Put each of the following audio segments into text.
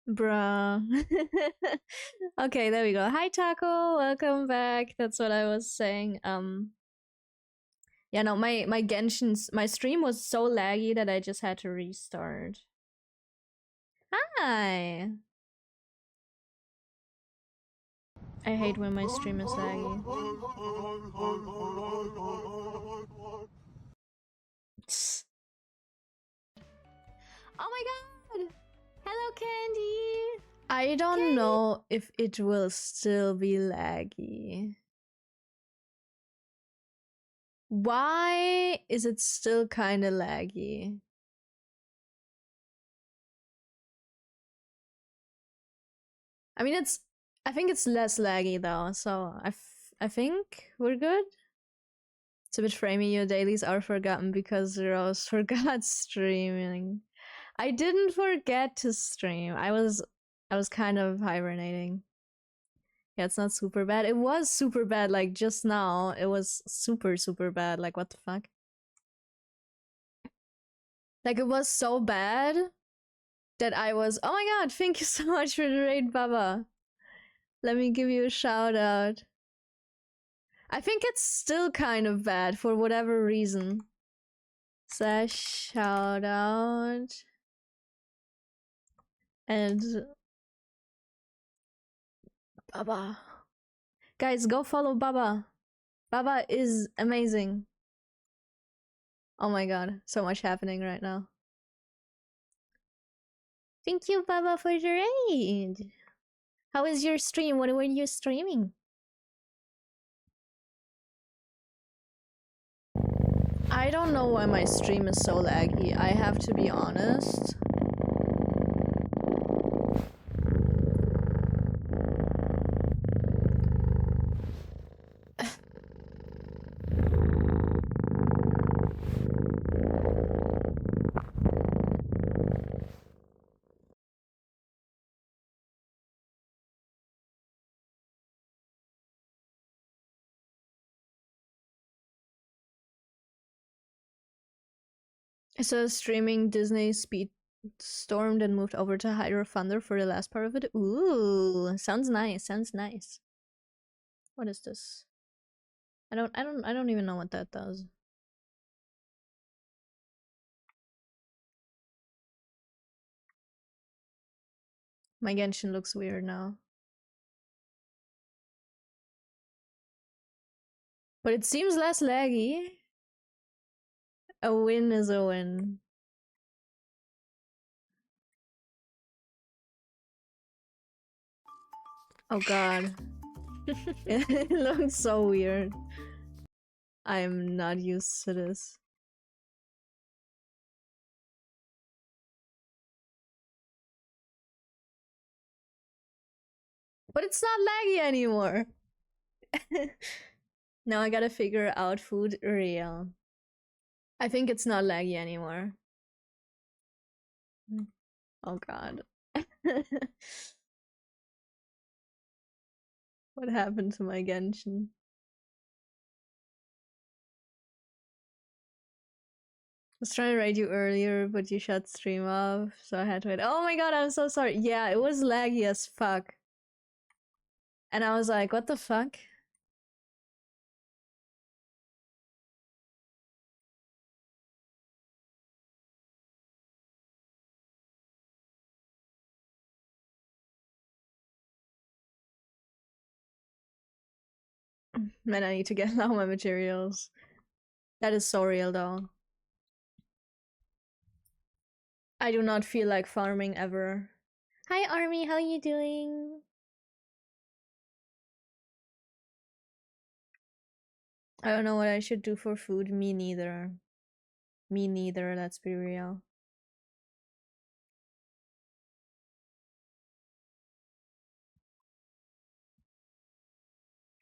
Bruh. Okay, there we go. Hi Taco, welcome back. That's what I was saying. Yeah, no, my Genshin's my stream was so laggy that I just had to restart. Hi. I hate when my stream is laggy. Oh my god! Hello, Candy! I don't know if it will still be laggy. Why is it still kind of laggy? I mean, I think it's less laggy though, so I think we're good. It's a bit framey. Your dailies are forgotten because Rose forgot streaming. I didn't forget to stream. I was kind of hibernating. Yeah, it's not super bad. It was super bad, like just now. It was super bad. Like what the fuck? Like it was so bad that I was, oh my god, thank you so much for the raid, Baba. Let me give you a shout out. I think it's still kind of bad for whatever reason. Slash shout out. And Baba. Guys, go follow Baba. Baba is amazing. Oh my god, so much happening right now. Thank you, Baba, for the raid. How is your stream? What were you streaming? I don't know why my stream is so laggy. I have to be honest. So streaming Disney Speed stormed and moved over to Hydro Thunder for the last part of it. Ooh, sounds nice. Sounds nice. What is this? I don't even know what that does. My Genshin looks weird now. But it seems less laggy. A win is a win. Oh god. It looks so weird. I'm not used to this. But it's not laggy anymore. Now I gotta figure out food real. I think it's not laggy anymore. Oh god. What happened to my Genshin? I was trying to raid you earlier, but you shut stream off, so I had to wait. Oh my god, I'm so sorry. Yeah, it was laggy as fuck. And I was like, what the fuck? Man, I need to get all my materials. That is so real though. I do not feel like farming ever. Hi Army, how you doing? I don't know what I should do for food. Me neither. Me neither, let's be real.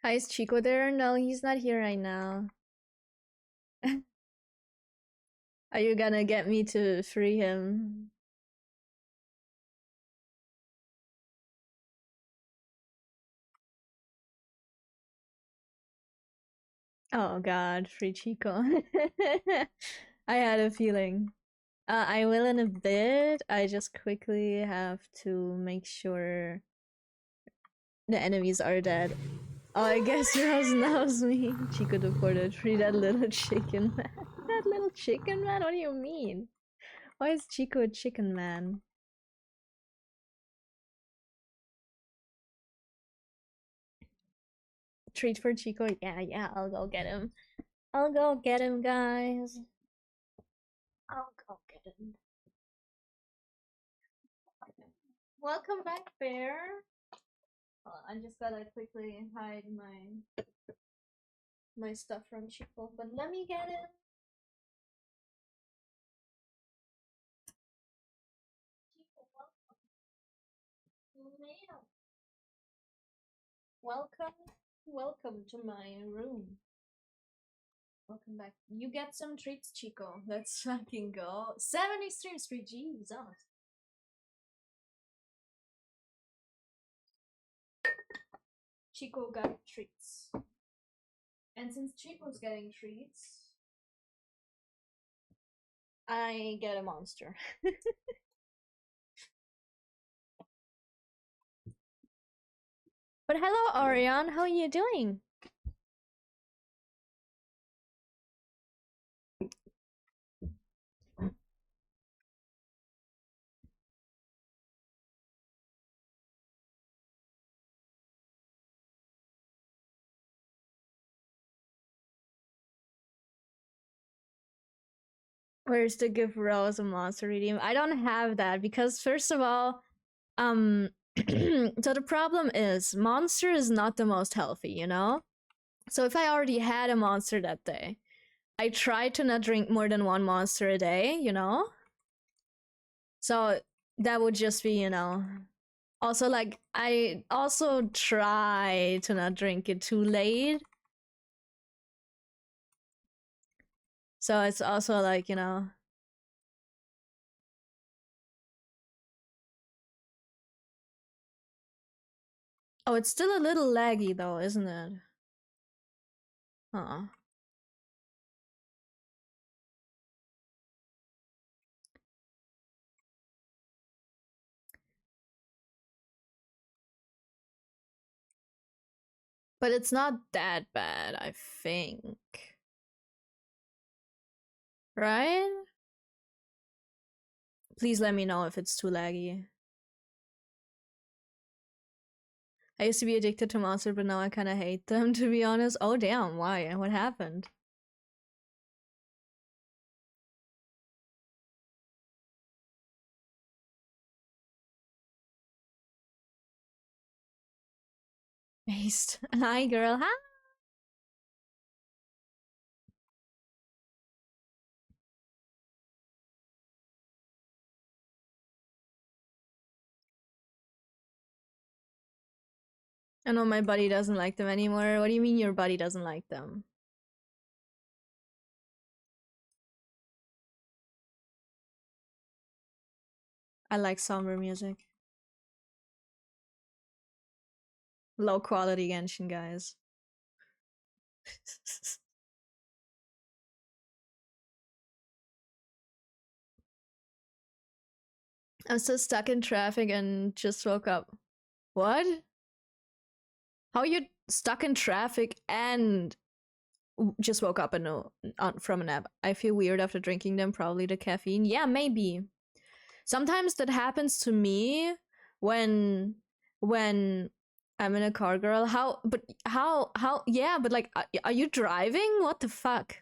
Hi, is Chico there? No, he's not here right now. Are you gonna get me to free him? Oh god, free Chico. I had a feeling. I will in a bit. I just quickly have to make sure the enemies are dead. Oh, I guess Rose knows me. She could afford it. Free that little chicken man. That little chicken man? What do you mean? Why is Chico a chicken man? Treat for Chico? Yeah, I'll go get him. I'll go get him, guys. I'll go get him. Welcome back, Bear. I just gotta quickly hide my stuff from Chico, but let me get it. Chico, welcome. Welcome to my room. Welcome back. You get some treats, Chico. Let's fucking go. 70 streams for Jesus. Chico got treats. And since Chico's getting treats, I get a monster. But hello, Orion. How are you doing? Where's the give Rose a monster redeem? I don't have that because first of all, so the problem is monster is not the most healthy, you know? So if I already had a monster that day, I try to not drink more than one monster a day, you know? So that would just be, you know. Also, like, I also try to not drink it too late. So it's also like, you know. Oh, it's still a little laggy though, isn't it? Huh. But it's not that bad, I think. Right? Please let me know if it's too laggy. I used to be addicted to Monster, but now I kind of hate them, to be honest. Oh, damn, why? What happened? Based. Hi, girl. Hi. I know my buddy doesn't like them anymore. What do you mean your buddy doesn't like them? I like somber music. Low quality Genshin, guys. I'm still stuck in traffic and just woke up. What? How are you stuck in traffic and just woke up and from a nap? I feel weird after drinking them. Probably the caffeine. Yeah, maybe. Sometimes that happens to me when I'm in a car, girl. How yeah, but like are you driving? What the fuck?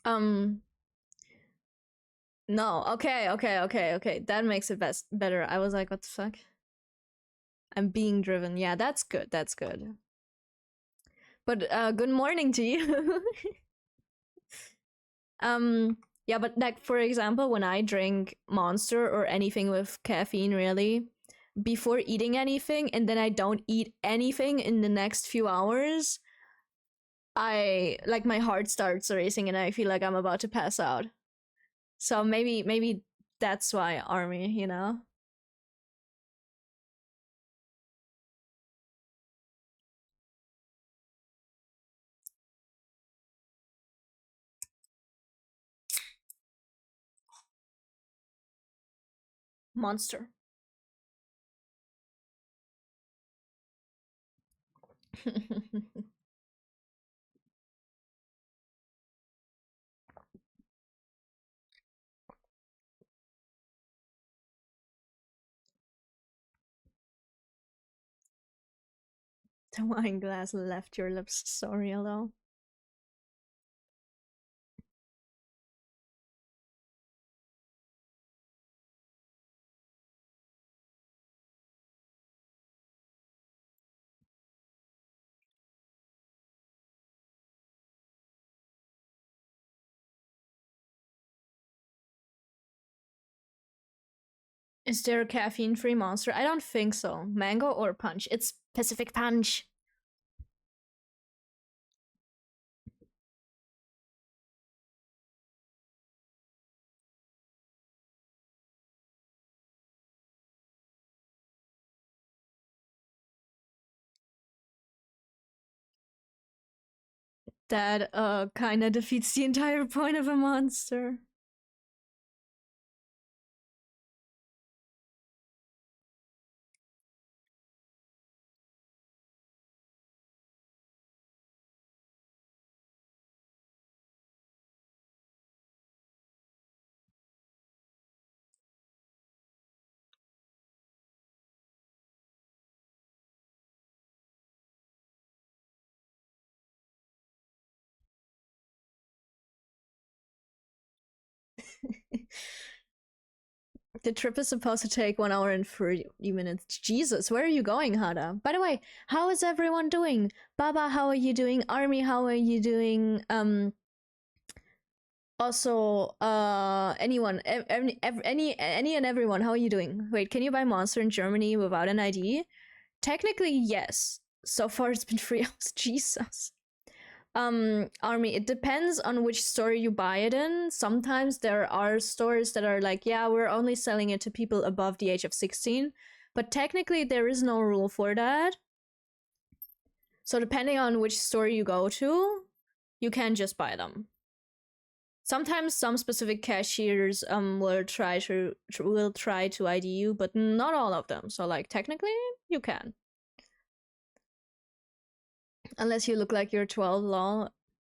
Um no. Okay. That makes it better. I was like, what the fuck? I'm being driven. Yeah, that's good. That's good. But good morning to you. Yeah, but like for example, when I drink Monster or anything with caffeine, really, before eating anything, and then I don't eat anything in the next few hours, I like my heart starts racing and I feel like I'm about to pass out. So maybe that's why army, you know. Monster. The wine glass left your lips. Sorry, hello. Is there a caffeine-free Monster? I don't think so. Mango or punch? It's Pacific Punch. That kinda defeats the entire point of a monster. The trip is supposed to take 1 hour and 30 minutes. Jesus, where are you going, Hada? By the way, how is everyone doing? Baba, how are you doing? Army, how are you doing? Also, anyone, any and everyone, how are you doing? Wait, can you buy Monster in Germany without an ID? Technically, yes. So far, it's been 3 hours. Jesus. Army, it depends on which store you buy it in. Sometimes there are stores that are like, yeah, we're only selling it to people above the age of 16, but technically there is no rule for that. So depending on which store you go to, you can just buy them. Sometimes some specific cashiers will try to ID you, but not all of them. So like technically you can. Unless you look like you're 12, lol.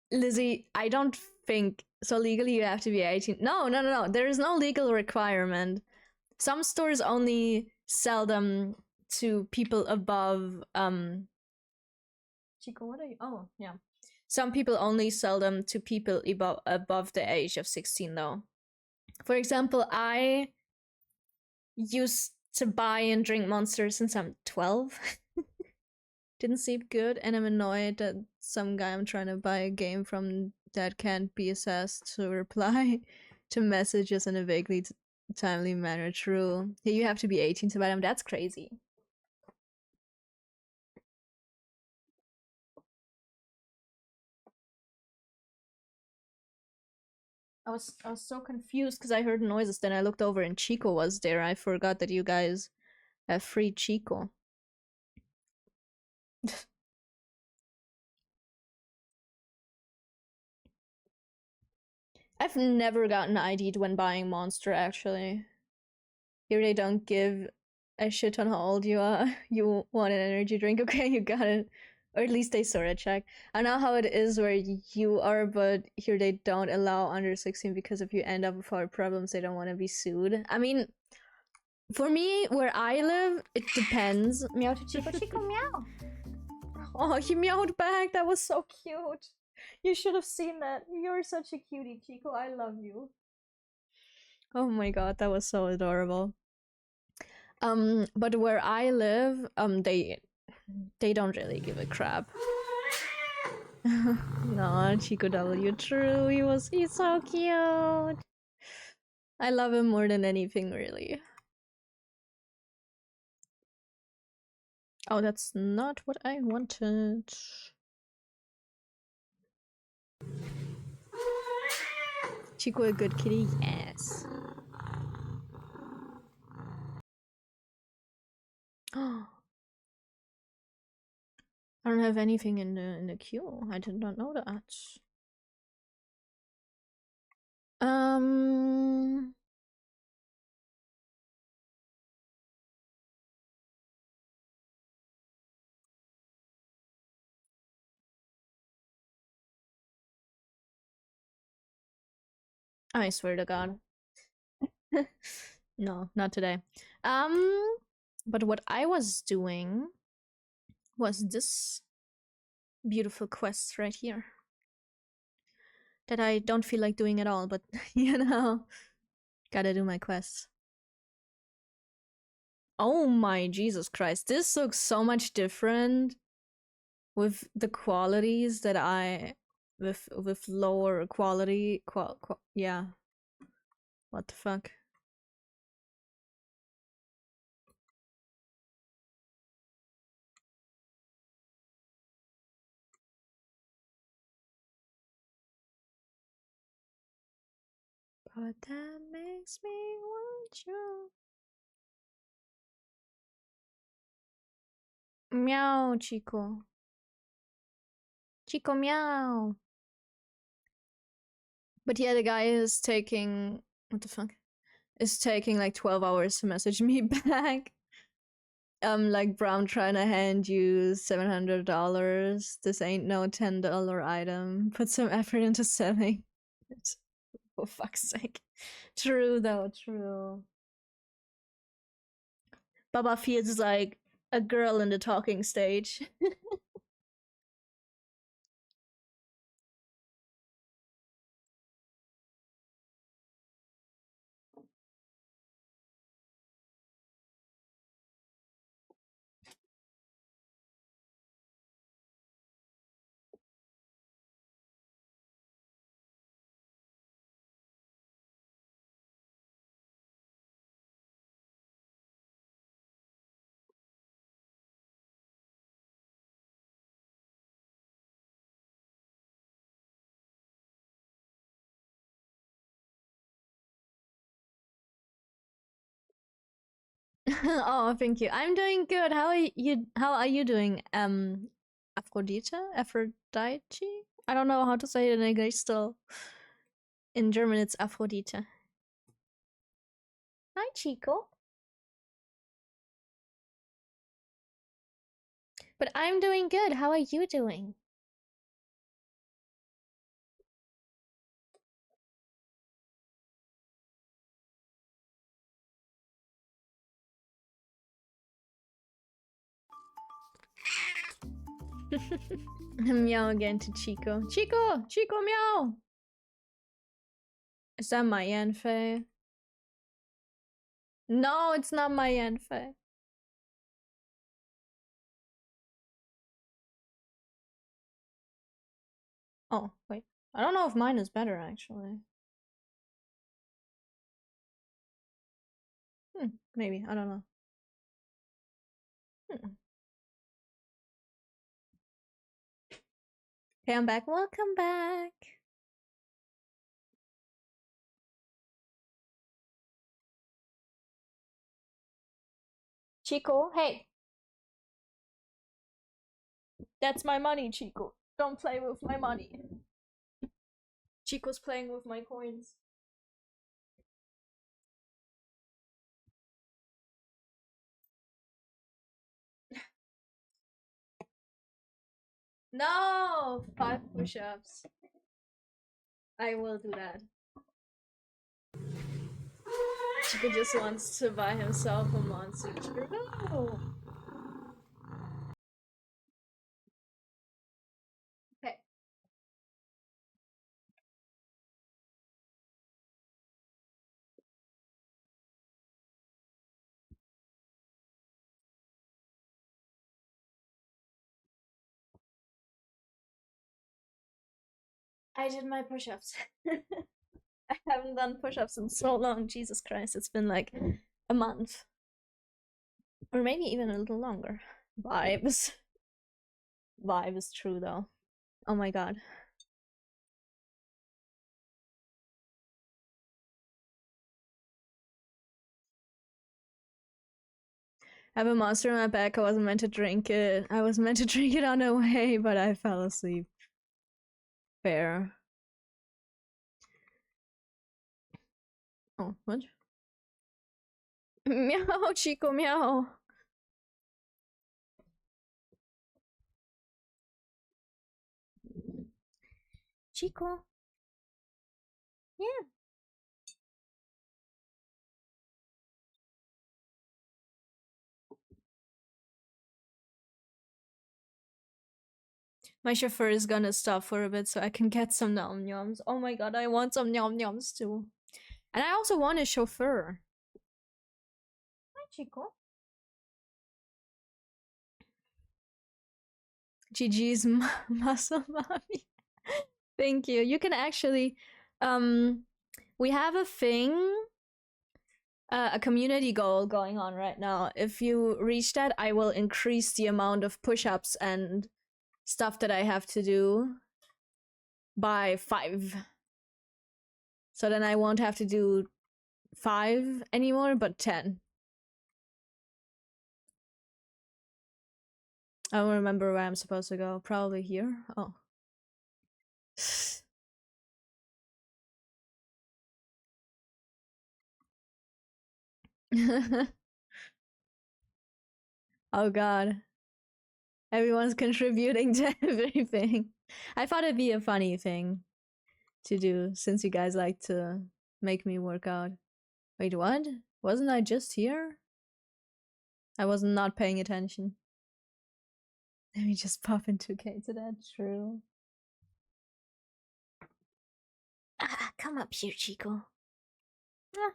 Lizzie, I don't think so. Legally, you have to be 18. No. There is no legal requirement. Some stores only sell them to people above. Chico, what are you? Oh, yeah. Some people only sell them to people above the age of 16, though. For example, I used to buy and drink Monsters since I'm 12. Didn't seem good, and I'm annoyed that some guy I'm trying to buy a game from that can't be assessed to reply to messages in a vaguely timely manner. True. Yeah, you have to be 18 to buy them. That's crazy. I was so confused because I heard noises. Then I looked over and Chico was there. I forgot that you guys have free Chico. I've never gotten ID'd when buying Monster, actually. Here they don't give a shit on how old you are. You want an energy drink? Okay, you got it. Or at least they sort of check. I know how it is where you are, but here they don't allow under 16 because if you end up with our problems, they don't want to be sued. I mean, for me, where I live, it depends. Meow to Chico, Chico, meow. Oh, he meowed back. That was so cute. You should have seen that. You're such a cutie, Chico. I love you. Oh my god, that was so adorable. But where I live, they don't really give a crap. No, Chico W, true. He's so cute. I love him more than anything, really. Oh, that's not what I wanted. Chico a good kitty? Yes. I don't have anything in the queue. I did not know that. I swear to God. No, not today. But what I was doing was this beautiful quest right here that I don't feel like doing at all, but you know, gotta do my quests. Oh my Jesus Christ, this looks so much different with the qualities that I with lower quality yeah. What the fuck? But that makes me want you. Meow, Chico. Chico meow. But yeah, the guy is taking what the fuck? Is taking like 12 hours to message me back. Like Brown trying to hand you $700. This ain't no $10 item. Put some effort into selling. It's, for fuck's sake. True though, true. Baba feels like a girl in the talking stage. Oh, thank you. I'm doing good. How are you doing? Aphrodite? Aphrodite? I don't know how to say it in English still. In German it's Aphrodite. Hi Chico. But I'm doing good. How are you doing? Meow again to Chico. Chico! Chico meow! Is that my Yanfei? No, it's not my Yanfei. Oh, wait. I don't know if mine is better actually. Maybe. I don't know. Okay, I'm back. Welcome back. Chico, hey. That's my money, Chico. Don't play with my money. Chico's playing with my coins. No! 5 push-ups. I will do that. Chico just wants to buy himself a monster. No! Okay. I did my push-ups. I haven't done push-ups in so long. Jesus Christ, it's been like a month. Or maybe even a little longer. Vibes. Vibe is true though. Oh my god. I have a monster in my back. I wasn't meant to drink it. I was meant to drink it on the way, but I fell asleep. Fair. Oh, what? Meow, Chico, meow. Chico. Yeah. My chauffeur is gonna stop for a bit so I can get some nom noms. Oh my god, I want some nom noms too. And I also want a chauffeur. Hi, Chico. GG's muscle mommy. Thank you. You can actually, we have a thing, a community goal going on right now. If you reach that, I will increase the amount of push-ups and stuff that I have to do by 5. So then I won't have to do 5 anymore, but 10. I don't remember where I'm supposed to go. Probably here. Oh. Oh god. Everyone's contributing to everything. I thought it'd be a funny thing to do since you guys like to make me work out. Wait, what? Wasn't I just here? I was not paying attention. Let me just pop in 2K to that. True. Ah, come up here, Chico. Ah.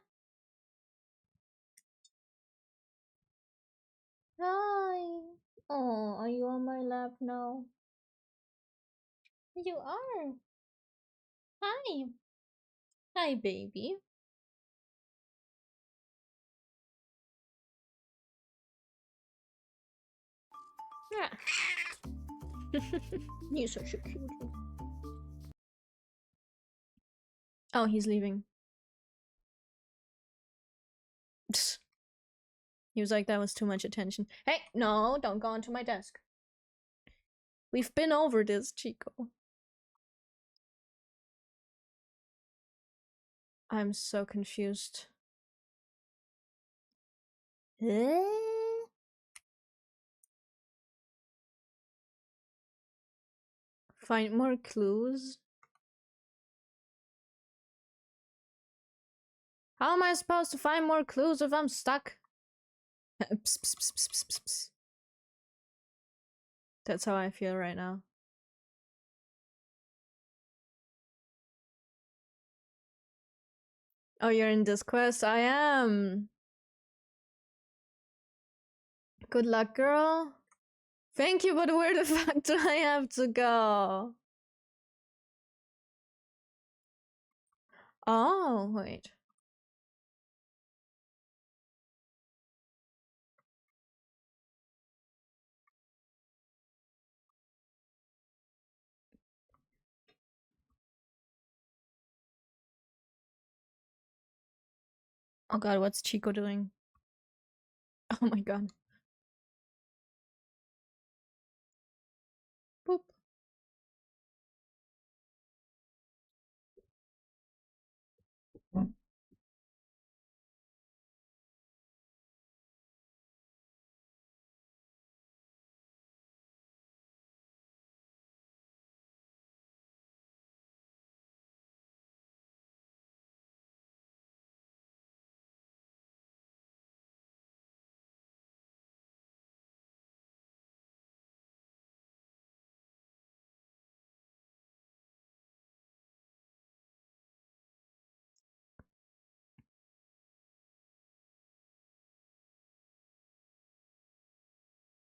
Hi. Oh, are you on my lap now? You are. Hi. Hi, baby. Yeah. You're such a cute one. Oh, he's leaving. He was like, that was too much attention. Hey, no, don't go onto my desk. We've been over this, Chico. I'm so confused. Find more clues. How am I supposed to find more clues if I'm stuck? Psst, psst, psst, psst, psst, psst. That's how I feel right now. Oh, you're in this quest? I am. Good luck, girl. Thank you, but where the fuck do I have to go? Oh, wait. Oh god, what's Chico doing? Oh my god. Boop.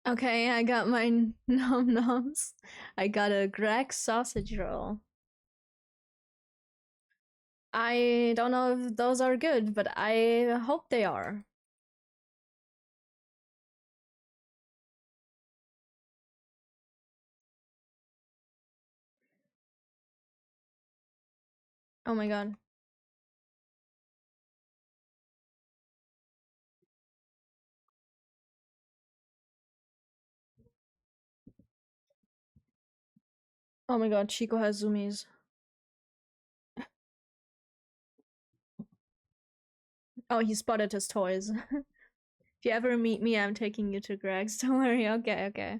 Okay, I got my nom noms. I got a Greg sausage roll. I don't know if those are good, but I hope they are. Oh my god. Oh my god, Chico has zoomies. Oh, he spotted his toys. If you ever meet me, I'm taking you to Greg's. Don't worry. Okay, okay.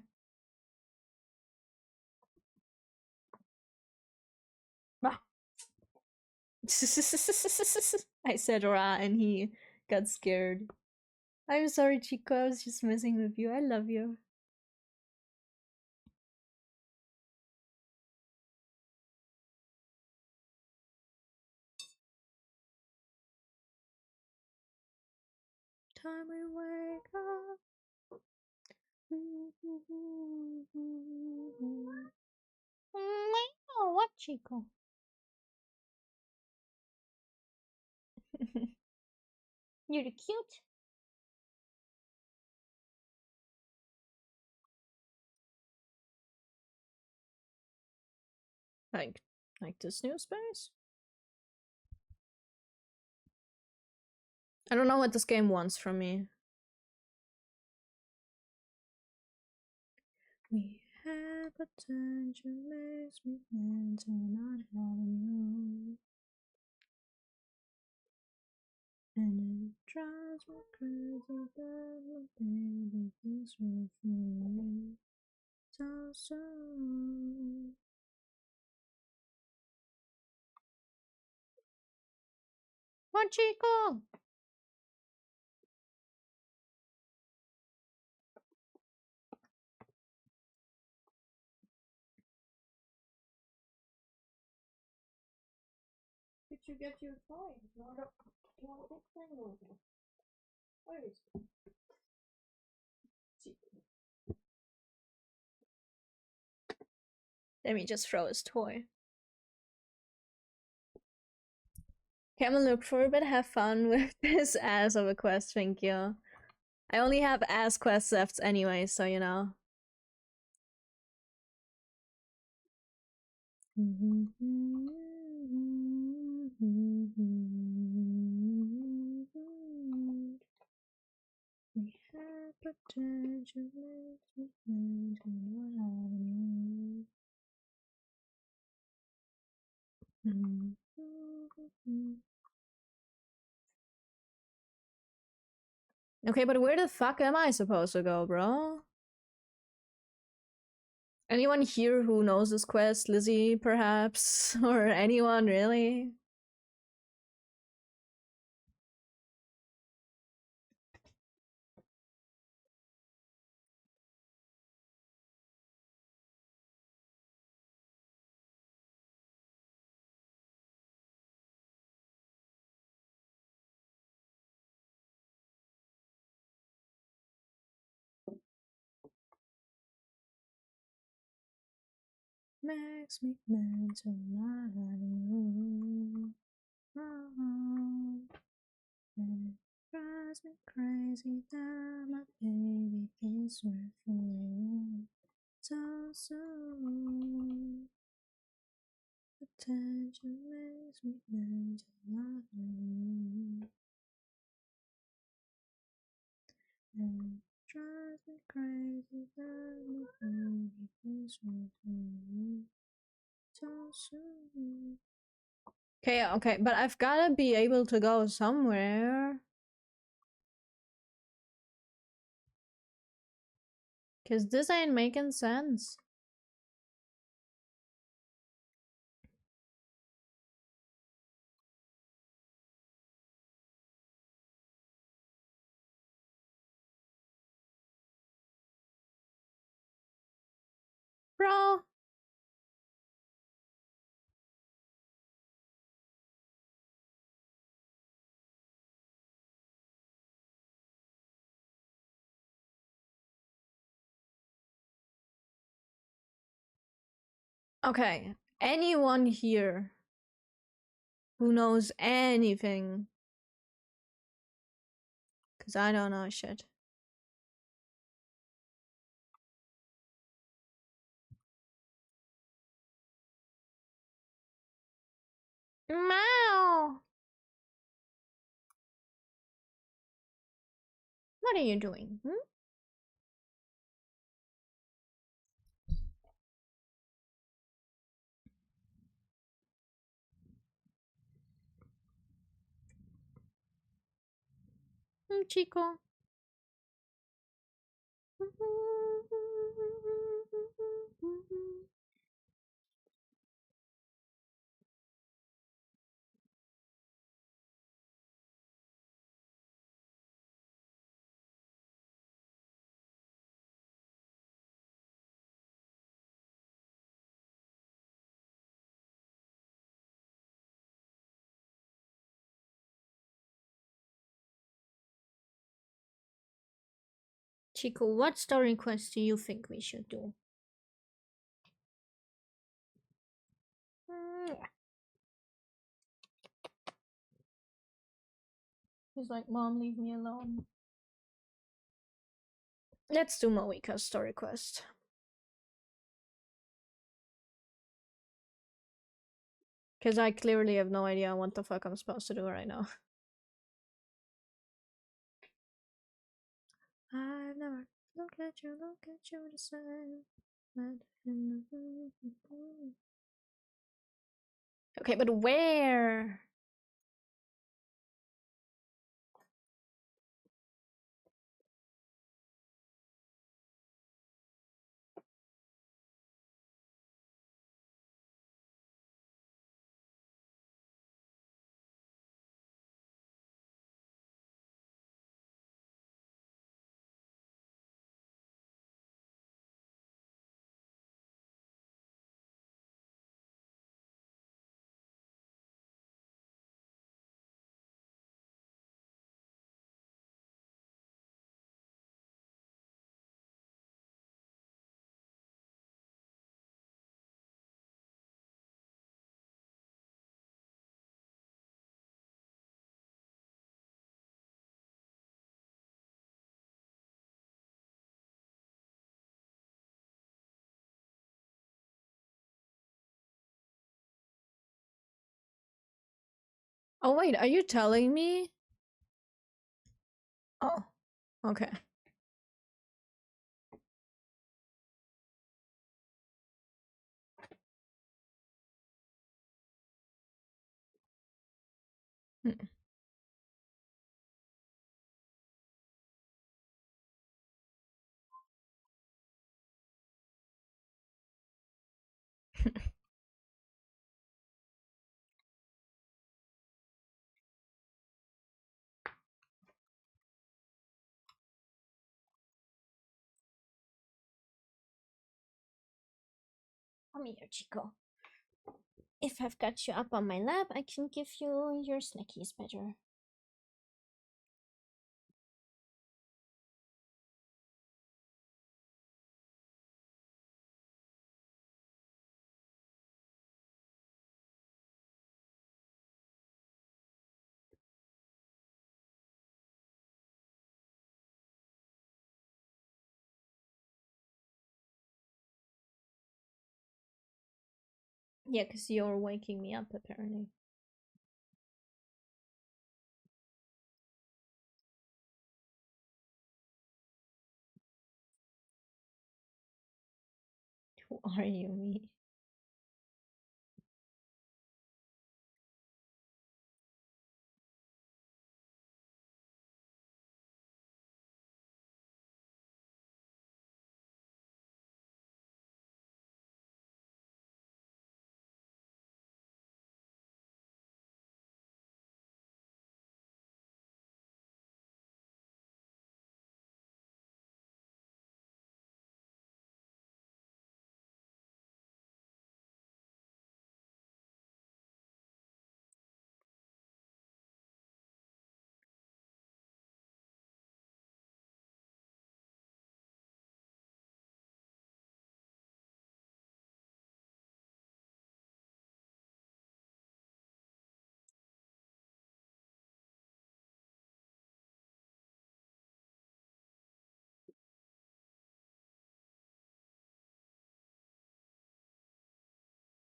I said rah and he got scared. I'm sorry, Chico. I was just messing with you. I love you. time we wake up. What, Chico? You're cute. Like this new space? I don't know what this game wants from me. We had potential, makes me meant to not having you. And it drives me crazy that my baby thinks we're fooling so soon. What, Chico? Did you get your toy? Not a big thing with it. Where is it? Let me just throw his toy. Okay, I'm gonna look for a bit. Have fun with this ass of a quest, thank you. I only have ass quests left anyway, so you know. We had potential, makes me meant to not having you. Okay, but where the fuck am I supposed to go, bro? Anyone here who knows this quest? Lizzie, perhaps? Or anyone, really? Makes me meant to not having you. And it drives me crazy that my baby thinks we're fooling so soon. Attention makes me meant to not having you. And it drives me crazy that my baby thinks we're fooling so soon. Okay, but I've gotta be able to go somewhere. Cause this ain't making sense. Bro. Okay, anyone here who knows anything? Cause I don't know shit. Meow. What are you doing? Chico. Chico, what story quest do you think we should do? He's like, Mom, leave me alone. Let's do Moika's story quest. Because I clearly have no idea what the fuck I'm supposed to do right now. I've never looked at you the same. Okay, but where? Oh wait, are you telling me? Oh, okay. Hmm. Come here, Chico. If I've got you up on my lap, I can give you your snackies better. Yeah, because you're waking me up, apparently. Who are you, me?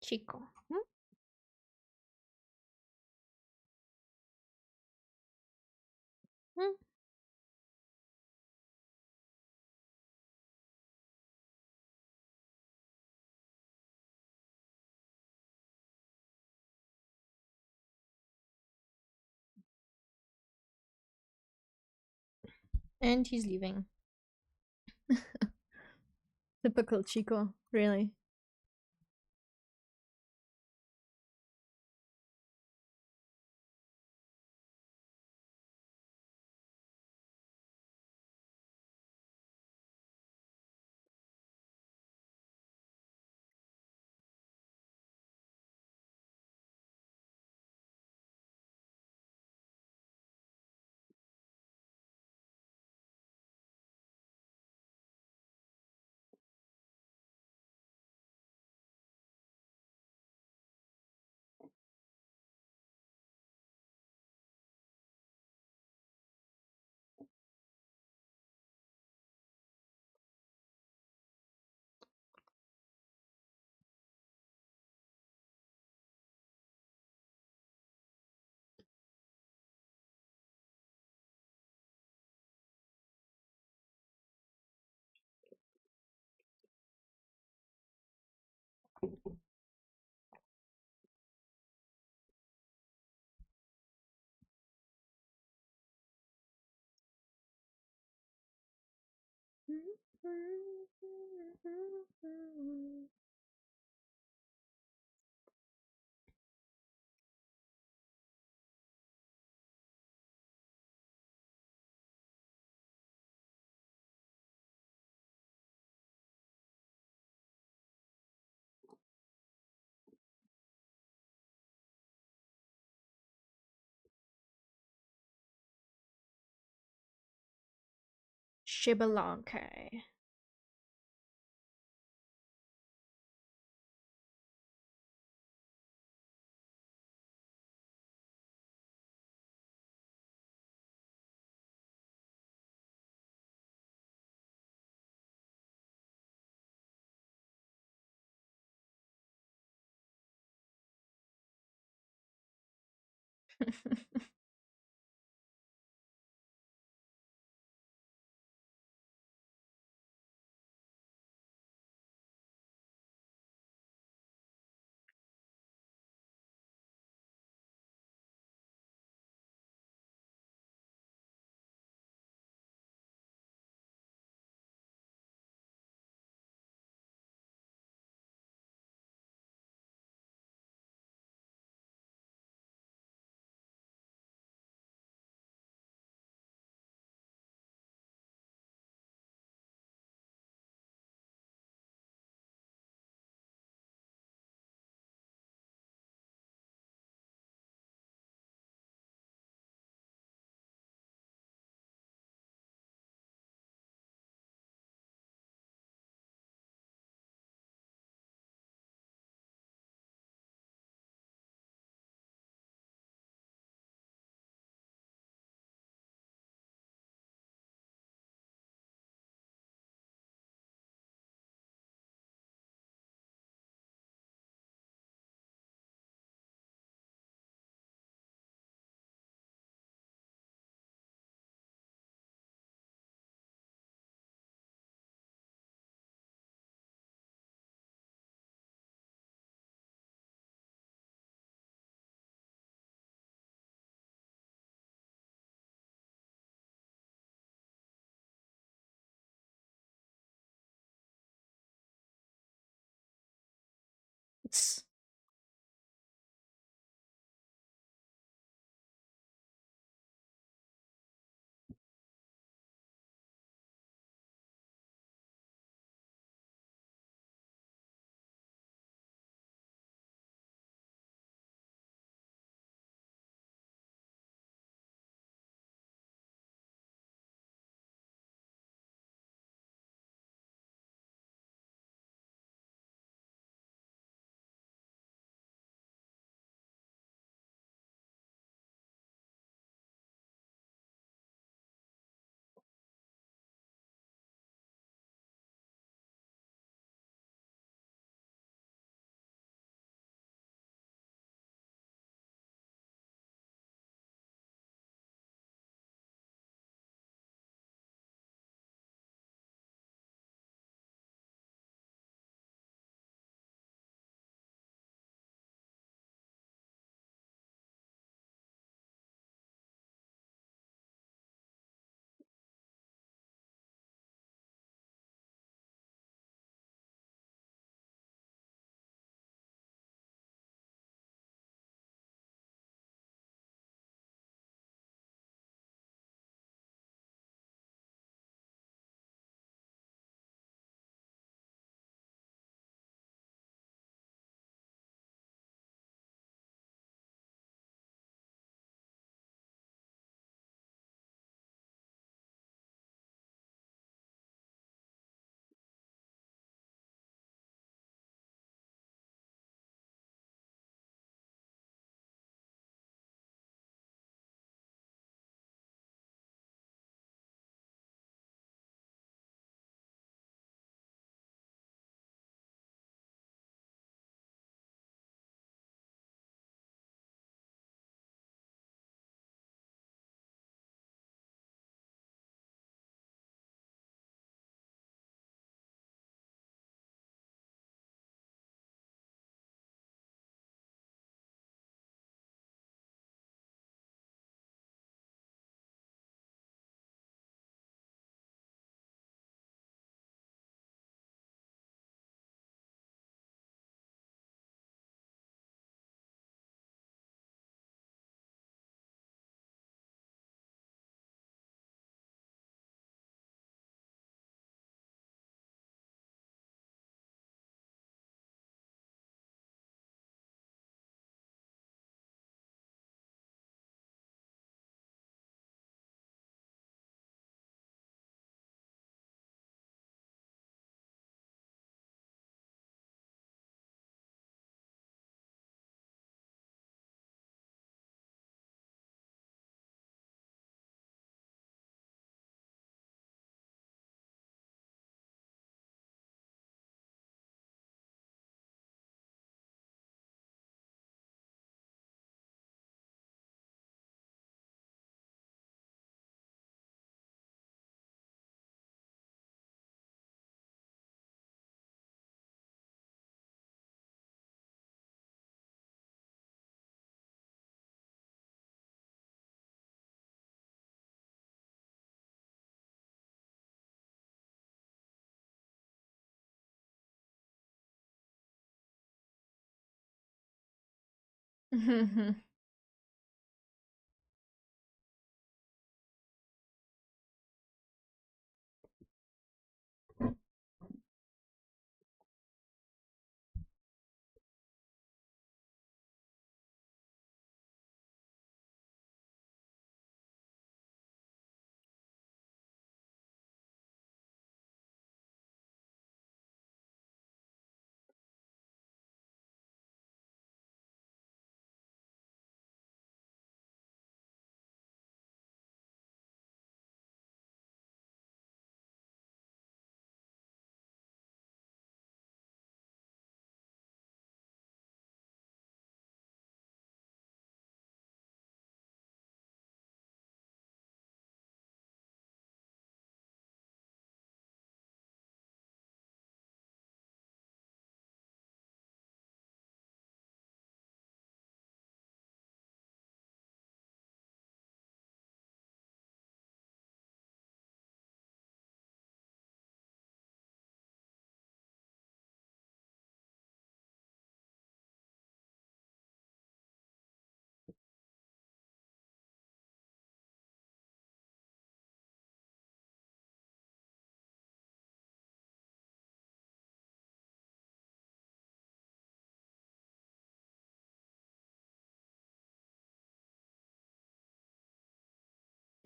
Chico. Hmm? Hmm? And he's leaving. Typical Chico, really. Shibbolonke.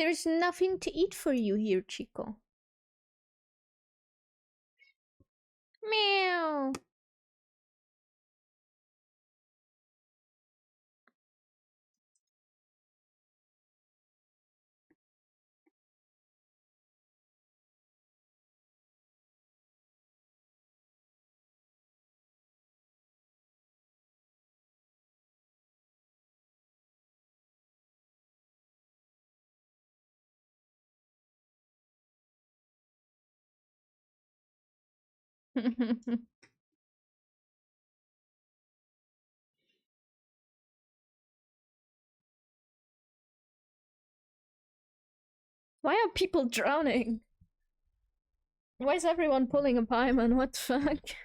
There's nothing to eat for you here, Chico. Meow. Why are people drowning? Why is everyone pulling a Paimon? What the fuck?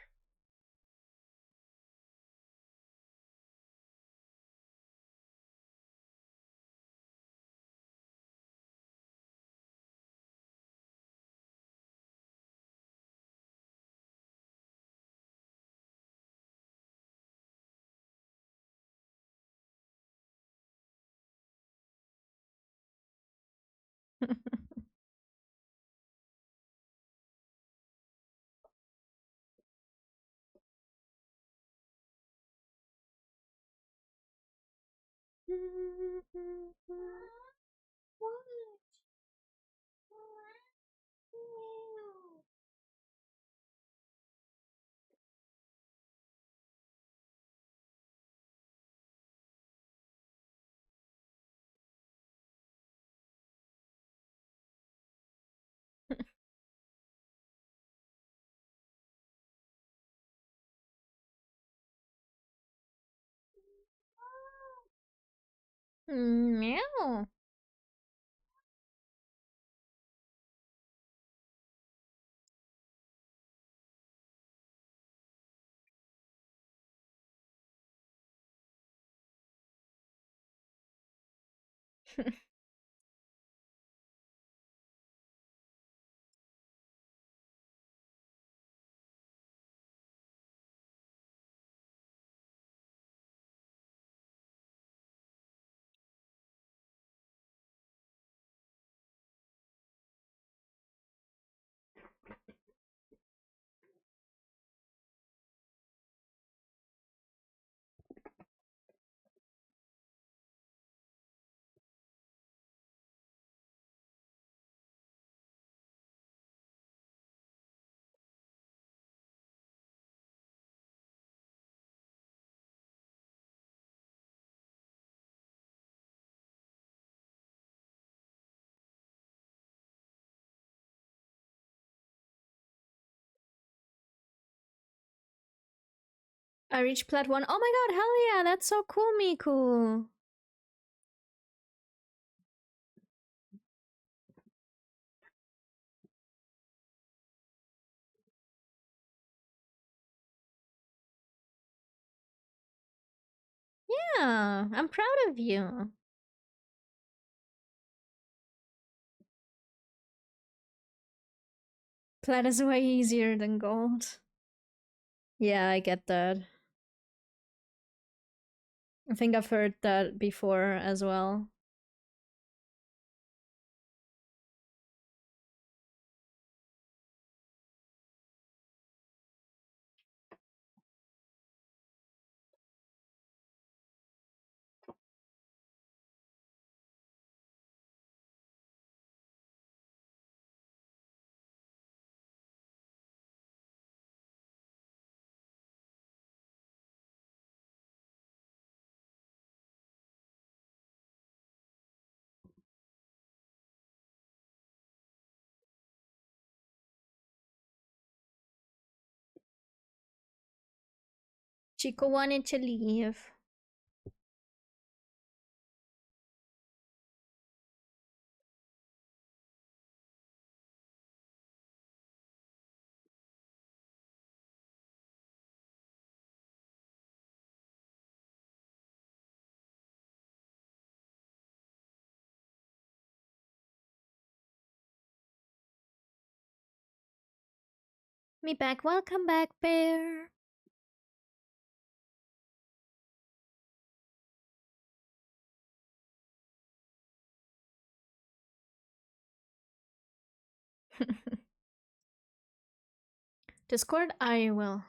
Meow. I reached plat 1. Oh my god, hell yeah, that's so cool, Miku. Yeah, I'm proud of you. Plat is way easier than gold. Yeah, I get that. I think I've heard that before as well. Chico wanted to leave. Me back, welcome back, bear. Discord, I will.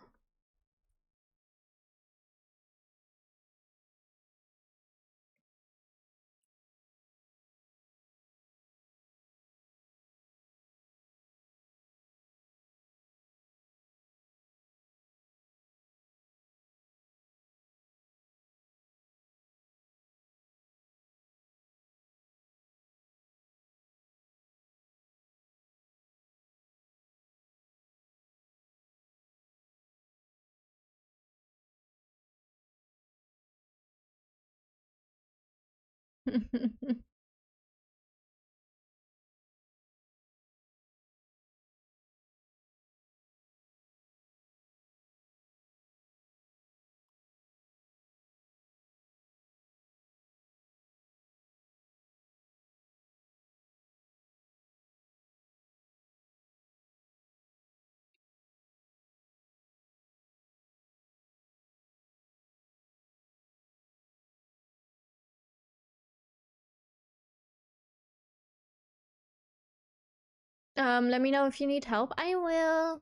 Let me know if you need help. I will.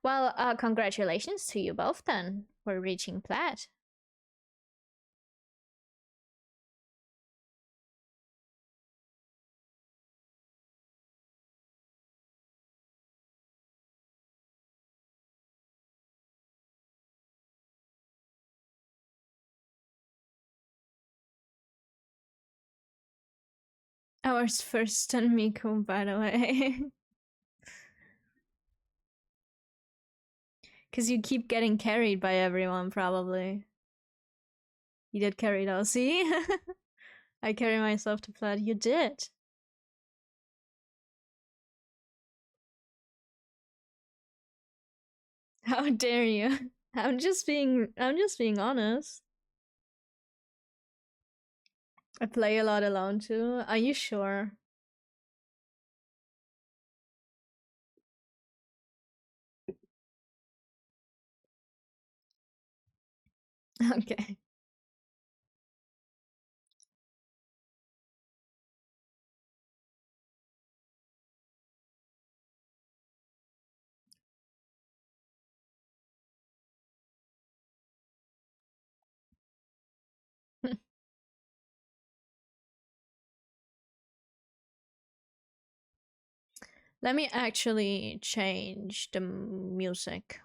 Well, congratulations to you both then for reaching plat. Ours first and Miku, by the way. Because you keep getting carried by everyone, probably. You did carry though, see? I carry myself to plat. You did. How dare you? I'm just being honest. I play a lot alone too. Are you sure? Okay. Let me actually change the music.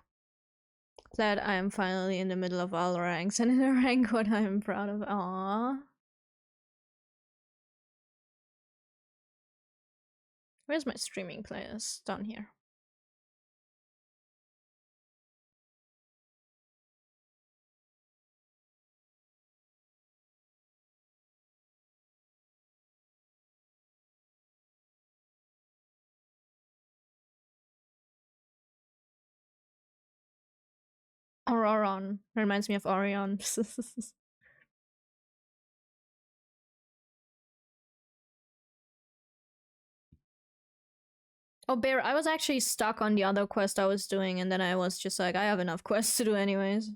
Glad I am finally in the middle of all ranks and in a rank what I am proud of. Aww. Where's my streaming playlist? Down here. Auroron. Reminds me of Orion. Oh, Bear, I was actually stuck on the other quest I was doing, and then I was just like, I have enough quests to do anyways.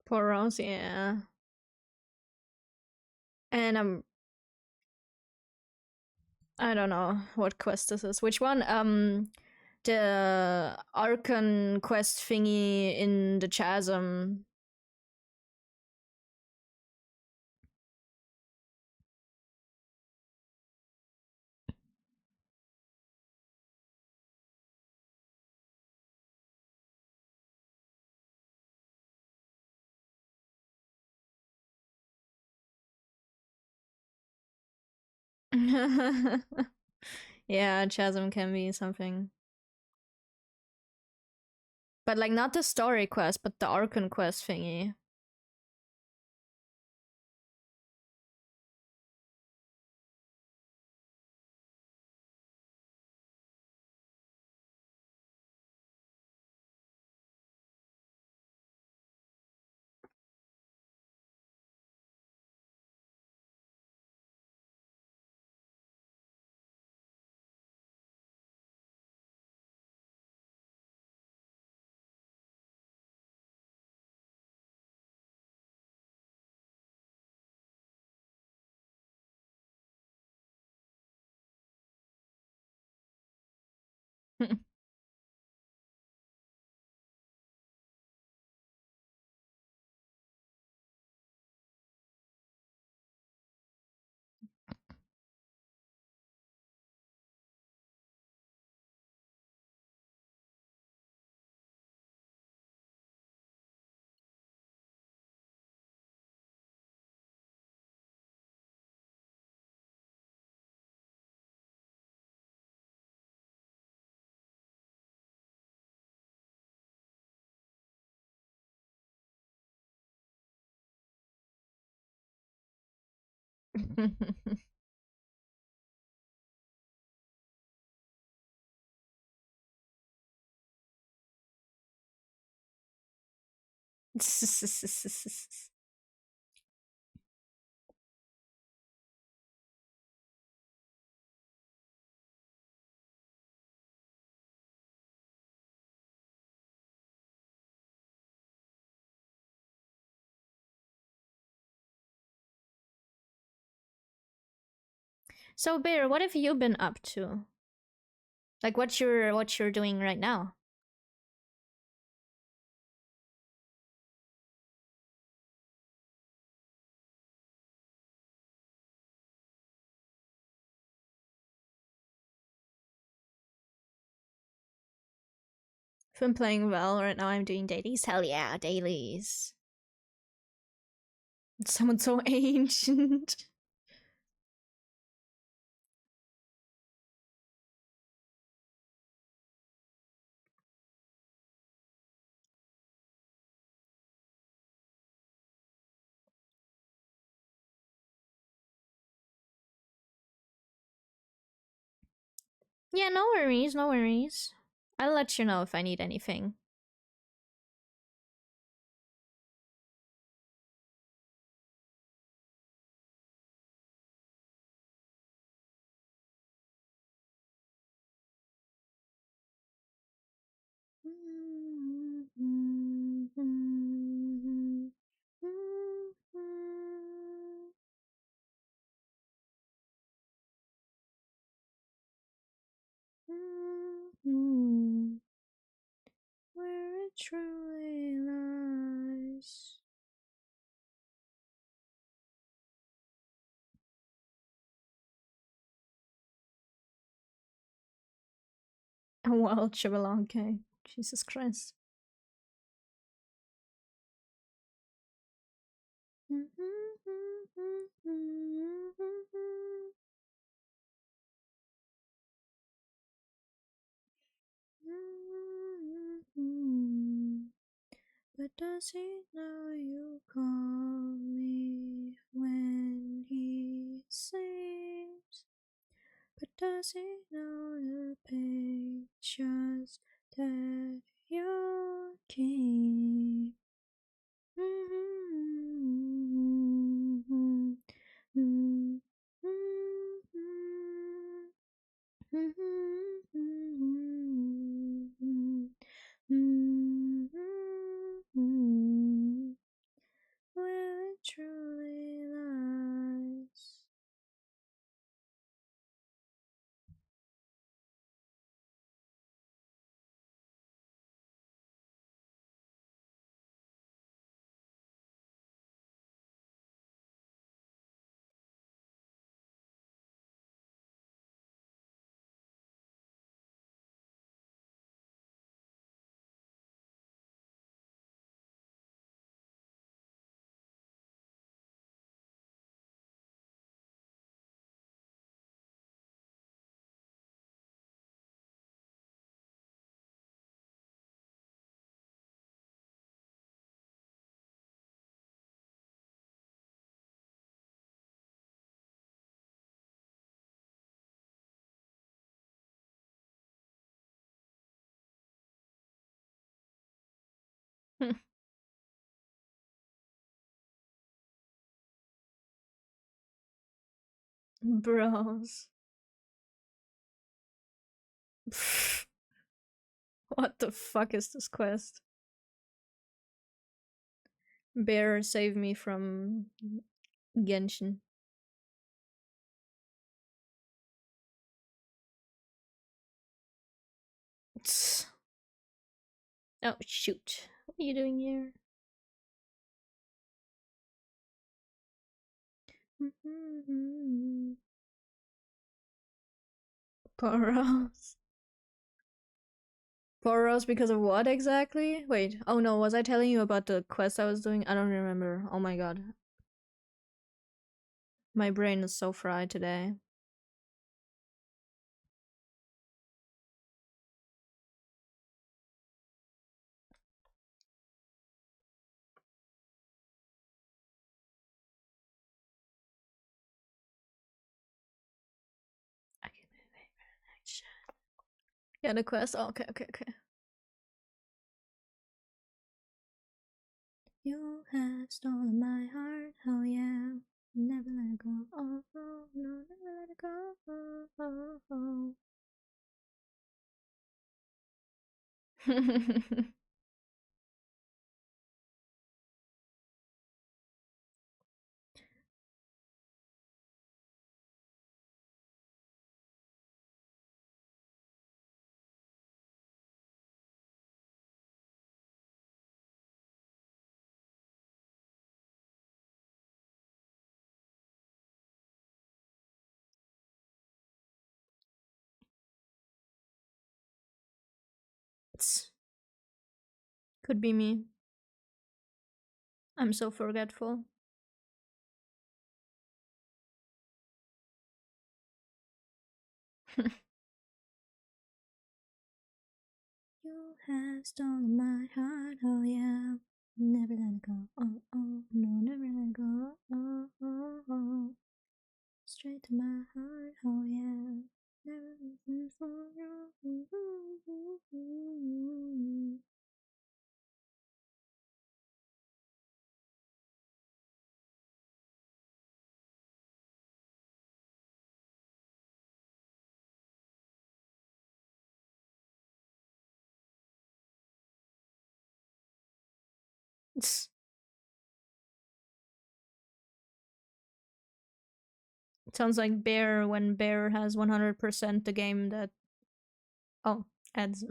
Poor Rose, yeah. And I don't know what quest this is. Which one? The Archon quest thingy in the chasm. Yeah, chasm can be something. But like not the story quest, but the Archon quest thingy. So Bear, what have you been up to? Like what you're doing right now? If I'm playing well right now, I'm doing dailies. Hell yeah, dailies. Someone so ancient. Yeah, no worries, no worries. I'll let you know if I need anything. Where it truly lies. A wild Chibalanke. Jesus Christ. But does he know you call me when he sleeps? But does he know the pictures that you Bros. What the fuck is this quest? Bear, save me from Genshin. Oh, shoot. What are you doing here? Poros. Poros because of what exactly? Wait, oh no, was I telling you about the quest I was doing? I don't remember. Oh my god. My brain is so fried today. Yeah, the quest. Oh, okay. You have stolen my heart, oh yeah. Never let it go. Oh, oh no, never let it go. Oh. Could be me. I'm so forgetful. You have stolen my heart, oh yeah. Never let it go, oh, oh, no, never let it go, oh, oh, oh. Straight to my heart, oh yeah. Never listen for you. Sounds like Bear when Bear has 100% the game that. Oh, ads.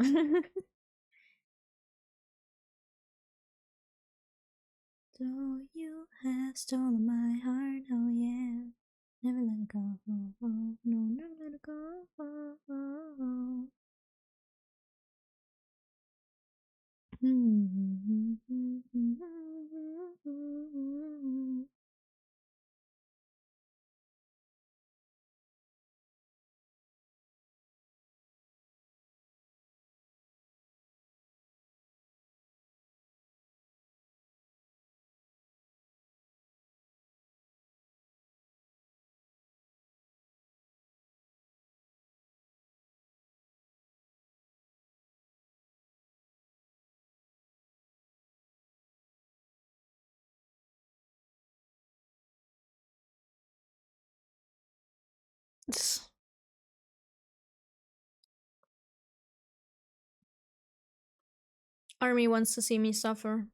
So you have stolen my heart, oh yeah. Never let it go, oh, oh, no, never let it go, oh, oh, oh. Army wants to see me suffer.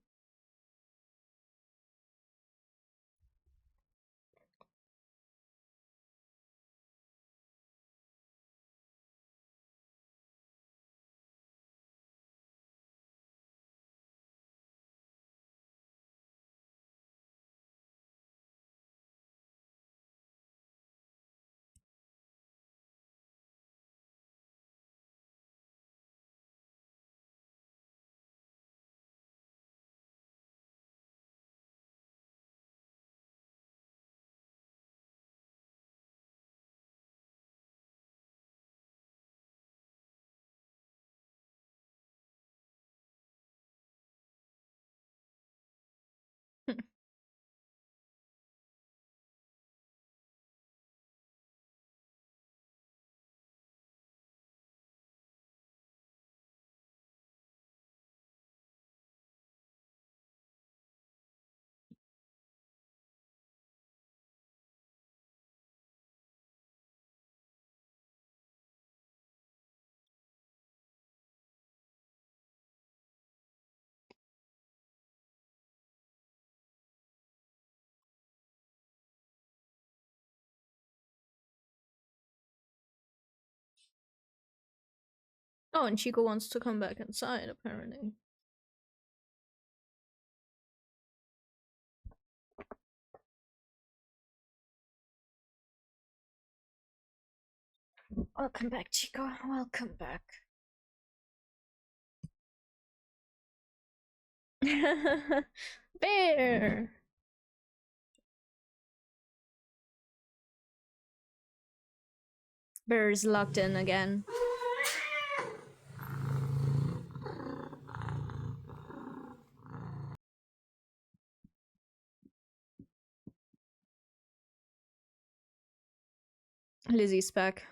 Oh, and Chico wants to come back inside, apparently. Welcome back, Chico. Welcome back. Bear! Bear's locked in again. Lizzie's back.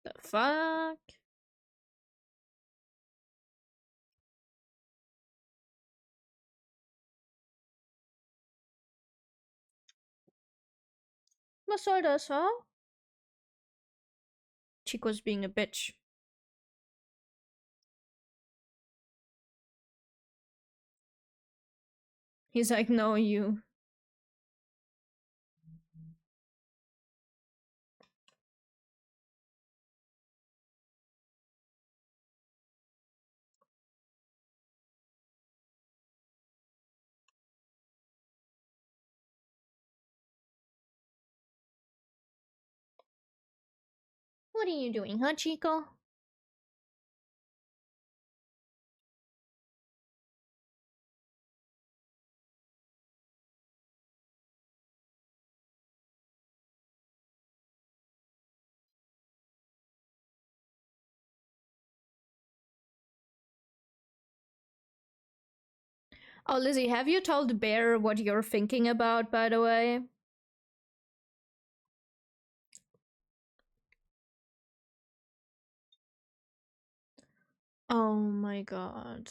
The fuck? Was soll das, huh? Chico's being a bitch. He's like, no, you. What are you doing, huh, Chico? Oh, Lizzie, have you told Bear what you're thinking about, by the way? Oh my god.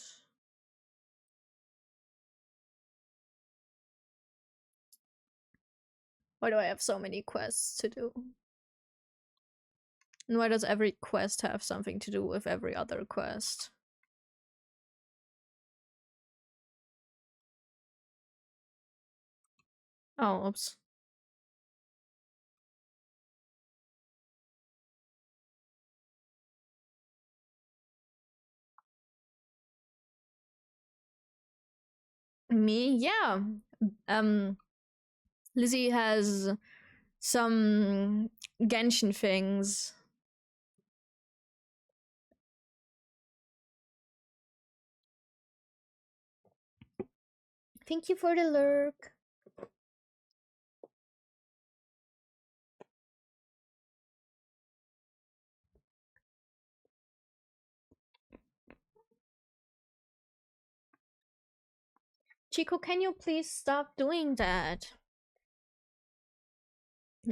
Why do I have so many quests to do? And why does every quest have something to do with every other quest? Oh, oops. Me? Yeah. Lizzie has some Genshin things. Thank you for the lurk. Chico, can you please stop doing that?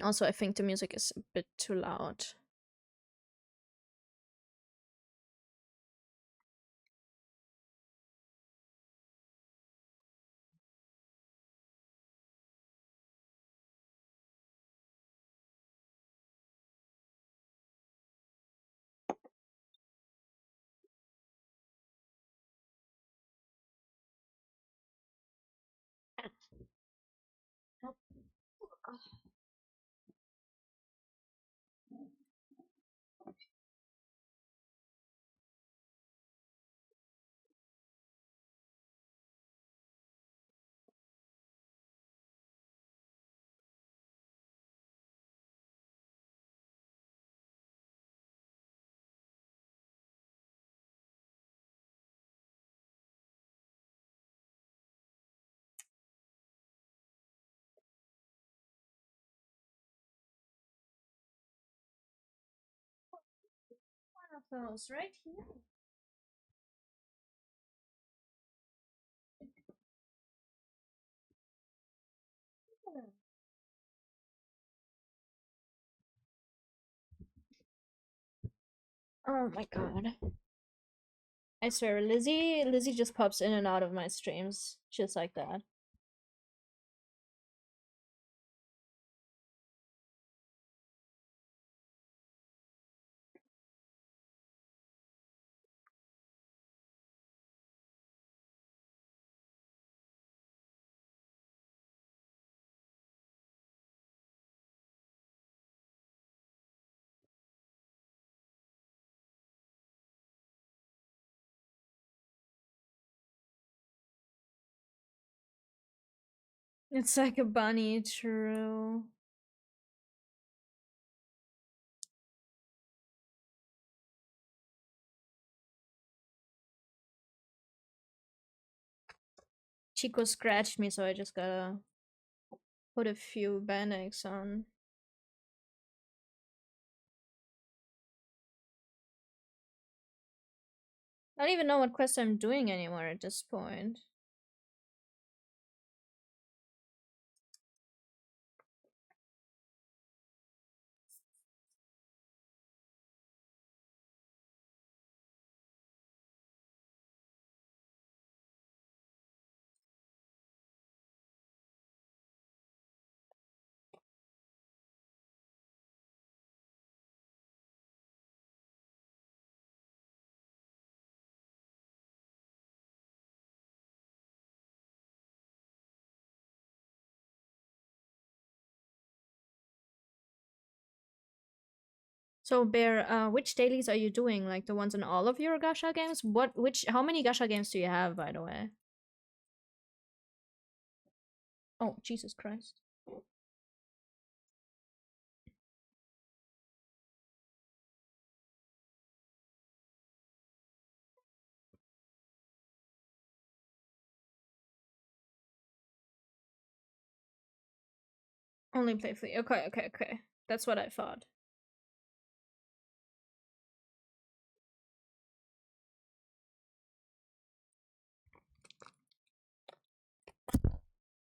Also, I think the music is a bit too loud. One of those right here. Oh my god. I swear, Lizzie just pops in and out of my streams, just like that. It's like a bunny, true. Chico scratched me, so I just gotta put a few band-aids on. I don't even know what quest I'm doing anymore at this point. So Bear, which dailies are you doing? Like the ones in all of your gacha games? How many gacha games do you have, by the way? Oh, Jesus Christ. Only playfully. Okay. That's what I thought.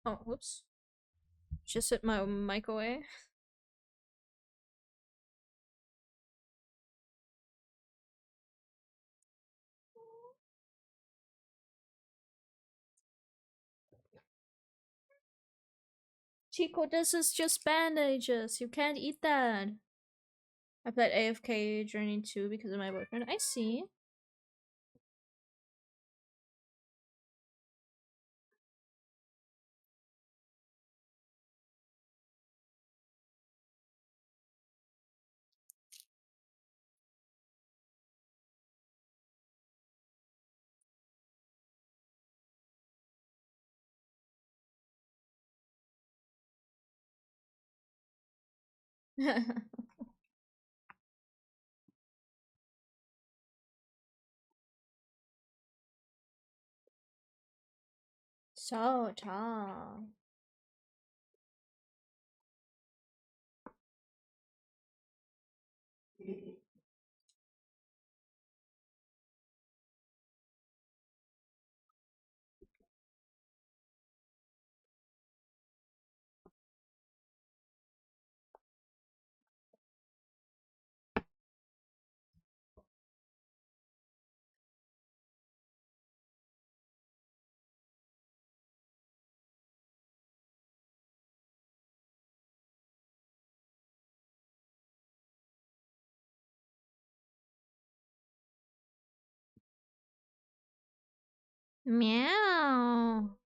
Oh, whoops. Just hit my mic away. Chico, this is just bandages. You can't eat that. I played AFK Journey 2 because of my boyfriend. I see. So tall. Meow.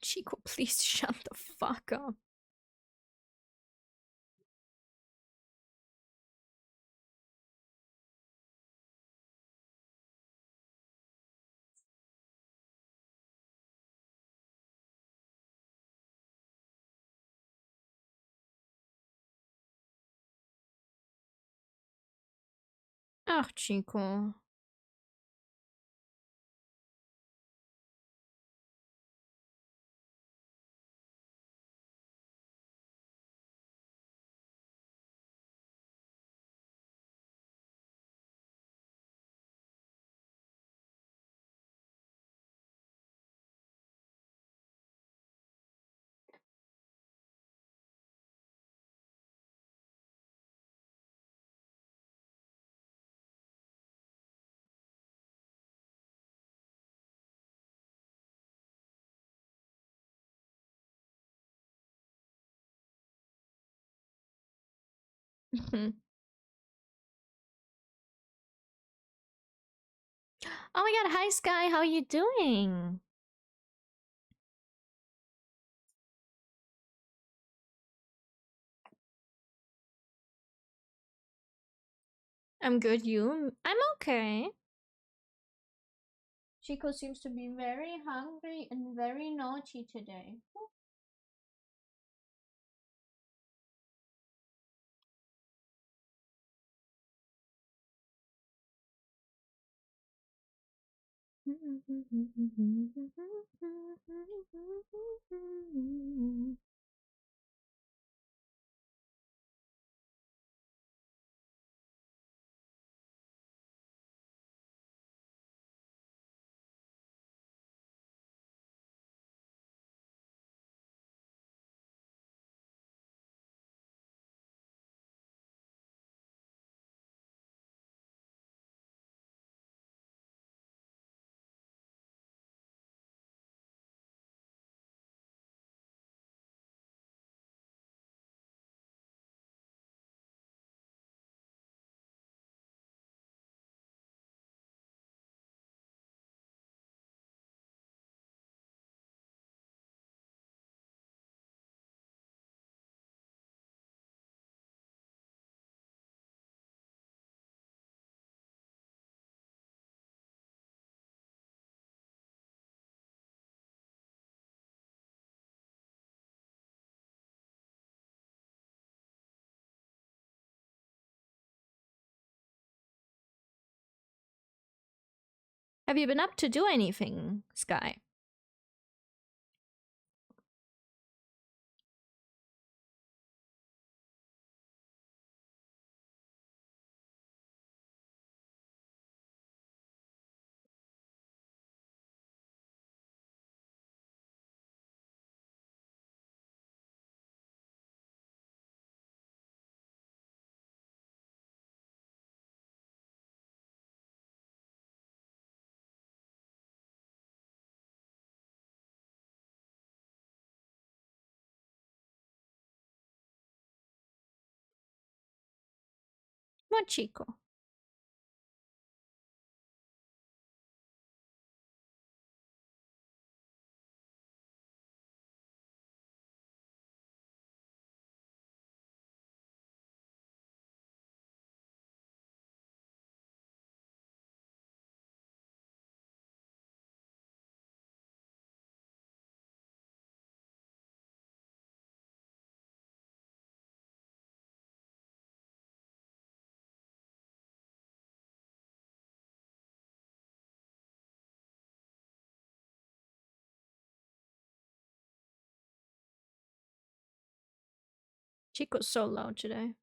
Chico, please shut the fuck up. Ach, Chico. Oh my god, hi Sky, how you doing? I'm good, you? I'm okay. Chico seems to be very hungry and very naughty today. Have you been up to do anything, Sky? What, Chico? Chico's so loud today.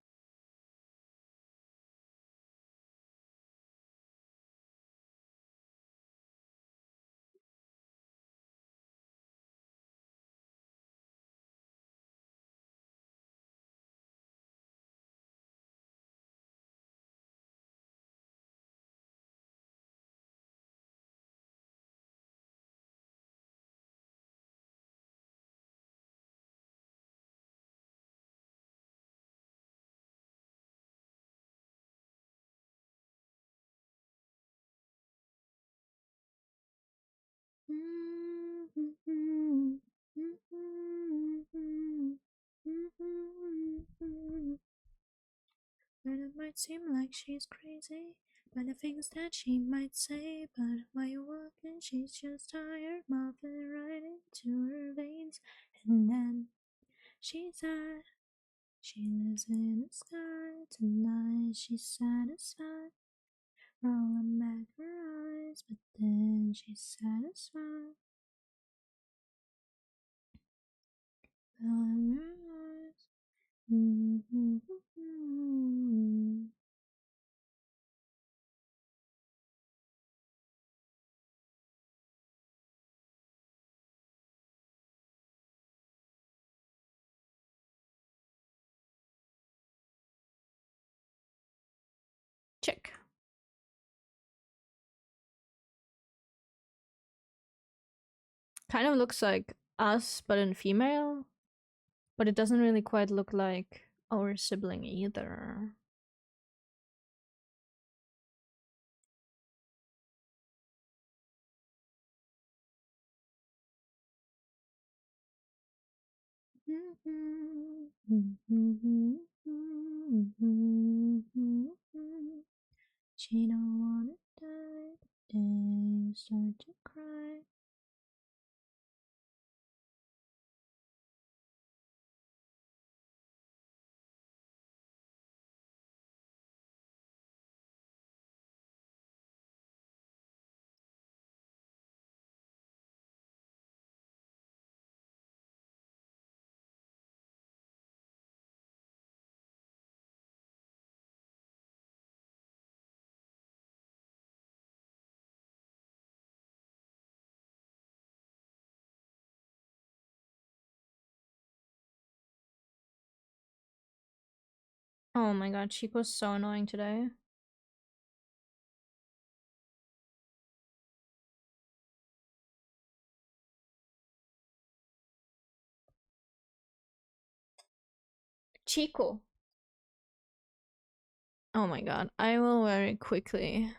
But it might seem like she's crazy by the things that she might say. But while you're walking, she's just tired, muffin right into her veins. And then she's sad. She lives in the sky tonight. She's satisfied, rolling back her eyes, but then she's satisfied. Rolling her eyes. Check. Kind of looks like us, but in female. But it doesn't really quite look like our sibling either. She don't wanna die the day you start to cry. Oh my god, Chico's so annoying today. Chico. Oh my god, I will very quickly.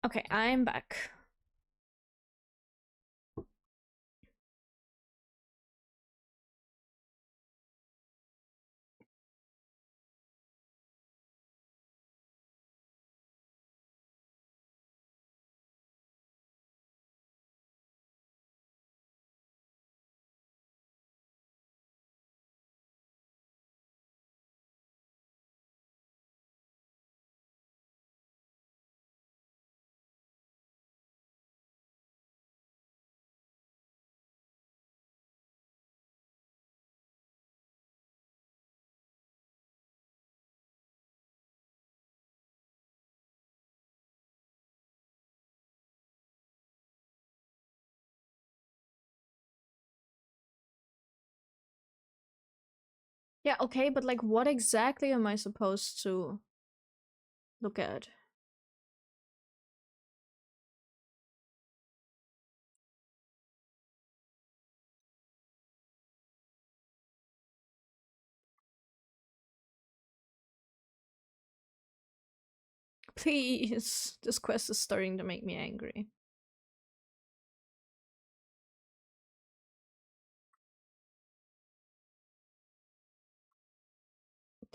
Okay, I'm back. Yeah, okay, but like what exactly am I supposed to look at? Please, this quest is starting to make me angry.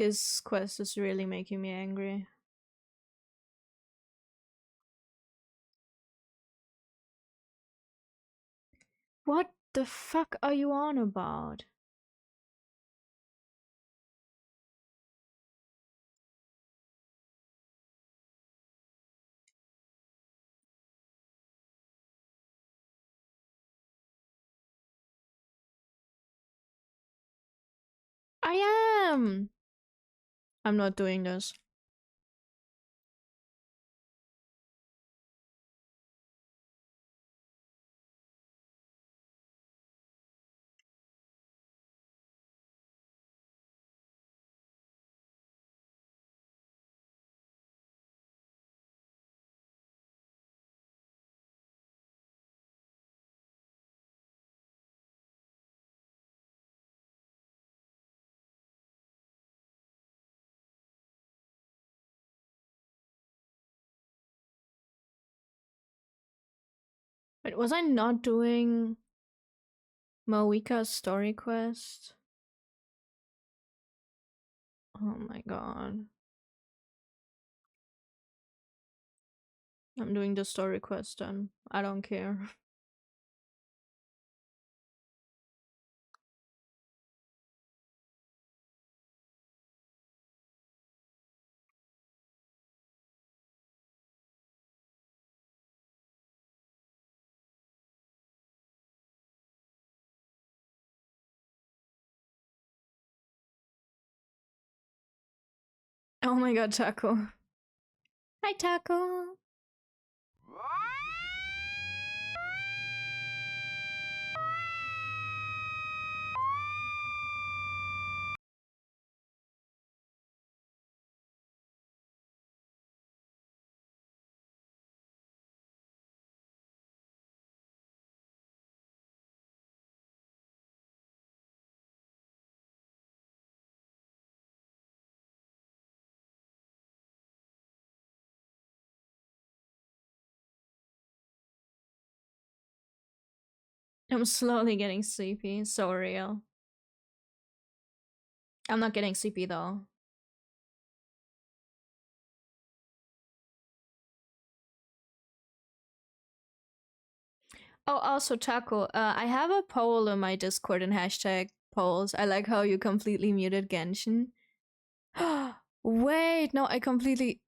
This quest is really making me angry. What the fuck are you on about? I am! I'm not doing this. Wait, was I not doing Mawika's story quest? Oh my god. I'm doing the story quest then. I don't care. Oh my god, Taco. Hi, Taco. I'm slowly getting sleepy. So real. I'm not getting sleepy though. Oh, also, Taco, I have a poll in my Discord and hashtag polls. I like how you completely muted Genshin. Wait, no, I completely.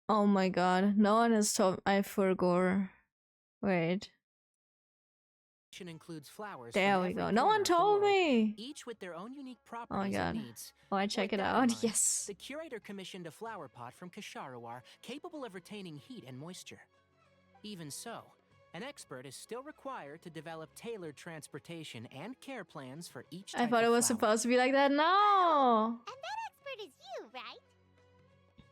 Oh my god, no one has told. I forgot. Wait. Includes flowers there we go. No one told me. Each with their own unique Oh my properties god. and needs. Oh, I check With it that in out. mind, Yes. The curator commissioned a flower pot from Kasharawar capable of retaining heat and moisture. Even so, an expert is still required to develop tailored transportation and care plans for each type I thought it was flower. supposed to be like that. No. And that expert is you, right?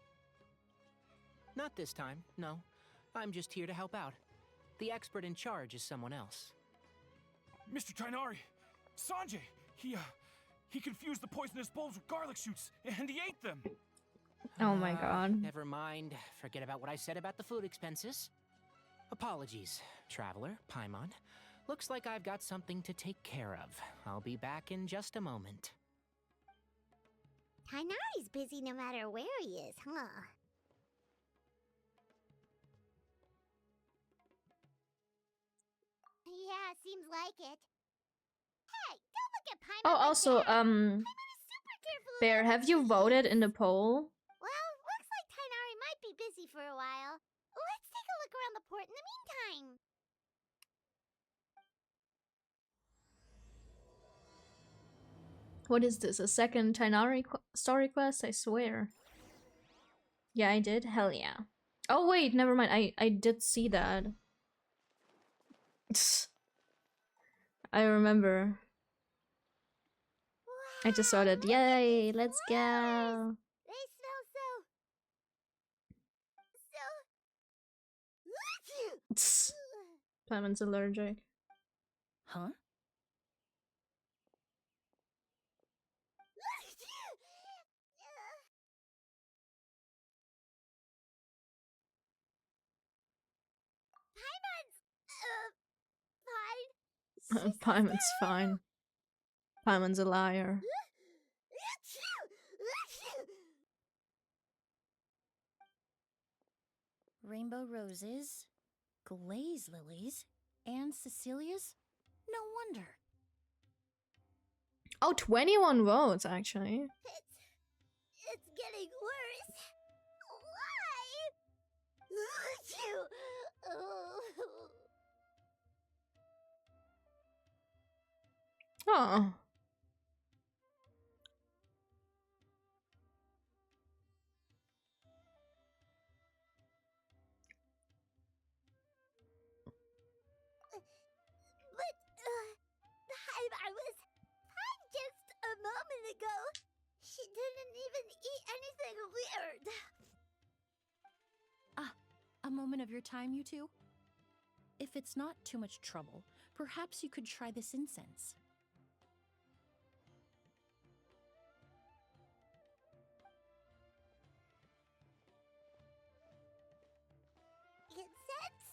Not this time, no. I'm just here to help out. The expert in charge is someone else. Mr. Tainari! Sanjay! He confused the poisonous bulbs with garlic shoots, and he ate them! Oh my god. Never mind. Forget about what I said about the food expenses. Apologies, traveler, Paimon. Looks like I've got something to take care of. I'll be back in just a moment. Tainari's busy no matter where he is, huh? Yeah, seems like it. Hey, don't look at Paimon. Oh, also, Paimon is super careful Bear, about have what you he voted eats. in the poll? Well, looks like Tainari might be busy for a while. Let's take a look around the port in the meantime. What is this? A second Tainari story quest? I swear. Yeah, I did. Hell yeah. Oh wait, never mind. I did see that. I remember. I just saw that. Yay, let's go. They smell so... Paimon's allergic. Huh? fine. Paimon's fine. Paimon's a liar. rainbow roses, glaze lilies, and Cecilia's? No wonder. Oh, 21 votes, actually. It's getting worse. Why? Oh. But I was fine just a moment ago. She didn't even eat anything weird. Ah, a moment of your time, you two? If it's not too much trouble, perhaps you could try this incense. Incense?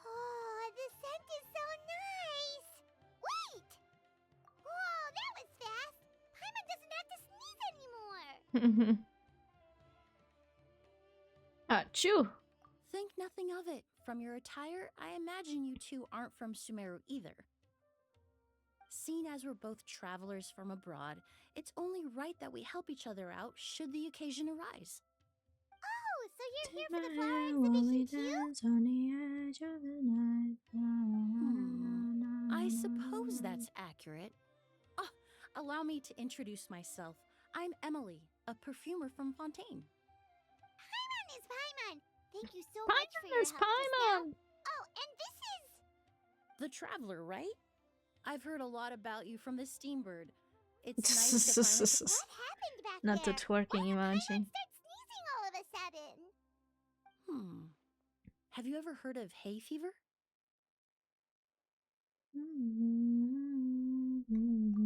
Oh, the scent is so nice! Wait! Whoa, that was fast! Paimon doesn't have to sneeze anymore! Achoo. Think nothing of it. From your attire, I imagine you two aren't from Sumeru either. Seeing as we're both travelers from abroad, it's only right that we help each other out should the occasion arise. Oh, so you're here for the flower exhibition too? I suppose that's accurate. Ah, allow me to introduce myself. I'm Emily, a perfumer from Fontaine. Paimon is Paimon! Thank you so much for your Paimon is help just now. Paimon! Oh, and this is... The Traveler, right? I've heard a lot about you from the Steambird. It's nice to finally... What happened back Not there? the twerking Why did emoji. Paimon start sneezing all of a sudden? Have you ever heard of hay fever?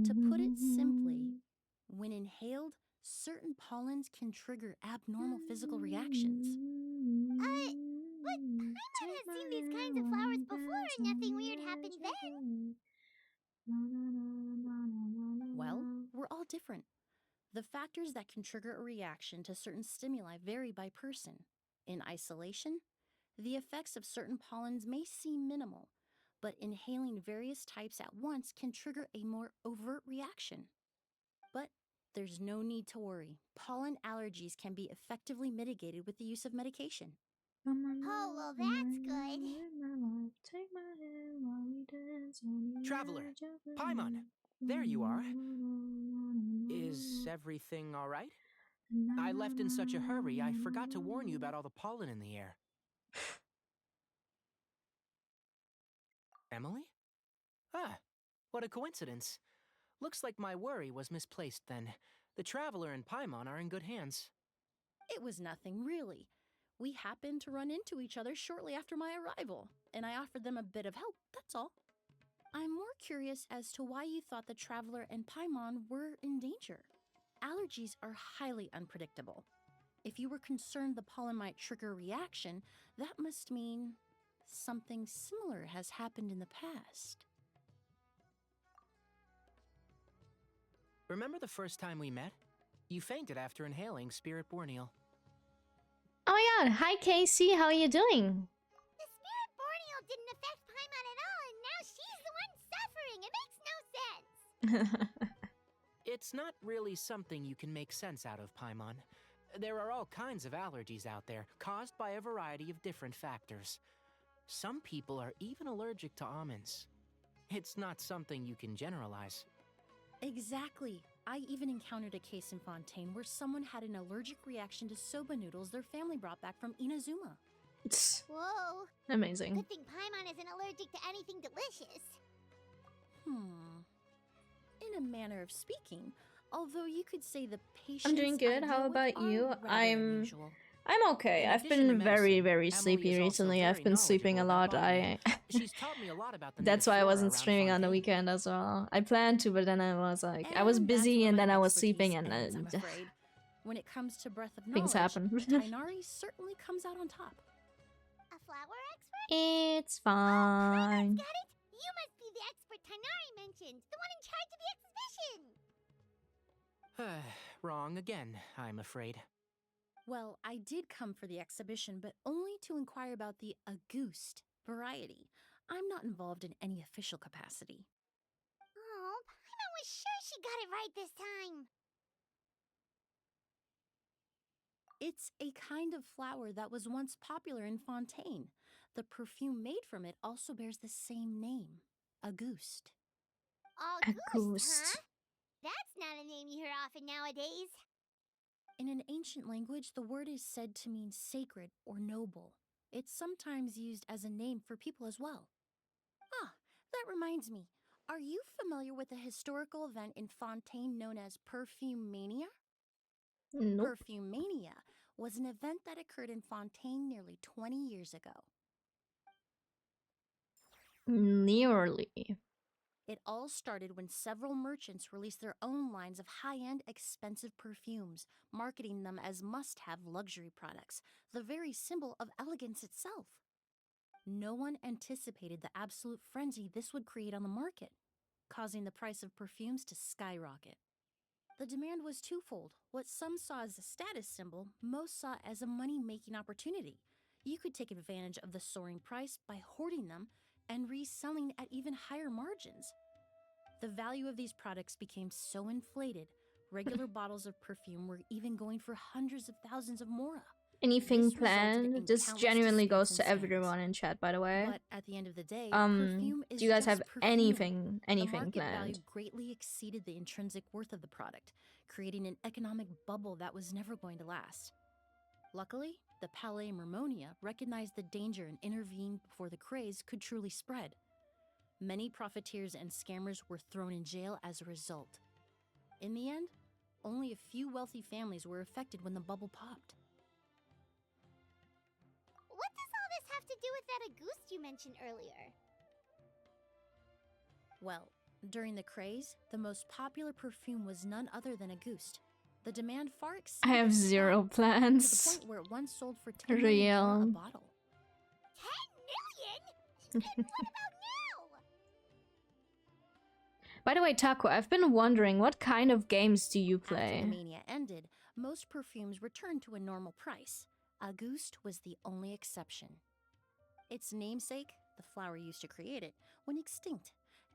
To put it simply, when inhaled, certain pollens can trigger abnormal physical reactions. But Paimon has seen these kinds of flowers before and nothing weird happened then. Well, we're all different. The factors that can trigger a reaction to certain stimuli vary by person. In isolation, the effects of certain pollens may seem minimal, but inhaling various types at once can trigger a more overt reaction. But there's no need to worry. Pollen allergies can be effectively mitigated with the use of medication. Oh, well, that's good. Traveler, Paimon, there you are. Is everything all right? I left in such a hurry, I forgot to warn you about all the pollen in the air. Emily? Ah, what a coincidence. Looks like my worry was misplaced then. The Traveler and Paimon are in good hands. It was nothing, really. We happened to run into each other shortly after my arrival, and I offered them a bit of help, that's all. I'm more curious as to why you thought the Traveler and Paimon were in danger. Allergies are highly unpredictable. If you were concerned the pollen might trigger a reaction, that must mean something similar has happened in the past. Remember the first time we met? You fainted after inhaling Spirit Borneal. Oh my god, hi Casey, how are you doing? The Spirit Borneal didn't affect Paimon at all, and now she's the one suffering. It makes no sense. It's not really something you can make sense out of, Paimon. There are all kinds of allergies out there, caused by a variety of different factors. Some people are even allergic to almonds. It's not something you can generalize. Exactly. I even encountered a case in Fontaine where someone had an allergic reaction to soba noodles their family brought back from Inazuma. Whoa. Amazing. Good thing Paimon isn't allergic to anything delicious. In a manner of speaking, although you could say the patients I'm doing good. I How deal with about are you? rather I'm unusual. okay. In I've addition to been very, medicine, very Emily sleepy is also recently. very I've been sleeping a knowledgeable lot. about botany. She's taught me a lot about the That's why I native flora wasn't around streaming on the Fontaine. weekend as well. I planned to, but then I was like, I was And that's busy where and my then I was expertise sleeping and ends, I'm afraid. When it comes to breath of things knowledge, happen. Tainari certainly comes out on top. A flower expert? It's Oh, Paimon's fine. got it? You must be the expert Tainari mentioned, the one in charge of the exhibition. Wrong again, I'm afraid. Well, I did come for the exhibition, but only to inquire about the Auguste variety. I'm not involved in any official capacity. Oh, Paimon was sure she got it right this time. It's a kind of flower that was once popular in Fontaine. The perfume made from it also bears the same name, Auguste. A Auguste, huh? ghost. That's not a name you hear often nowadays. In an ancient language, the word is said to mean sacred or noble. It's sometimes used as a name for people as well. Ah, that reminds me. Are you familiar with a historical event in Fontaine known as Perfume Mania? Nope. Perfume Mania was an event that occurred in Fontaine nearly 20 years ago. Nearly. It all started when several merchants released their own lines of high-end, expensive perfumes, marketing them as must-have luxury products, the very symbol of elegance itself. No one anticipated the absolute frenzy this would create on the market, causing the price of perfumes to skyrocket. The demand was twofold. What some saw as a status symbol, most saw as a money-making opportunity. You could take advantage of the soaring price by hoarding them and reselling at even higher margins. The value of these products became so inflated, regular bottles of perfume were even going for hundreds of thousands of mora. Anything This resulted in planned? This countless genuinely goes disputes to and scams. everyone in chat, by the way. But at the end of the day, perfume is Do you guys just have perfume. The anything market value planned? greatly exceeded the intrinsic worth of the product, creating an economic bubble that was never going to last. Luckily, the Palais Mermonia recognized the danger and intervened before the craze could truly spread. Many profiteers and scammers were thrown in jail as a result. In the end, only a few wealthy families were affected when the bubble popped. What does all this have to do with that Auguste you mentioned earlier? Well, during the craze, the most popular perfume was none other than Auguste. The demand far I exceeded have the supply, zero to the plans. point where it once sold for 10 million a Real. bottle. 10 million? And what about now? By the way, Taco, I've been wondering, what kind of games do you After the play? mania ended, most perfumes returned to a normal price. Auguste was the only exception. Its namesake, the flower used to create it, went extinct.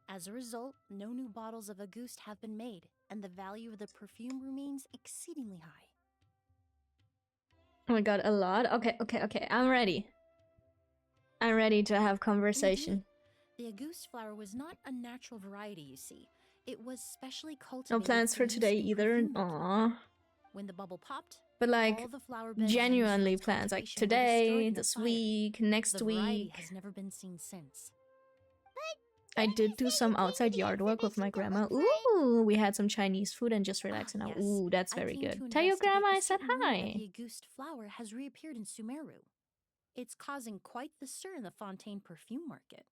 As a result, no new bottles of Auguste have been made, and the value of the perfume remains exceedingly high. Oh my god, a lot? Okay, I'm ready. I'm ready to have conversation. Indeed, the Auguste flower was not a natural variety, you see. It was specially No cultivated plans for use today in either. perfume making. Aww. When the bubble popped, But like, all the flower beds genuinely used for its plans. Like cultivation were destroyed today, in a this fire. week, next The variety week. has never been seen since. I Didn't did you do say some you came to outside the yard work with my exhibition to grandma. look for it? Ooh, we had some Chinese food and just relaxing now. Yes, Ooh, that's I very came good. to Tell your investigate grandma a I said certain rumor that hi. the Auguste flower has reappeared in Sumeru. It's causing quite the stir in the Fontaine perfume market.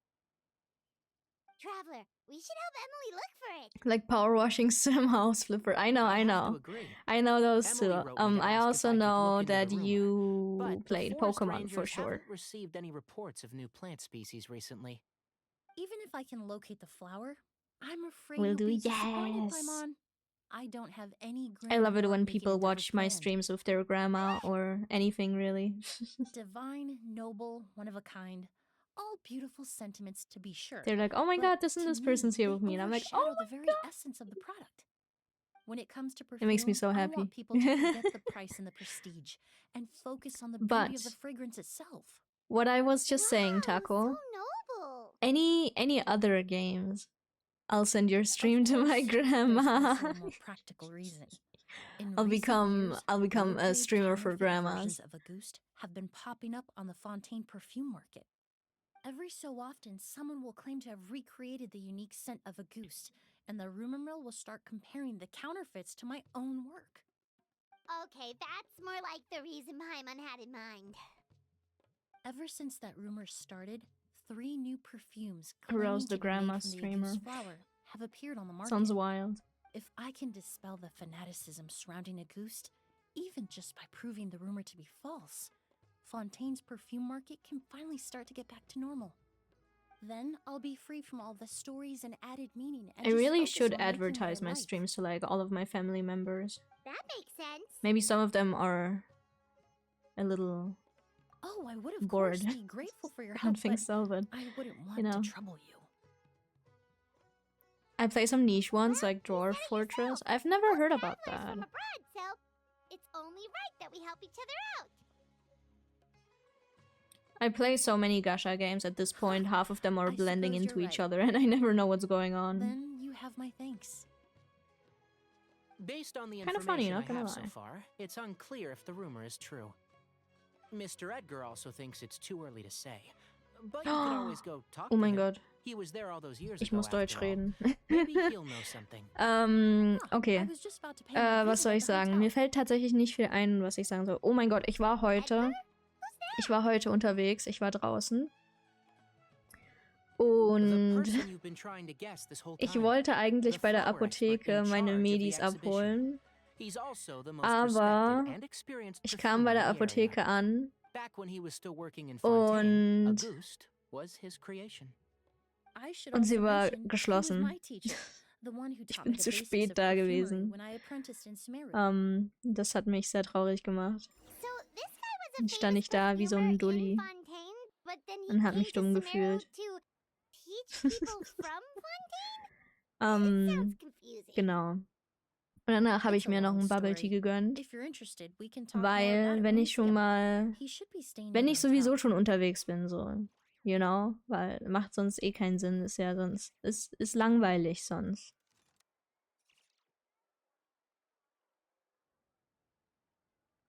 Traveler, we should help Emily look for it. Like power washing sim house flipper. I know, I I have to know. agree. I know those Emily two. wrote me to I ask if also I could know look into that the rumor, you but played the forest Pokemon for rangers sure. haven't received any reports of new plant species recently. Even if I can locate the flower, I'm afraid Will you'll do, be disappointed, yes. Paimon. I don't have any I love it grandeur when making people endeavors watch my planned. streams with their grandma or anything really. Divine, noble, one of a kind. All beautiful sentiments to be sure. They're like, oh my but god, isn't to this me, person's here they with me? And I'm like, oh overshadow my the very god. essence of the product. When it comes to It makes me perfume, so I happy. want people to forget the price and the prestige and focus on the beauty But of the fragrance itself. what I was just saying, Wow, Taco, so noble. any other games, I'll send your stream Of to my course, grandma. there's also a more practical reason. In I'll recent become years, a low-grade streamer for counterfeit grandmas. versions of Auguste have been popping up on the Fontaine perfume market. Every so often, someone will claim to have recreated the unique scent of Auguste, and the rumor mill will start comparing the counterfeits to my own work. Okay, that's more like the reason Paimon had in mind. Ever since that rumor started, 3 new perfumes Rose claiming the to be grandma made from the streamer. Auguste flower have appeared on the market. Sounds wild. If I can dispel the fanaticism surrounding Auguste, even just by proving the rumor to be false, Fontaine's perfume market can finally start to get back to normal. Then I'll be free from all the stories and added meaning and I just really focus should on making what advertise I my like. streams to like all of my family members. That makes sense. Maybe some of them are a little Oh, I would of bored. course be grateful for your I help, don't think but so, but I wouldn't want you know. to trouble you. I play some niche ones Well, like you Dwarf said it Fortress. yourself. I've never We're heard about travelers that. from abroad, so it's only right that we help each other out. I play so many gacha games at this point, half of them are I blending suppose into you're each right. other and I never know what's going on. Then you have my thanks. Based on the Kinda funny, information not I gonna have so lie. far, it's unclear if the rumor is true. Mr. Edgar also thinks it's too early to say. But you could always go talk Oh to mein him. Gott, He was there all those years ich ago, muss Deutsch after all. reden. Maybe he'll know something. Okay. I was just about to pay my Was visit soll at ich the sagen? hotel. Mir fällt tatsächlich nicht viel ein, was ich sagen soll. Oh mein Gott, ich war heute unterwegs, ich war draußen. The Und person you've been trying to guess this whole ich time. wollte eigentlich The bei der flower expert Apotheke in meine charge of the Medis exhibition. abholen. He's also the most Aber respected and experienced ich kam perfumer bei der in the area. Apotheke an Back when he was still working in Fontaine, und Auguste was his creation. I should Und sie also war mention, he was geschlossen. my teacher, the one who Ich taught me bin the zu basics spät of da perfumery gewesen. when I apprenticed in Sumeru. Das hat mich sehr traurig gemacht. So this guy was a Dann stand famous ich da wie so perfumer ein in Dulli Fontaine, but then he und hab came mich to dumm Sumeru gefühlt. to teach people from Fontaine? This sounds confusing. Genau. Und danach habe It's ich a mir noch long ein Bubble Tea story. gegönnt, If you're interested, we can talk more about weil it wenn when ich we schon see him. mal, He should be staying wenn in ich the sowieso hotel. schon unterwegs bin, so, you know, weil macht sonst eh keinen Sinn, ist ja sonst, ist langweilig sonst.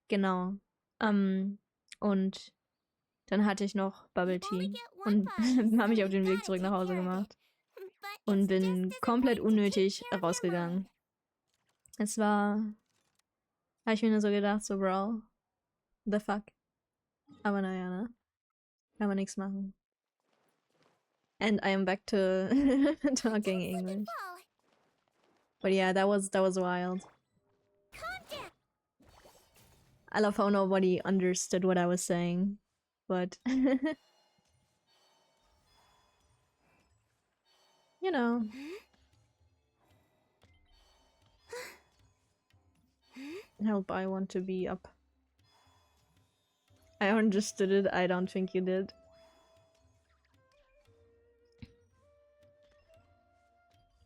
Genau. Und dann hatte ich noch Bubble You only Tea get one und buzz, habe mich so auf den you Weg gotta zurück nach take Hause care of gemacht it. But und it's bin just as komplett important to take unnötig care of your rausgegangen. mind. Es war, habe ich mir nur so gedacht, so Bro, the fuck. Aber naja, ne? Kann man nichts machen. And I am back to talking Don't slip and English. fall. But yeah, that was wild. Calm down. I love how nobody understood what I was saying, but you know. Help, I want to be up. I understood it, I don't think you did.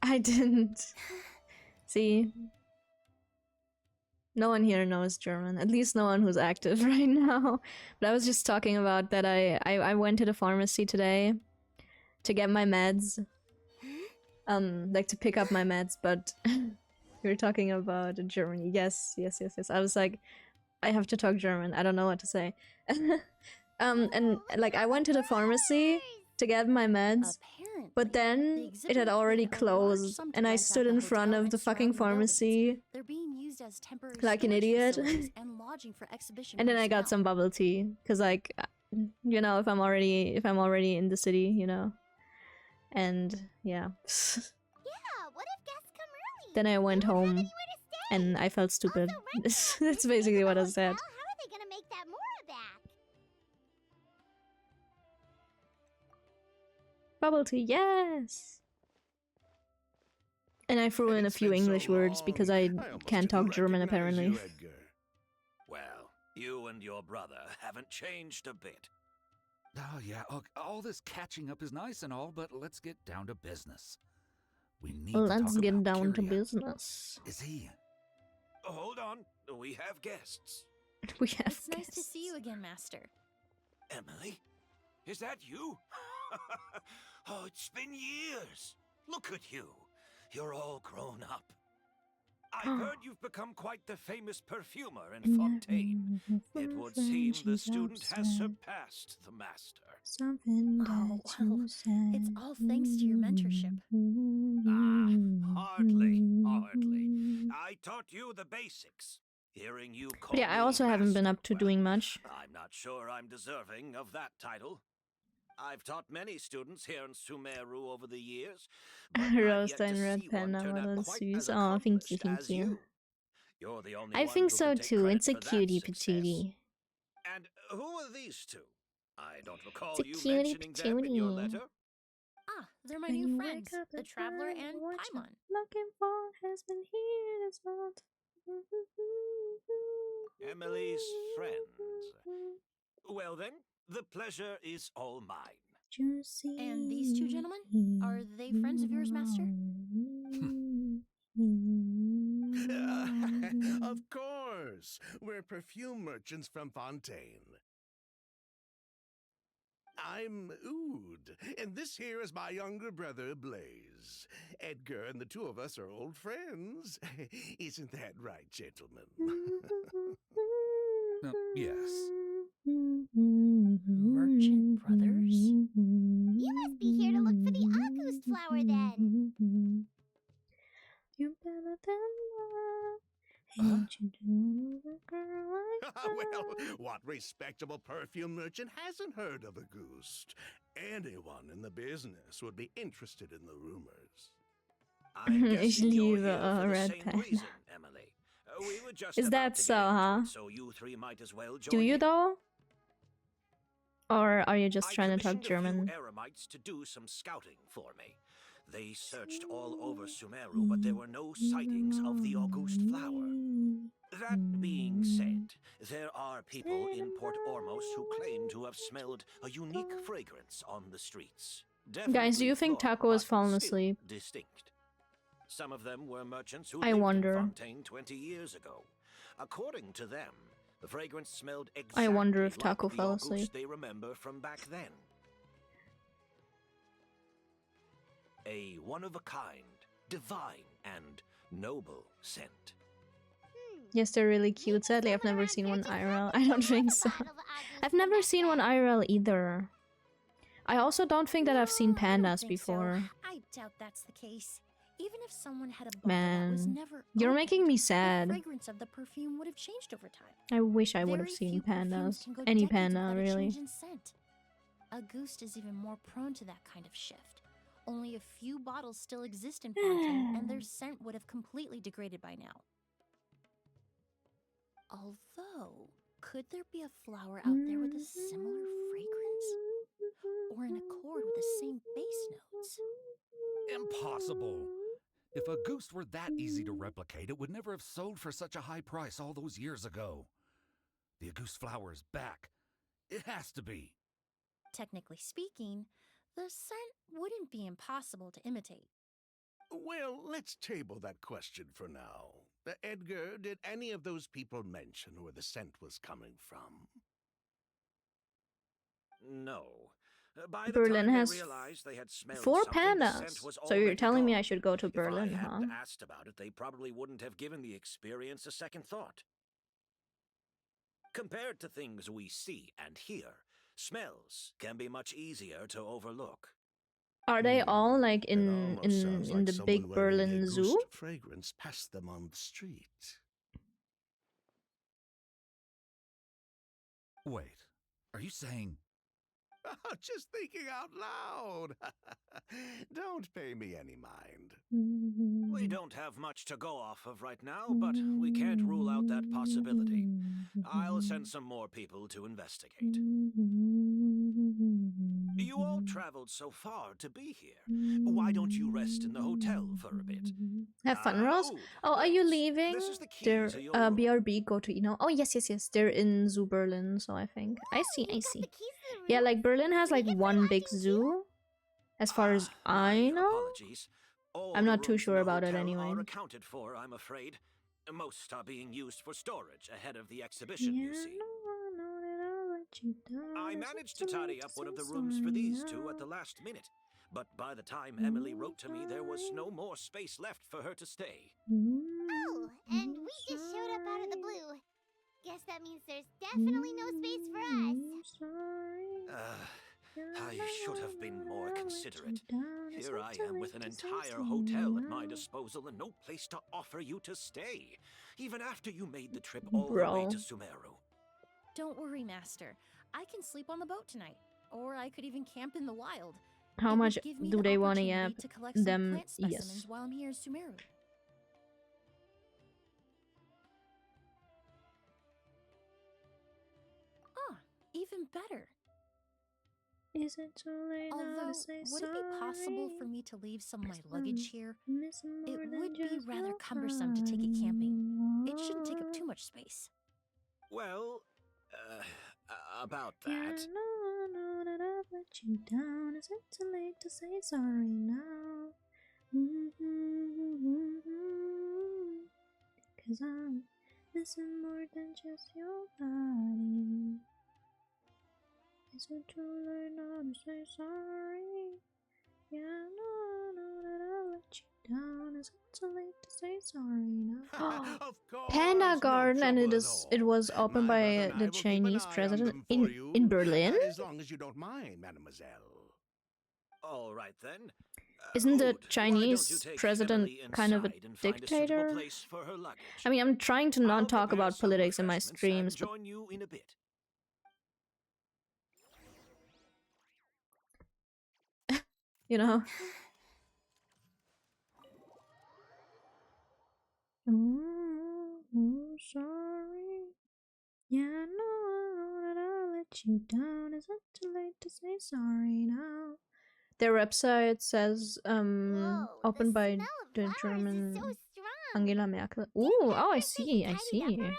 I didn't. See? No one here knows German. At least no one who's active right now. But I was just talking about that I went to the pharmacy today to get my meds. Like to pick up my meds, but we were talking about Germany. Yes. I was like, I have to talk German. I don't know what to say. And like I went to the pharmacy to get my meds, Apparently, but then the it had exhibit already played a large closed, sum and I tonight stood at the in front hotel of and the fucking surrounding buildings. pharmacy They're being used as temporary like an storage idiot. facilities and lodging for exhibition And then I got personnel. some bubble tea, cause like, you know, if I'm already in the city, you know, and yeah. Yeah, what if guests come early? Then I went They won't have home, anywhere to stay. and I felt stupid. Also, rent That's costs. If basically they what I live in a said. hotel, how are they gonna make that mora back? Bubble tea, yes. And I threw in a It's few been so English words long, because I almost can't didn't talk German recognize apparently. you, Edgar. Well, you and your brother haven't changed a bit. Oh, yeah. All this catching up is nice and all, but let's get down to business. We need to Let's talk get about down to Kyria. business. Is he? Hold on, we have guests. We have It's nice to see you guests. again, Master. Emily, is that you? Oh, it's been years. Look at you. You're all grown up. I've heard you've become quite the famous perfumer in Fontaine. It would seem the student has surpassed the master. Something Oh, that well, you said. it's all thanks to your mentorship. Hardly. I taught you the basics. Hearing you call But yeah, I me also haven't been master, up to well, doing much. I'm not sure I'm deserving of that title. I've taught many students here in Sumeru over the years, but I've Rose yet to and Red see Pen, one turn I'm a out little quite Suze. as Oh, thank you, accomplished thank as you. you. You're the only I one think who so can take too. credit It's a for that cutie success. patootie. And who are these two? I don't recall It's a you cutie mentioning them in your patootie. letter. Ah, they're my When new you friends, wake up the and Traveler find and what you're Paimon. looking for has been here this month. Emily's friends. Well then, the pleasure is all mine. And these two gentlemen? Are they friends of yours, Master? Of course. We're perfume merchants from Fontaine. I'm Ood, and this here is my younger brother, Blaze. Edgar and the two of us are old friends. Isn't that right, gentlemen? Yes. Merchant brothers? You must be here to look for the August flower then. You better than that. Huh? Hate you do a girl like that. Well, what respectable perfume merchant hasn't heard of a goose? Anyone in the business would be interested in the rumors. I'm Ich guessing you're liebe here for the Red same Panda. reason, Emily. We were just Is about that to so, get into huh? it, so you three might as well join Do you in. though? Or are you just I trying to talk commissioned a German? few Eremites to do some scouting for me. They searched all over Sumeru, but there were no sightings of the August flower. That being said, there are people in Port Ormos who claim to have smelled a unique fragrance on the streets. Guys, do you think Definitely Taco has floral, fallen but still asleep? distinct. Some of them were merchants who I lived wonder. in Fontaine 20 years ago. According to them, the fragrance smelled exactly I wonder if like Taco the fell August asleep. they remember from back then. A one-of-a-kind, divine, and noble scent. Yes, they're really cute. Sadly, I've never seen one IRL. I don't think so. I've never seen one IRL either. I also don't think that I've seen No, I don't pandas think so. before. I doubt that's the case. Even if someone had a bottle that was Man, never you're opened, making me the sad. fragrance of the perfume would have changed over time. I wish I would have Very seen few perfumes pandas. can go Any decades panda, without a really. change in scent. Auguste is even more prone to that kind of shift. Only a few bottles still exist in Fontaine, and their scent would have completely degraded by now. Although, could there be a flower out there with a similar fragrance? Or in accord with the same bass notes? Impossible. If a goose were that easy to replicate, it would never have sold for such a high price all those years ago. The Auguste flower is back. It has to be. Technically speaking, the scent wouldn't be impossible to imitate. Well, let's table that question for now. Edgar, did any of those people mention where the scent was coming from? No. By the Berlin time has they realized they had smelled 4 something, the scent pandas. was So you're already telling me gone. I should go to Berlin, If I huh? hadn't asked about it, they probably wouldn't have given the experience a second thought. Compared to things we see and hear, smells can be much easier to overlook. Are they all like It in almost sounds like the someone big wearing the Berlin Auguste Zoo? fragrance passed them on the street. Wait, are you saying... Just thinking out loud. Don't pay me any mind. We don't have much to go off of right now, but we can't rule out that possibility. I'll send some more people to investigate. You all traveled so far to be here. Why don't you rest in the hotel for a bit? Have fun, Rose. Ood, Oh, are you Rex, leaving? This is the key They're to your room. BRB go to Oh yes. They're in Zoo Berlin, so I think. I see. Yeah, like Berlin has like one big zoo. As far as My I know. apologies. All I'm the not too rooms in sure the about it hotel anyway. are accounted for, I'm afraid. Most are being used for storage ahead of the exhibition, you see. I managed to tidy up one of the rooms for these two at the last minute, but by the time Emily wrote to me, there was no more space left for her to stay. Oh, and we just showed up out of the blue. Guess that means there's definitely no space for us. I should have been more considerate. Here I am with an entire hotel at my disposal and no place to offer you to stay, even after you made the trip all the way Bro. to Sumeru. Don't worry, Master. I can sleep on the boat tonight. Or I could even camp in the wild. How It would much give me do the they want to opportunity yap to collect some them? plant specimens Yes. while I'm here in Sumeru. Ah, even better. Is it too late now Although, to say would it be possible for sorry? me to leave some of my luggage here? Miss It more than would be just rather your cumbersome to take it camping. It shouldn't take up heart. too much space. Well, about Yeah, that. no, that I've let you down. Is it too late to say sorry now? Cause I'm missing more than just your body. Is it too late now to say sorry? Yeah, no, that I let you down. Is it too late to say sorry now? Of course, Panda no Garden, and trouble at all. it was opened My brother by and I the will keep an Chinese eye on president them for you, in Berlin. as long as you don't mind, mademoiselle. All right then. Isn't the Ood, why don't you Chinese take president Emily kind of a inside and find a suitable dictator? place for her luggage? I mean, I'm trying to I'll not talk prepare about some politics in my refreshments streams, and but join you in a bit. you know. Sorry. Yeah, I know that I let you down. Is it too late to say sorry now? Their website says Whoa, opened the by smell of the flowers German is so strong. Angela Merkel. Ooh, Didn't oh, I Edgar say he see, I tidied up see. around here?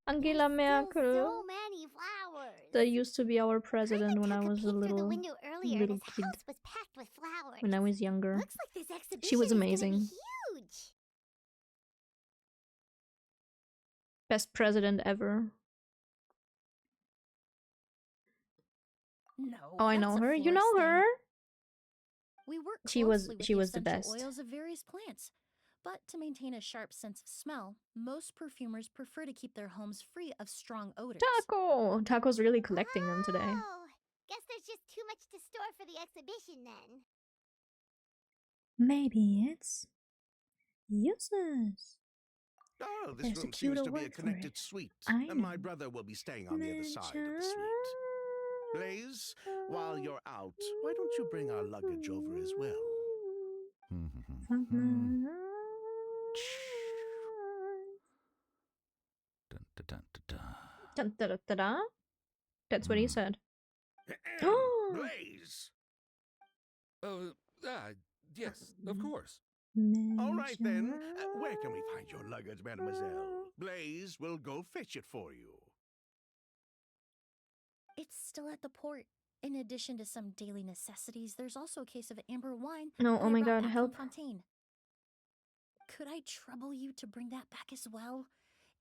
Angela There's Merkel. still so many flowers. That used to be our president Kinda when I took a was a peek through the little window earlier and his kid. house was packed with flowers. When I was younger. Looks like this exhibition She was is gonna amazing. be huge. Best president ever. No, Oh, I that's know a her. You florist know thing. her? We work She was closely with she the was the essential best. oils of various plants. But to maintain a sharp sense of smell, most perfumers prefer to keep their homes free of strong odors. Taco's really collecting them today. Oh, guess there's just too much to store for the exhibition then. Maybe it's useless. Oh, this There's a room cuter seems to be a word for connected it. suite. I And my know. brother will be staying on the other side of the suite. Blaze, while you're out, why don't you bring our luggage over as well? Dun, dun, dun, dun, dun. Dun, da, da, da, da. That's what he said. Blaze! Yes, of course. All right then, where can we find your luggage, mademoiselle? Blaze will go fetch it for you. It's still at the port. In addition to some daily necessities, there's also a case of amber wine No, that oh I my brought god, back help. from Fontaine. Could I trouble you to bring that back as well?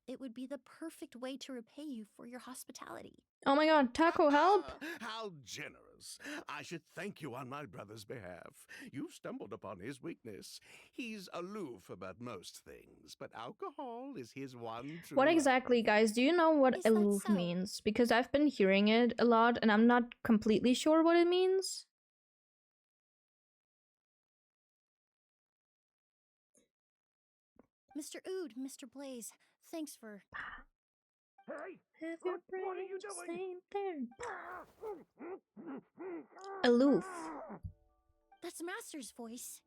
It would be the perfect way to repay you for your hospitality. Oh my god, Taco, help! How generous. I should thank you on my brother's behalf. You've stumbled upon his weakness. He's aloof about most things, but alcohol is his one true What love. exactly, guys? Do you know what Is that aloof so? means? Because I've been hearing it a lot and I'm not completely sure what it means. Mr. Ood, Mr. Blaze, thanks for... Hey! Have your What are you brains doing? staying there. Aloof. That's Master's voice.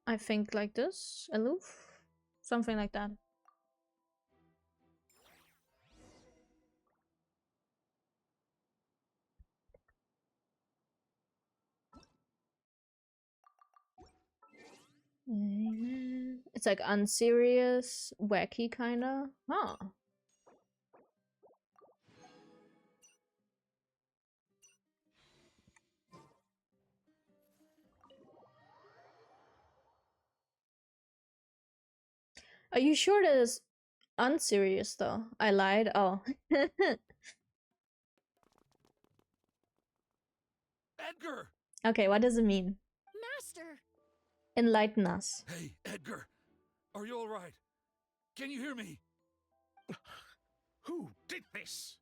I think like this. Aloof? Something like that. It's like unserious, wacky kinda. Huh. Are you sure that is unserious though? I lied. Oh. Edgar! Okay, what does it mean? Master! Enlighten us. Hey, Edgar! Are you alright? Can you hear me? Who did this?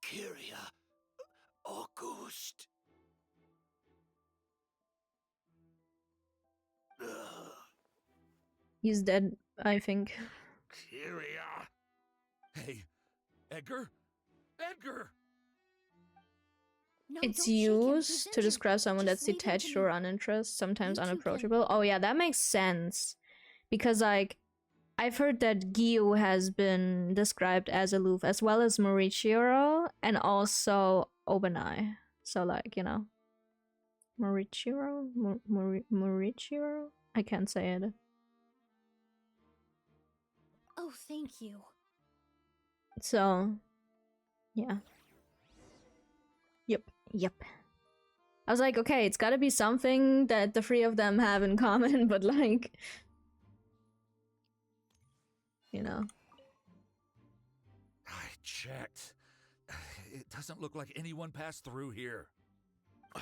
Kyria. August. He's dead, I think. Kyria. Hey, Edgar? Edgar! No, It's don't shake him. He's used to injured. describe someone Just that's leave him to detached me. or uninterested, sometimes You two unapproachable. Oh yeah, that makes sense. Because like I've heard that Gyu has been described as aloof as well as Mauricio and also Obanai. So like, you know. Mauricio? Mauricio? I can't say it. Oh, thank you. So, yeah. Yep. I was like, okay, it's gotta be something that the three of them have in common, but like, you know. I checked. It doesn't look like anyone passed through here. Oh,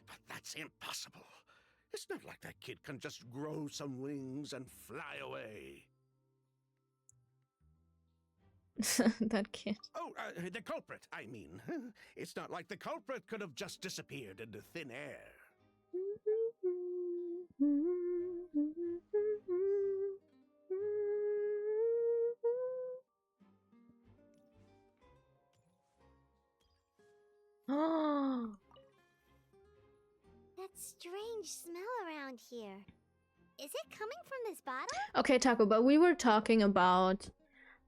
but that's impossible. It's not like that kid can just grow some wings and fly away. That kid. Oh, the culprit, I mean. It's not like the culprit could have just disappeared into thin air. Oh. That strange smell around here. Is it coming from this bottle? Okay, Taco, but we were talking about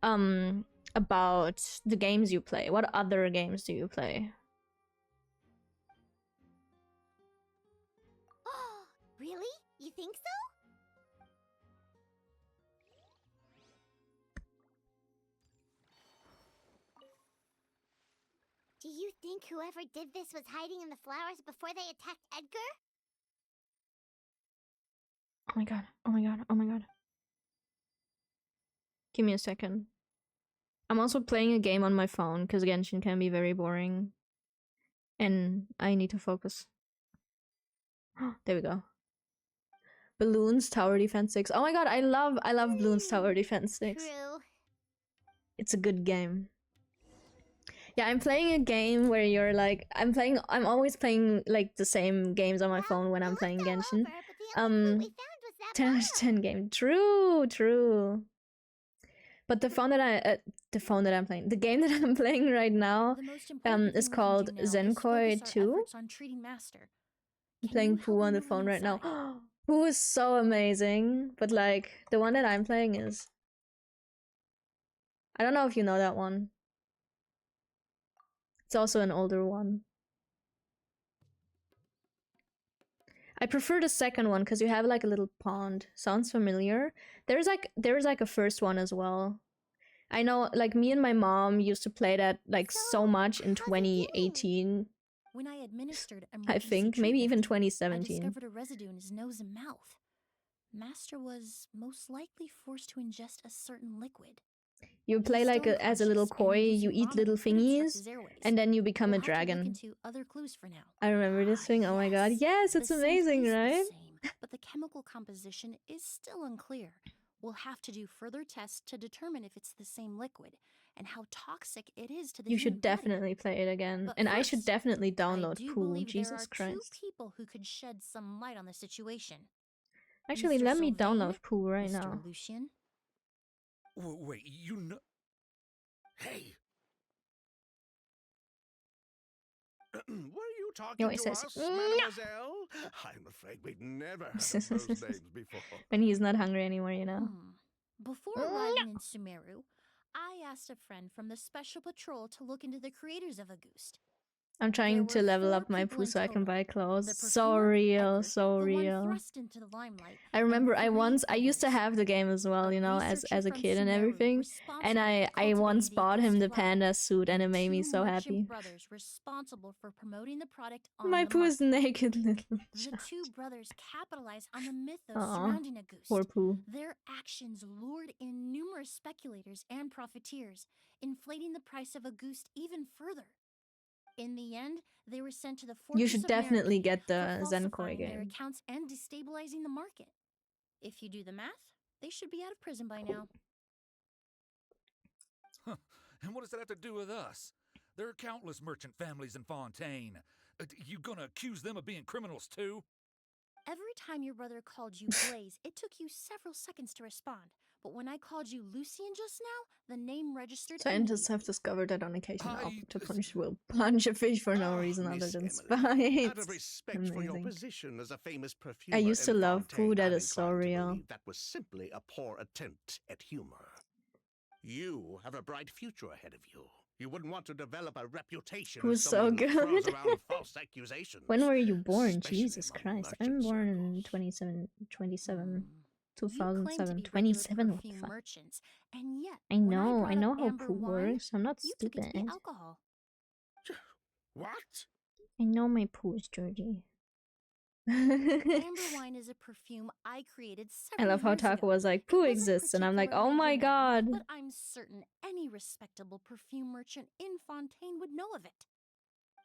the games you play. What other games do you play? Oh, really? You think so? Do you think whoever did this was hiding in the flowers before they attacked Edgar? Oh my god. Oh my god. Oh my god. Give me a second. I'm also playing a game on my phone because Genshin can be very boring. And I need to focus. There we go. Balloons Tower Defense 6. Oh my god, I love Balloons Tower Defense 6. True. It's a good game. Yeah, I'm playing a game where you're like I'm always playing like the same games on my phone when I'm playing Genshin. Over, but the only clue we found was that 10 out of bottle. 10 game. True. But the game that I'm playing right now The most important is thing we can called do now is Zenkoi focus our 2. efforts on treating Master. I'm Can playing you Pooh help on me the move phone him right now. inside? Pooh is so amazing, but like the one that I'm playing is I don't know if you know that one. It's also an older one. I prefer the second one because you have like a little pond. Sounds familiar. There's like a first one as well. I know, like me and my mom used to play that like so much in how's it feeling? 2018. When I administered I emergency think maybe even treatment, I 2017. discovered a residue in his nose and mouth. Master was most likely forced to ingest a certain liquid. You play He's like still as a little unconscious, and koi. inducing You eat vomiting little could obstruct thingies, his airways. and then you become We'll a have to look dragon. into other clues for now. I remember this thing. Oh my god, yes, it's the scent amazing, is right? The same, but the chemical composition is still unclear. We'll have to do further tests to determine if it's the same liquid and how toxic it is to the You human should body. definitely play it again, But and I should first, definitely I download do Pooh. believe there Jesus are Christ! two people who could shed some light on the situation. Actually, Mr. let me Sylvain, download Pooh right Mr. now. Lucien. Wait, you know... Hey! Were you talking No, it to says, us, "No." mademoiselle? I'm afraid we'd never heard of those names before. When he's not hungry anymore, you know. Before arriving in Sumeru, I asked a friend from the Special Patrol to look into the creators of Auguste. I'm trying to There were level 4 up my people Pooh in so I can total. buy clothes. The So perfumer, real, Edgar, so the one real. thrust into the limelight, I remember and 3 I used to others. have the game as well, you know, as researcher a from kid and Sumeru, everything. responsible And I for cultivating once the bought him Auguste the flower, panda suit, and it made me 2 so merchant happy. brothers responsible for promoting the product on My the Pooh is market. naked little The child. 2 brothers capitalized on the mythos Aw, surrounding Auguste. poor Pooh. Their actions lured in numerous speculators and profiteers, inflating the price of Auguste even further. In the end, they were sent to the fortress You should of definitely Marrakech get the for Zenkoi falsifying their game. accounts and destabilizing the market. If you do the math, they should be out of prison by now. Huh. And what does that have to do with us? There are countless merchant families in Fontaine. You gonna accuse them of being criminals too? Every time your brother called you Blaze, it took you several seconds to respond. But when I called you Lucien just now, the name registered Scientists have immediately. discovered that on occasion, I- octopus will punch a fish for no Ah, reason other Miss than Emily, out spite. of respect for your Amazing. position as a famous perfumer I used to in love Fontaine, Pooh, that I'm is so inclined to real. believe that was simply a poor attempt at humor. You have a bright future ahead of you. You wouldn't want to develop a reputation Pooh's as so someone who throws good. around false accusations. When were you born? especially Jesus among Christ. merchant I'm born in circles. 27. You claim to 2007. be regular 27, what the perfume fuck? merchants, and yet I when know brought up how amber poo wine, works. I'm not you took it to be stupid. alcohol. What? I know my poo is dirty. Amber wine is a perfume I created I several love how years Taco ago. was like, It poo wasn't exists, and I'm like, oh particularly my renowned, god. but I'm certain any respectable perfume merchant in Fontaine would know of it.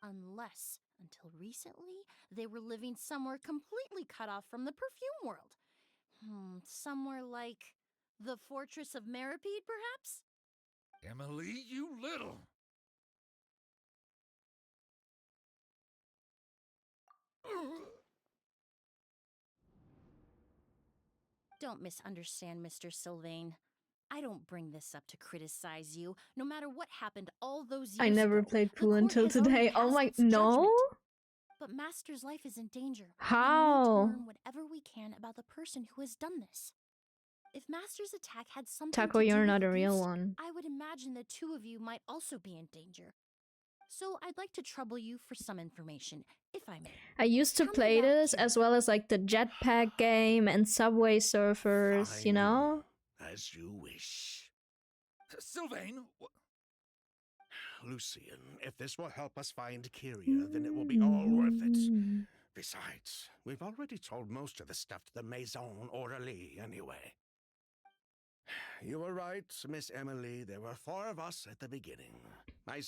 Unless, until recently, they were living somewhere completely cut off from the perfume world. Somewhere like the Fortress of Meripede, perhaps? Emily, you little. Don't misunderstand, Mr. Sylvain. I don't bring this up to criticize you, no matter what happened all those years I never ago. played The poo court until has already today. Oh passed my, its no? judgment. But Master's life is in danger. We need to How? learn whatever we can about the person who has done this. If Master's attack had something Taco, to do you're with not the a real Ghost, one. I would imagine the two of you might also be in danger. So I'd like to trouble you for some information, if I may. I used to Tell me play about this Kira. as well as like the jetpack game and Subway Surfers, you Fine. know? As you wish. Sylvain, Lucian, if this will help us find Kyria, then it will be all worth it. Besides, we've already told most of the stuff to the Maison Orally anyway. You were right, Miss Emily. There were 4 of us at the beginning.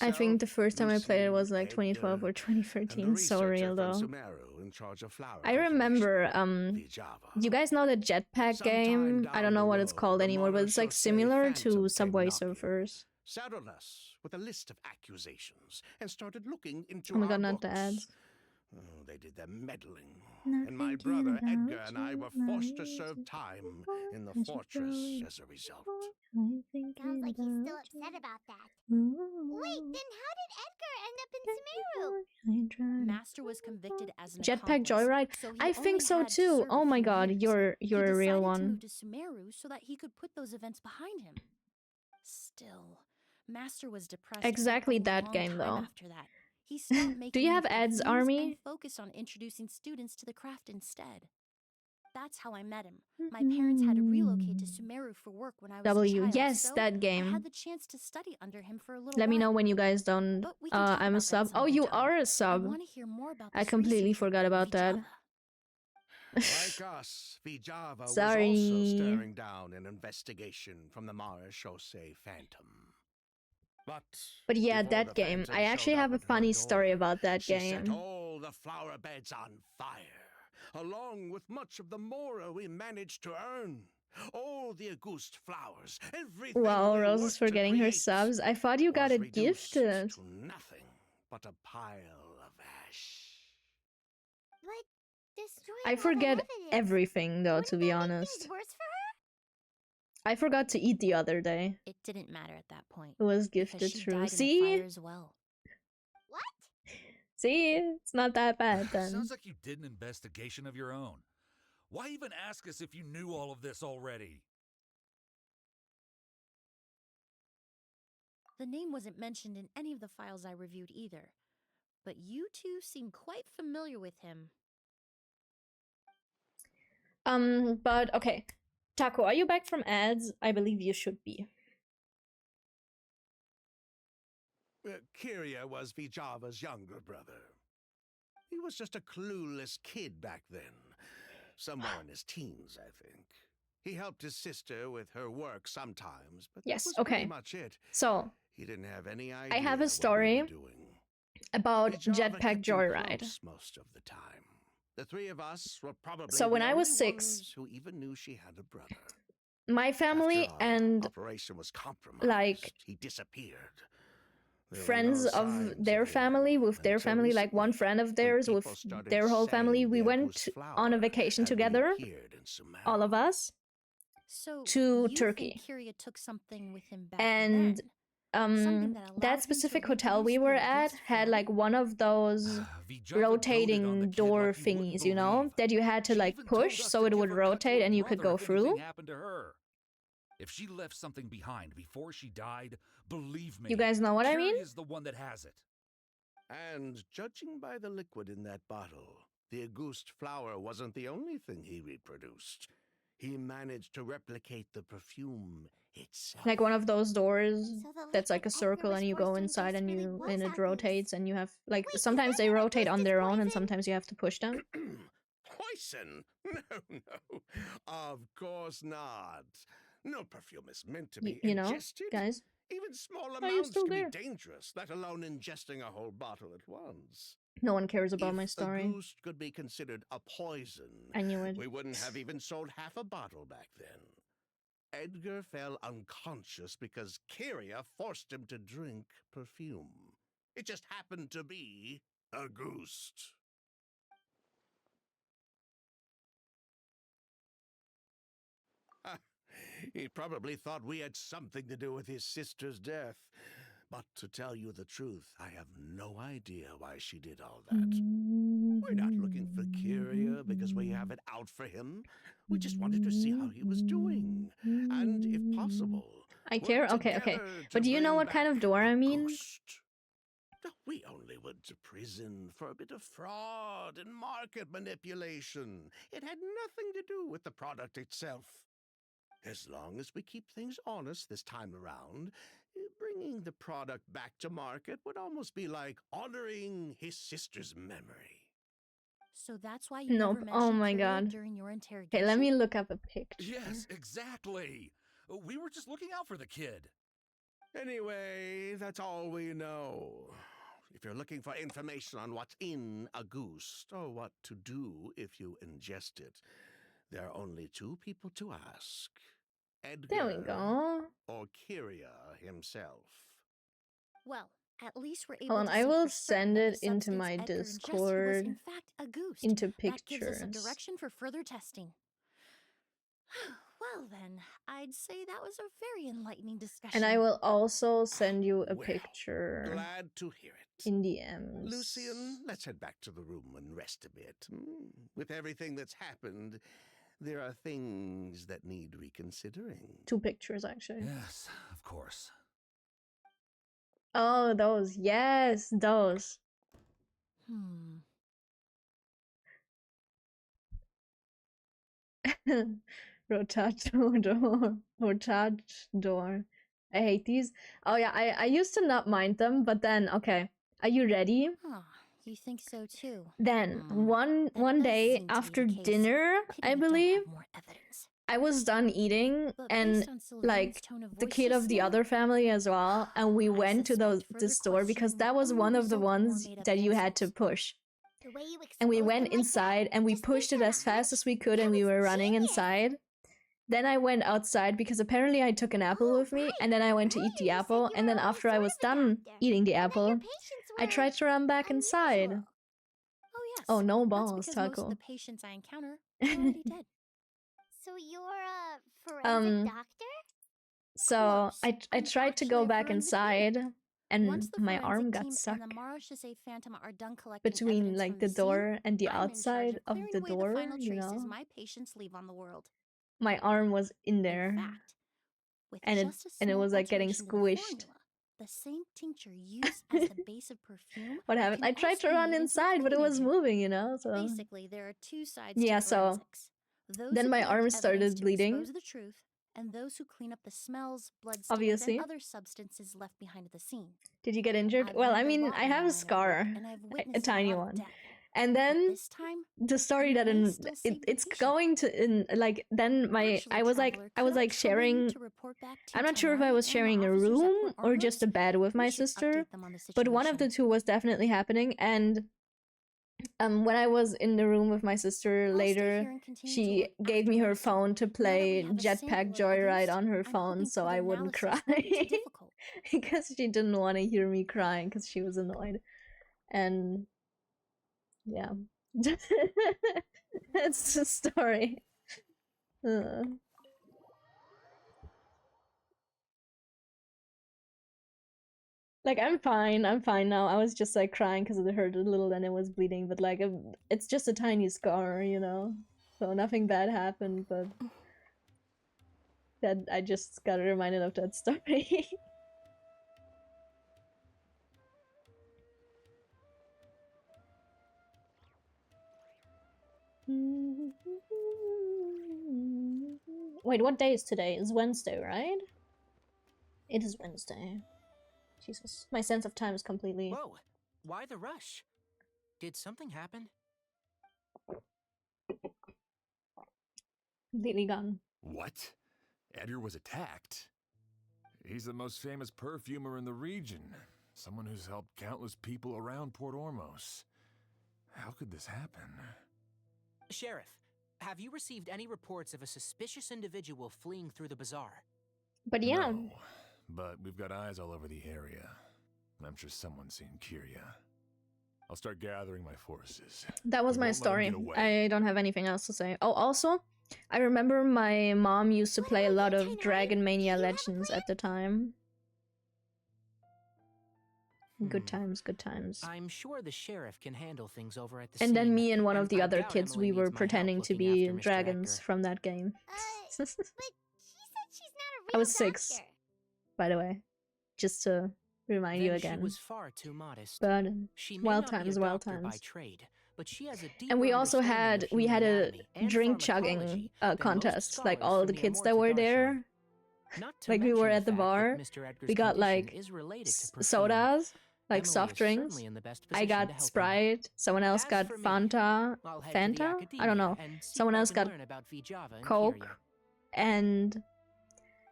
I think the Myself, first time I played it Lucian, was like 2012 or Edgar, 2013. and the So researcher real from though. Sumeru in charge of flower I remember, cultivation, Vijava. you guys know the jetpack Sometime game? I down don't know the what it's road, called the anymore, but it's like Marechaussee similar Phantom to came Subway knocking, Surfers. saddled us with a list of accusations and started looking into Oh my our god, not books. the ads. Oh, they did their meddling. Not And my thinking brother about Edgar and I you, were my forced to ears serve are time full, in the I should fortress go as a result. I'm thinking Sounds like he's still about upset you. about that. Ooh, Wait, then how did Edgar end up in can't Sumeru? I try to Master was convicted as an Jetpack accomplice, Joyride? so he I think only so had to too. serve Oh a my few god, years. you're He a real decided to one. move to Sumeru so that he could put those events behind him. Still, Master was depressed Exactly for a that long game time though. after that. He stopped making Do you new have ads, perfumes Army? and focused on introducing students to the craft instead. That's how I met him. My parents had to relocate to Sumeru for work when I was a W. child, Yes, so that I game. had the chance to study under him for a little Let while. me know when you guys don't. But we can talk I'm a about that sub. some Oh, other you time. are a I sub. want to hear more about I this completely researcher, forgot about that. Vijava. Like us, Vijava was Sorry. also staring down an investigation from the Marechaussee Phantom. But yeah, before that the game. Phantom I actually showed have a up at her funny door, story about that she set game. all the flower beds on fire, along with much of the mora we managed to earn. All the Auguste flowers, everything Wow, we Rose is worked to forgetting her create subs. I thought you got was it reduced gifted. to nothing but a pile of ash. But destroying I all that forget evidence, everything though, wouldn't to be that make honest. things worse for her? I forgot to eat the other day. It didn't matter at that point. It was Because gifted she true. died in a See? fire as well. What? See? It's not that bad then. Sounds like you did an investigation of your own. Why even ask us if you knew all of this already? The name wasn't mentioned in any of the files I reviewed either. But you two seem quite familiar with him. But okay. Taco, are you back from ads? I believe you should be. Kyria was Vijava's younger brother. He was just a clueless kid back then. Somewhere in his teens, I think. He helped his sister with her work sometimes, but Yes, that was okay. pretty much it. So, He didn't have any idea have a what we story were doing. about Vijava Jetpack kept him Joyride. close most of the time. The 3 of us were probably So when the I was only 6, ones who even knew she had a brother. my family After our and operation was compromised, like, he disappeared. There were friends no of signs their him family with their until family, like one recently, friend of when theirs with people started their whole family, saying we the went Auguste on a flower vacation had together, reappeared in Sumeru. all of us, So, to you Turkey. think Kyria took something with him back And then? Something that allowed him that to specific hotel reproduce we were the at Auguste had flower? like one of those Vijava doted on the rotating kid door like you wouldn't thingies, you know, believe. that you had to She like even told push us so to it give would her cut to rotate her and you could brother go if through. anything happened to her. If she left something behind before she died, believe me, You guys know what I mean? Kyria's the one that has it. And judging by the liquid in that bottle, the Auguste flower wasn't the only thing he reproduced. He managed to replicate the perfume itself. Like one of those doors So the that's like a liquid Edgar circle was and you forced go to inside ingest and really you was and a it goose. rotates and you have like Wait, is sometimes that they why the rotate goose on is their own and poison? sometimes you have to push them. Poison? No. Of course not. No perfume is meant to be You know, ingested. guys. Even small Are you amounts still can be there? dangerous, let alone ingesting a whole bottle at once. No one cares about If my a story. goose could be considered a poison, I knew it. we wouldn't have even sold half a bottle back then. Edgar fell unconscious because Kyria forced him to drink perfume. It just happened to be a goose. He probably thought we had something to do with his sister's death. But to tell you the truth, I have no idea why she did all that. We're not looking for Kyria because we have it out for him. We just wanted to see how he was doing. And if possible, I work care? Okay. together But to do you know bring what kind of back door I a mean? ghost. We only went to prison for a bit of fraud and market manipulation. It had nothing to do with the product itself. As long as we keep things honest this time around, bringing the product back to market would almost be like honoring his sister's memory. So that's why you Nope. never Oh mentioned my Kyria god. during your Okay, interrogation? let me look up a picture. Yes, exactly. We were just looking out for the kid. Anyway, that's all we know. If you're looking for information on what's in a goose or what to do if you ingest it, there are only two people to ask. Edgar There we go. or Kyria himself. Well, at least we're able Hold on, to I say will for certain send that it the into substance my Edgar ingested was Discord in fact a goose. into That gives us a pictures. direction for further testing. Well then, I'd say that was a very enlightening discussion. And I will also send you a Well, picture glad to hear it. in DMs. Lucian, let's head back to the room and rest a bit. With everything that's happened, there are things that need reconsidering. 2 pictures, actually. Yes, of course. Oh, those. Yes, those. Rotador. I hate these. Oh yeah, I used to not mind them, but then okay. Are you ready? Huh, you think so too? Then Hmm, one that does day seem to be after the case. dinner, Pity I we don't believe, have more evidence. I was done eating But and based on Sylvain's like tone of the voice kid just of the now, other family as well, and we I went to suspect the further store because questioning that will was only one of the result in more ones made-up that you had to answers. push. The way you And we exposed went them like inside that, and we just pushed based it on a as fast hunch? as we could That and we was were running genius. inside. Then I went outside because apparently I took an apple Oh, with me, right. and then I went to Earlier eat the you said apple, you and were then only after I sort was of a done doctor, eating the and that your apple, patients I were tried to run back inside. unusual. Oh yes. Oh, no That's balls, because most of Taco. the patients I encounter are already dead. So you're a forensic doctor? So Close. I I'm tried to actually go a back forensic inside, medic. and Once the my forensic arm got team stuck and the Marachese Phantom are done collecting between evidence like from the the scene, door and the I'm in charge outside of of clearing the away the door, final you traces know. my patients leave on the world. My arm was in In there, fact, with and just a it small was like getting alteration to the squished. formula, the same tincture used as the base of perfume What happened? can I tried also to be run made into a inside, but it cleaning was agent. moving, you know. So Basically, there are two sides yeah, to so forensics. Those then who my collect arm evidence started to bleeding. expose the truth, and those who clean up the smells, bloodstains, Obviously. and other substances left behind at the scene. Did you get injured? I've Well, I learned a mean, lot I in have my a line of work, scar, and I've a witnessed tiny a lot one. of death. And But then this time, the story you that may still save the it's patient. going to in like then my Actually, I was like Traveler, I could was like trouble you sharing. to report back to I'm not sure if I Tighnari was and the sharing a officers at room Port or just a Armos? bed with We my should sister, update them on the but one of the situation. two was definitely happening. And when I was in the room with my sister I'll stay later, here and continue to she look gave after me my her son. phone to Now that we play have a Jetpack sample of Joyride Auguste, on her I'm phone, hoping so further I wouldn't analysis cry won't be too difficult. because she didn't want to hear me crying because she was annoyed. And yeah, that's the story. Like I'm fine now. I was just like crying because it hurt a little and it was bleeding, but like it's just a tiny scar, you know. So nothing bad happened, but that I just got reminded of that story. Wait, what day is today? It's Wednesday, right? It is Wednesday. Jesus. My sense of time is completely... Whoa, why the rush? Did something happen? completely gone. What? Edgar was attacked? He's the most famous perfumer in the region. Someone who's helped countless people around Port Ormos. How could this happen? Sheriff, have you received any reports of a suspicious individual fleeing through the bazaar? But yeah. No, but we've got eyes all over the area. I'm sure someone's seen Kyria. I'll start gathering my forces. That was We my won't let him story. get away. I don't have anything else to say. Oh, also, I remember my mom used to What play a about lot you, of Tainari? Dragon Do Mania you have a Legends plan? at the time. Good times, good times. I'm sure the sheriff can handle things over at the And then scene, me and one of the I other doubt kids, Emily we were needs my help pretending to looking be after Mr. dragons Edgar. from that game. But she said she's not a real I was 6, doctor. by the way. Just to remind you Then again. she was far too modest. But She may wild not be a times, wild doctor by times. trade, but she has a deeper And we also understanding of we human had a anatomy and drink pharmacology chugging than most contest. Like scholars all from the the kids Amorta that were Darshan. there, Not to like we were mention at the fact that bar, Mr. Edgar's we got condition like is related to perfume. sodas, like Emily soft is drinks. certainly in the best I position to got help him. Sprite. Someone else As got for me, Fanta. I'll head to the Fanta? I don't academia know. and see Someone what I else can got learn about Vijava and Coke, Kyria. and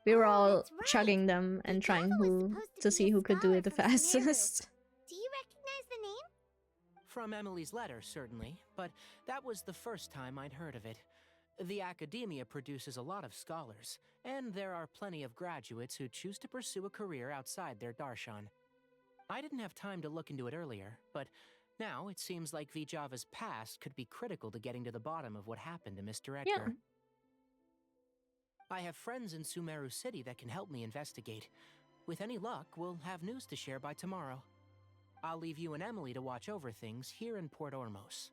we were Oh, all that's right. chugging them and trying Vijava was who supposed to to be see a who could do scholar it the from Sumeru. fastest. Do you recognize the name? From Emily's letter, certainly, but that was the first time I'd heard of it. The academia produces a lot of scholars, and there are plenty of graduates who choose to pursue a career outside their darshan. I didn't have time to look into it earlier, but now it seems like Vijava's past could be critical to getting to the bottom of what happened to Mr. Edgar. Yeah. I have friends in Sumeru City that can help me investigate. With any luck, we'll have news to share by tomorrow. I'll leave you and Emily to watch over things here in Port Ormos.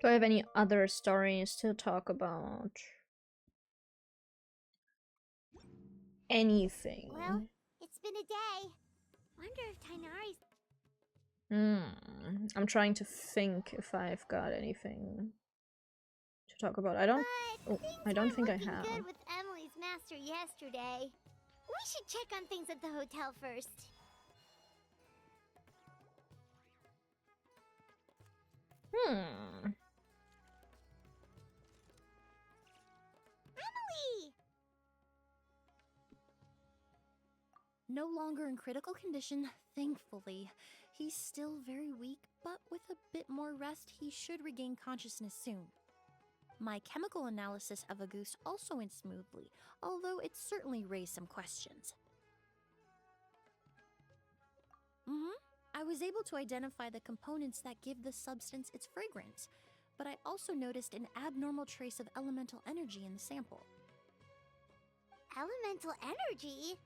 Do I have any other stories to talk about? Anything? Well, it's been a day. Wonder if Tainari's... I'm trying to think if I've got anything to talk about. I don't. But Oh, things I don't weren't think I looking have. good with Emily's master yesterday. We should check on things at the hotel first. Emily! No longer in critical condition, thankfully. He's still very weak, but with a bit more rest, he should regain consciousness soon. My chemical analysis of Auguste also went smoothly, although it certainly raised some questions. I was able to identify the components that give the substance its fragrance, but I also noticed an abnormal trace of elemental energy in the sample. Elemental energy?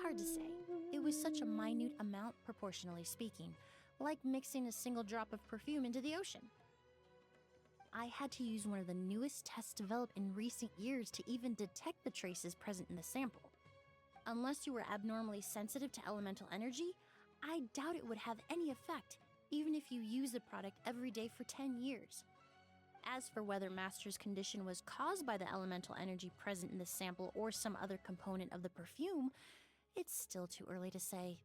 Hard to say. It was such a minute amount, proportionally speaking, like mixing a single drop of perfume into the ocean. I had to use one of the newest tests developed in recent years to even detect the traces present in the sample. Unless you were abnormally sensitive to elemental energy, I doubt it would have any effect, even if you use the product every day for 10 years. As for whether Master's condition was caused by the elemental energy present in the sample or some other component of the perfume, it's still too early to say.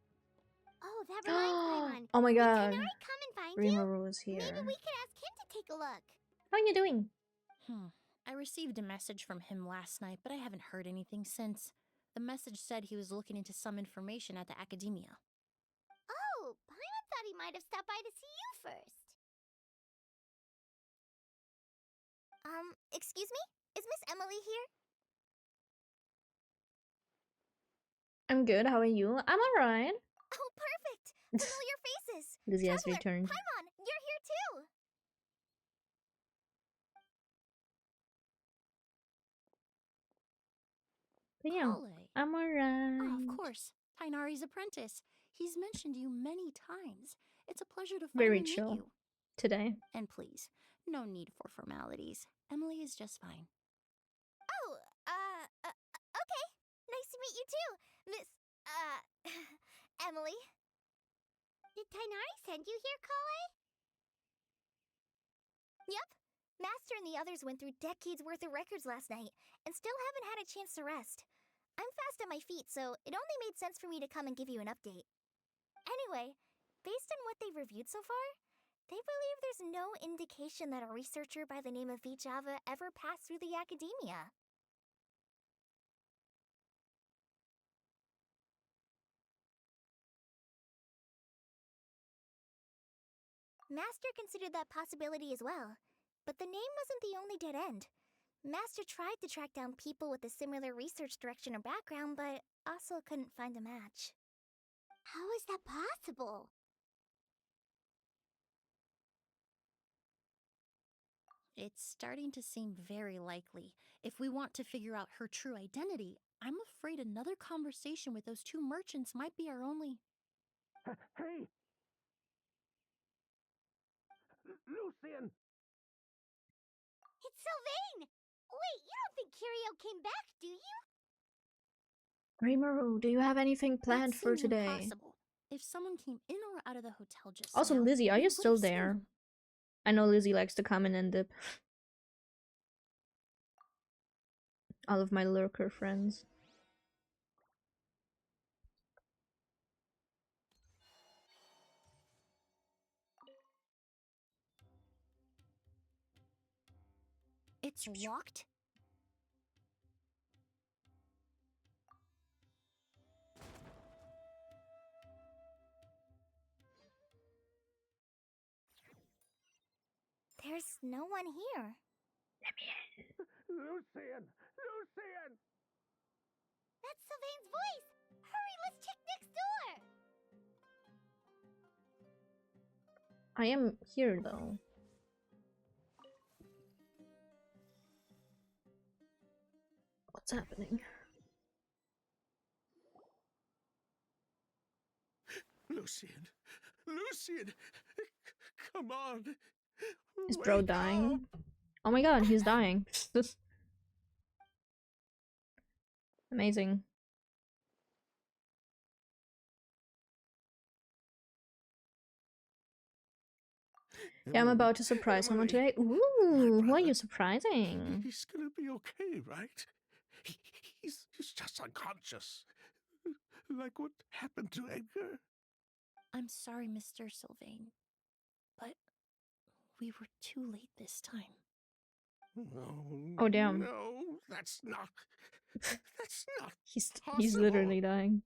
Oh, that reminds Paimon. Oh my Did god. Tainari come and find you? Rimuru is here. Maybe we could ask him to take a look. How are you doing? I received a message from him last night, but I haven't heard anything since. The message said he was looking into some information at the academia. Oh, Paimon thought he might have stopped by to see you first. Excuse me? Is Miss Emily here? I'm good. How are you? I'm alright. Oh, perfect! Familiar faces! Lizzie has Traveler, returned. Paimon, you're here too! But yeah, Pole. I'm alright. Oh, of course. Tainari's apprentice. He's mentioned you many times. It's a pleasure to Very finally meet chill you. today. And please, no need for formalities. Emily is just fine. Oh, okay. Nice to meet you too, Miss, Emily. Did Tainari send you here, Kale? Yep. Master and the others went through decades worth of records last night, and still haven't had a chance to rest. I'm fast on my feet, so it only made sense for me to come and give you an update. Anyway, based on what they've reviewed so far, they believe there's no indication that a researcher by the name of Vijava ever passed through the academia. Master considered that possibility as well, but the name wasn't the only dead end. Master tried to track down people with a similar research direction or background, but also couldn't find a match. How is that possible? It's starting to seem very likely. If we want to figure out her true identity, I'm afraid another conversation with those two merchants might be our only... Hey! Lucian! It's Sylvain! Wait, you don't think Curio came back, do you? Rimuru, do you have anything planned That for seems today? impossible. If someone came in or out of the hotel just Also, now, Lizzie, are we you would still have seen there? them. I know Lizzie likes to come in and dip. All of my lurker friends. It's locked? There's no one here. Lucian! Lucian! That's Sylvain's voice! Hurry, let's check next door! I am here though. What's happening? Lucian! Lucian! Come on! Is bro Wake dying? up! Oh my god, he's dying. Amazing. Yeah, I'm about to surprise someone Emily, today. Ooh, who are brother. you surprising? He's gonna be okay, right? He's just unconscious. Like what happened to Edgar. I'm sorry, Mr. Sylvain, but we were too late this time. No, Oh damn. no, that's not He's possible. literally dying.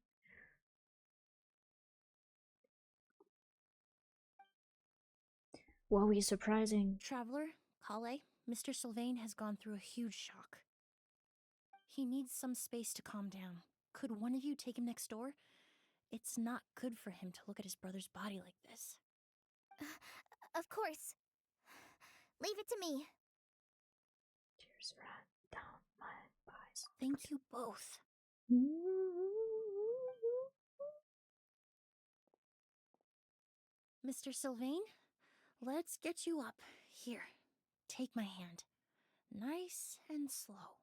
What are we surprising? Traveler, Kale, Mr. Sylvain has gone through a huge shock. He needs some space to calm down. Could one of you take him next door? It's not good for him to look at his brother's body like this. Of course. Leave it to me. Tears ran down my eyes. Thank you both. Mr. Sylvain, let's get you up. Here, take my hand. Nice and slow.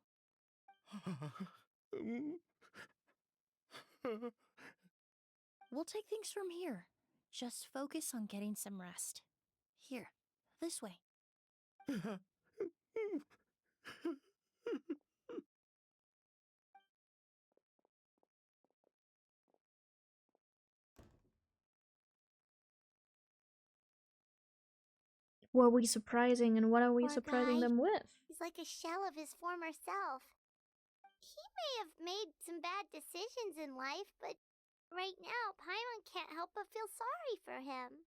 We'll take things from here. Just focus on getting some rest. Here, this way. What are we surprising and what are we Poor surprising guy. them with? He's like a shell of his former self. He may have made some bad decisions in life, but right now, Paimon can't help but feel sorry for him.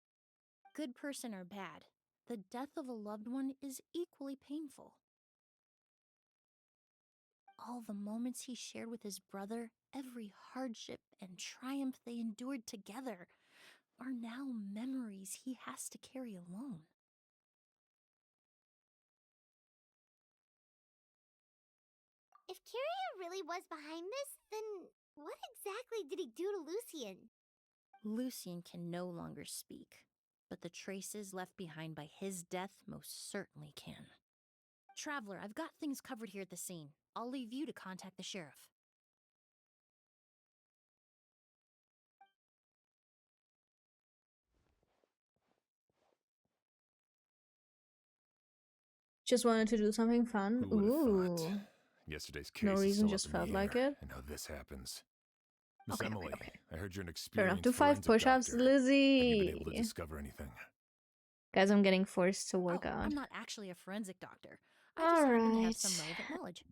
Good person or bad, the death of a loved one is equally painful. All the moments he shared with his brother, every hardship and triumph they endured together, are now memories he has to carry alone. If Kiria really was behind this, then what exactly did he do to Lucian? Lucian can no longer speak, but the traces left behind by his death most certainly can. Traveler, I've got things covered here at the scene. I'll leave you to contact the sheriff. Just wanted to do something fun. Who would have Ooh. thought? Yesterday's case No is reason, still just up in felt the like air, it. and now this happens. Miss Okay, Emily, okay. I heard you're an Fair enough. experienced Do 5 forensic push-ups, doctor. Have you been able to Lizzie. discover anything? Guys, I'm getting forced to work Oh, out. I'm not actually a forensic doctor. I just happen to have some relevant knowledge.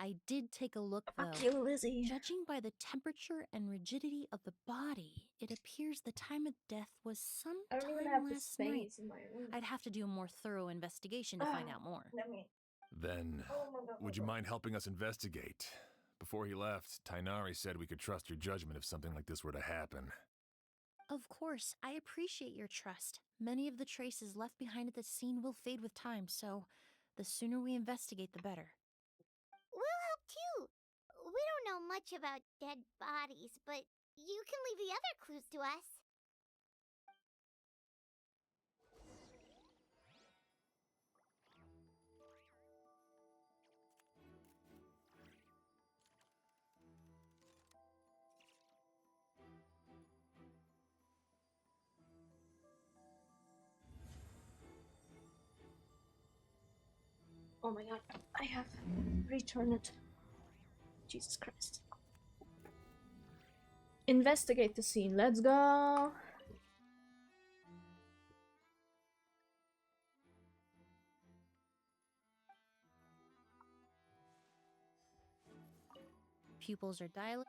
I did take a look, though. Fuck you, Lizzie. Judging by the temperature and rigidity of the body, it appears the time of death was sometime last night. in my room. I'd have to do a more thorough investigation to find out more. Then, would you mind helping us investigate? Before he left, Tainari said we could trust your judgment if something like this were to happen. Of course, I appreciate your trust. Many of the traces left behind at the scene will fade with time, so the sooner we investigate, the better. We'll help too. We don't know much about dead bodies, but you can leave the other clues to us. Oh my god, I have returned it. Jesus Christ. Investigate the scene, let's go. Pupils are dilated.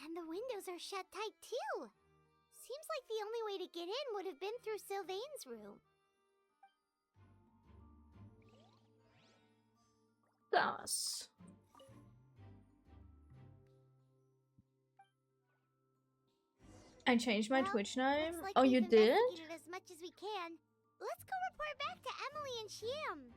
And the windows are shut tight too. Seems like the only way to get in would have been through Sylvain's room. Thus. I changed my Well, Twitch name. looks like Oh, we've you did? investigated as much as we can. Let's go report back to Emily and Shiam.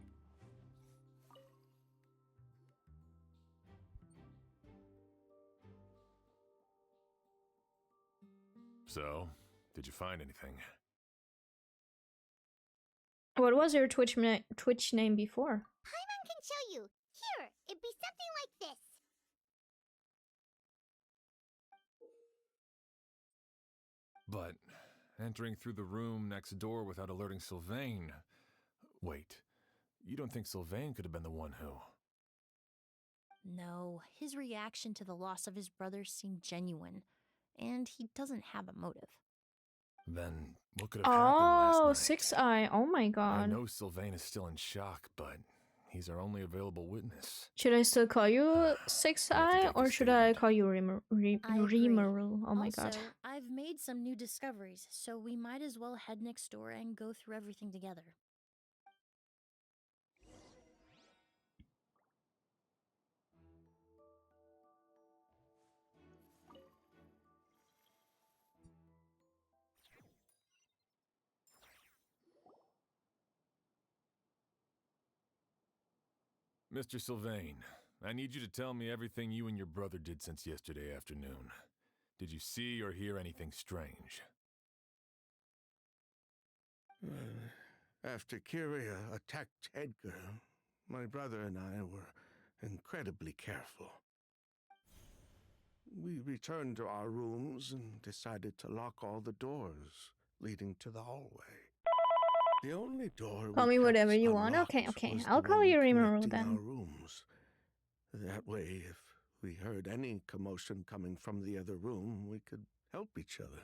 So, did you find anything? What was your Twitch name before? Paimon can show you. Here, it'd be something like this. But entering through the room next door without alerting Sylvain... Wait, you don't think Sylvain could have been the one who... No, his reaction to the loss of his brother seemed genuine, and he doesn't have a motive. Then what could have happened last Oh, night? 6 Eye. Oh my I god. know Sylvain is still in shock, but he's our only available witness. Should I still call you 6 We have to Eye, take or a should I statement. call you I agree. Remerl? Oh my also, god. I've made some new discoveries, so we might as well head next door and go through everything together. Mr. Sylvain, I need you to tell me everything you and your brother did since yesterday afternoon. Did you see or hear anything strange? After Kyria attacked Edgar, my brother and I were incredibly careful. We returned to our rooms and decided to lock all the doors leading to the hallway. The only door Call we me kept whatever you want. unlocked Okay, okay. was I'll the call one you Remerl connecting then. our rooms. That way, if we heard any commotion coming from the other room, we could help each other.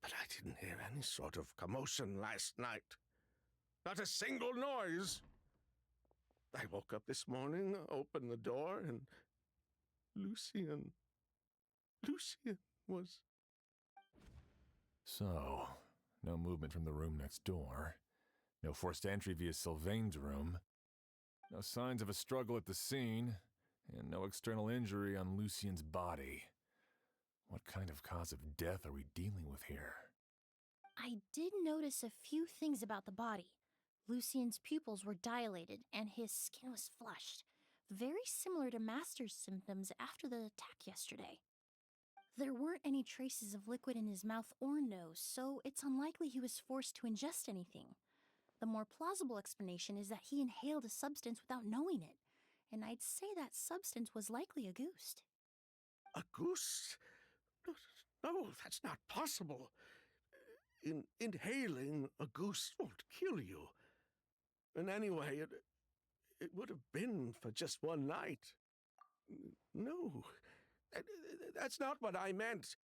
But I didn't hear any sort of commotion last night. Not a single noise. I woke up this morning, opened the door, and Lucian was... So, no movement from the room next door. No forced entry via Sylvain's room. No signs of a struggle at the scene. and no external injury on Lucien's body. What kind of cause of death are we dealing with here? I did notice a few things about the body. Lucien's pupils were dilated and his skin was flushed, very similar to Master's symptoms after the attack yesterday. There weren't any traces of liquid in his mouth or nose, so it's unlikely he was forced to ingest anything. The more plausible explanation is that he inhaled a substance without knowing it, and I'd say that substance was likely a goose. A goose? No, that's not possible. Inhaling a goose won't kill you. And anyway, it would have been for just one night. No, that's not what I meant.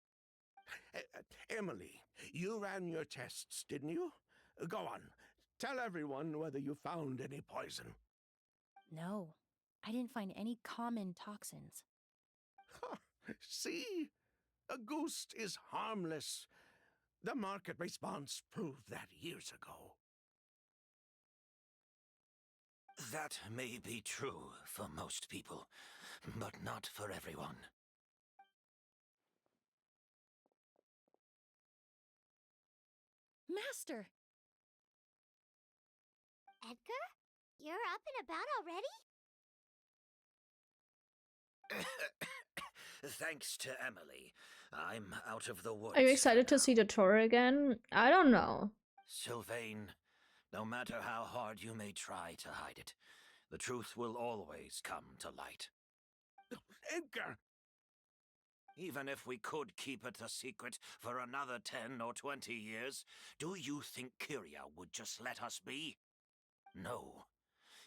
Emily, you ran your tests, didn't you? Go on. Tell everyone whether you found any poison. No, I didn't find any common toxins. Huh, see? A goose is harmless. The market response proved that years ago. That may be true for most people, but not for everyone. Master! Edgar? You're up and about already? Thanks to Emily, I'm out of the woods. Are you excited for to see now. the tour again? I don't know. Sylvain, no matter how hard you may try to hide it, the truth will always come to light. Edgar! Even if we could keep it a secret for another 10 or 20 years, do you think Kyria would just let us be? No.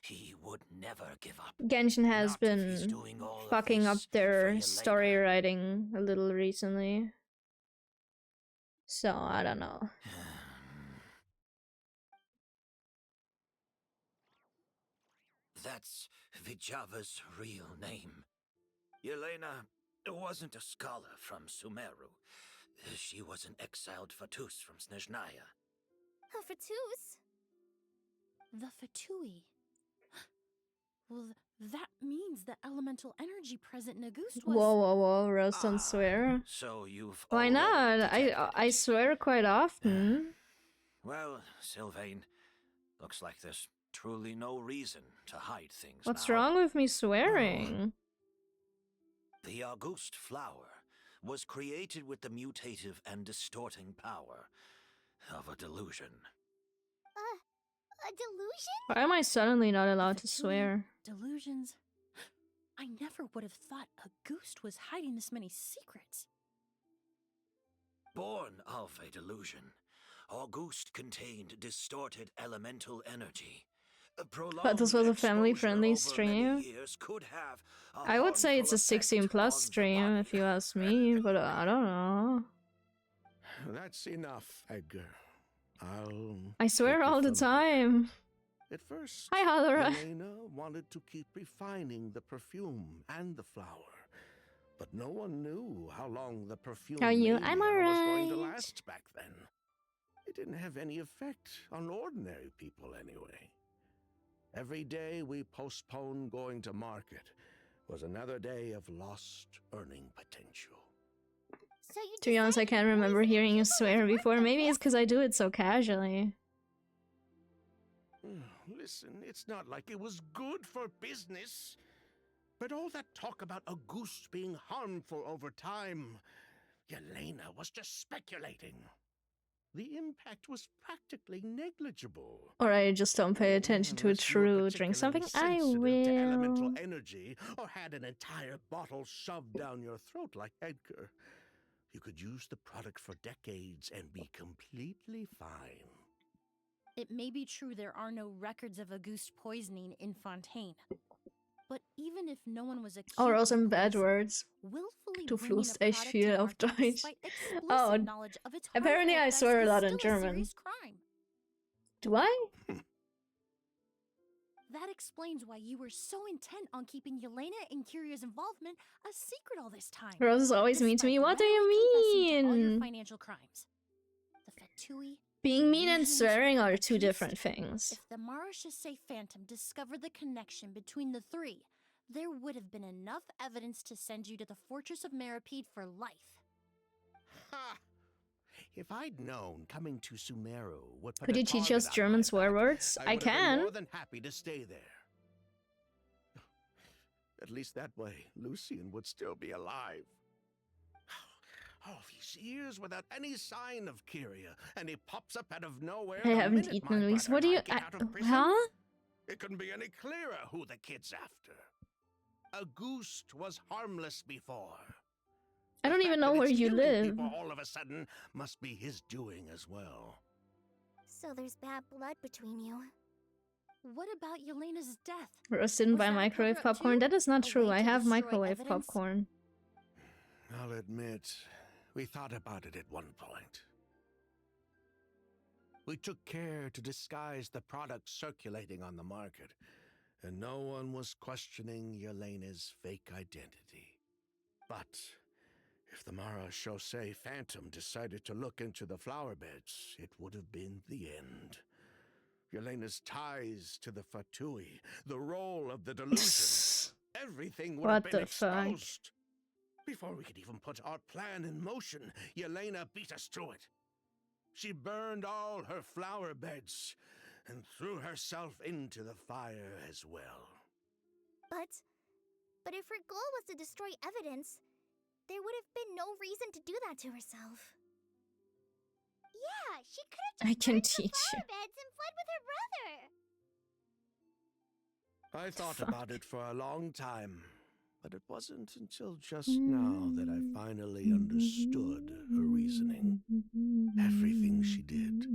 He would never give up. Genshin has Not if he's been doing all of fucking up this their for story Yelena. writing a little recently. So, I don't know. That's Vijava's real name. Yelena wasn't a scholar from Sumeru. She was an exiled Fatus from Snezhnaya. Oh, Fatus? The Fatui. Well, that means the elemental energy present in a goose was... Whoa, Rose, don't swear. So you've Why already not? detected I it. swear quite often. Well, Sylvain, looks like there's truly no reason to hide things What's now. wrong with me swearing? The August flower was created with the mutative and distorting power of a delusion. A delusion? Why am I suddenly not allowed to Fatui, swear? Delusions. I never would have thought a goose was hiding this many secrets. Born of a delusion, August contained distorted elemental energy. But this was a family-friendly Exposure over many stream. years could have a I would say it's a harmful 16 effect plus on the stream body. if you ask me, but I don't know. That's enough, Edgar. I swear take it all the from here. time. At first, Hi, Halora. Yelena wanted to keep refining the perfume and the flower. But no one knew how long the perfume How are you? mania I'm was going to alright. last back then. It didn't have any effect on ordinary people anyway. Every day we postponed going to market was another day of lost earning potential. So you To be honest, I decided can't remember poisoning hearing you people was swear worth before. the Maybe it's risk? because I do it so casually. Listen, it's not like it was good for business. But all that talk about a goose being harmful over time, Yelena was just speculating. The impact was practically negligible. Or I just don't pay attention to a Unless you were true drink something. particularly I sensitive to elemental will. energy or had an entire bottle shoved down your throat like Edgar. You could use the product for decades and be completely fine. It may be true there are no records of a goose poisoning in Fontaine. But even if no one was accused Or of also in bad poison, words. willfully Du bringing flust a echt product viel to auf market Deutsch. despite explicit Oh, knowledge of its apparently harmful I effects swear a is lot in still a German. serious crime. Do I? That explains why you were so intent on keeping Yelena and Kyria's involvement a secret all this time. Rose is always mean to me. Despite What do readily confessing you to all your mean? financial crimes. The Fatui, Being mean and delusions, swearing are the two beast. different things. If the Marechaussee Phantom discovered the connection between the three, there would have been enough evidence to send you to the Fortress of Meripede for life. Ha! If I'd known coming to Sumeru would put Could a you teach target us on German my swear back, words? I would have been can. more than happy to stay there. At least that way, Lucian would still be alive. All these years without any sign of Kyria, and he pops up out of nowhere I the haven't minute eaten my in weeks. brother What do and you? I get out of prison. Huh? It couldn't be any clearer who the kid's after. Auguste was harmless before. I don't even know where you live. People all of a sudden must be his doing as well. So there's bad blood between you. What about Yelena's death? Roasted Was by that a microwave cover-up popcorn? too? That is not A true. way I to have destroy microwave evidence? popcorn. I'll admit, we thought about it at one point. We took care to disguise the products circulating on the market, and no one was questioning Yelena's fake identity. But if the Mara Chaussee Phantom decided to look into the flower beds, it would have been the end. Yelena's ties to the Fatui, the role of the delusion, everything would have What been the fuck? exposed. Before we could even put our plan in motion, Yelena beat us to it. She burned all her flower beds and threw herself into the fire as well. But if her goal was to destroy evidence, there would have been no reason to do that to herself. Yeah, she could have I just can burned teach the you. flower beds and fled with her brother. I thought Fuck. about it for a long time, but it wasn't until just now that I finally understood her reasoning. Everything she did,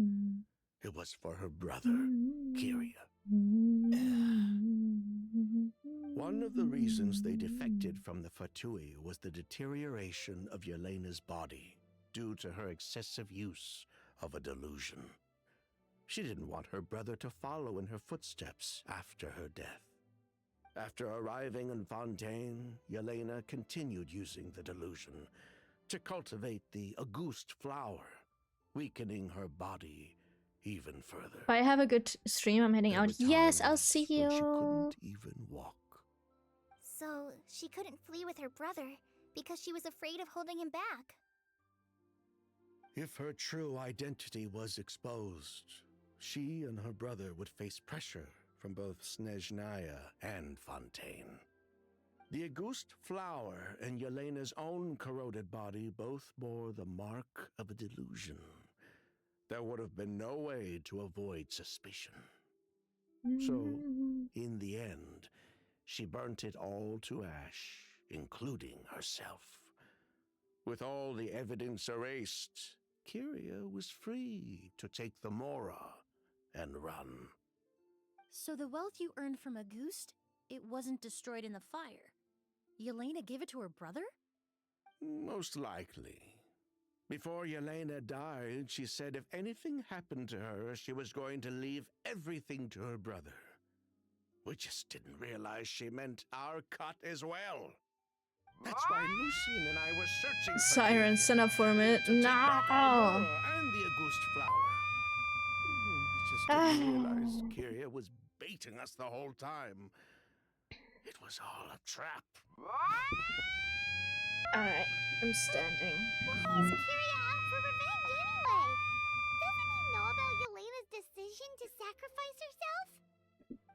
it was for her brother, Kyria. One of the reasons they defected from the Fatui was the deterioration of Yelena's body due to her excessive use of a delusion. She didn't want her brother to follow in her footsteps after her death. After arriving in Fontaine, Yelena continued using the delusion to cultivate the Auguste flower, weakening her body even further. If I have a good stream, I'm heading There out. were Yes, I'll times see when she you. couldn't even walk. So she couldn't flee with her brother because she was afraid of holding him back. If her true identity was exposed, she and her brother would face pressure from both Snezhnaya and Fontaine. The Auguste flower and Yelena's own corroded body both bore the mark of a delusion. There would have been no way to avoid suspicion. So, in the end, she burnt it all to ash, including herself. With all the evidence erased, Kyria was free to take the Mora and run. So the wealth you earned from Auguste, it wasn't destroyed in the fire. Yelena gave it to her brother? Most likely. Before Yelena died, she said if anything happened to her, she was going to leave everything to her brother. We just didn't realize she meant our cut as well. That's why Lucian and I were searching for Siren, Kyria, send up for a minute. to take back our No. Mora and the Auguste flower. We just didn't realize Kyria was baiting us the whole time. It was all a trap. Alright, I'm standing. Why is Kyria out for revenge anyway? Doesn't he know about Yelena's decision to sacrifice herself?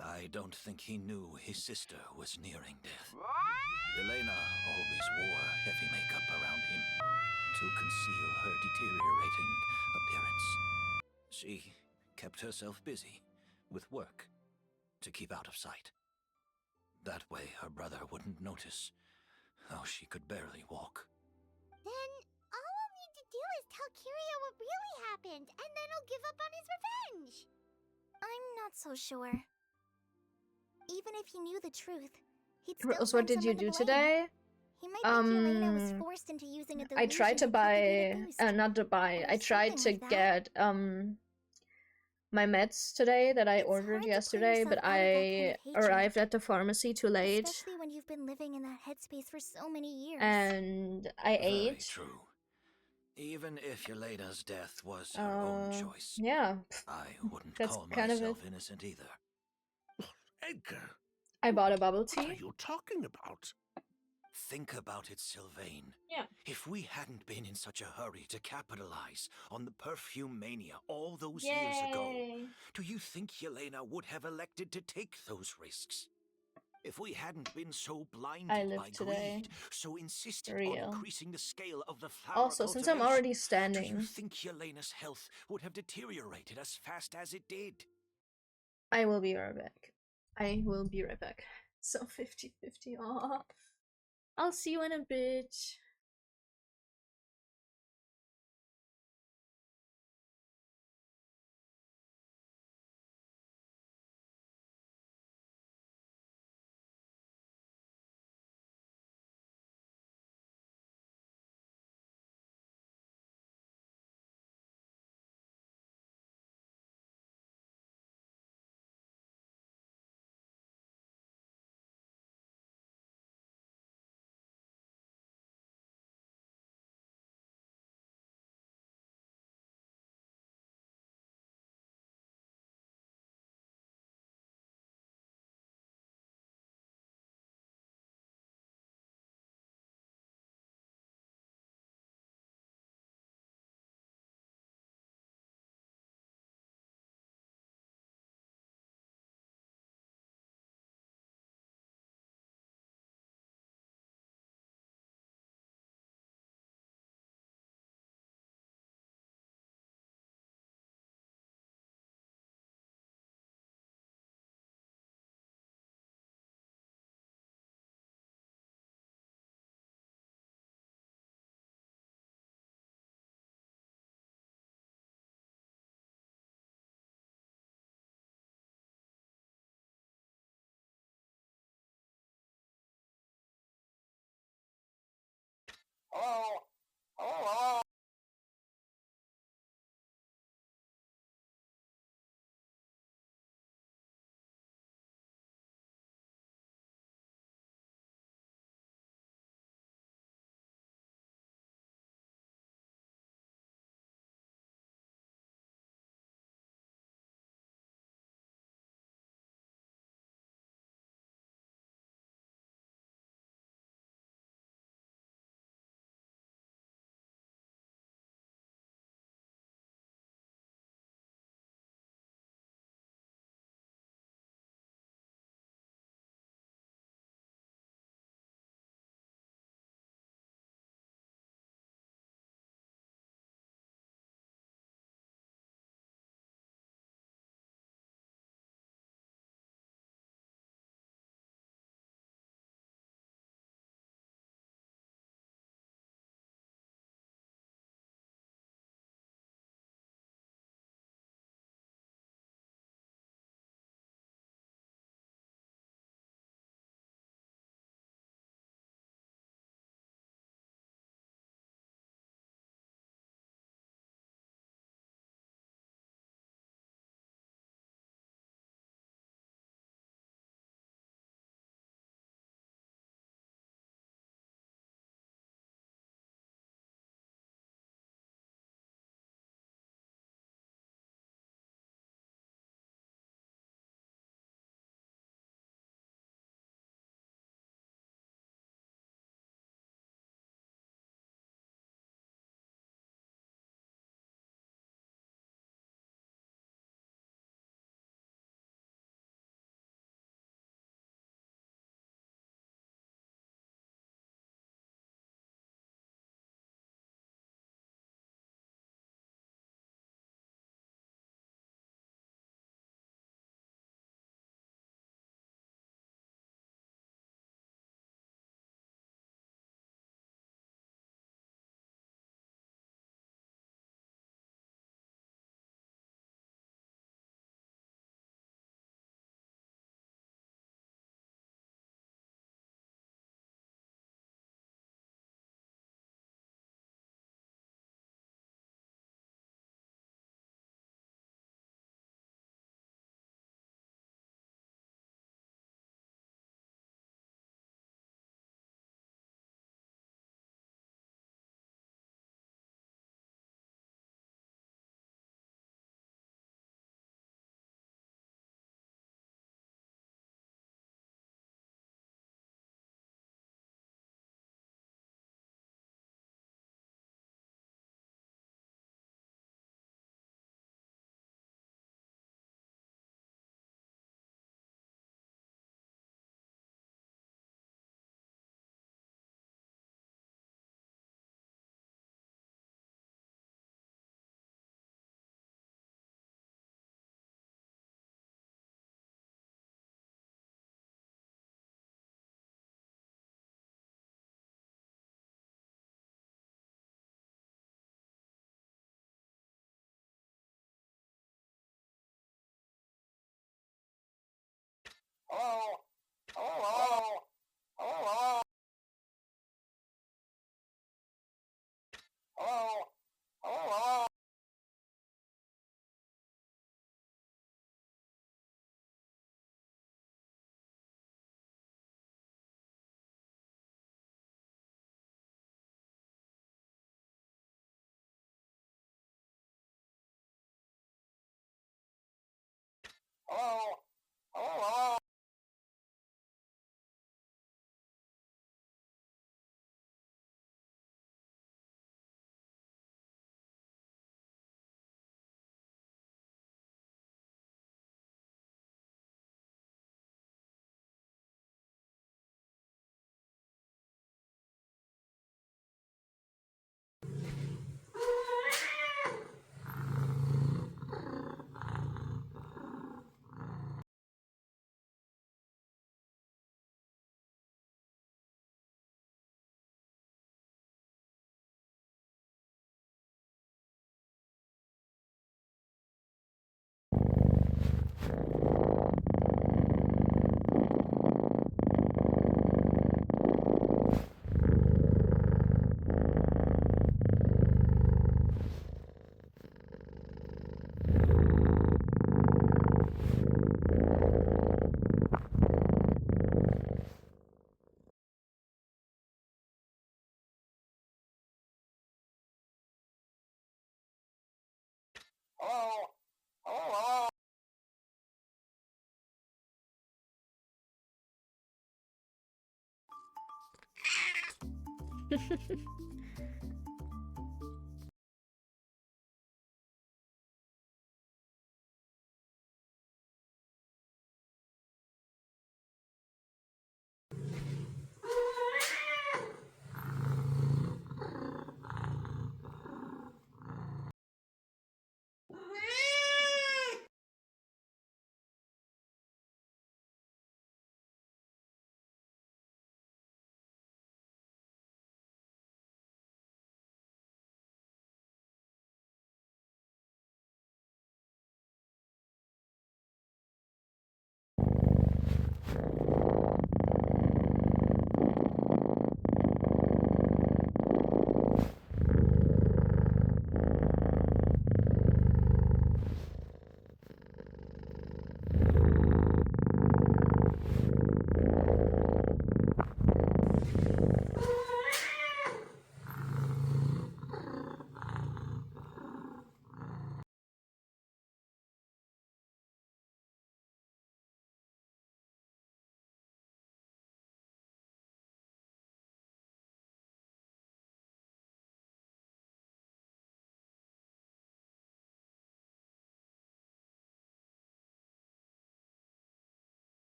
I don't think he knew his sister was nearing death. Yelena always wore heavy makeup around him to conceal her deteriorating appearance. She kept herself busy with work to keep out of sight. That way her brother wouldn't notice how she could barely walk. Then all we'll need to do is tell Kyria what really happened, and then he'll give up on his revenge. I'm not so sure. Even if he knew the truth, he'd still Rose, what find did you someone to do blame. today? He might think Yelena was forced into using a delusion I tried to cultivate a buy, boost. not to buy, or I tried to something like that. get, my meds today that I It's ordered hard to pull yesterday, yourself but out of that kind I of hatred, arrived at the pharmacy too late, especially when you've been living in that headspace for so many years. and I Very ate. true. Even if Yelena's death was her own choice, Yeah, I wouldn't that's call kind of myself it. innocent either. Edgar, I bought a bubble What are tea. you talking about? Think about it, Sylvain. Yeah. If we hadn't been in such a hurry to capitalize on the perfume mania all those years ago, Yay. do you think Yelena would have elected to take those risks? If we hadn't been so I blinded live by today. greed, so insistent on Real. increasing the scale of the flower Also, since I'm cultivation, already do you standing, think Yelena's health would have deteriorated as fast as it did? I will be right back. I will be right back. So 50-50. Aw. I'll see you in a bit.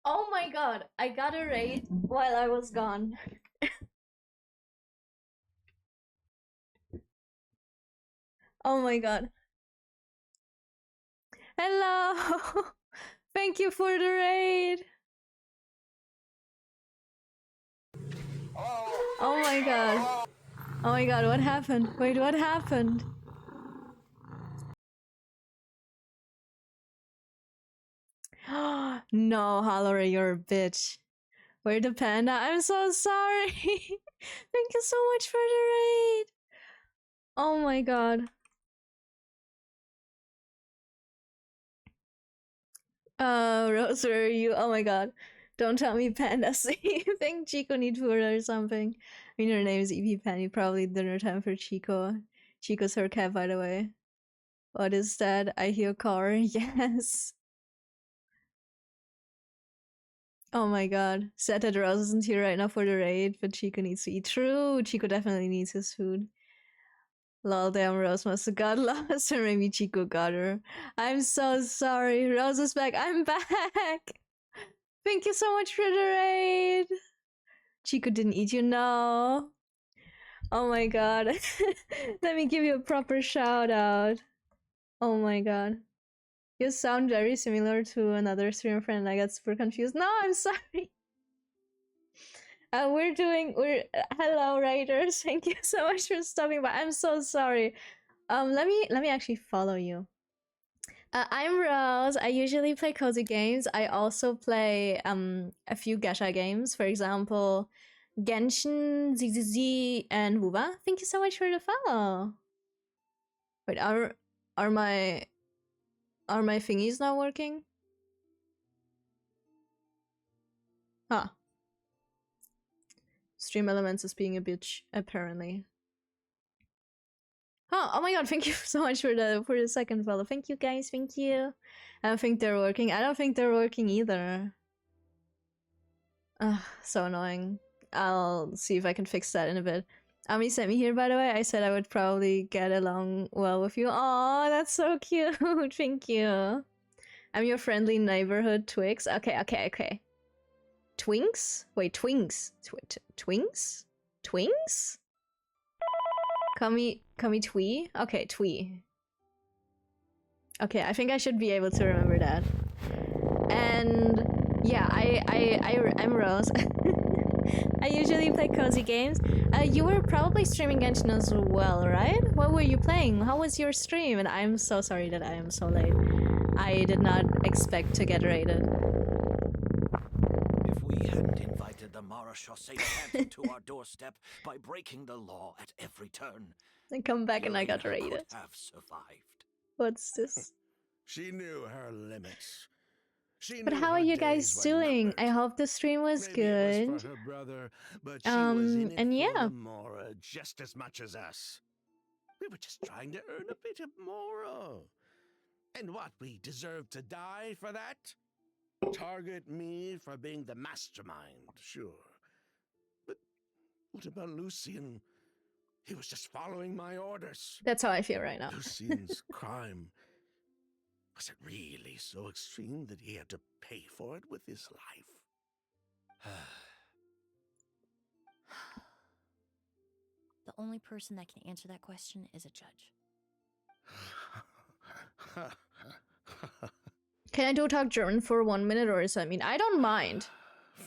Oh my god, I got a raid while I was gone. Oh my god. Hello! Thank you for the raid! Oh my god. Oh my god, what happened? Wait, what happened? No, Hallory, you're a bitch. Where the panda? I'm so sorry! Thank you so much for the raid! Oh my god. Rose, where are you? Oh my god. Don't tell me Panda. See, I think Chico needs food or something. I mean, her name is EP Penny. Probably dinner time for Chico. Chico's her cat, by the way. What is that? I hear car. Yes. Oh my god. Sad that Rose isn't here right now for the raid, but Chico needs to eat. True. Chico definitely needs his food. Lol, damn, Rose must have got lost, or maybe Chico got her. I'm so sorry. Rose is back. I'm back. Thank you so much for the raid. Chico didn't eat you, no. Oh my god. Let me give you a proper shout out. Oh my god. You sound very similar to another streamer friend. I got super confused. No, I'm sorry. We're hello writers. Thank you so much for stopping by. I'm so sorry. Let me actually follow you. I'm Rose. I usually play cozy games. I also play a few gacha games. For example, Genshin, ZZZ, and Wuba. Thank you so much for the follow. Wait, are my thingies not working? Huh. Stream Elements is being a bitch, apparently. Huh, oh my god, thank you so much for the second follow. Thank you guys, thank you. I don't think they're working. I don't think they're working either. Ugh, so annoying. I'll see if I can fix that in a bit. Ami sent me here, by the way. I said I would probably get along well with you. Oh, that's so cute. Thank you. I'm your friendly neighborhood Twix. Okay. Twinks? Wait, Twinks. Twinks? Twinks? Call me Twee? Okay, Twee. Okay, I think I should be able to remember that. And yeah, I'm Rose. I usually play cozy games. You were probably streaming Genshin as well, right? What were you playing? How was your stream? And I'm so sorry that I am so late. I did not expect to get raided. If we hadn't invited the Marechaussee Phantom to our doorstep by breaking the law at every turn, I come back and I got Yelena raided. could have survived. What's this? She knew her limits. She But knew how are her you guys days were doing? numbered. I hope the stream was Maybe it good. was for her brother, but she was in it And for yeah. the Mora just as much as us. We were just trying to earn a bit of Mora. And what, we deserve to die for that? Target me for being the mastermind, sure. But what about Lucian? He was just following my orders. That's how I feel right now. Lucian's crime. Was it really so extreme that he had to pay for it with his life? The only person that can answer that question is a judge. Can I do talk German for 1 minute, or is that mean? I don't mind.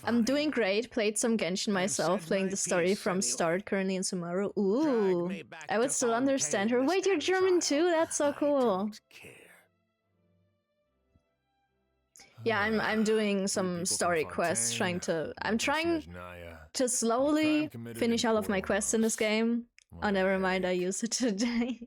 I'm doing Fine. great. Played some Genshin I have myself, said playing my the story piece from anyway. start, currently in Sumaru. Drag Ooh, me back I would to still understand her. Fontaine Wait, you're this German exile. too? That's so I cool. don't care. Yeah, I'm doing Two some people story from quests, Fontaine, I'm one from trying Snezhnaya, to slowly crime committed finish in all of Port my quests in this Ormos. game. What Oh, a never mind, I headache. use it today.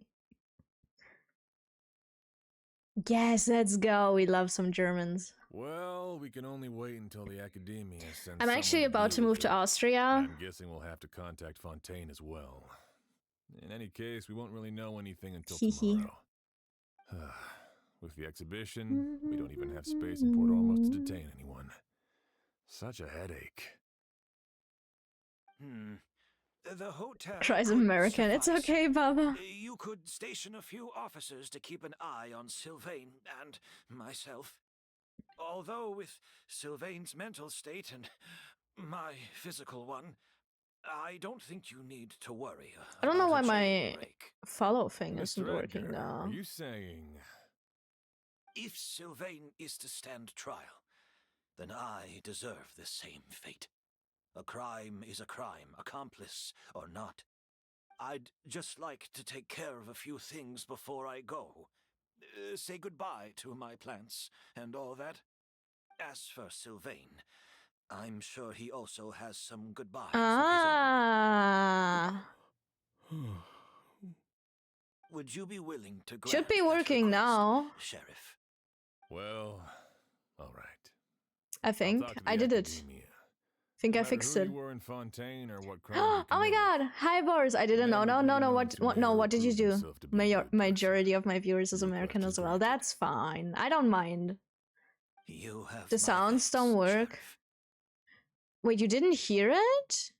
Yes, let's go. We love some Germans. Well, we can only wait until the academia sends I'm actually someone about to deal move with to it. Austria. I'm guessing we'll have to contact Fontaine as well. In any case, we won't really know anything until Hehe. tomorrow. With the exhibition, we don't even have space in Port Ormos to detain anyone. Such a headache. The hotel Tries could American. It's suffice. okay, Baba. You could station a few officers to keep an eye on Sylvain and myself. Although with Sylvain's mental state and my physical one, I don't think you need to worry. I don't know why about a my jailbreak. follow thing isn't Mr. working Edgar, now. are you saying... If Sylvain is to stand trial, then I deserve the same fate. A crime is a crime, accomplice or not. I'd just like to take care of a few things before I go. Say goodbye to my plants and all that. As for Sylvain, I'm sure he also has some goodbyes of his Ah. own. Would you be willing to grant Should be that working request, now. Sheriff? Well, all right. I I'll think talk to I the did it. academia. Think No I matter fixed who it. you were in Fontaine or what crime Oh you my committed, god! Hi Boris, I didn't know. never No, be no, known to no, never what did you prove do? himself to be a good person. Majority of my viewers is You American left as his well. verdict. That's fine. I don't mind. You have The my sounds thanks, don't work. Sheriff. Wait, you didn't hear it?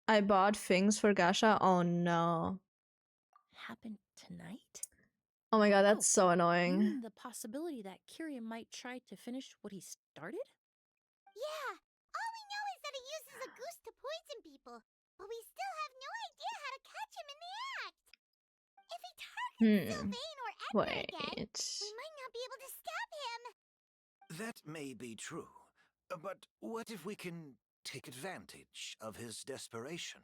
I bought things for Gasha. Oh no. Happened tonight? Oh my god, Oh, that's so You annoying. mean the possibility that Kiria might try to finish what he started? Yeah, all we know is that he uses a goose to poison people, but we still have no idea how to catch him in the act. If he targets Sylvain or Edgar again, Wait. we might not be able to stop him. That may be true, but what if we can take advantage of his desperation?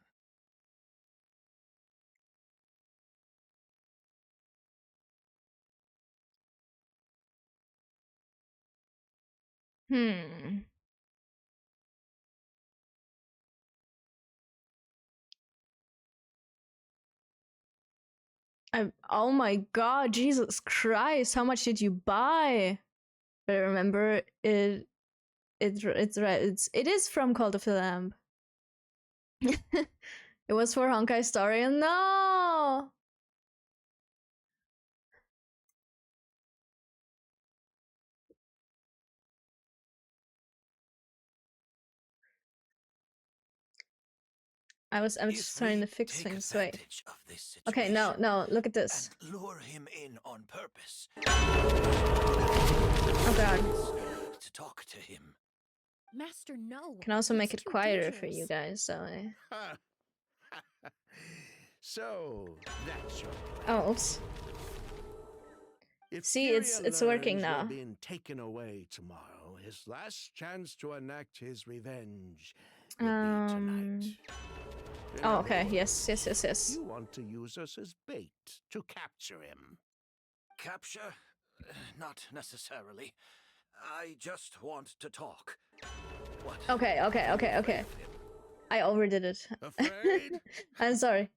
Hmm. Oh my god, Jesus Christ, how much did you buy? But remember, it is from Cult of the Lamb. It was for Honkai Story, and no! I'm just trying to fix Take things. Wait. advantage of this Okay, situation no, look at this. and lure him in on purpose. Oh god. To talk to him. Master, no. Can also make It's it too quieter for dangerous. you guys, so So, that's your Oh, oops. If See, Kiria it's working learns now. you're being taken away tomorrow, his last chance to enact his revenge will be tonight. In Oh, other okay. words, Yes. You want to use us as bait to capture him. Capture? Not necessarily. I just want to talk. What? Okay. I overdid it. Afraid? I'm sorry.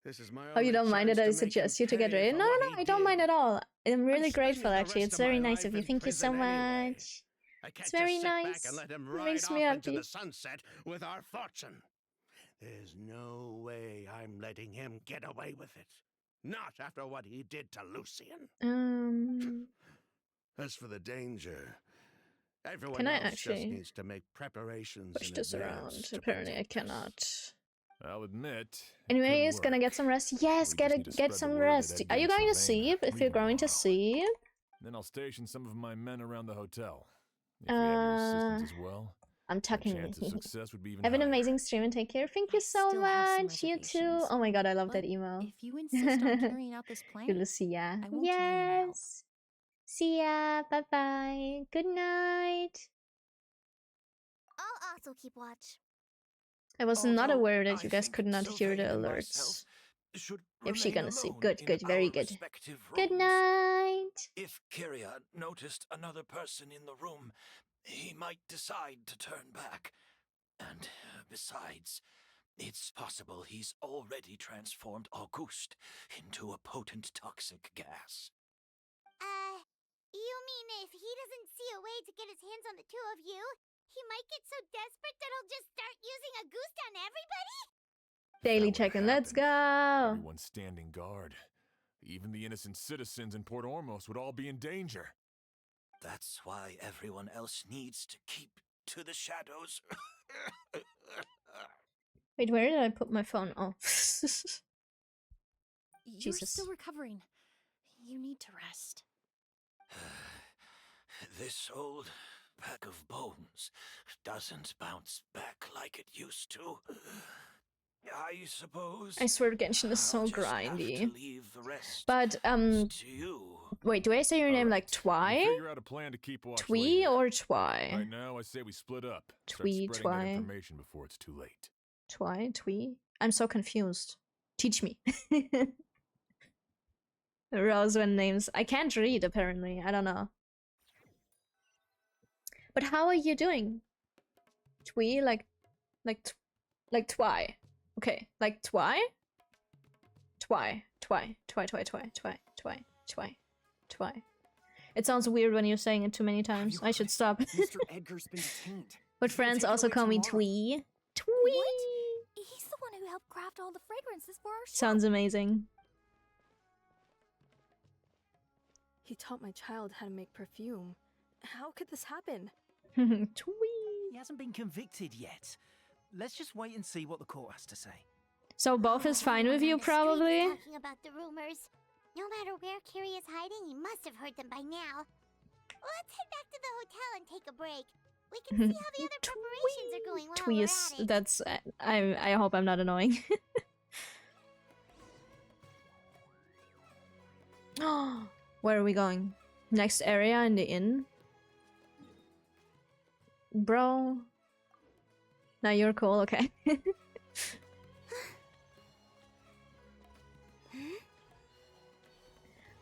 This is my Oh, you only don't mind it? chance I to make him suggest you to get pay ready. for No, what no, he I don't mind did. at all. I'm really spending grateful, the actually. rest It's of very my nice life of you. in Thank you so prison anyway. much. I can't It's very just sit nice. back and let him It ride makes off me into happy. the sunset with our fortune. There's no way I'm letting him get away with it. Not after what he did to Lucian. As for the danger, everyone Can I else just actually needs to make preparations push in this advance around? to Apparently, I protect us. cannot. I'll admit. Anyways, gonna get some rest. Yes, We just need to get spread the some word that rest. Edgar Are you and going to Sylvain sleep? are If you're leaving going to tomorrow. sleep, Then I'll station some of my men around the hotel. If we have your assistance as well, I'm our tucking chance of you. success would be even Have an higher. amazing stream and take care. Thank you I so still have some much. You too. reservations. Oh my god, I love But that email. if you insist on carrying out this plan, Good to see ya. I won't deny you my help. Yes. See ya. Bye bye. Good night. I'll also keep watch. I was not Although aware that I you guys think could not hear the Sylvain and alerts. myself should If she remain gonna sleep. alone Good, in good, very our good. respective Good rooms. night. If Kyria noticed another person in the room, he might decide to turn back. And besides, it's possible he's already transformed Auguste into a potent toxic gas. You mean if he doesn't see a way to get his hands on the two of you, he might get so desperate that he'll just start using Auguste on everybody? Daily That would check-in. Let's happen. go. Everyone's standing guard. Even the innocent citizens in Port Ormos would all be in danger. That's why everyone else needs to keep to the shadows. Wait, where did I put my phone? Oh. You're Jesus. still recovering. You need to rest. This old pack of bones doesn't bounce back like it used to. I suppose. I swear Genshin is so I'll just have grindy. to leave the rest But, to you. wait, do I say your name like Alright, we'll Twy? figure out a plan to keep watch Twee later. or Twy? Right now, I say we split up. Start Twee, spreading that Twy. information before it's too late. Twy? Twee? I'm so confused. Teach me. Roswell names. I can't read, apparently. I don't know. But how are you doing? Twee? Like Twy. Okay, like Twy? Twy. It sounds weird when you're saying it too many times. I should stop. Mr. Edgar's been detained. But He'll friends take it also away call me tomorrow. Twee. What? Twee! He's the one who helped craft all the fragrances for our shop. Sounds amazing. He taught my child how to make perfume. How could this happen? Twee! He hasn't been convicted yet. Let's just wait and see what the court has to say. So Boff is fine with you, Everyone on the street is probably? talking about the rumors. No matter where Kyrie is hiding, he must have heard them by now. Let's head back to the hotel and take a break. We can see how the other preparations are going while Twee we're is... at it. That's... I hope I'm not annoying. Where are we going? Next area in the inn? Bro. Now you're cool, okay.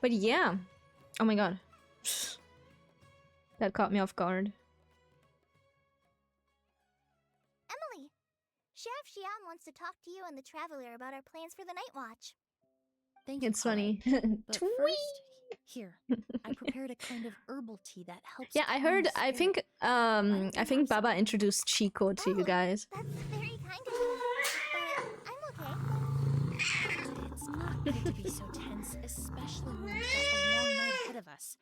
But yeah. Oh my god. That caught me off guard. Emily, Sheriff Xian wants to talk to you and the Traveler about our plans for the Night Watch. Thank you. It's Polly. funny. But Twee! first, here, I prepared a kind of herbal tea that helps. Yeah, I calm heard. the I spirit. think. I think Baba introduced Chico to you guys. That's very kind of you, but I'm okay. It's not good to be so tense, especially when we've got a long night ahead of us.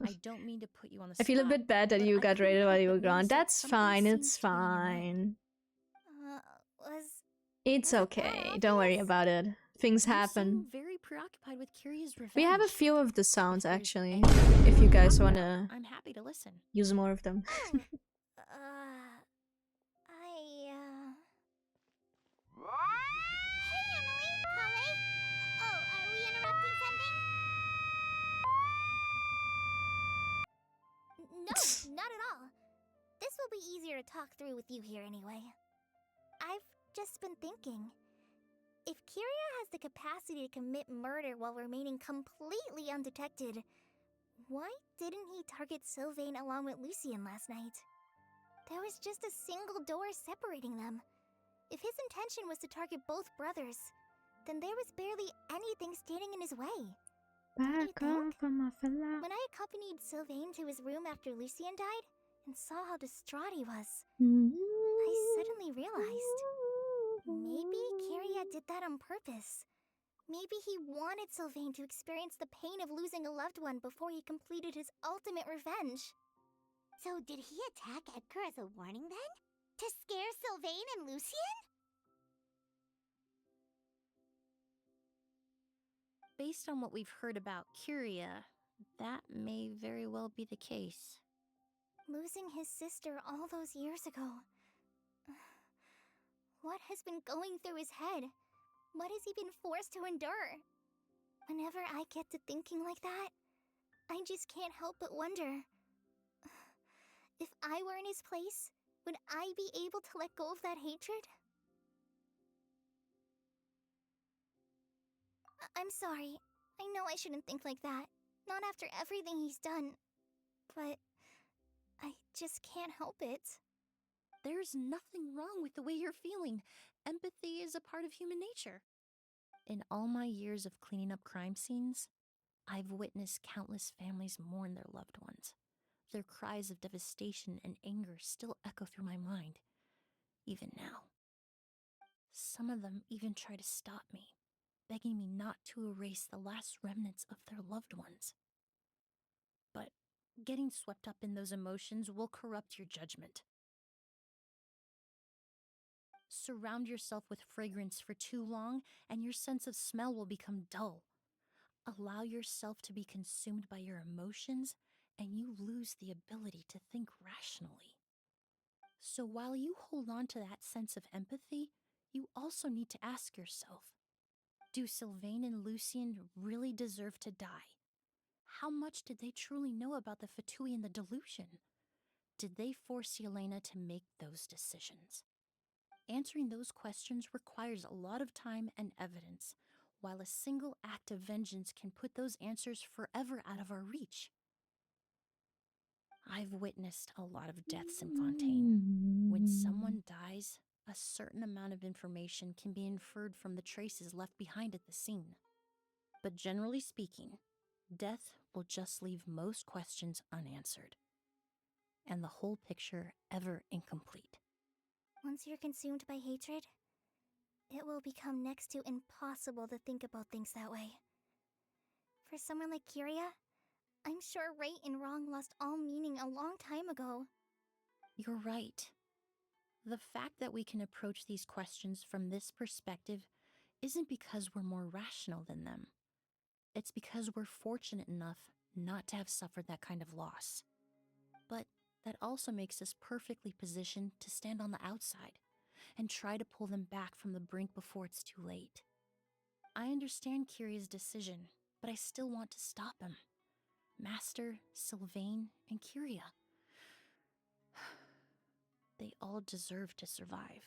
I don't mean to put you on the I spot. feel a bit bad that but you I got couldn't raided while help you were but gone. notice that That's something fine. seemed It's to be on your mind. fine. Was It's Was it okay. that Don't worry obvious? about it. Things You happen. seem very preoccupied with Kyria's revenge. We have a few of the sounds If there's actually. anything If you to guys talk about, wanna I'm happy to listen. use more of them. I Hey, Emily, Kale. Oh, are we interrupting something? No, not at all. This will be easier to talk through with you here anyway. I've just been thinking. If Kyria has the capacity to commit murder while remaining completely undetected, why didn't he target Sylvain along with Lucien last night? There was just a single door separating them. If his intention was to target both brothers, then there was barely anything standing in his way. Back think? off of my fella. When I accompanied Sylvain to his room after Lucien died, and saw how distraught he was, I suddenly realized maybe Kyria did that on purpose. Maybe he wanted Sylvain to experience the pain of losing a loved one before he completed his ultimate revenge. So did he attack Edgar as a warning then? To scare Sylvain and Lucien? Based on what we've heard about Curia, that may very well be the case. Losing his sister all those years ago. What has been going through his head? What has he been forced to endure? Whenever I get to thinking like that, I just can't help but wonder. If I were in his place, would I be able to let go of that hatred? I'm sorry. I know I shouldn't think like that. Not after everything he's done. But I just can't help it. There's nothing wrong with the way you're feeling. Empathy is a part of human nature. In all my years of cleaning up crime scenes, I've witnessed countless families mourn their loved ones. Their cries of devastation and anger still echo through my mind, even now. Some of them even try to stop me, begging me not to erase the last remnants of their loved ones. But getting swept up in those emotions will corrupt your judgment. Surround yourself with fragrance for too long, and your sense of smell will become dull. Allow yourself to be consumed by your emotions, and you lose the ability to think rationally. So while you hold on to that sense of empathy, you also need to ask yourself, do Sylvain and Lucien really deserve to die? How much did they truly know about the Fatui and the delusion? Did they force Yelena to make those decisions? Answering those questions requires a lot of time and evidence, while a single act of vengeance can put those answers forever out of our reach. I've witnessed a lot of deaths in Fontaine. When someone dies, a certain amount of information can be inferred from the traces left behind at the scene. But generally speaking, death will just leave most questions unanswered, and the whole picture ever incomplete. Once you're consumed by hatred, it will become next to impossible to think about things that way. For someone like Kyria, I'm sure right and wrong lost all meaning a long time ago. You're right. The fact that we can approach these questions from this perspective isn't because we're more rational than them. It's because we're fortunate enough not to have suffered that kind of loss. But that also makes us perfectly positioned to stand on the outside and try to pull them back from the brink before it's too late. I understand Kyria's decision, but I still want to stop him. Master, Sylvain, and Kyria. They all deserve to survive.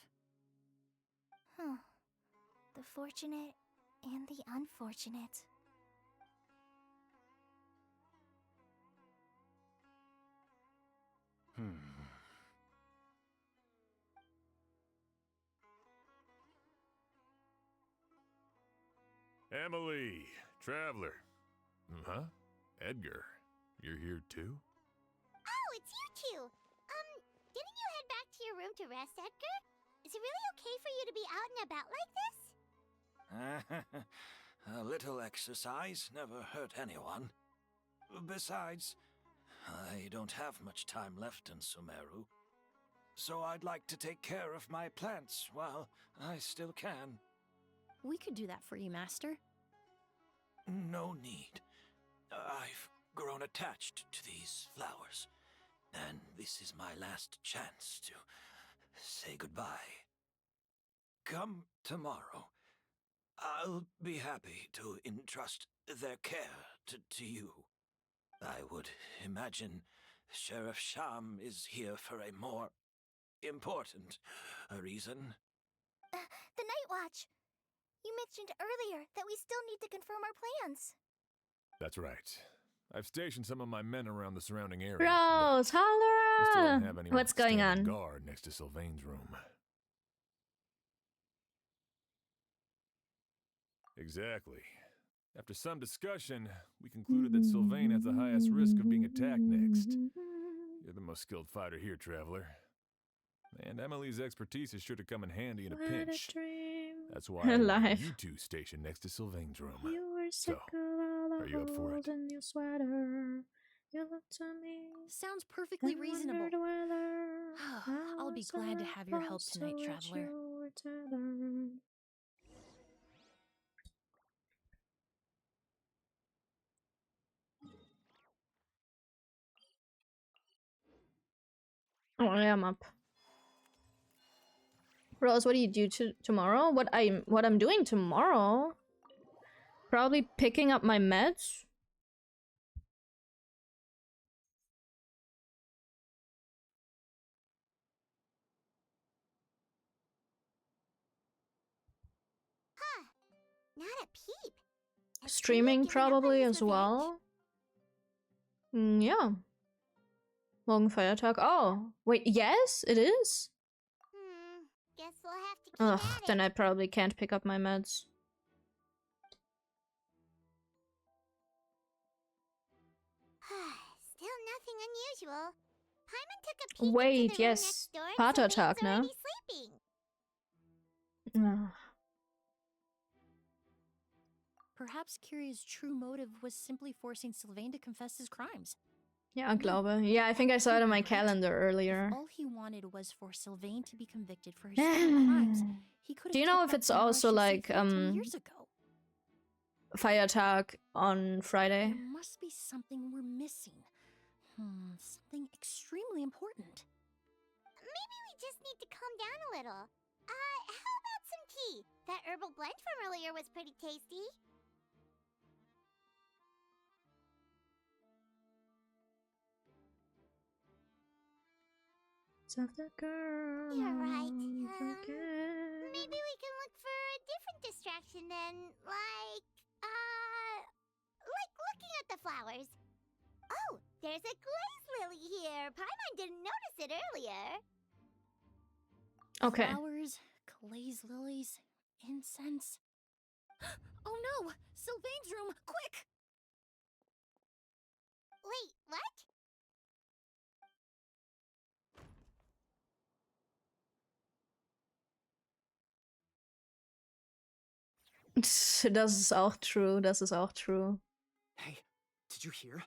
Huh. The fortunate and the unfortunate. Emily, Traveler. Huh? Edgar, you're here too? Oh, it's you two! Didn't you head back to your room to rest, Edgar? Is it really okay for you to be out and about like this? A little exercise never hurt anyone. Besides, I don't have much time left in Sumeru. So I'd like to take care of my plants while I still can. We could do that for you, Master. No need. I've grown attached to these flowers, and this is my last chance to say goodbye. Come tomorrow. I'll be happy to entrust their care to you. I would imagine Sheriff Sham is here for a more important reason. The Night Watch! You mentioned earlier that we still need to confirm our plans. That's right. I've stationed some of my men around the surrounding area. Bros, We still don't holla! have anyone What's going standing on? guard next to Sylvain's room. Exactly. After some discussion, we concluded that Sylvain has the highest risk of being attacked next. You're the most skilled fighter here, Traveler. And Emily's expertise is sure to come in handy in a pinch. That's why I wanted you two stationed next to Sylvain's room. So, are you up for it? In your sweater. You look to me. Sounds perfectly reasonable. I'll be glad to have your help tonight, Traveler. Oh, I am up. Rose, what do you do tomorrow? What I'm doing tomorrow? Probably picking up my meds. Huh. Not a peep. Has Streaming Kiria given up on probably his as revenge? well. Yeah. Morgen Feiertag. Oh, wait, yes, it is? Guess we'll have to keep Ugh, at then it. I probably can't pick up my meds. Still nothing unusual. Paimon took a peek Wait, into the room yes. next door and Vatertag, Sylvain's ne? already sleeping. Ugh. Perhaps Kiria's true motive was simply forcing Sylvain to confess his crimes. Ja, glaube. Yeah, I think I saw it on my Right. calendar If earlier. all he wanted was for Sylvain to be convicted for his stolen crimes, he could have Do you know kept if that it's also marriage like secret 10 years ago. Feiertag on Friday? There must be something we're missing. Something extremely important. Maybe we just need to calm down a little. How about some tea? That herbal blend from earlier was pretty tasty. Girl, You're right. forget. Maybe we can look for a different distraction then, like looking at the flowers. Oh, there's a glaze lily here. Paimon didn't notice it earlier. Okay. Flowers, glaze lilies, incense. Oh no! Sylvain's room! Quick! Wait, what? Das ist auch true. Das ist auch true. Hey, did you hear?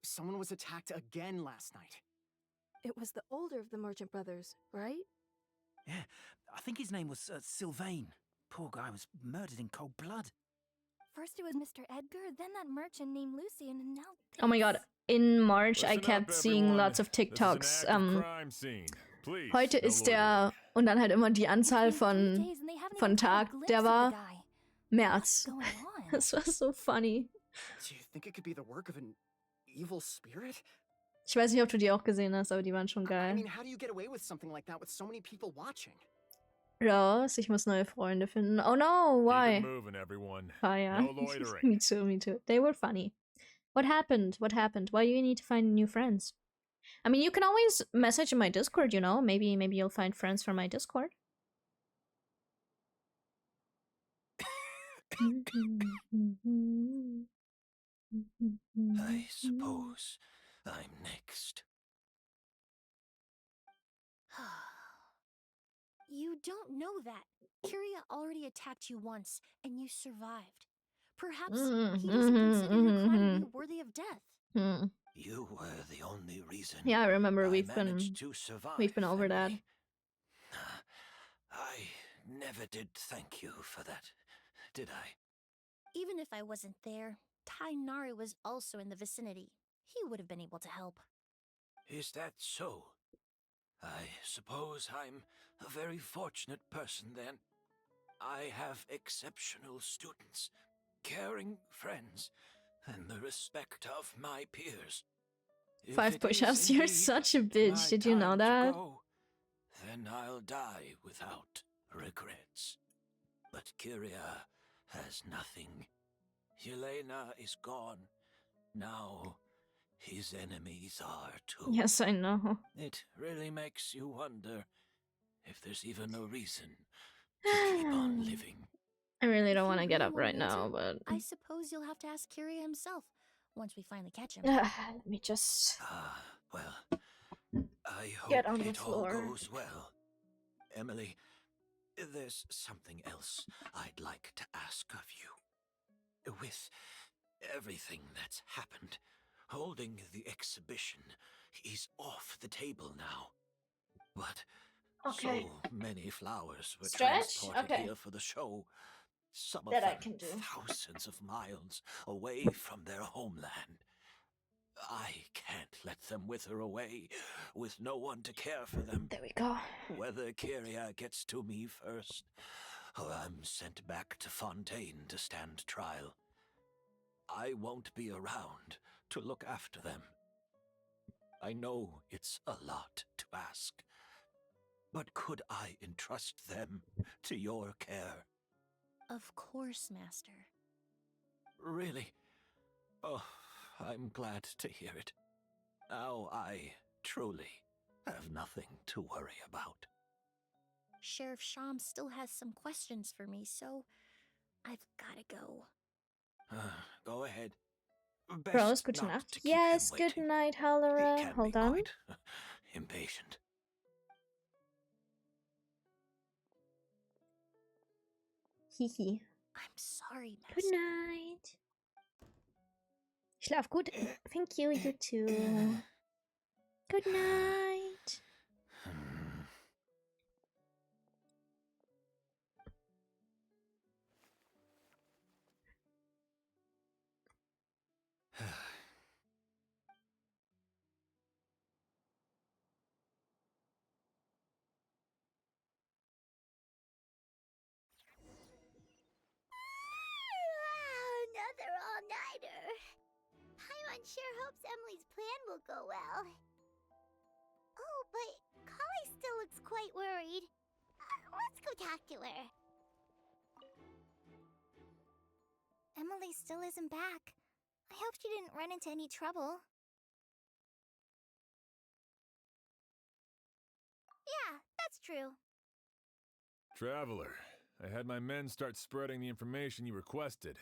Someone was attacked again last night. It was the older of the merchant brothers, right? Yeah, I think his name was Sylvain. Poor guy was murdered in cold blood. First it was Mr. Edgar, then that merchant named Lucian, and now this. Oh my god. In March, I Listen kept up, seeing everyone. lots of This is an TikToks. active crime scene. Please, Heute no ist loitering. der, und dann halt immer die Anzahl It's been 3 von days and they haven't von even caught a Tag, glimpse der of the war guy. März. What's going on? Das war so funny. Do you think it could be the work of an evil spirit? Ich weiß nicht, ob du die auch gesehen hast, aber die waren schon I geil. mean, how do you get away with something like that with so many people watching? Rose, ich muss neue Freunde finden. Oh no, Keep why? it moving, everyone. Ah, ja. No loitering. Me too, me too. They were funny. What happened? What happened? Why do you need to find new friends? I mean, you can always message in my Discord, you know? Maybe you'll find friends from my Discord. I suppose I'm next. You don't know that. Kiria already attacked you once, and you survived. Perhaps he doesn't consider your crime to be worthy of death. You were the only reason. Yeah, I remember I we've been managed to survive, over that. Emily. I never did thank you for that, did I? Even if I wasn't there, Tainari was also in the vicinity. He would have been able to help. Is that so? I suppose I'm a very fortunate person then. I have exceptional students, caring friends, and the respect of my peers. If 5 it push-ups, is you're indeed such a bitch. my Did you know time to that? go, then I'll die without regrets. But Kyria has nothing. Yelena is gone. Now his enemies are too. Yes, I know. It really makes you wonder if there's even a reason to keep on living. I really If don't you want to get really up right want me now, to, but... I suppose you'll have to ask Kiria himself once we finally catch him. Let me just... Well, I Get hope on the it all floor. goes well. Emily, there's something else I'd like to ask of you. With everything that's happened, holding the exhibition is off the table now. But Okay. so many flowers were Stretch? transported Okay. here for the show. Some of That I them can do. thousands of miles away from their homeland. I can't let them wither away with no one to care for them. There we go. Whether Kyria gets to me first, or I'm sent back to Fontaine to stand trial, I won't be around to look after them. I know it's a lot to ask, but could I entrust them to your care? Of course, Master. Really? Oh, I'm glad to hear it. Now I truly have nothing to worry about. Sheriff Sham still has some questions for me, so I've gotta go. Go ahead. Rose, Best good not enough. to keep Yes, him good waiting. night, He Hallara. can Hold be on. quite impatient. Hihi. I'm sorry, Good Master. night. Schlaf gut. Thank you, you too. Good night. Another all-nighter. Paimon sure hopes Emily's plan will go well. Oh, but Kali still looks quite worried. Let's go talk to her. Emily still isn't back. I hope she didn't run into any trouble. Yeah, that's true. Traveler, I had my men start spreading the information you requested.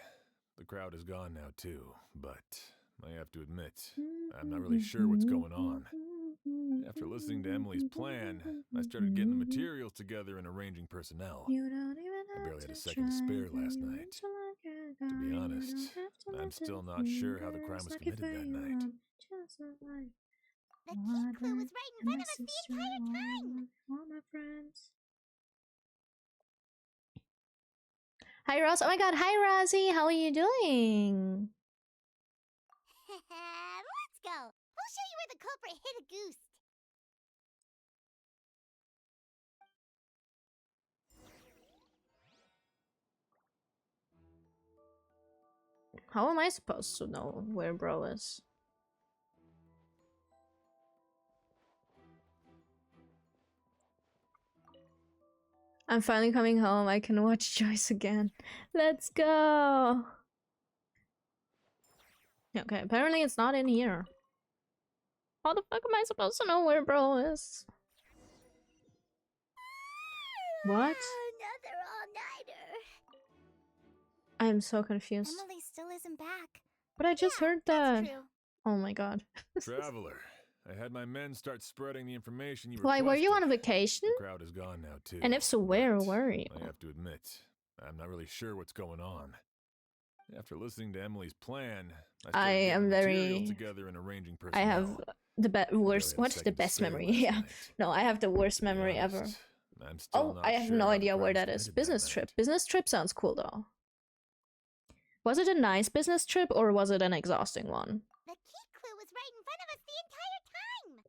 The crowd is gone now, too, but I have to admit, I'm not really sure what's going on. After listening to Emily's plan, I started getting the materials together and arranging personnel. I barely had a second to spare last night. To be honest, I'm still not sure how the crime was committed that night. The key clue was right in front of us the entire time! Hi, Ross. Oh my god. Hi, Rozzy. How are you doing? Let's go! We'll show you where the culprit hid a goose! How am I supposed to know where bro is? I'm finally coming home. I can watch Joyce again. Let's go! Okay, apparently it's not in here. How the fuck am I supposed to know where bro is? What? Another all-nighter. I'm so confused. Emily still isn't back. But I just heard That's that. true. Oh my god. Traveler, I had my men start spreading the information you Why, requested. were you on a vacation? The crowd is gone now, too. And if so, where but were you? I have to admit, I'm not really sure what's going on. After listening to Emily's plan, I am materials very... together and arranging personnel. I have the worst... What's the best memory? Yeah. No, I have the worst memory ever. I'm still I have no idea where that is. Business trip. Business trip sounds cool though. Was it a nice business trip or was it an exhausting one? The key clue was right in front of us the entire time!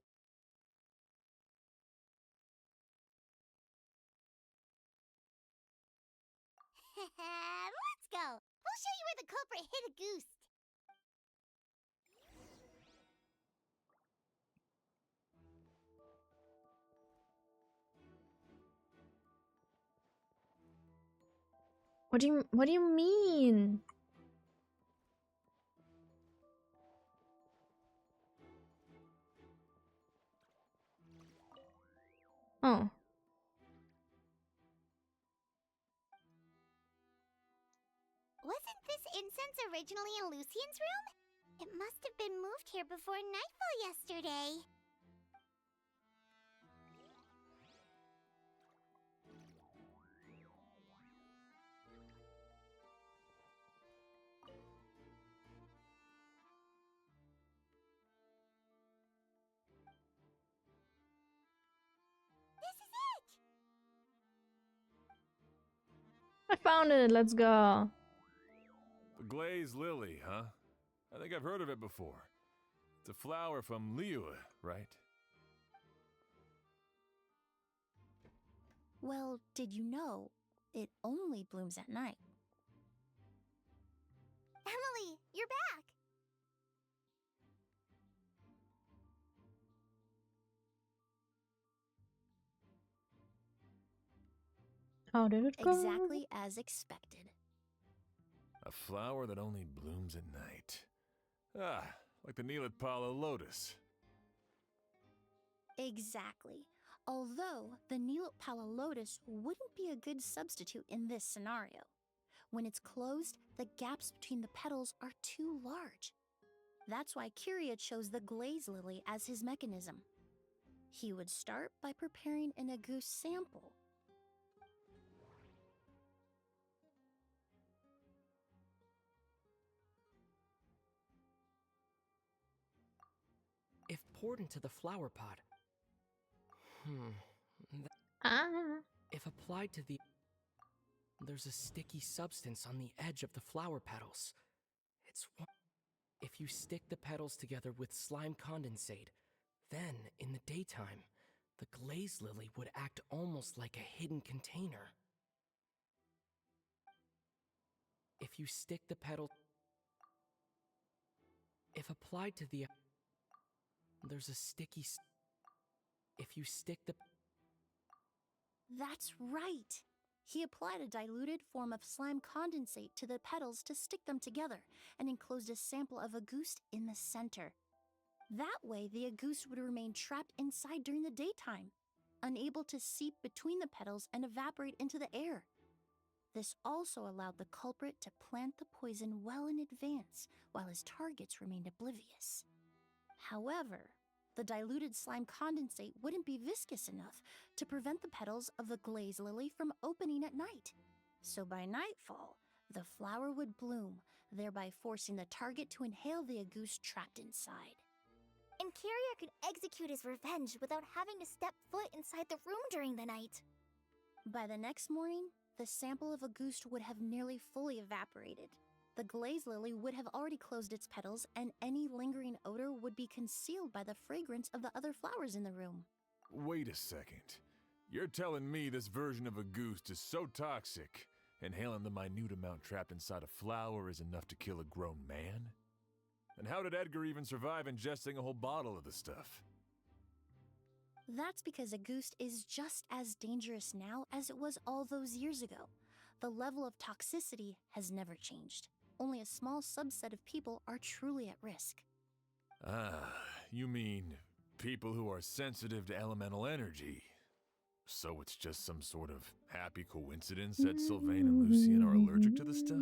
Let's go! We'll show you where the culprit hid a goose! What do you mean? Oh. Wasn't this incense originally in Lucien's room? It must have been moved here before nightfall yesterday. This is it! I found it. Let's go. The glazed lily, huh? I think I've heard of it before. It's a flower from Liyue, right? Well, did you know it only blooms at night? Emily, you're back! How did it go? Exactly as expected. A flower that only blooms at night. Ah, like the Neelitpala lotus. Exactly. Although the Neelitpala lotus wouldn't be a good substitute in this scenario. When it's closed, the gaps between the petals are too large. That's why Kiria chose the glaze lily as his mechanism. He would start by preparing an agouti sample. If poured into the flower pot. Ah. If applied to the... There's a sticky substance on the edge of the flower petals. If you stick the petals together with slime condensate, then, in the daytime, the glaze lily would act almost like a hidden container. If you stick the petal... If applied to the... There's a sticky... If you stick the... That's right! He applied a diluted form of slime condensate to the petals to stick them together and enclosed a sample of agouti in the center. That way, the agouti would remain trapped inside during the daytime, unable to seep between the petals and evaporate into the air. This also allowed the culprit to plant the poison well in advance, while his targets remained oblivious. However, the diluted slime condensate wouldn't be viscous enough to prevent the petals of the glaze lily from opening at night. So by nightfall, the flower would bloom, thereby forcing the target to inhale the agouti trapped inside. And Kiria could execute his revenge without having to step foot inside the room during the night. By the next morning, the sample of agouti would have nearly fully evaporated. The glaze lily would have already closed its petals, and any lingering odor would be concealed by the fragrance of the other flowers in the room. Wait a second. You're telling me this version of a goose is so toxic, inhaling the minute amount trapped inside a flower is enough to kill a grown man? And how did Edgar even survive ingesting a whole bottle of the stuff? That's because agouti is just as dangerous now as it was all those years ago. The level of toxicity has never changed. Only a small subset of people are truly at risk. Ah, you mean people who are sensitive to elemental energy. So it's just some sort of happy coincidence that Sylvain and Lucien are allergic to the stuff?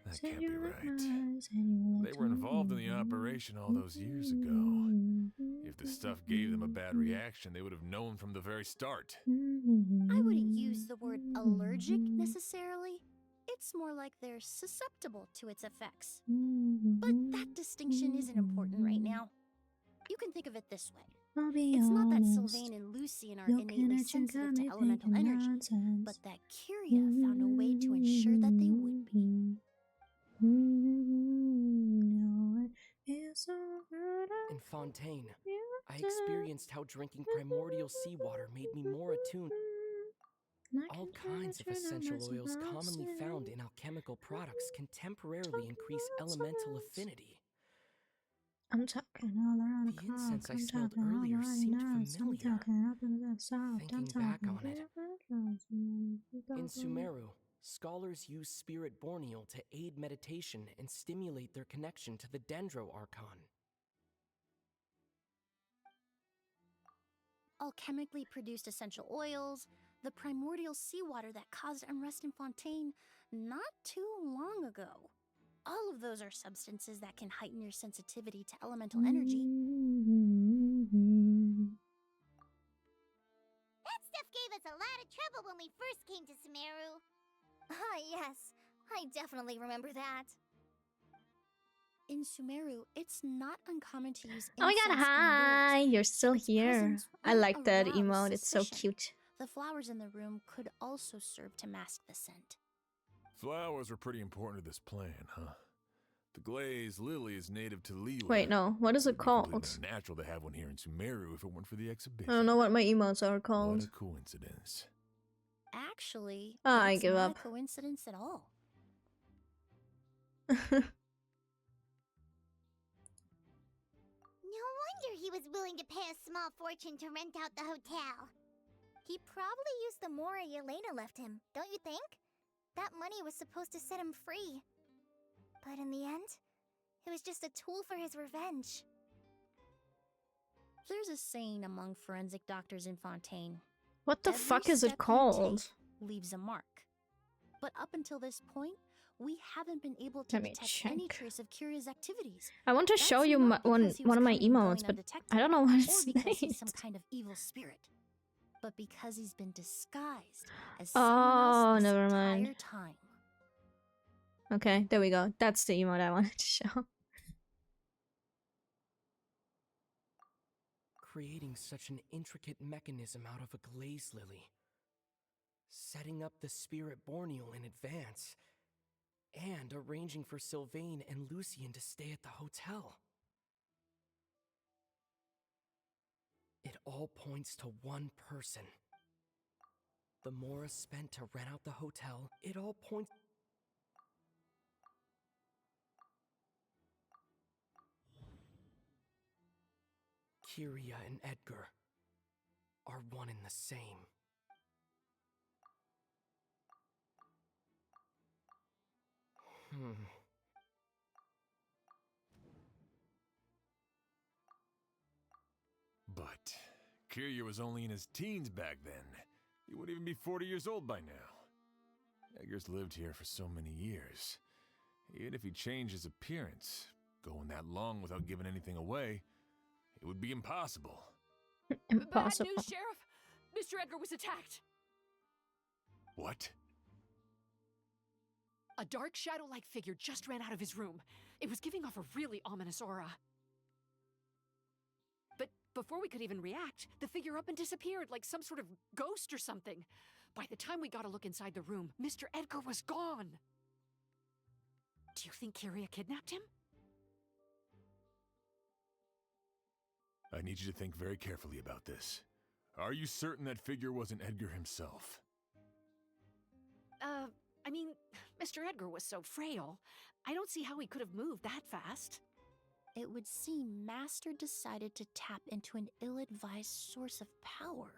That can't be right. They were involved in the operation all those years ago. If the stuff gave them a bad reaction, they would have known from the very start. I wouldn't use the word allergic necessarily. It's more like they're susceptible to its effects. But that distinction isn't important right now. You can think of it this way. It's not that Sylvain and Lucien are innately sensitive to elemental energy, but that Kiria found a way to ensure that they would be. In Fontaine, I experienced how drinking primordial seawater made me more attuned. All kinds of essential oils commonly found in alchemical products can temporarily increase elemental affinity. I'm talking all around The incense I smelled earlier seemed familiar. Thinking back on it, in Sumeru, scholars use spirit borneal to aid meditation and stimulate their connection to the Dendro Archon. Alchemically produced essential oils, the primordial seawater that caused unrest in Fontaine not too long ago. All of those are substances that can heighten your sensitivity to elemental energy. That stuff gave us a lot of trouble when we first came to Sumeru. Ah, yes. I definitely remember that. In Sumeru, it's not uncommon to use Oh my god, incense hi! indoors. You're still Its here. presence I won't like that arouse emote, it's so suspicion. cute. The flowers in the room could also serve to mask the scent. Flowers were pretty important to this plan, huh? The glazed lily is native to Liyue. Wait, no. What is it It'd be completely called? unnatural to have one here in Sumeru if it weren't for the exhibition. I don't know what my emotes are What called. a coincidence. Actually, I that's give not up. a coincidence at all. No wonder he was willing to pay a small fortune to rent out the hotel. He probably used the mora Yelena left him, don't you think? That money was supposed to set him free. But in the end, it was just a tool for his revenge. There's a saying among forensic doctors in Fontaine. What the Every fuck is step it you called? take leaves a mark. But up until this point, we haven't been able to Let me detect any check. trace of Kiria's activities. I want to That's show you not one because he was of my cunning and going emotes, but undetected, I don't know what or it's because he's named. some kind of evil spirit, but because he's been disguised as Oh, someone else this never entire mind. time. Okay, there we go. That's the emote I wanted to show. Creating such an intricate mechanism out of a glaze lily. Setting up the spirit borneal in advance. And arranging for Sylvain and Lucien to stay at the hotel. It all points to one person. The mora spent to rent out the hotel, it all points... Kiria and Edgar are one and the same. But Kiryu was only in his teens back then. He wouldn't even be 40 years old by now. Edgar's lived here for so many years. Even if he changed his appearance, going that long without giving anything away, it would be impossible. Impossible. Bad news, Sheriff! Mr. Edgar was attacked! What? A dark shadow-like figure just ran out of his room. It was giving off a really ominous aura. But before we could even react, the figure up and disappeared like some sort of ghost or something. By the time we got a look inside the room, Mr. Edgar was gone. Do you think Kiria kidnapped him? I need you to think very carefully about this. Are you certain that figure wasn't Edgar himself? I mean, Mr. Edgar was so frail. I don't see how he could have moved that fast. It would seem Master decided to tap into an ill-advised source of power.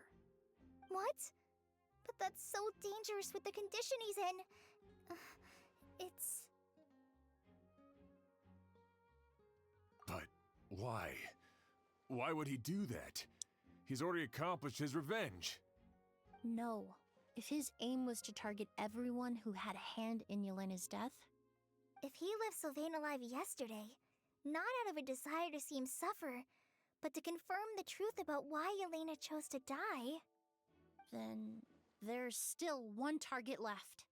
What? But that's so dangerous with the condition he's in. It's... But why? Why would he do that? He's already accomplished his revenge. No. If his aim was to target everyone who had a hand in Yelena's death... If he left Sylvain alive yesterday, not out of a desire to see him suffer, but to confirm the truth about why Yelena chose to die... then there's still one target left.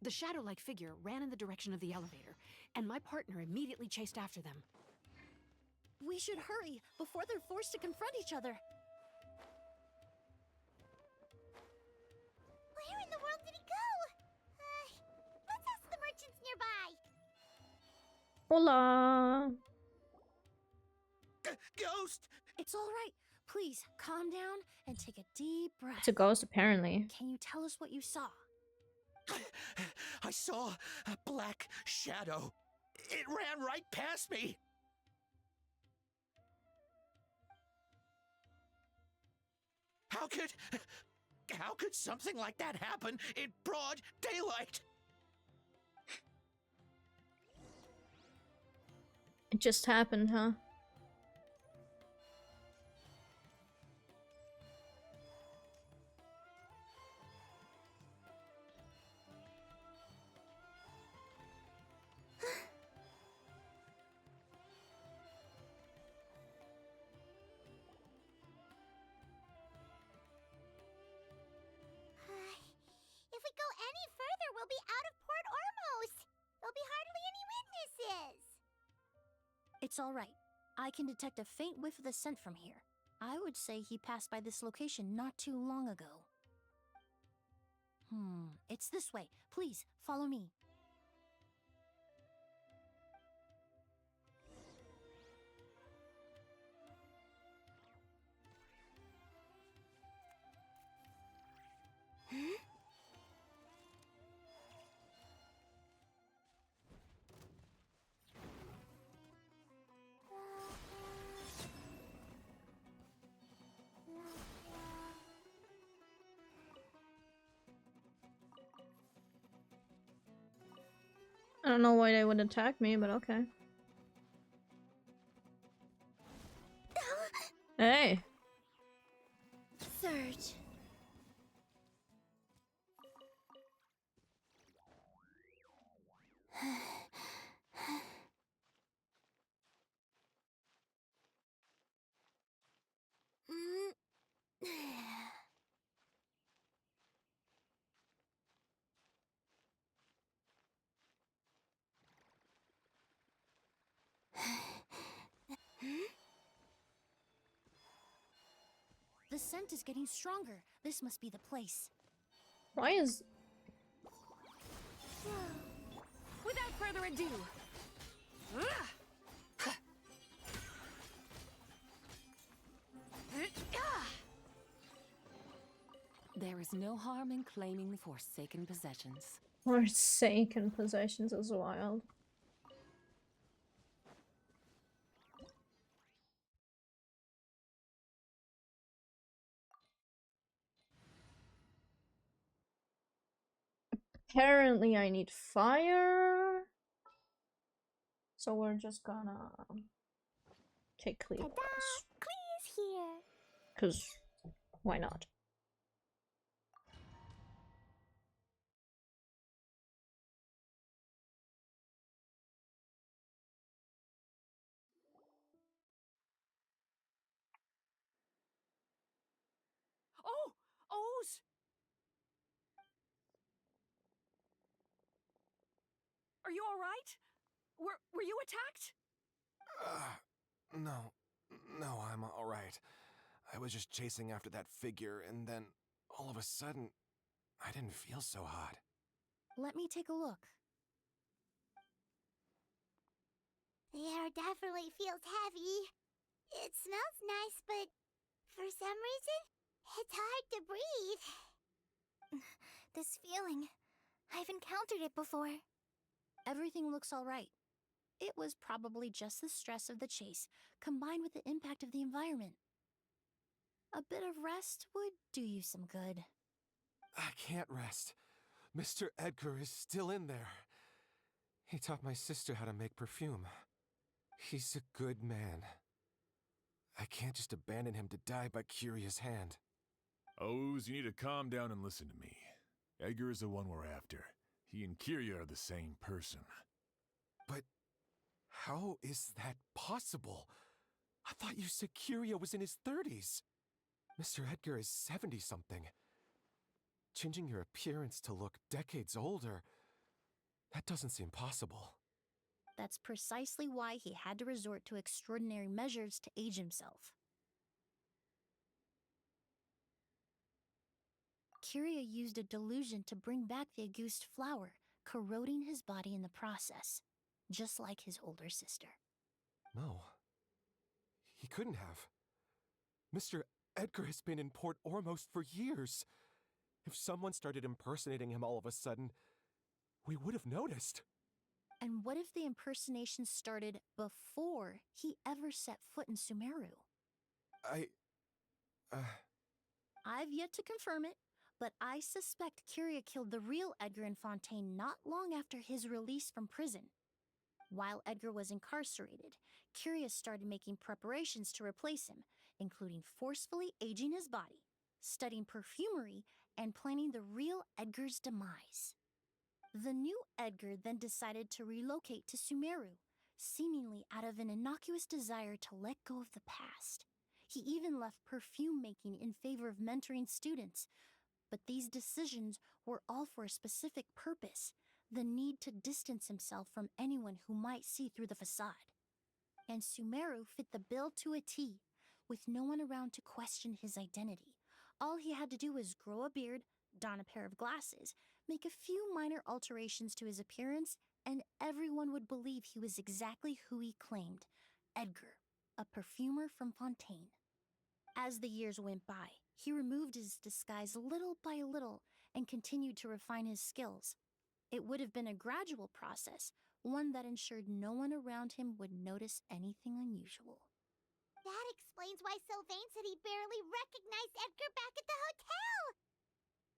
The shadow-like figure ran in the direction of the elevator, and my partner immediately chased after them. We should hurry before they're forced to confront each other. Where in the world did he go? Let's ask the merchants nearby. Hola. Ghost! It's all right. Please, calm down and take a deep breath. It's a ghost, apparently. Can you tell us what you saw? I saw a black shadow. It ran right past me. How could something like that happen in broad daylight? It just happened, huh? If we go any further, we'll be out of Port Ormos. There'll be hardly any witnesses. It's all right. I can detect a faint whiff of the scent from here. I would say he passed by this location not too long ago. It's this way. Please, follow me. I don't know why they would attack me, but okay. Hey! Surge. The scent is getting stronger. This must be the place. Why is... Without further ado, there is no harm in claiming the Forsaken possessions. Forsaken possessions is wild. Apparently I need fire. So we're just gonna take Cleo. Clee's here. Cause why not? Oh! O's! Are you alright? Were you attacked? No. No, I'm alright. I was just chasing after that figure, and then, all of a sudden, I didn't feel so hot. Let me take a look. The air definitely feels heavy. It smells nice, but for some reason, it's hard to breathe. This feeling, I've encountered it before. Everything looks all right. It was probably just the stress of the chase, combined with the impact of the environment. A bit of rest would do you some good. I can't rest. Mr. Edgar is still in there. He taught my sister how to make perfume. He's a good man. I can't just abandon him to die by Curia's hand. O's, you need to calm down and listen to me. Edgar is the one we're after. He and Kyria are the same person. But how is that possible? I thought you said Kyria was in his 30s. Mr. Edgar is 70-something. Changing your appearance to look decades older, that doesn't seem possible. That's precisely why he had to resort to extraordinary measures to age himself. Kyria used a delusion to bring back the Auguste flower, corroding his body in the process, just like his older sister. No. He couldn't have. Mr. Edgar has been in Port Ormos for years. If someone started impersonating him all of a sudden, we would have noticed. And what if the impersonation started before he ever set foot in Sumeru? I've yet to confirm it, but I suspect Kyria killed the real Edgar in Fontaine not long after his release from prison. While Edgar was incarcerated, Kyria started making preparations to replace him, including forcefully aging his body, studying perfumery, and planning the real Edgar's demise. The new Edgar then decided to relocate to Sumeru, seemingly out of an innocuous desire to let go of the past. He even left perfume making in favor of mentoring students, but these decisions were all for a specific purpose: the need to distance himself from anyone who might see through the facade. and Sumeru fit the bill to a T, with no one around to question his identity. All he had to do was grow a beard, don a pair of glasses, make a few minor alterations to his appearance, and everyone would believe he was exactly who he claimed, Edgar, a perfumer from Fontaine. As the years went by, he removed his disguise little by little and continued to refine his skills. It would have been a gradual process, one that ensured no one around him would notice anything unusual. That explains why Sylvain said he barely recognized Edgar back at the hotel.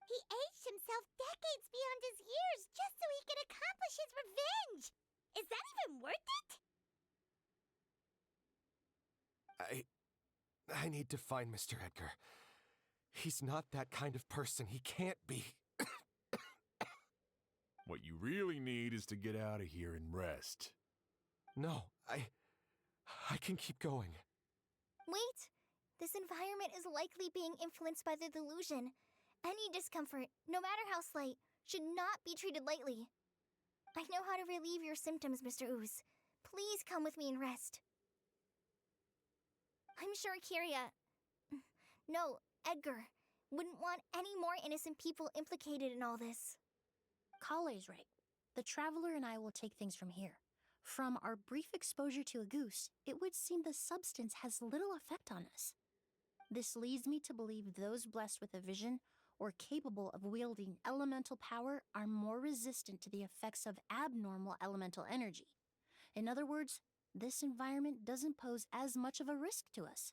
He aged himself decades beyond his years just so he could accomplish his revenge. Is that even worth it? I need to find Mr. Edgar. He's not that kind of person. He can't be. What you really need is to get out of here and rest. No, I can keep going. Wait. This environment is likely being influenced by the delusion. Any discomfort, no matter how slight, should not be treated lightly. I know how to relieve your symptoms, Mr. Ooze. Please come with me and rest. I'm sure Edgar, wouldn't want any more innocent people implicated in all this. Kale's right. The Traveler and I will take things from here. From our brief exposure to a goose, it would seem the substance has little effect on us. This leads me to believe those blessed with a vision or capable of wielding elemental power are more resistant to the effects of abnormal elemental energy. In other words, this environment doesn't pose as much of a risk to us.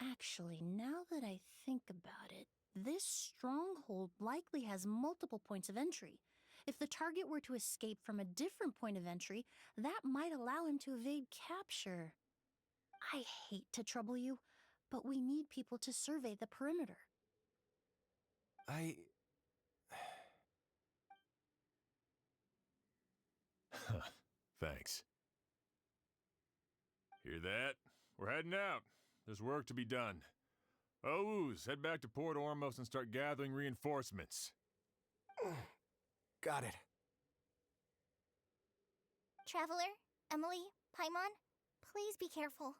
Actually, now that I think about it, this stronghold likely has multiple points of entry. If the target were to escape from a different point of entry, that might allow him to evade capture. I hate to trouble you, but we need people to survey the perimeter. Thanks. Hear that? We're heading out. There's work to be done. Ooze, head back to Port Ormos and start gathering reinforcements. Got it. Traveler, Emily, Paimon, please be careful.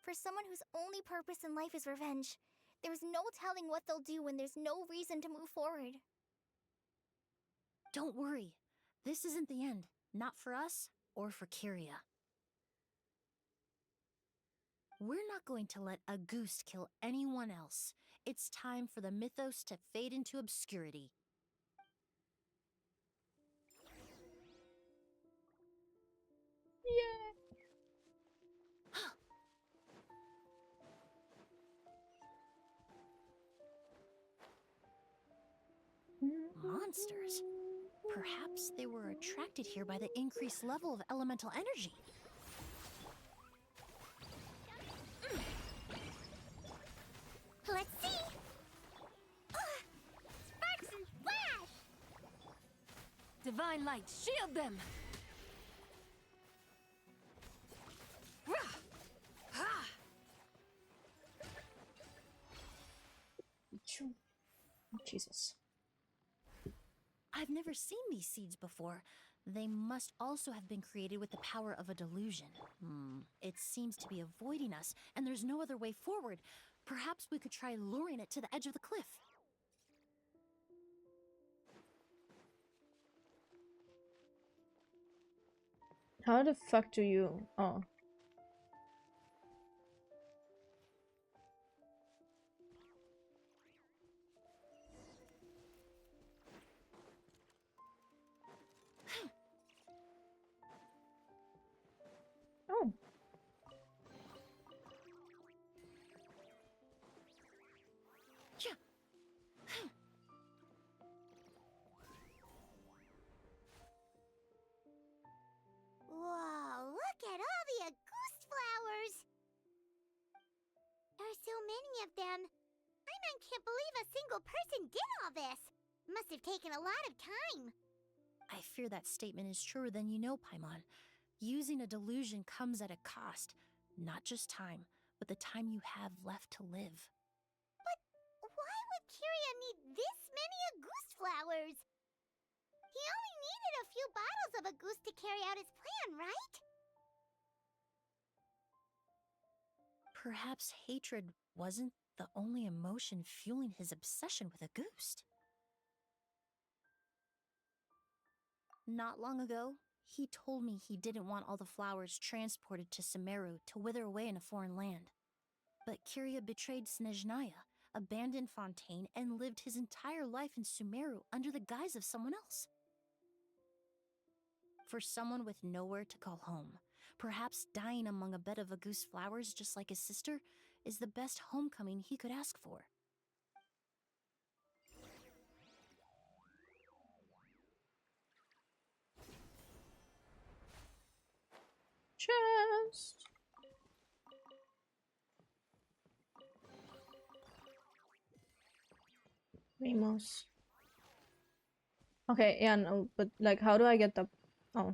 For someone whose only purpose in life is revenge, there's no telling what they'll do when there's no reason to move forward. Don't worry. This isn't the end. Not for us or for Kyria. We're not going to let a goose kill anyone else. It's time for the mythos to fade into obscurity. Monsters. Perhaps they were attracted here by the increased level of elemental energy. Let's see! Sparks and flash! Divine light, shield them! Jesus. I've never seen these seeds before. They must also have been created with the power of a delusion. It seems to be avoiding us, and there's no other way forward. Perhaps we could try luring it to the edge of the cliff. How the fuck do you... Oh. Oh. Whoa, look at all the Auguste flowers! There are so many of them. I can't believe a single person did all this. Must have taken a lot of time. I fear that statement is truer than you know, Paimon. Using a delusion comes at a cost. Not just time, but the time you have left to live. But why would Kyria need this many Auguste flowers? He only needed a few bottles of a goose to carry out his plan, right? Perhaps hatred wasn't the only emotion fueling his obsession with a goose. Not long ago, he told me he didn't want all the flowers transported to Sumeru to wither away in a foreign land. But Kiria betrayed Snezhnaya, abandoned Fontaine, and lived his entire life in Sumeru under the guise of someone else. For someone with nowhere to call home, perhaps dying among a bed of Agus flowers just like his sister is the best homecoming he could ask for. Chest. Remos. Okay, yeah, no, but like, how do I get the? Oh.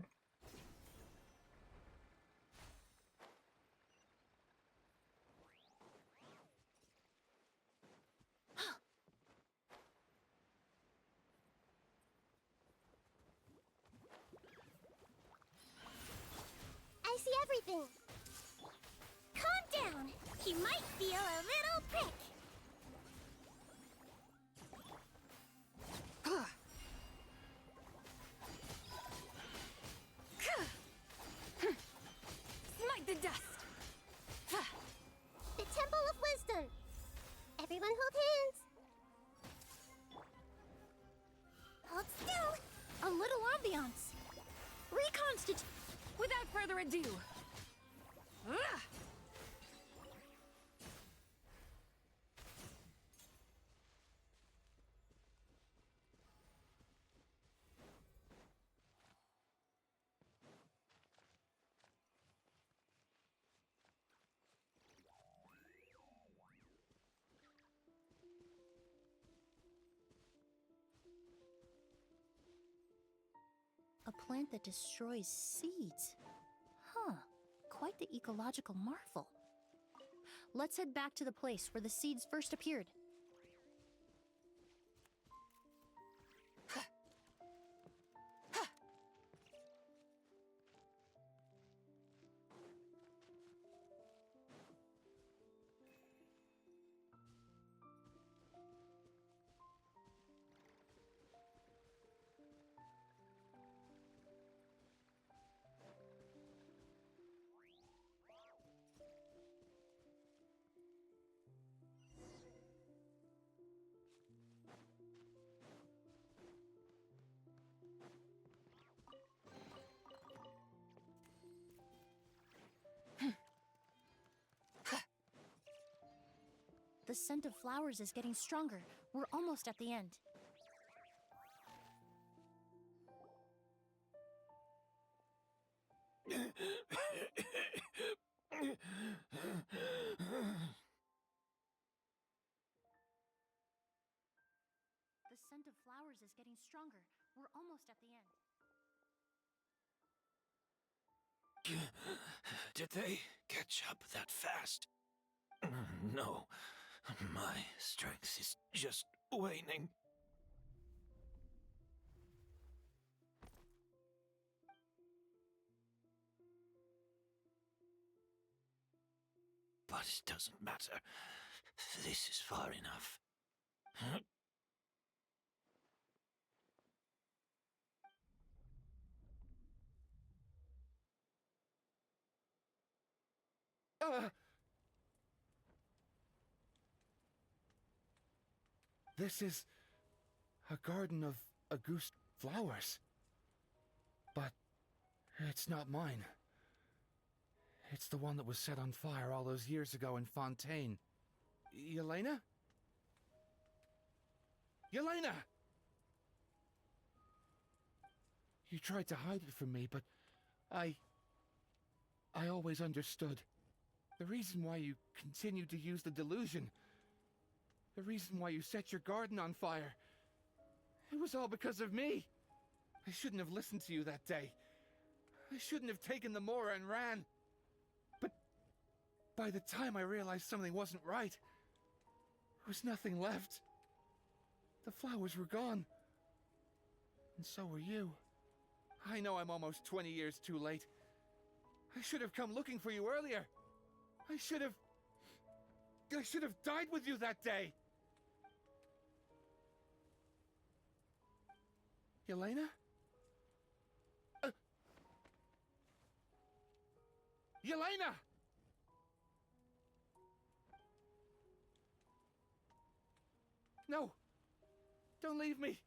I see everything. Calm down. He might feel a little prick. Smite the dust! The Temple of Wisdom. Everyone hold hands. Hold still. A little ambiance. Reconstitute. Without further ado. Ugh! A plant that destroys seeds. Huh, quite the ecological marvel. Let's head back to the place where the seeds first appeared. The scent of flowers is getting stronger. We're almost at the end. The scent of flowers is getting stronger. We're almost at the end. Did they catch up that fast? No, my strength is just waning. But it doesn't matter. This is far enough. This is a garden of Auguste flowers. But it's not mine. It's the one that was set on fire all those years ago in Fontaine. Yelena? Yelena! You tried to hide it from me, but I always understood. The reason why you continued to use the delusion, the reason why you set your garden on fire, it was all because of me. I shouldn't have listened to you that day. I shouldn't have taken the Mora and ran. But by the time I realized something wasn't right, there was nothing left. The flowers were gone. And so were you. I know I'm almost 20 years too late. I should have come looking for you earlier. I should have died with you that day. Yelena? Yelena! No! Don't leave me!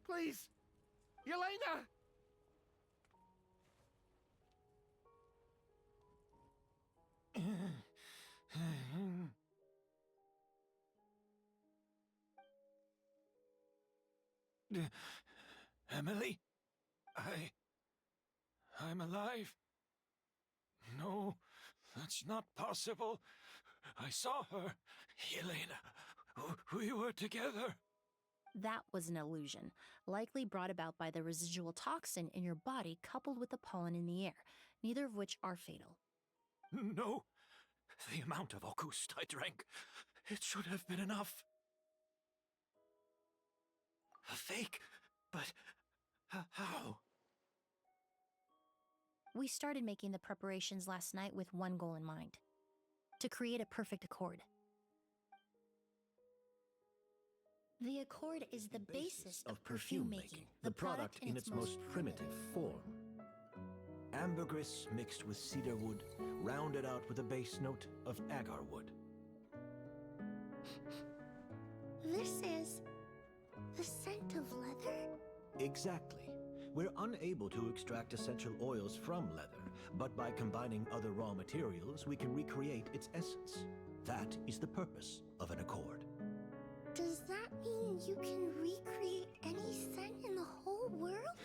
Please! Yelena! Emily? I'm alive. No, that's not possible. I saw her. Yelena, we were together. That was an illusion, likely brought about by the residual toxin in your body coupled with the pollen in the air, neither of which are fatal. No, the amount of August I drank, it should have been enough. A fake? But how? We started making the preparations last night with one goal in mind: to create a perfect accord. The accord is the basis of perfume making, the product in its most primitive form. Ambergris mixed with cedar wood, rounded out with a base note of agar wood. This is the scent of leather? Exactly. We're unable to extract essential oils from leather, but by combining other raw materials, we can recreate its essence. That is the purpose of an accord. Does that mean you can recreate any scent in the whole world?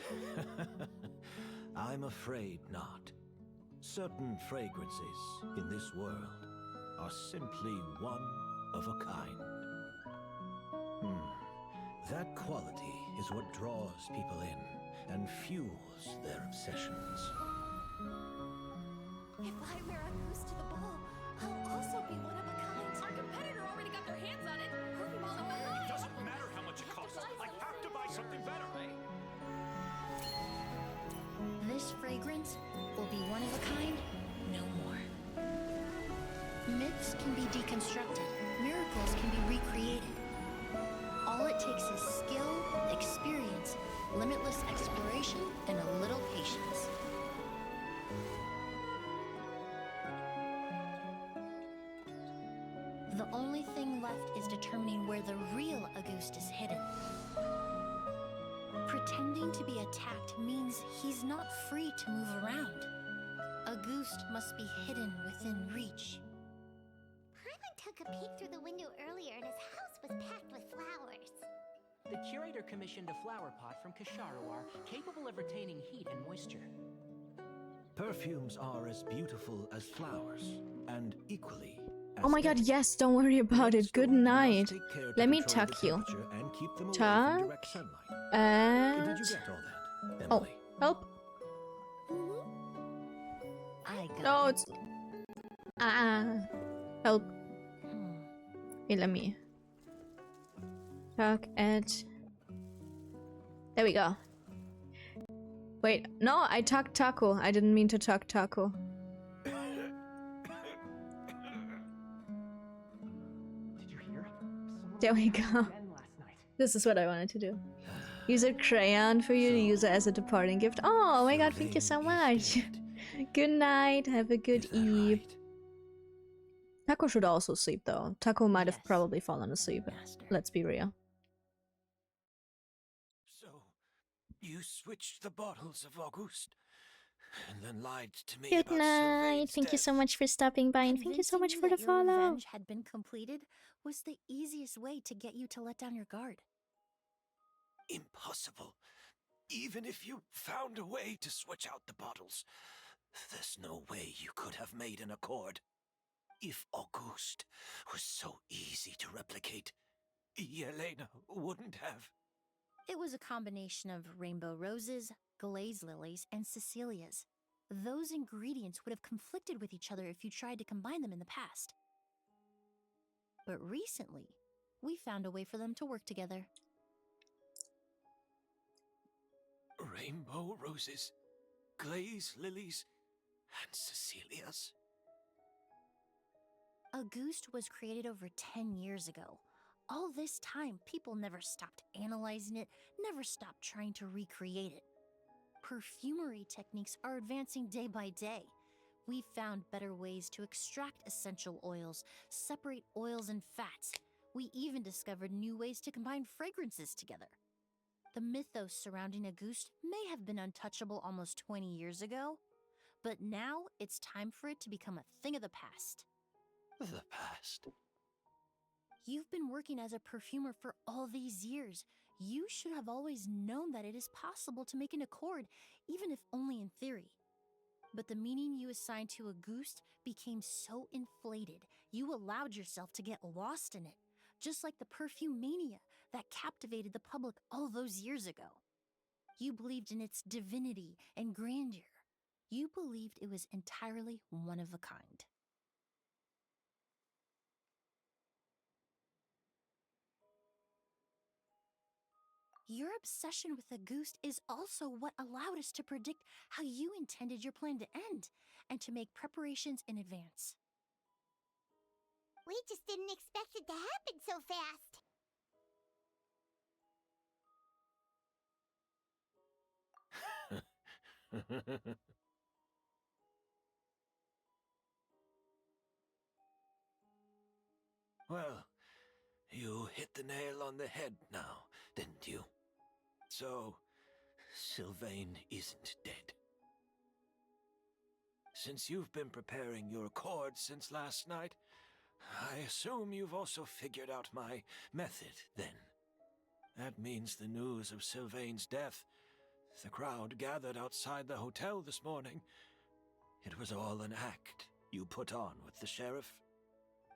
I'm afraid not. Certain fragrances in this world are simply one of a kind. That quality is what draws people in and fuels their obsessions. If I wear a goose to the ball, I'll also be one of a kind. Our competitor already got their hands on it. It doesn't matter how much it costs. I have to buy something better. This fragrance will be one of a kind, no more. Myths can be deconstructed, miracles can be recreated. All it takes is skill, experience, limitless exploration, and a little patience. The only thing left is determining where the real Auguste is hidden. Pretending to be attacked means he's not free to move around. Auguste must be hidden within reach. Paimon took a peek through the window earlier and his house was packed with flowers. The curator commissioned a flower pot from Kasharawar, capable of retaining heat and moisture. Perfumes are as beautiful as flowers, and equally Oh my god, yes, don't worry about it. Good night. Let me tuck you. Tuck. And... Did you get all that, oh, Emily? help. I got No, it. it's... help. Here, let me... tuck it. There we go. Wait, no, I tucked Taco. I didn't mean to tuck Taco. There we go. This is what I wanted to do. Use a crayon for you to use it as a departing gift. Oh my god, thank you so much. Good night. Have a good eve. Taco should also sleep though. Taco might have probably fallen asleep. Let's be real. So, you switched the bottles of Auguste, and then lied to me Good about night. Sylvain's Thank you death. so much for stopping by, and thank you so much for the Your follow. revenge had been completed was the easiest way to get you to let down your guard. Impossible. Even if you found a way to switch out the bottles, there's no way you could have made an accord. If Auguste was so easy to replicate, Yelena wouldn't have. It was a combination of rainbow roses, glaze lilies, and Cecilias. Those ingredients would have conflicted with each other if you tried to combine them in the past. But recently, we found a way for them to work together. Rainbow roses, glaze lilies, and Cecilias. Auguste was created over 10 years ago. All this time, people never stopped analyzing it, never stopped trying to recreate it. Perfumery techniques are advancing day by day. We found better ways to extract essential oils, separate oils and fats. We even discovered new ways to combine fragrances together. The mythos surrounding Auguste may have been untouchable almost 20 years ago, but now it's time for it to become a thing of the past. The past? You've been working as a perfumer for all these years. You should have always known that it is possible to make an accord, even if only in theory. But the meaning you assigned to Auguste became so inflated, you allowed yourself to get lost in it, just like the perfume mania that captivated the public all those years ago. You believed in its divinity and grandeur. You believed it was entirely one of a kind. Your obsession with Auguste is also what allowed us to predict how you intended your plan to end and to make preparations in advance. We just didn't expect it to happen so fast. Well, you hit the nail on the head now, didn't you? So, Sylvain isn't dead. Since you've been preparing your accord since last night, I assume you've also figured out my method, then. That means the news of Sylvain's death, the crowd gathered outside the hotel this morning, it was all an act you put on with the sheriff?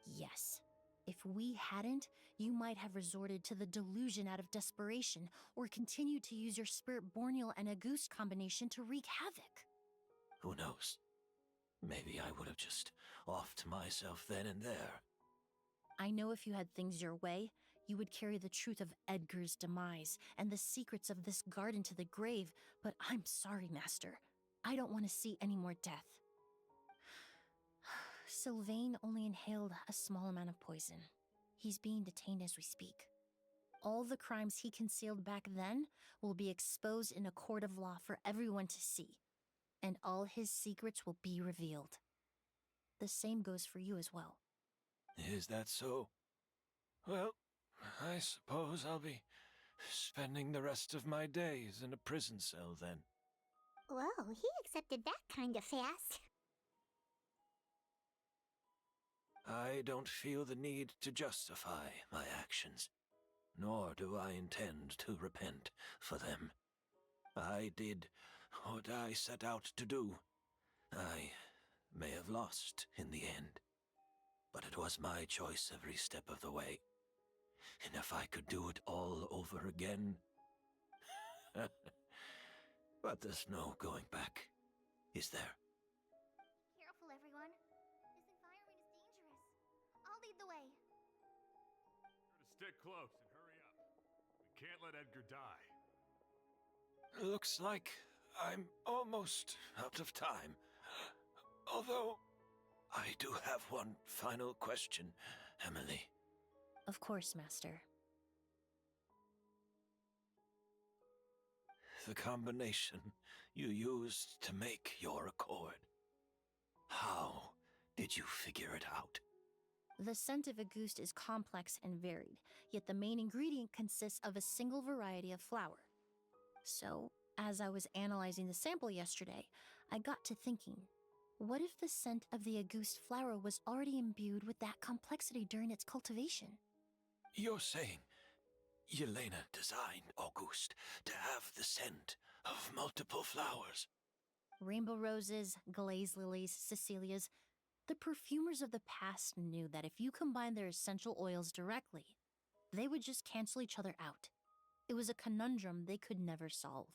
Yes. If we hadn't, you might have resorted to the delusion out of desperation or continued to use your Spirit Borneal and Auguste combination to wreak havoc. Who knows? Maybe I would have just offed myself then and there. I know if you had things your way, you would carry the truth of Edgar's demise and the secrets of this garden to the grave, but I'm sorry, Master. I don't want to see any more death. Sylvain only inhaled a small amount of poison. He's being detained as we speak. All the crimes he concealed back then will be exposed in a court of law for everyone to see, and all his secrets will be revealed. The same goes for you as well. Is that so? Well, I suppose I'll be spending the rest of my days in a prison cell then. Whoa, he accepted that kind of fast. I don't feel the need to justify my actions, nor do I intend to repent for them. I did what I set out to do. I may have lost in the end, but it was my choice every step of the way. And if I could do it all over again... But there's no going back, is there? Careful, everyone. This environment is dangerous. I'll lead the way. Stick close and hurry up. We can't let Edgar die. Looks like I'm almost out of time. Although, I do have one final question, Emily. Of course, Master. The combination you used to make your accord. How did you figure it out? The scent of Auguste is complex and varied, yet the main ingredient consists of a single variety of flower. So, as I was analyzing the sample yesterday, I got to thinking, what if the scent of the Auguste flower was already imbued with that complexity during its cultivation? You're saying Yelena designed Auguste to have the scent of multiple flowers? Rainbow roses, glaze lilies, Cecilias. The perfumers of the past knew that if you combine their essential oils directly, they would just cancel each other out. It was a conundrum they could never solve.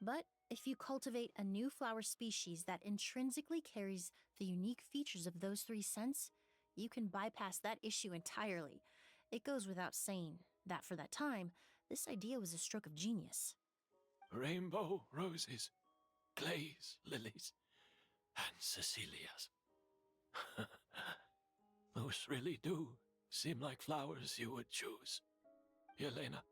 But if you cultivate a new flower species that intrinsically carries the unique features of those three scents, you can bypass that issue entirely. It goes without saying that for that time, this idea was a stroke of genius. rainbow roses, glaze lilies, and Cecilias. Those really do seem like flowers you would choose, Yelena.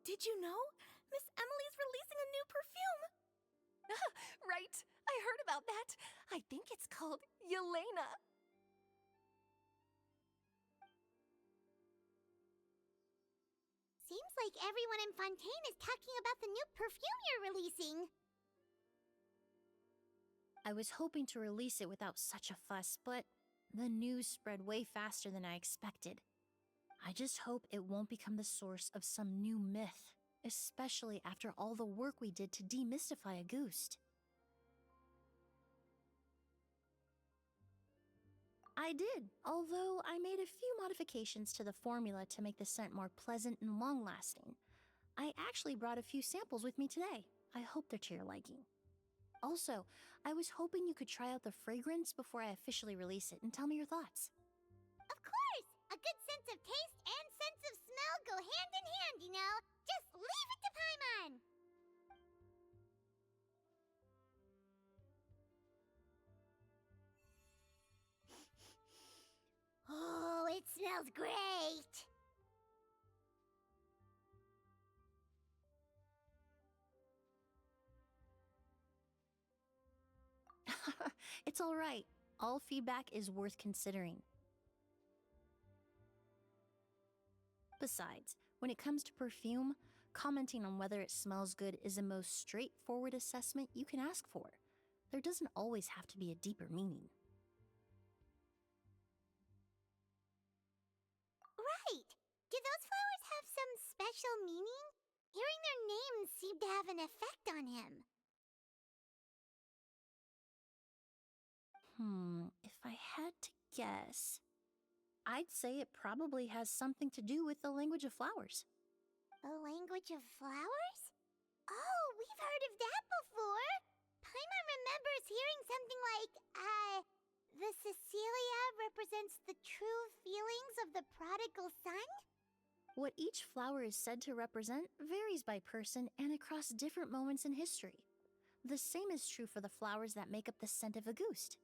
Did you know? Miss Emily's releasing a new perfume! Right, I heard about that. I think it's called Yelena. Seems like everyone in Fontaine is talking about the new perfume you're releasing. I was hoping to release it without such a fuss, but the news spread way faster than I expected. I just hope it won't become the source of some new myth, especially after all the work we did to demystify a Auguste. I did, although I made a few modifications to the formula to make the scent more pleasant and long-lasting. I actually brought a few samples with me today. I hope they're to your liking. Also, I was hoping you could try out the fragrance before I officially release it and tell me your thoughts. Of course! A good sense of taste and sense of smell go hand in hand, you know? Just leave it to Paimon! Oh, it smells great! It's all right. All feedback is worth considering. Besides, when it comes to perfume, commenting on whether it smells good is the most straightforward assessment you can ask for. There doesn't always have to be a deeper meaning. Right! Do those flowers have some special meaning? Hearing their names seemed to have an effect on him. If I had to guess, I'd say it probably has something to do with the language of flowers. A language of flowers? Oh, we've heard of that before! Paimon remembers hearing something like, the Cecilia represents the true feelings of the prodigal son? What each flower is said to represent varies by person and across different moments in history. The same is true for the flowers that make up the scent of Auguste.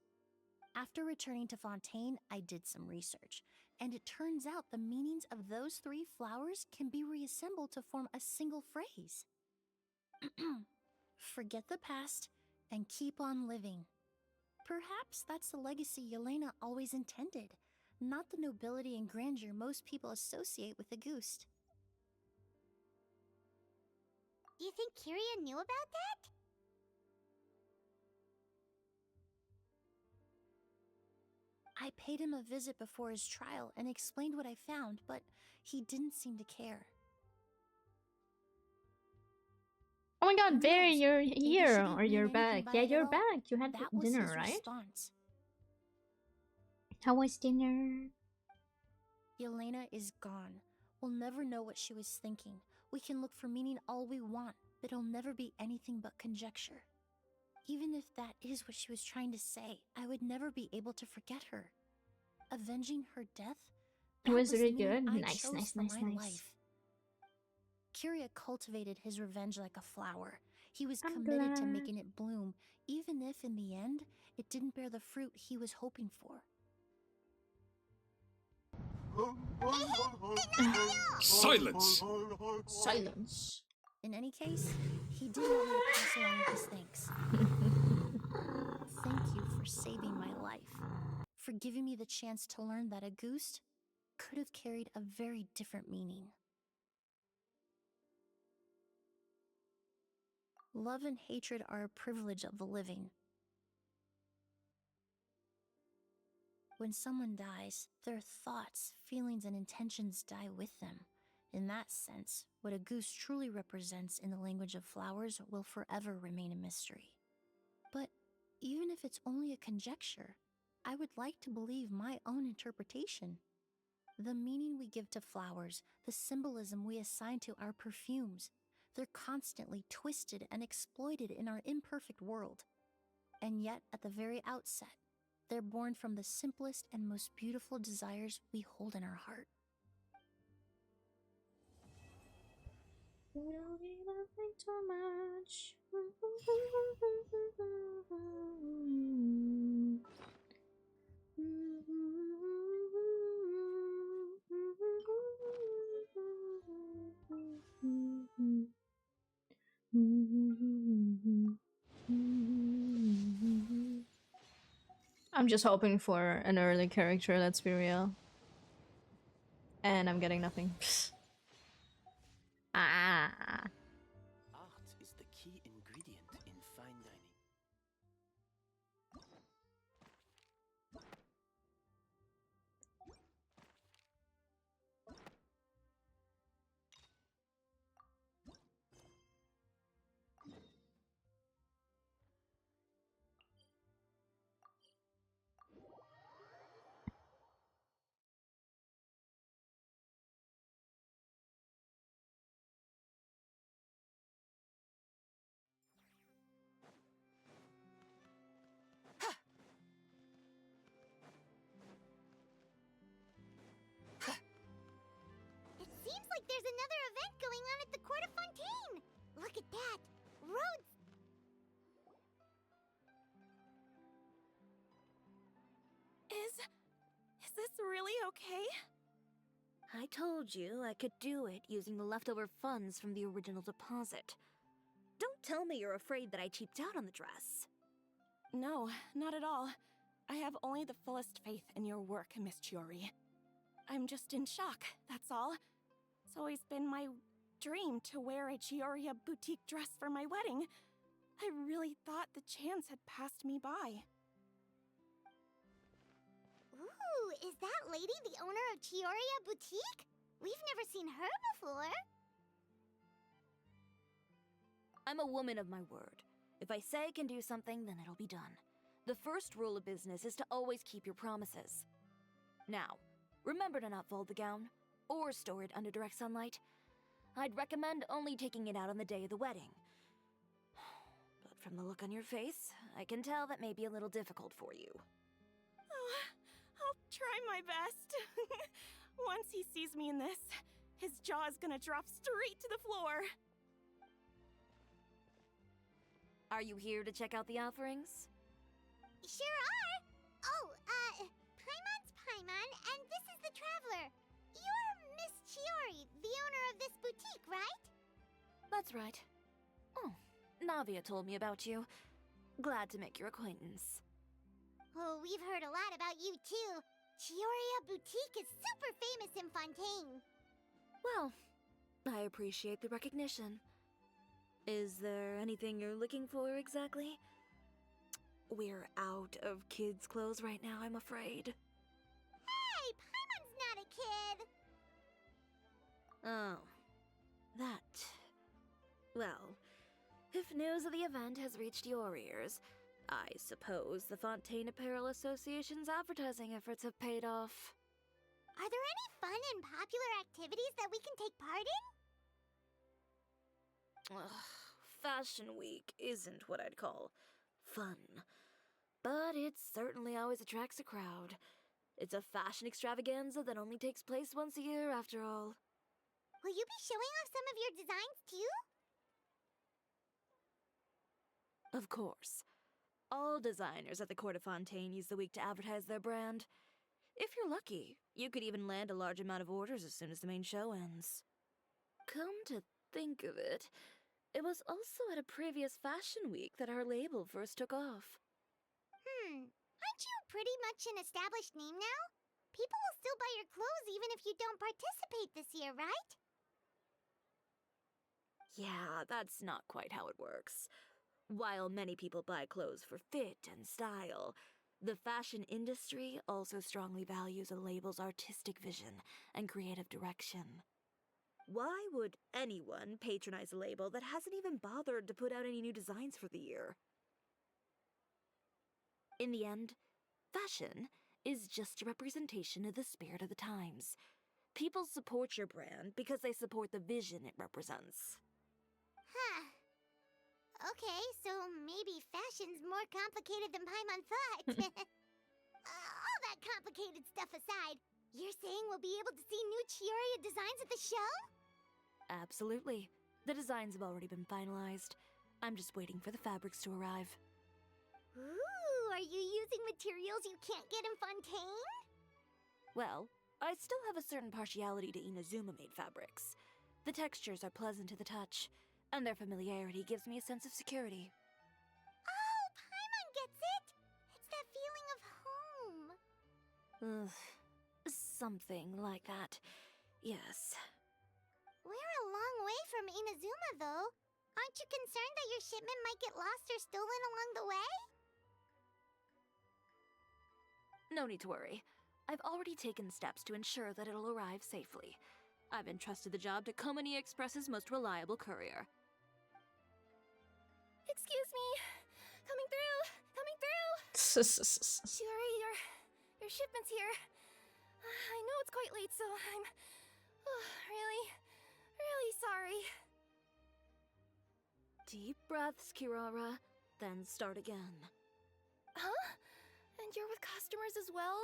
After returning to Fontaine, I did some research, and it turns out the meanings of those 3 flowers can be reassembled to form a single phrase. Forget the past and keep on living. Perhaps that's the legacy Yelena always intended, not the nobility and grandeur most people associate with Auguste. You think Kyria knew about that? I paid him a visit before his trial and explained what I found, but he didn't seem to care. Oh my god, Barry, you're Maybe she here, didn't or mean you're anything back. by Yeah, it you're at all. back. You had That was dinner, his right? response. How was dinner? Yelena is gone. We'll never know what she was thinking. We can look for meaning all we want, but it'll never be anything but conjecture. Even if that is what she was trying to say, I would never be able to forget her. Avenging her death? It was the really meaning good. I Nice, chose nice, for nice, my nice. life. Kyria cultivated his revenge like a flower. He was I'm committed to glad. making it bloom, even if in the end, it didn't bear the fruit he was hoping for. Silence! Silence. In any case, he did want me to pass along his thanks. Thank you for saving my life, for giving me the chance to learn that a goose could have carried a very different meaning. Love and hatred are a privilege of the living. When someone dies, their thoughts, feelings, and intentions die with them. In that sense, what a goose truly represents in the language of flowers will forever remain a mystery. But even if it's only a conjecture, I would like to believe my own interpretation. The meaning we give to flowers, the symbolism we assign to our perfumes, they're constantly twisted and exploited in our imperfect world. And yet, at the very outset, they're born from the simplest and most beautiful desires we hold in our heart. You don't need nothing too much. I'm just hoping for an early character, let's be real. And I'm getting nothing. Ah. Art is the key ingredient in fine dining. It seems like there's another event going on at the Court of Fontaine! Look at that! Roads! Is this really okay? I told you I could do it using the leftover funds from the original deposit. Don't tell me you're afraid that I cheaped out on the dress. No, not at all. I have only the fullest faith in your work, Miss Chiori. I'm just in shock, that's all. It's always been my dream to wear a Chioria boutique dress for my wedding. I really thought the chance had passed me by. Ooh, is that lady the owner of Chioria Boutique? We've never seen her before. I'm a woman of my word. If I say I can do something, then it'll be done. The first rule of business is to always keep your promises. Now, remember to not fold the gown, or store it under direct sunlight. I'd recommend only taking it out on the day of the wedding. But from the look on your face, I can tell that may be a little difficult for you. Oh, I'll try my best. Once he sees me in this, his jaw is gonna drop straight to the floor. Are you here to check out the offerings? Sure are! Oh, Paimon's Paimon, and this is the Traveler. You're Miss Chiori, the owner of this boutique, right? That's right. Oh, Navia told me about you. Glad to make your acquaintance. Oh, we've heard a lot about you, too. Chioria Boutique is super famous in Fontaine. Well, I appreciate the recognition. Is there anything you're looking for exactly? We're out of kids' clothes right now, I'm afraid. Hey, Paimon's not a kid! Oh, that. Well, if news of the event has reached your ears, I suppose the Fontaine Apparel Association's advertising efforts have paid off. Are there any fun and popular activities that we can take part in? Ugh, Fashion Week isn't what I'd call fun. But it certainly always attracts a crowd. It's a fashion extravaganza that only takes place once a year, after all. Will you be showing off some of your designs, too? Of course. All designers at the Court of Fontaine use the week to advertise their brand. If you're lucky, you could even land a large amount of orders as soon as the main show ends. Come to think of it, it was also at a previous fashion week that our label first took off. Aren't you pretty much an established name now? People will still buy your clothes even if you don't participate this year, right? Yeah, that's not quite how it works. While many people buy clothes for fit and style, the fashion industry also strongly values a label's artistic vision and creative direction. Why would anyone patronize a label that hasn't even bothered to put out any new designs for the year? In the end, fashion is just a representation of the spirit of the times. People support your brand because they support the vision it represents. Huh. Okay, so maybe fashion's more complicated than Paimon thought. All that complicated stuff aside, you're saying we'll be able to see new Chiyoria designs at the show? Absolutely. The designs have already been finalized. I'm just waiting for the fabrics to arrive. Ooh, are you using materials you can't get in Fontaine? Well, I still have a certain partiality to Inazuma-made fabrics. The textures are pleasant to the touch, and their familiarity gives me a sense of security. Oh, Paimon gets it! It's that feeling of home. Ugh, something like that. Yes. We're a long way from Inazuma, though. Aren't you concerned that your shipment might get lost or stolen along the way? No need to worry. I've already taken steps to ensure that it'll arrive safely. I've entrusted the job to Komani Express's most reliable courier. Excuse me. Coming through. Coming through. Shiori, your shipment's here. I know it's quite late, so I'm really sorry. Deep breaths, Kirara, then start again. Huh? And you're with customers as well?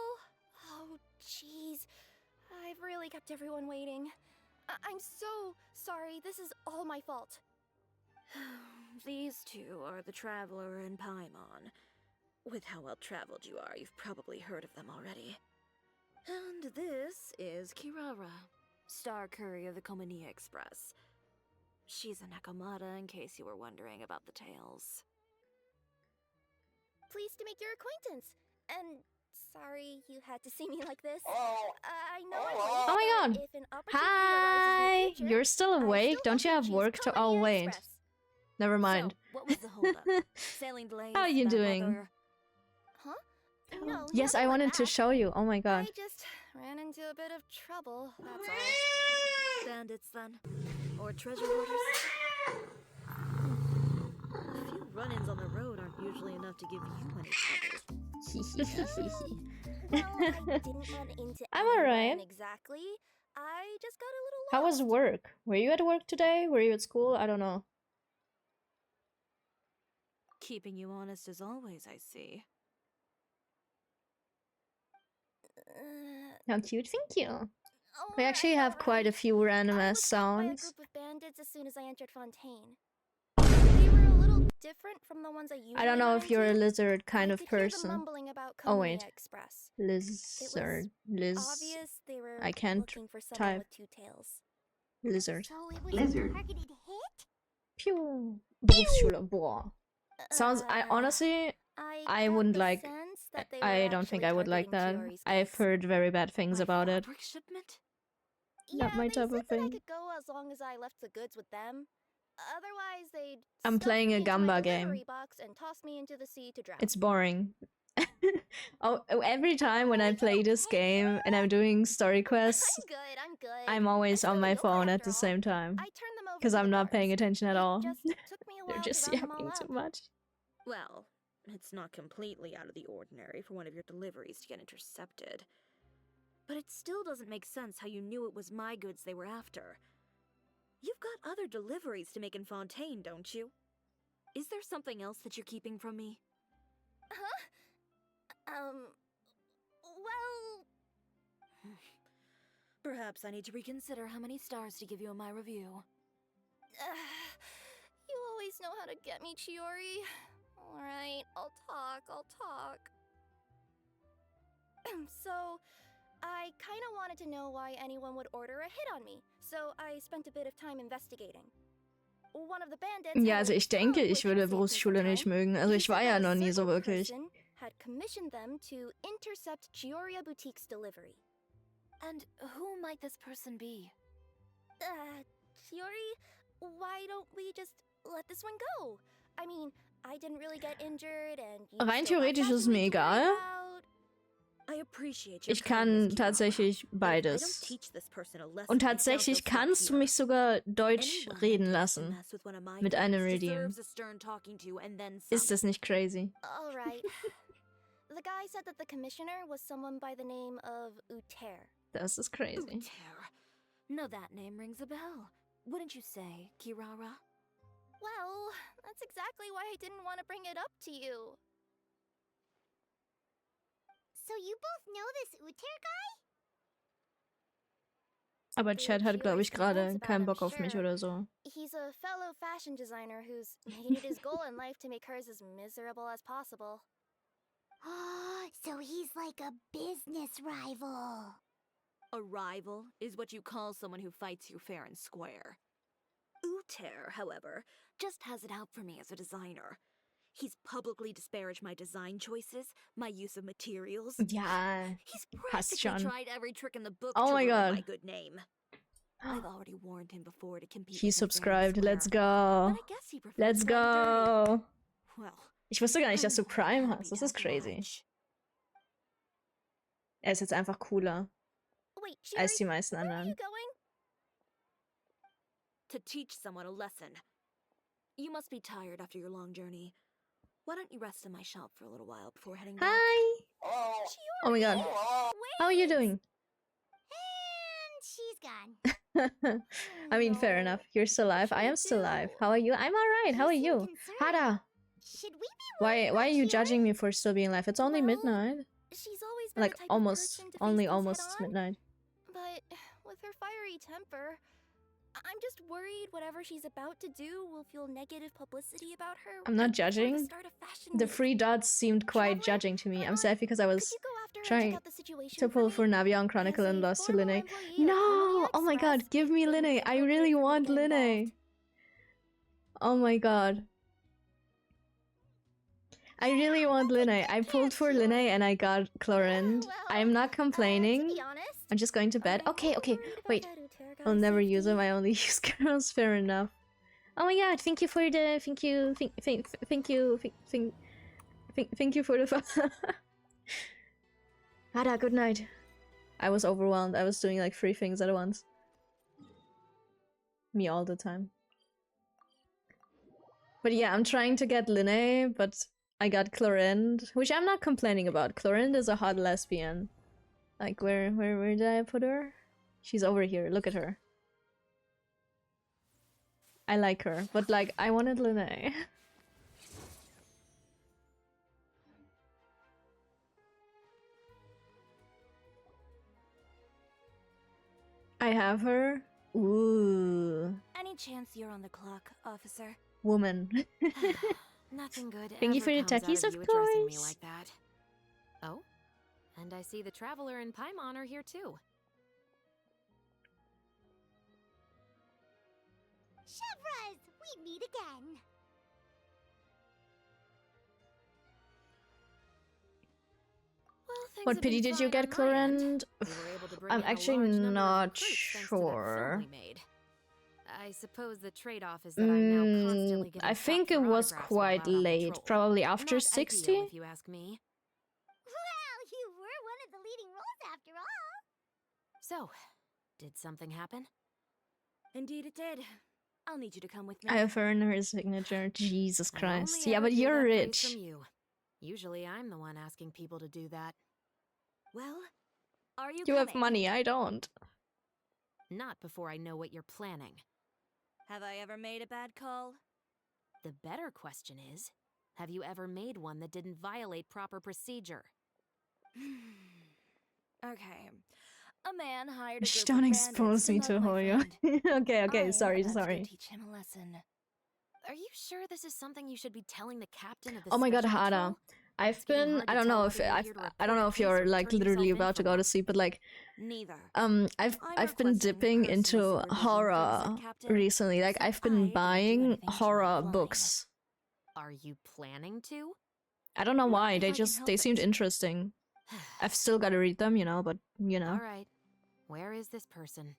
Oh, jeez. I've really kept everyone waiting. I'm so sorry. This is all my fault. These two are the Traveler and Paimon. With how well traveled you are, you've probably heard of them already. And this is Kirara, Star Courier of the Komani Express. She's a Nakamata, in case you were wondering about the tales. Pleased to make your acquaintance. And sorry you had to see me like this. I know I Oh won't, my god. but if an opportunity Hi! arises in the future, You're still awake? Don't you have choose work to? Oh, Komani wait. Express. Never mind. So, what was the holdup? Sailing delays? How are you bad doing? weather? Huh? No, Yes, nothing I like wanted to that. show you. Oh my god. I just ran into a bit of trouble, that's all. Bandits, then? Or treasure hoarders? A few run-ins on the road aren't usually enough to give you any trouble. Well, I didn't run into I'm anyone alright. exactly. I just got a little lost. How was work? Were you at work today? Were you at school? I don't know. Keeping you honest as always, I see. How cute, thank you. Oh, We actually have quite a few random I ass was caught by a sounds. group of bandits as soon as I entered Fontaine. They were a little different from the ones I usually I don't know run if you're a into. lizard kind I of could hear them person. mumbling about Oh Komani wait. Express. Lizard. Obvious they were I can't looking for someone type. with two tails. Lizard. So it was a targeted hit? Pew. Berufsschule. Boah. Sounds. I honestly. I got wouldn't the like. sense that they I were don't think actually I would like that. targeting Chiori's I've case. heard very bad things about it. Fabric shipment? Yeah, Not my they type said of that I thing. could go as long as I left the goods with them. Otherwise, they'd I'm stuff playing me a into my Gamba delivery game. box and toss me into the sea to drown. It's boring. Oh, every time when I play this game and I'm doing story quests, I'm good. I'm always on my phone at the same time. Because I'm not paying attention at all. Took me a They're while just to round them all yapping up. too much. Well, it's not completely out of the ordinary for one of your deliveries to get intercepted. But it still doesn't make sense how you knew it was my goods they were after. You've got other deliveries to make in Fontaine, don't you? Is there something else that you're keeping from me? Well... Perhaps I need to reconsider how many stars to give you in my review. You always know how to get me, Chiori. Alright, I'll talk. So, I kinda wanted to know why anyone would order a hit on me, so I spent a bit of time investigating. One of the bandits, Ja, also ich denke, ich würde Berufsschule nicht mögen. Also ich war ja noch nie so wirklich. Had commissioned them to intercept Chioria Boutique's delivery. And who might this person be? Chiori, why don't we just let this one go? I mean, I didn't really get injured and you Rein still have theoretisch ist es mir egal. Ich kann tatsächlich beides. Und tatsächlich kannst du mich sogar Deutsch reden lassen. Mit einem Redeem. Ist das nicht crazy? Alright. The guy said that the commissioner was someone by the name of Uter. Das ist crazy. Uter. No, that name rings a bell. Wouldn't you say, Kirara? Well, that's exactly why I didn't want to bring it up to you. So you both know this Uter guy? Aber Chad hat, glaube ich, gerade keinen Bock auf mich oder so. He's a fellow fashion designer who's made it his goal in life to make hers as miserable as possible. So he's like a business rival. A rival is what you call someone who fights you fair and square. Uter, however, just has it out for me as a designer. He's publicly disparaged my design choices, my use of materials. Ja, He's passt practically schon. tried every trick in the book Oh to my ruin God. my good name. I've already warned him before to compete. He with me fair and subscribed. square, Let's go. but I guess he prefers Let's to play dirty. go. Well, Ich wusste gar nicht, dass du I'm Prime happy hast. Das to ist crazy. oblige. Er ist jetzt einfach cooler Wait, als die Chiori, meisten where are you anderen. going? To teach someone a lesson. You must be tired after your long journey. Why don't you rest in my shop for a little while before heading back? Hi! Oh my god. How are you doing? And she's gone. I mean, fair enough. You're still alive. I am still alive. How are you? I'm alright. How are you? Hada! Should we be Why are you judging me for still being alive? It's only midnight. She's always been Like, the type almost. of person to Only face things almost head-on, midnight. But with her fiery temper, I'm just worried whatever she's about to do will feel negative publicity about her. I'm not right before the judging. start of fashion The week. 3 dots seemed quite judging to me. I'm sad because I was trying to pull for Navion Chronicle and lost to Linne. No! Oh my god, give me Linne. I really want Linne. Oh my god. I really want Linne. I pulled for Linne and I got Chlorinde. I am not complaining. I'm just going to bed. Okay, okay, wait. I'll never use them. I only use girls. Fair enough. Oh my god! Thank you for the thank you for the Ada, good night. I was overwhelmed. I was doing like 3 things at once. Me all the time. But yeah, I'm trying to get Linne, but I got Chlorinde, which I'm not complaining about. Chlorinde is a hot lesbian. Like where did I put her? She's over here. Look at her. I like her, but like I wanted Linne. I have her. Ooh. Any chance you're on the clock, officer? Woman. Nothing good Thank you ever for the comes out techies, of of you addressing me course. like that. Oh, and I see the Traveler and Paimon are here too. Chevras, we meet again. What pity did you get, Chlorinde? I'm actually not sure. I suppose the trade-off is that I'm now constantly getting I think it stopped for was autographs while quite out on late, patrol. probably after Not 60. ideal, if you ask me. Well, you were one of the leading roles after all. So, did something happen? Indeed it did. I'll need you to come with me. I have earned her signature. Jesus I Christ. only Yeah, ever but hear you're that phrase rich. from you. Usually I'm the one asking people to do that. Well, are you You have coming? money, I don't. Not before I know what you're planning. Have I ever made a bad call? The better question is, have you ever made one that didn't violate proper procedure? Okay. A man hired a Shh, group don't of expose bandits to me mug to my Hoyo. friend. Okay, okay, I'm sorry, about to go sorry. teach him a lesson. Are you sure this is something you should be telling the captain of the Oh my god, special Hada. patrol? I've been, I don't know if I don't know if you're like literally about to go to sleep, but like Neither. I've been dipping into horror recently. Like I've been buying horror books. Are you planning to? I don't know why. They seemed interesting. I've still got to read them, you know, but you know. All right. Where is this person?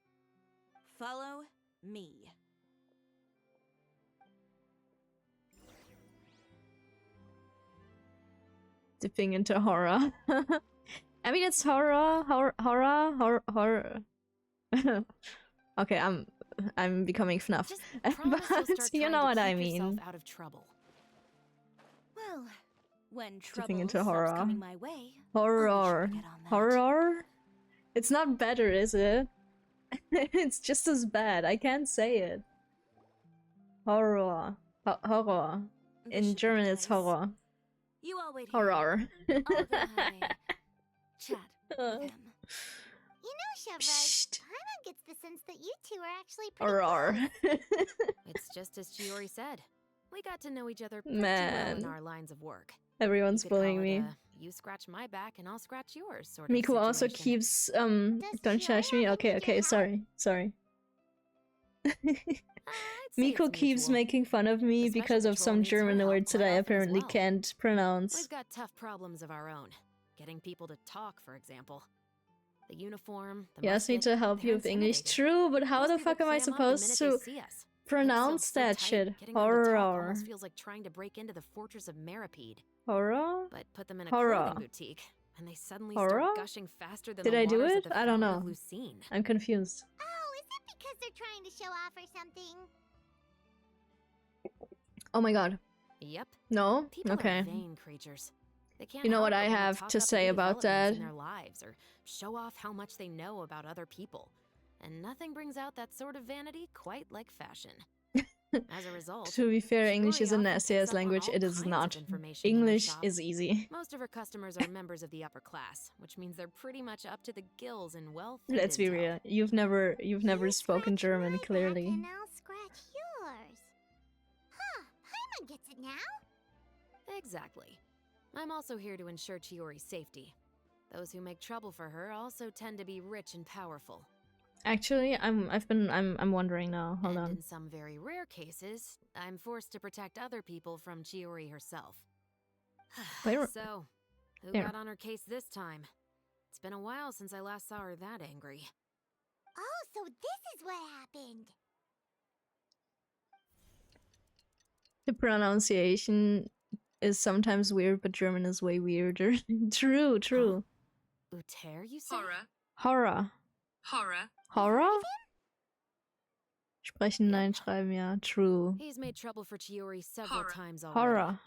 Follow me. Dipping into horror. I mean, it's horror. Okay, I'm becoming FNAF, but you know what I mean. Out of trouble. Well, when Dipping trouble into stops horror. coming my way, Horror. Horror? It's not better, is it? It's just as bad. I can't say it. Horror. Horror. In German, it's horror. You all wait Horror. I'll go have a chat with him. You know, Chevrez, Paimon gets the sense that you two are actually pretty Horror. It's just as Chiori said. We got to know each other pretty Man. well in our lines of work. Everyone's You could call bullying it me. You scratch my back and I'll scratch yours sort of Miku also situation. keeps don't judge me. Okay, sorry. Miku keeps making fun of me because of some German words that I apparently can't pronounce. We've got tough problems of our own. Getting people to talk, for example. The uniform, the He asked me musket, to help they're you with English. intimidating. True, but how Most the people fuck am I clam up the supposed minute to they see us. pronounce So that tight, shit? getting them to talk Horror. almost feels like trying to break into the fortress of Maripede. Horror? But put them in a Horror. clothing boutique, and they suddenly Horror? start gushing faster than Did the I do waters it? at the I don't Fountain of know. Lucine. I'm confused. Oh, is it because they're trying to show off or something? Oh my god. Yep. No? People Okay. are vain creatures. They can't You know help what but I wanna have talk to up say new about developments that? in their lives or show off how much they know about other people. And nothing brings out that sort of vanity quite like fashion. As a result, To be fair, English is a Chiori often nasty picks ass up on language. all It is kinds of not. information in her English shop. is easy. Most of her customers are members of the upper class, which means they're pretty much up to the gills in wealth and Let's be intel. real. You've never spoken German, clearly. And I'll scratch yours. Huh, Paimon gets it now? Exactly. I'm also here to ensure Chiori's safety. Those who make trouble for her also tend to be rich and powerful. Actually, I'm wondering now. Hold on. In some very rare cases, I'm forced to protect other people from Chiori herself. Where- So, who There. got on her case this time? It's been a while since I last saw her that angry. Oh, so this is what happened. The pronunciation is sometimes weird, but German is way weirder. True. Uter, you say? Horror. Horror. Horror? Sprechen, nein, schreiben, ja. True. He's made trouble for Chiori several times already. Horror.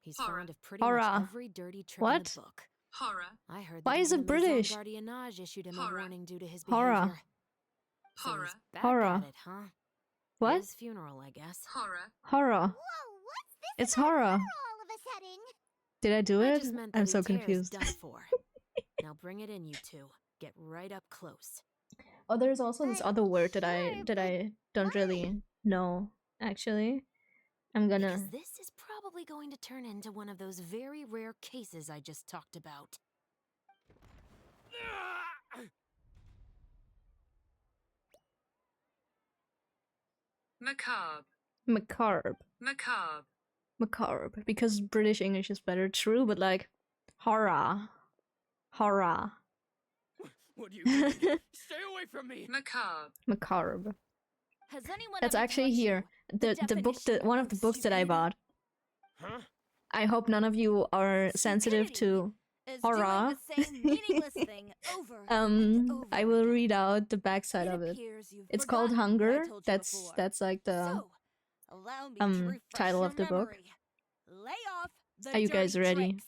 He's fond of pretty Horror. much every dirty trick in What? the book. Horror. I heard Why that is it even the Maison British? Gardiennage issued him a warning due to his Horror. behavior. So he's back Horror. at it, huh? What? His funeral, I guess. Horror. Horror. It's horror. All of a sudden. Did I do I it? just meant that I'm so Uter's confused. done for. Now bring it in, you two. Get right up close. Oh, there's also this other word that I don't really know, actually. I'm gonna... Because this is probably going to turn into one of those very rare cases I just talked about. Macabre. Macabre. Macabre. Macabre. Because British English is better, true, but like... Horror. Horror. What do you mean? Stay away from me! Macabre. Macabre. Has anyone That's ever actually taught you here. The book that one of the books that I bought. Huh? I hope none of you are sensitive to is horror. doing the same meaningless thing over and over I will read out the backside of it. appears you've It's called forgotten what I Hunger. told you before. That's like the So, allow me to refresh title your of the book. memory. Lay off the Are you guys dirty ready? tricks.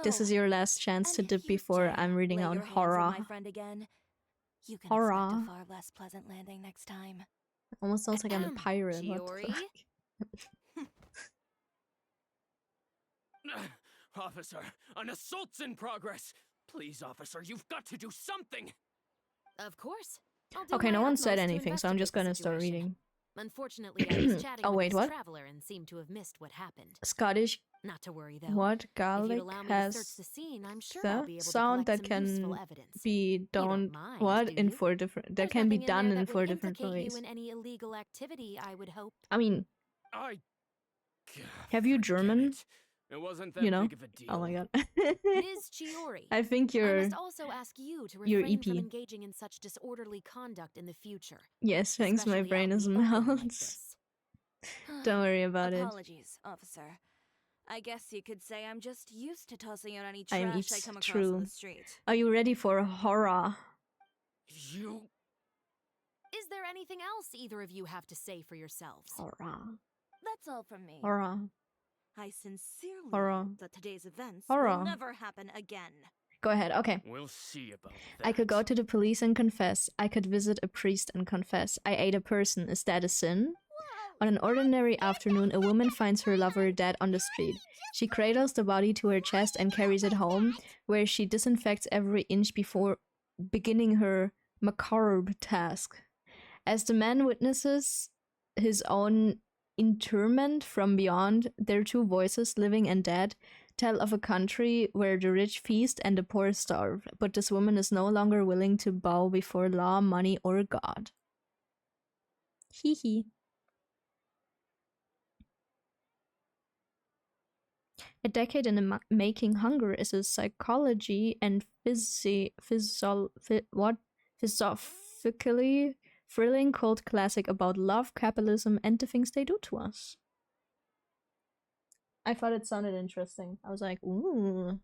This is Oh, your last chance to dip before I'm reading lay out your hands on horror. my friend again. You can Horror. expect a far less pleasant landing next time. Almost sounds like I'm a pirate. What the Chiori? fuck? Officer, an assault's in progress! Please, officer, you've got to do something! Of course. I'll do Okay, my no one said utmost to anything, so I'm just investigate the gonna start situation. reading. Unfortunately, I was chatting Oh, with wait, this what? traveler and seemed to have missed what happened. Scottish. Not to worry though. What If garlic you'd allow me to has search the scene, I'm sure the I'll be able to sound collect that some useful can evidence. be done mind, what do in you? 4 different that There's can be nothing in done there in that 4 would different implicate ways. you in any illegal activity, I would hope. I mean, I. have you German? It wasn't that You know? big of a deal. Oh my god. Ms. Chiori, I think I you're must also ask you to you're refrain from EP. engaging in such disorderly conduct in the future. Yes, thanks. My especially brain out is in the open like melts. this. Don't worry about it. Apologies, officer. I guess you could say I'm just used to tossing out any I am trash I it's come across true. on the street. Are you ready for horror? You. Is there anything else either of you have to say for yourselves? Horror. That's all from me. Horror. I sincerely Horror. hope that today's events Horror. will never happen again. Go ahead. Okay. We'll see about that. I could go to the police and confess. I could visit a priest and confess. I ate a person. Is that a sin? On an ordinary afternoon, a woman finds her lover dead on the street. She cradles the body to her chest and carries it home, where she disinfects every inch before beginning her macabre task. As the man witnesses his own interment from beyond, their 2 voices, living and dead, tell of a country where the rich feast and the poor starve, but this woman is no longer willing to bow before law, money, or God. Hee hee. A decade in the making, Hunger is a psychology and philosophically thrilling cult classic about love, capitalism, and the things they do to us. I thought it sounded interesting. I was like, ooh.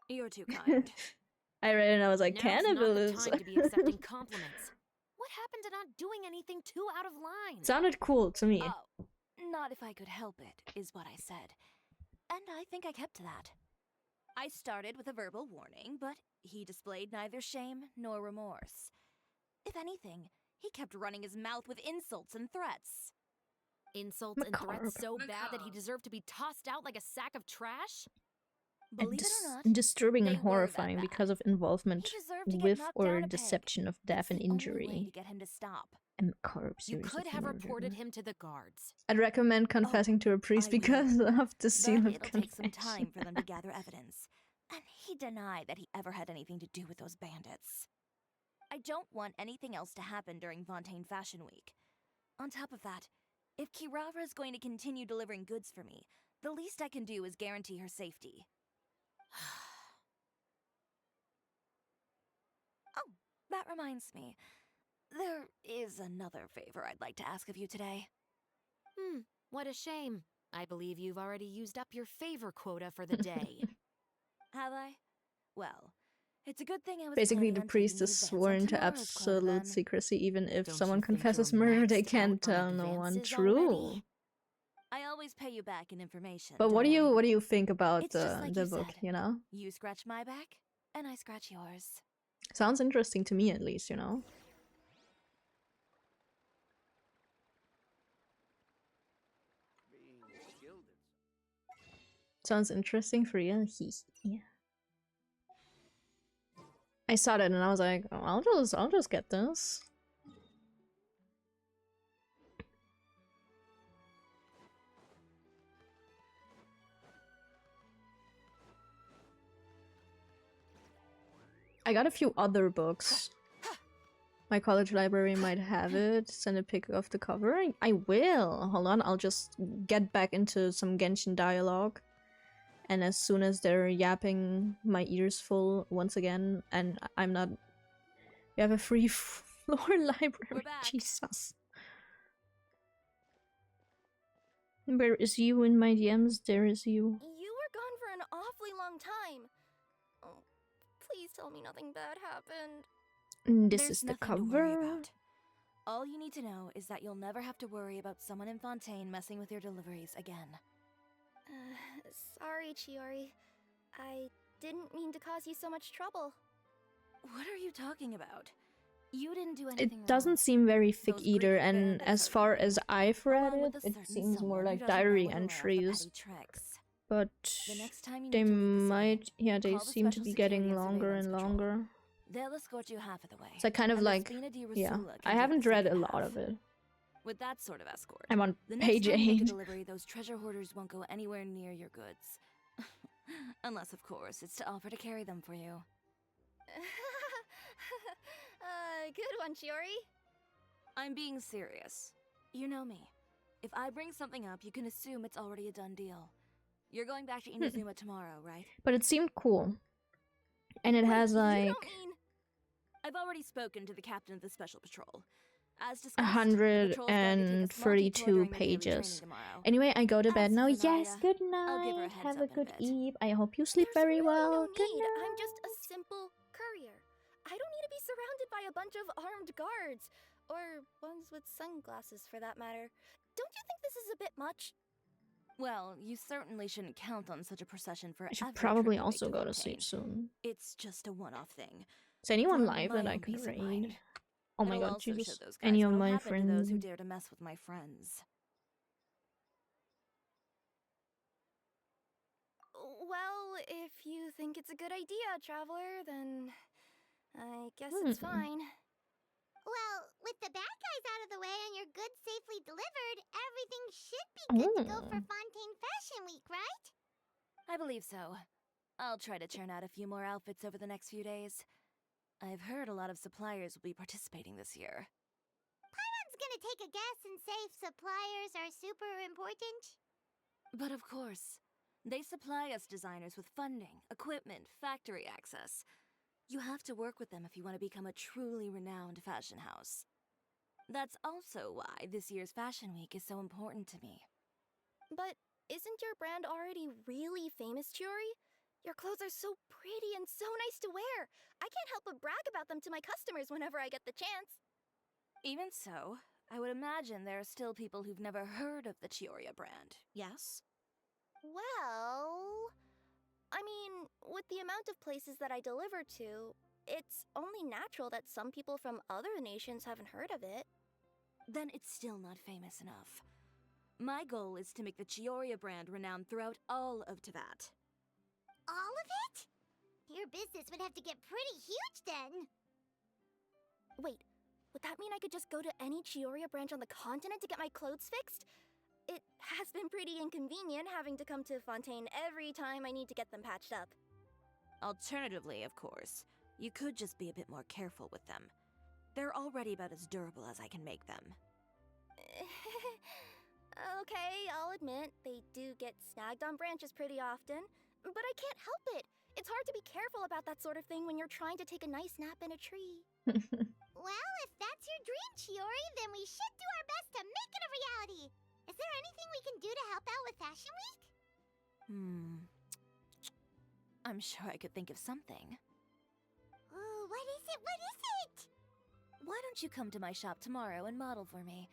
You're too kind. I read it and I was like, Now's cannibalism. not the time to be accepting compliments. What happened to not doing anything too out of line? Sounded cool to me. Oh, not if I could help it, is what I said. And I think I kept to that. I started with a verbal warning, but he displayed neither shame nor remorse. If anything, he kept running his mouth with insults and threats. Insults and threats so bad that he deserved to be tossed out like a sack of trash? Believe And it or not, disturbing and they were that horrifying bad. because of involvement He deserved to get with knocked or down a peg. deception of death and It's the only way injury. to get him to stop. A macabre You series could of have murder. reported him to the guards. I'd recommend confessing to a priest I will. because of the scene But of it'll take some confession. time for them to gather evidence. And he denied that he ever had anything to do with those bandits. I don't want anything else to happen during Fontaine Fashion Week. On top of that, if Kirara is going to continue delivering goods for me, the least I can do is guarantee her safety. Oh, that reminds me. There is another favor I'd like to ask of you today. What a shame. I believe you've already used up your favor quota for the day. Have I? Well, it's a good thing I was Basically, planning the on priest taking is you advance sworn on to tomorrow's quota, absolute then. secrecy. Even if Don't someone you think confesses you're murder, they maxed can't out on tell no one. advances True. already? I always pay you back in information. But what don't do I? you think about It's just like the you book? said. You know, You scratch my back, and I scratch yours. sounds interesting to me at least. You know. Sounds interesting for you. Yeah. I saw that and I was like, oh, I'll just get this. I got a few other books. My college library might have it. Send a pic of the cover. I will. Hold on, I'll just get back into some Genshin dialogue. And as soon as they're yapping my ears full once again, and I'm not... We have a free floor library. Jesus. Where is you in my DMs? There is you. You were gone for an awfully long time. Oh, please tell me nothing bad happened. This There's is the nothing to worry cover. about. All you need to know is that you'll never have to worry about someone in Fontaine messing with your deliveries again. Sorry, Chiori. I didn't mean to cause you so much trouble. What are you talking about? You didn't do anything It doesn't seem very thick Those either, Greek and bandits as are far as I've read along with it, a it certain seems more someone who like doesn't know diary when to lay off the entries. petty tricks. But The next time you they need to leave the might, city, yeah, they call the seem to special be getting security longer surveillance and patrol. longer. They'll escort you half of the way. So I kind of and the like, Spina di yeah, Rusula I can do haven't the read a second lot half. of it. With that sort of escort, I'm on the next page time you make a 8. delivery, those treasure hoarders won't go anywhere near your goods. Unless, of course, it's to offer to carry them for you. Good one, Chiori. I'm being serious. You know me. If I bring something up, you can assume it's already a done deal. You're going back to Inazuma tomorrow, right? But it seemed cool. And it has like... You don't mean... I've already spoken to the captain of the Special Patrol. As discussed, the patrol's going to take a small detour 132 during their daily pages. training tomorrow. Anyway, I go to bed As now. for Yes, Naya, good I'll give her a night. heads Have up a in a good bit. eve. I hope you sleep There's very really well. no Good need. night. I'm just a simple courier. I don't need to be surrounded by a bunch of armed guards. Or ones with sunglasses, for that matter. Don't you think this is a bit much? Well, you certainly shouldn't count on such a procession for I should every probably trip you also make to go to Fontaine. sleep soon. It's just a one-off thing. Is anyone For live my that I own could peace of raid? mind. Oh my It'll god, also show Jesus. those guys Any of what'll my happen to those who friends. dare to mess with my friends. Well, if you think it's a good idea, Traveler, then I guess it's fine. Well, with the bad guys out of the way and your goods safely delivered, everything should be good to go for Fontaine Fashion Week, right? I believe so. I'll try to churn out a few more outfits over the next few days. I've heard a lot of suppliers will be participating this year. Paimon's gonna take a guess and say suppliers are super important. But of course, they supply us designers with funding, equipment, factory access. You have to work with them if you want to become a truly renowned fashion house. That's also why this year's Fashion Week is so important to me. But isn't your brand already really famous, Chiori? Your clothes are so pretty and so nice to wear. I can't help but brag about them to my customers whenever I get the chance. Even so, I would imagine there are still people who've never heard of the Chiori brand, yes? Well... I mean, with the amount of places that I deliver to, it's only natural that some people from other nations haven't heard of it. Then it's still not famous enough. My goal is to make the Chiori brand renowned throughout all of Teyvat. All of it? Your business would have to get pretty huge then. Wait, would that mean I could just go to any Chiori branch on the continent to get my clothes fixed? It has been pretty inconvenient having to come to Fontaine every time I need to get them patched up. Alternatively, of course, you could just be a bit more careful with them. They're already about as durable as I can make them. Okay, I'll admit, they do get snagged on branches pretty often, but I can't help it. It's hard to be careful about that sort of thing when you're trying to take a nice nap in a tree. Well, if that's your dream, Chiori, then we should do our best to make it a reality. Is there anything we can do to help out with Fashion Week? I'm sure I could think of something. Oh, what is it? What is it? Why don't you come to my shop tomorrow and model for me?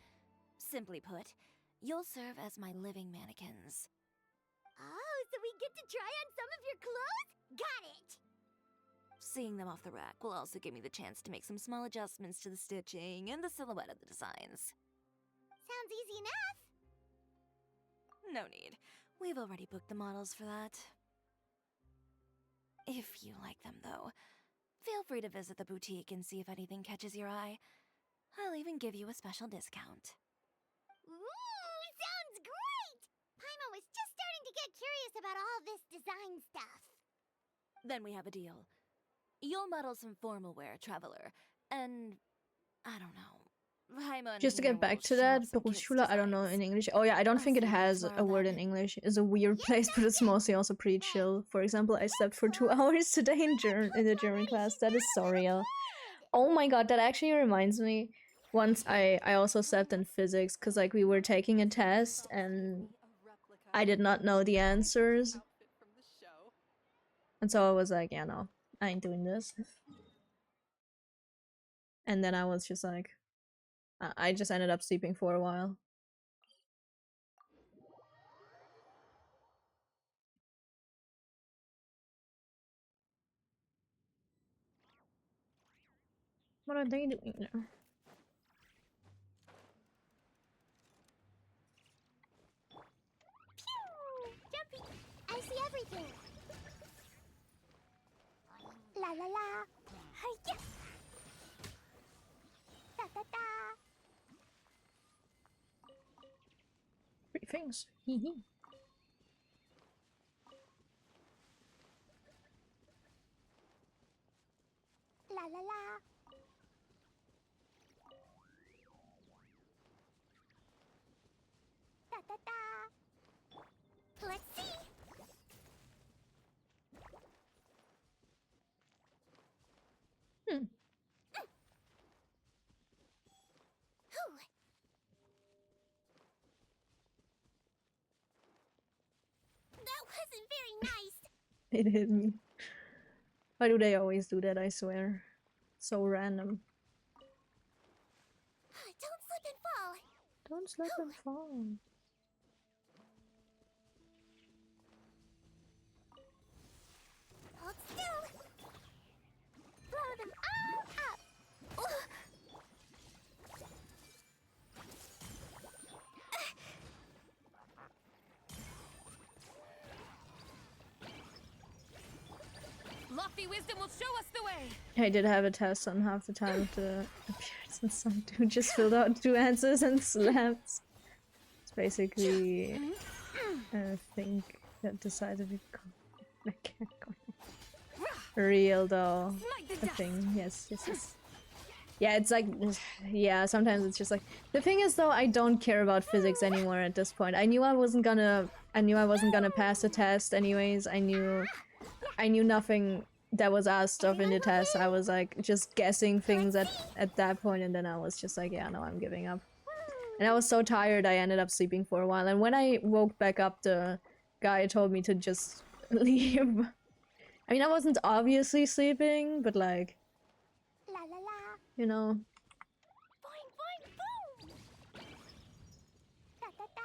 Simply put, you'll serve as my living mannequins. Oh, so we get to try on some of your clothes? Got it! Seeing them off the rack will also give me the chance to make some small adjustments to the stitching and the silhouette of the designs. Sounds easy enough. No need. We've already booked the models for that. If you like them, though, feel free to visit the boutique and see if anything catches your eye. I'll even give you a special discount. Ooh, sounds great! Paimon was just starting to get curious about all this design stuff. Then we have a deal. You'll model some formal wear, Traveler, and I don't know. Paimon Just to here get back will to show that, off some kids' Berufsschule, I don't know in English. Oh yeah, I don't think it has a word in English. It's a weird place, but it's mostly also pretty chill. For example, I slept for 2 hours today in the German class. That is so real. Oh my god, that actually reminds me. Once I also slept in physics, because like we were taking a test and I did not know the answers. And so I was like, yeah, no, I ain't doing this. And then I was just like, I just ended up sleeping for a while. What are they doing now? Pew! Jumpy! I see everything. La la la. Hi-ya! Da da da. things. Hee hee. La la la. Da da da. Let's see. Hmm. That wasn't very nice. It hit me. Why do they always do that, I swear? So random. Don't slip and fall. Don't slip and fall. Hold still. Blow them all up. Lofty wisdom will show us the way. I did have a test on half the time of the appearance, and some dude just filled out 2 answers and slapped. It's basically a thing that decided to become mechanical. Real though. A thing. Yes. Yeah, it's like, yeah, sometimes it's just like, the thing is though, I don't care about physics anymore at this point. I knew I wasn't gonna pass the test anyways. I knew nothing that was asked of in the test. I was like just guessing things at that point, and then I was just like, yeah, no, I'm giving up. And I was so tired I ended up sleeping for a while, and when I woke back up, the guy told me to just leave. I mean, I wasn't obviously sleeping, but like, La la la. you know. Boing boing boom. Da da da.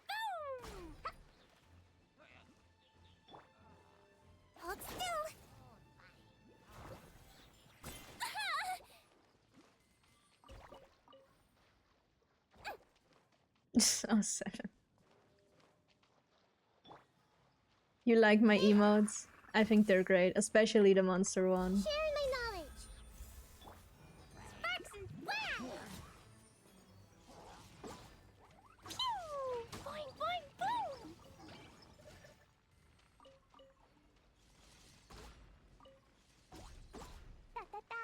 Boom. Hold still. Oh, 7. You like my emotes? I think they're great, especially the monster one. Sharing my knowledge. Sparks and wow. Pew! Boing boing boom. Da da da.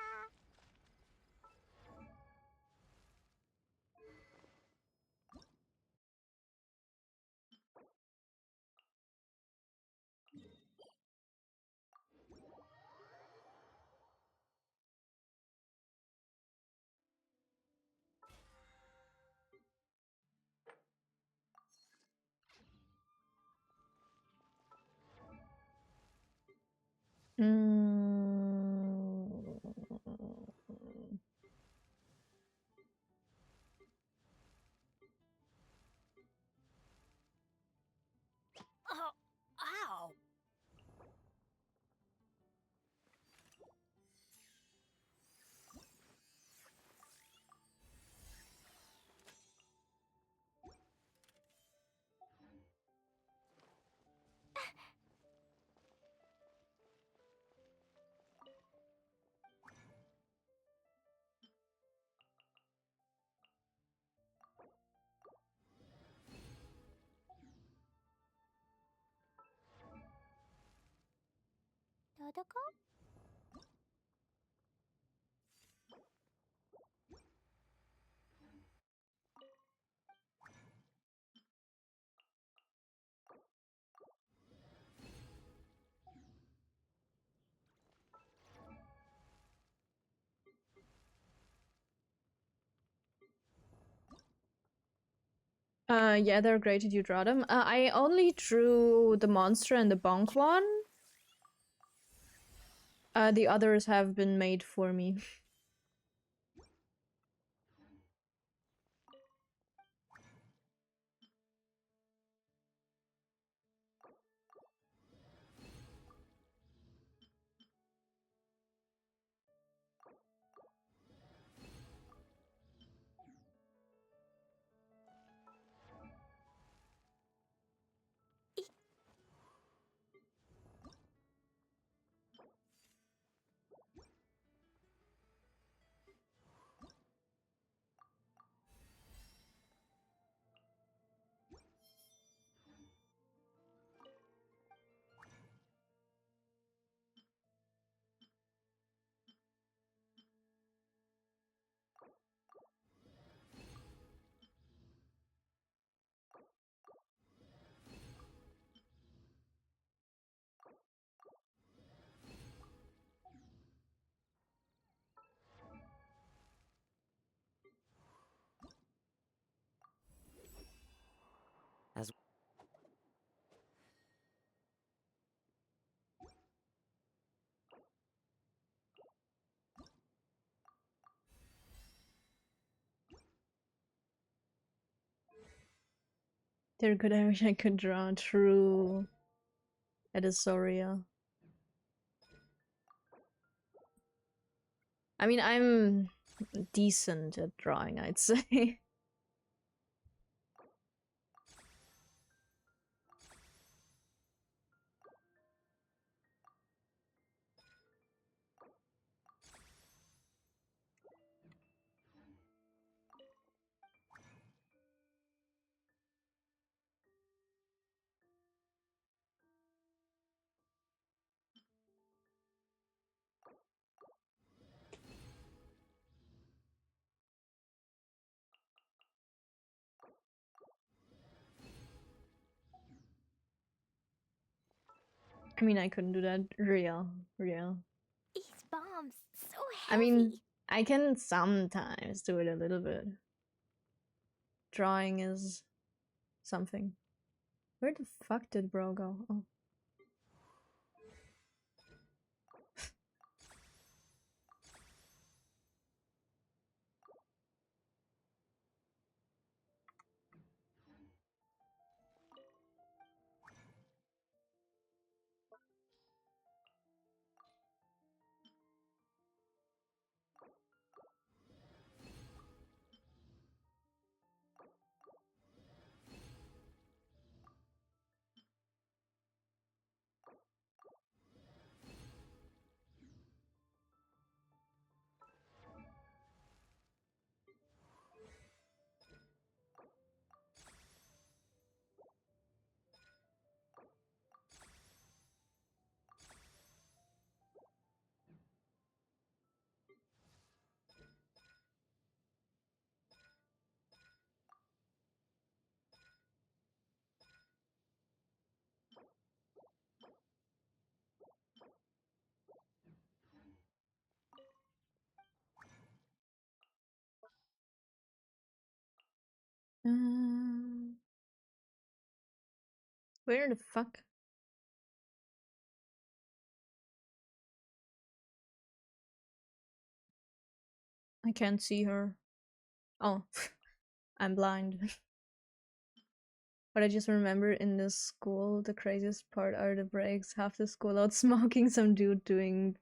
Oh, ow. Dodoko? Yeah, they're great. Did you draw them? I only drew the monster and the bonk one. The others have been made for me. Dear good, I wish I could draw true. It is so real. I mean, I'm decent at drawing, I'd say. I mean, I couldn't do that real. These bombs, so I heavy. mean, I can sometimes do it a little bit. Drawing is something. Where the fuck did bro go? Oh. Where the fuck? I can't see her. Oh, I'm blind. But I just remember in this school, the craziest part are the breaks. Half the school out smoking, some dude doing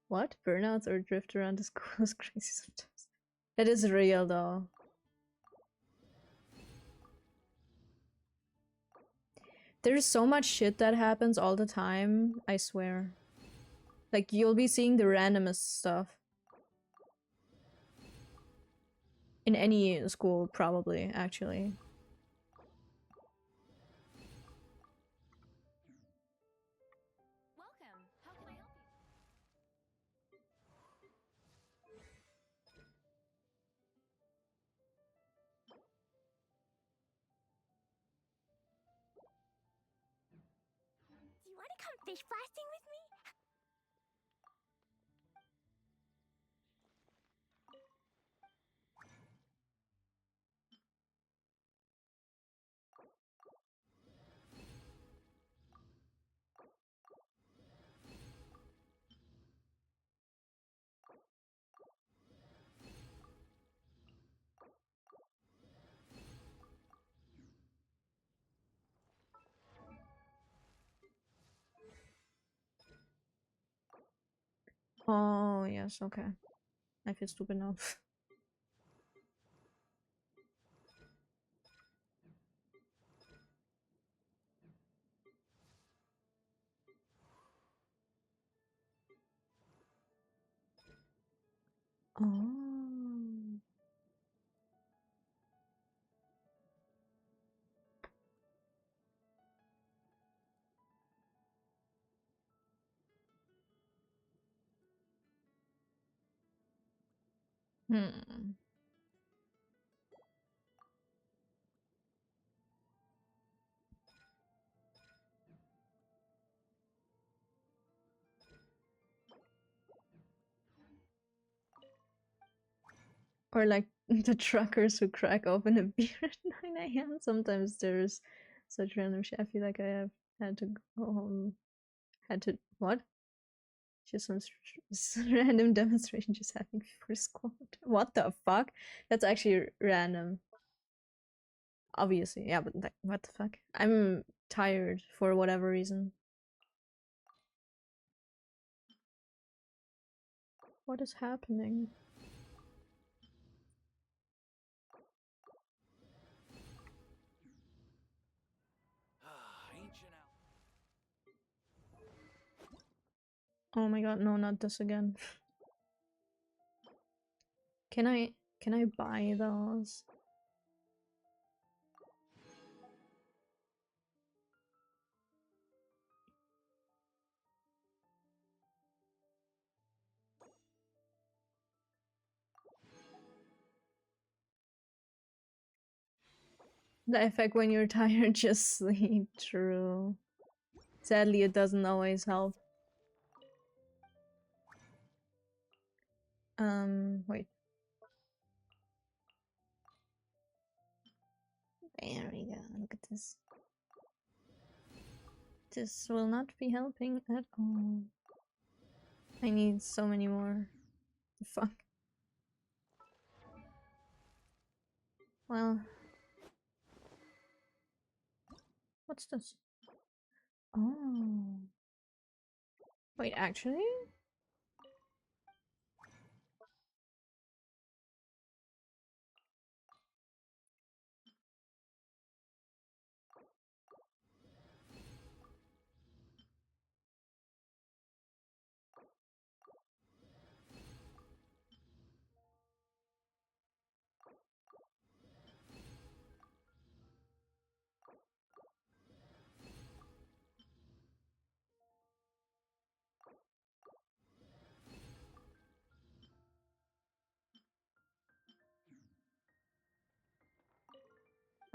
what? Burnouts or drift around the school is crazy sometimes. That is real though. There's so much shit that happens all the time, I swear. Like, you'll be seeing the randomest stuff. In any school, probably, actually. Welcome. How can I help Do you want to come fish blasting with me? Oh, yes, okay. I feel stupid now. Oh. Hmm. Or like the truckers who crack open a beer at 9 a.m. Sometimes there's such random shit. I feel like I have had to go home. Had to. What? Just some random demonstration just happening before school. What the fuck? That's actually random. obviously, yeah, but like, what the fuck? I'm tired for whatever reason. What is happening? Oh my god, no, not this again. Can I buy those? The effect when you're tired, just sleep. True. Sadly, it doesn't always help. Wait. There we go. Look at this. This will not be helping at all. I need so many more. Fuck. Well. What's this? Oh. Wait, actually?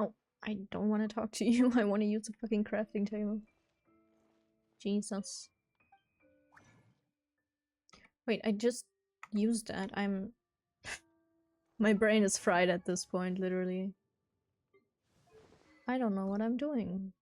Oh, I don't want to talk to you. I want to use the fucking crafting table. Jesus. Wait, I just used that. I'm... My brain is fried at this point, literally. I don't know what I'm doing.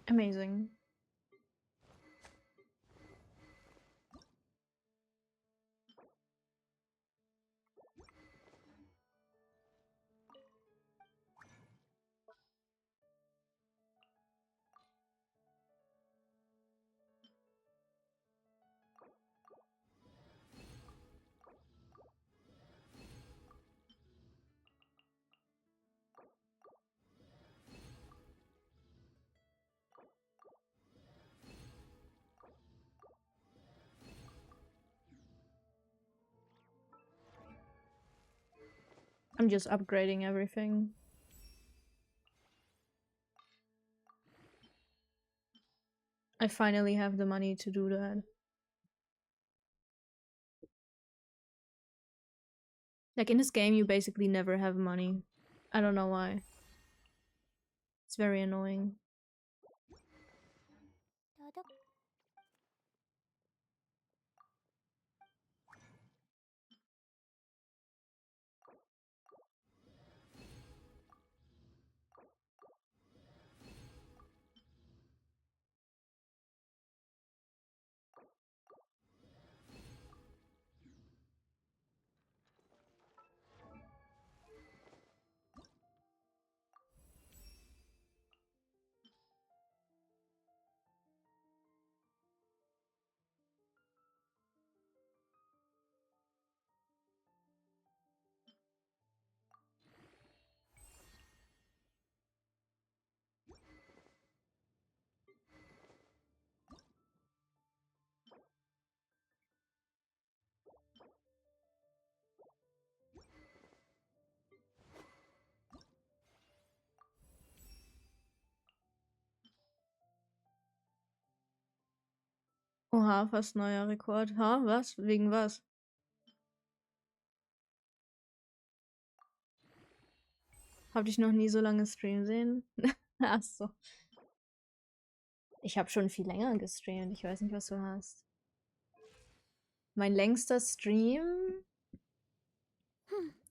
Amazing. I'm just upgrading everything. I finally have the money to do that. Like in this game, you basically never have money. I don't know why. It's very annoying. Oha, fast neuer Rekord. Ha, was? Wegen was? Hab dich noch nie so lange streamen sehen? Ach so. Ich habe schon viel länger gestreamt. Ich weiß nicht, was du hast. Mein längster Stream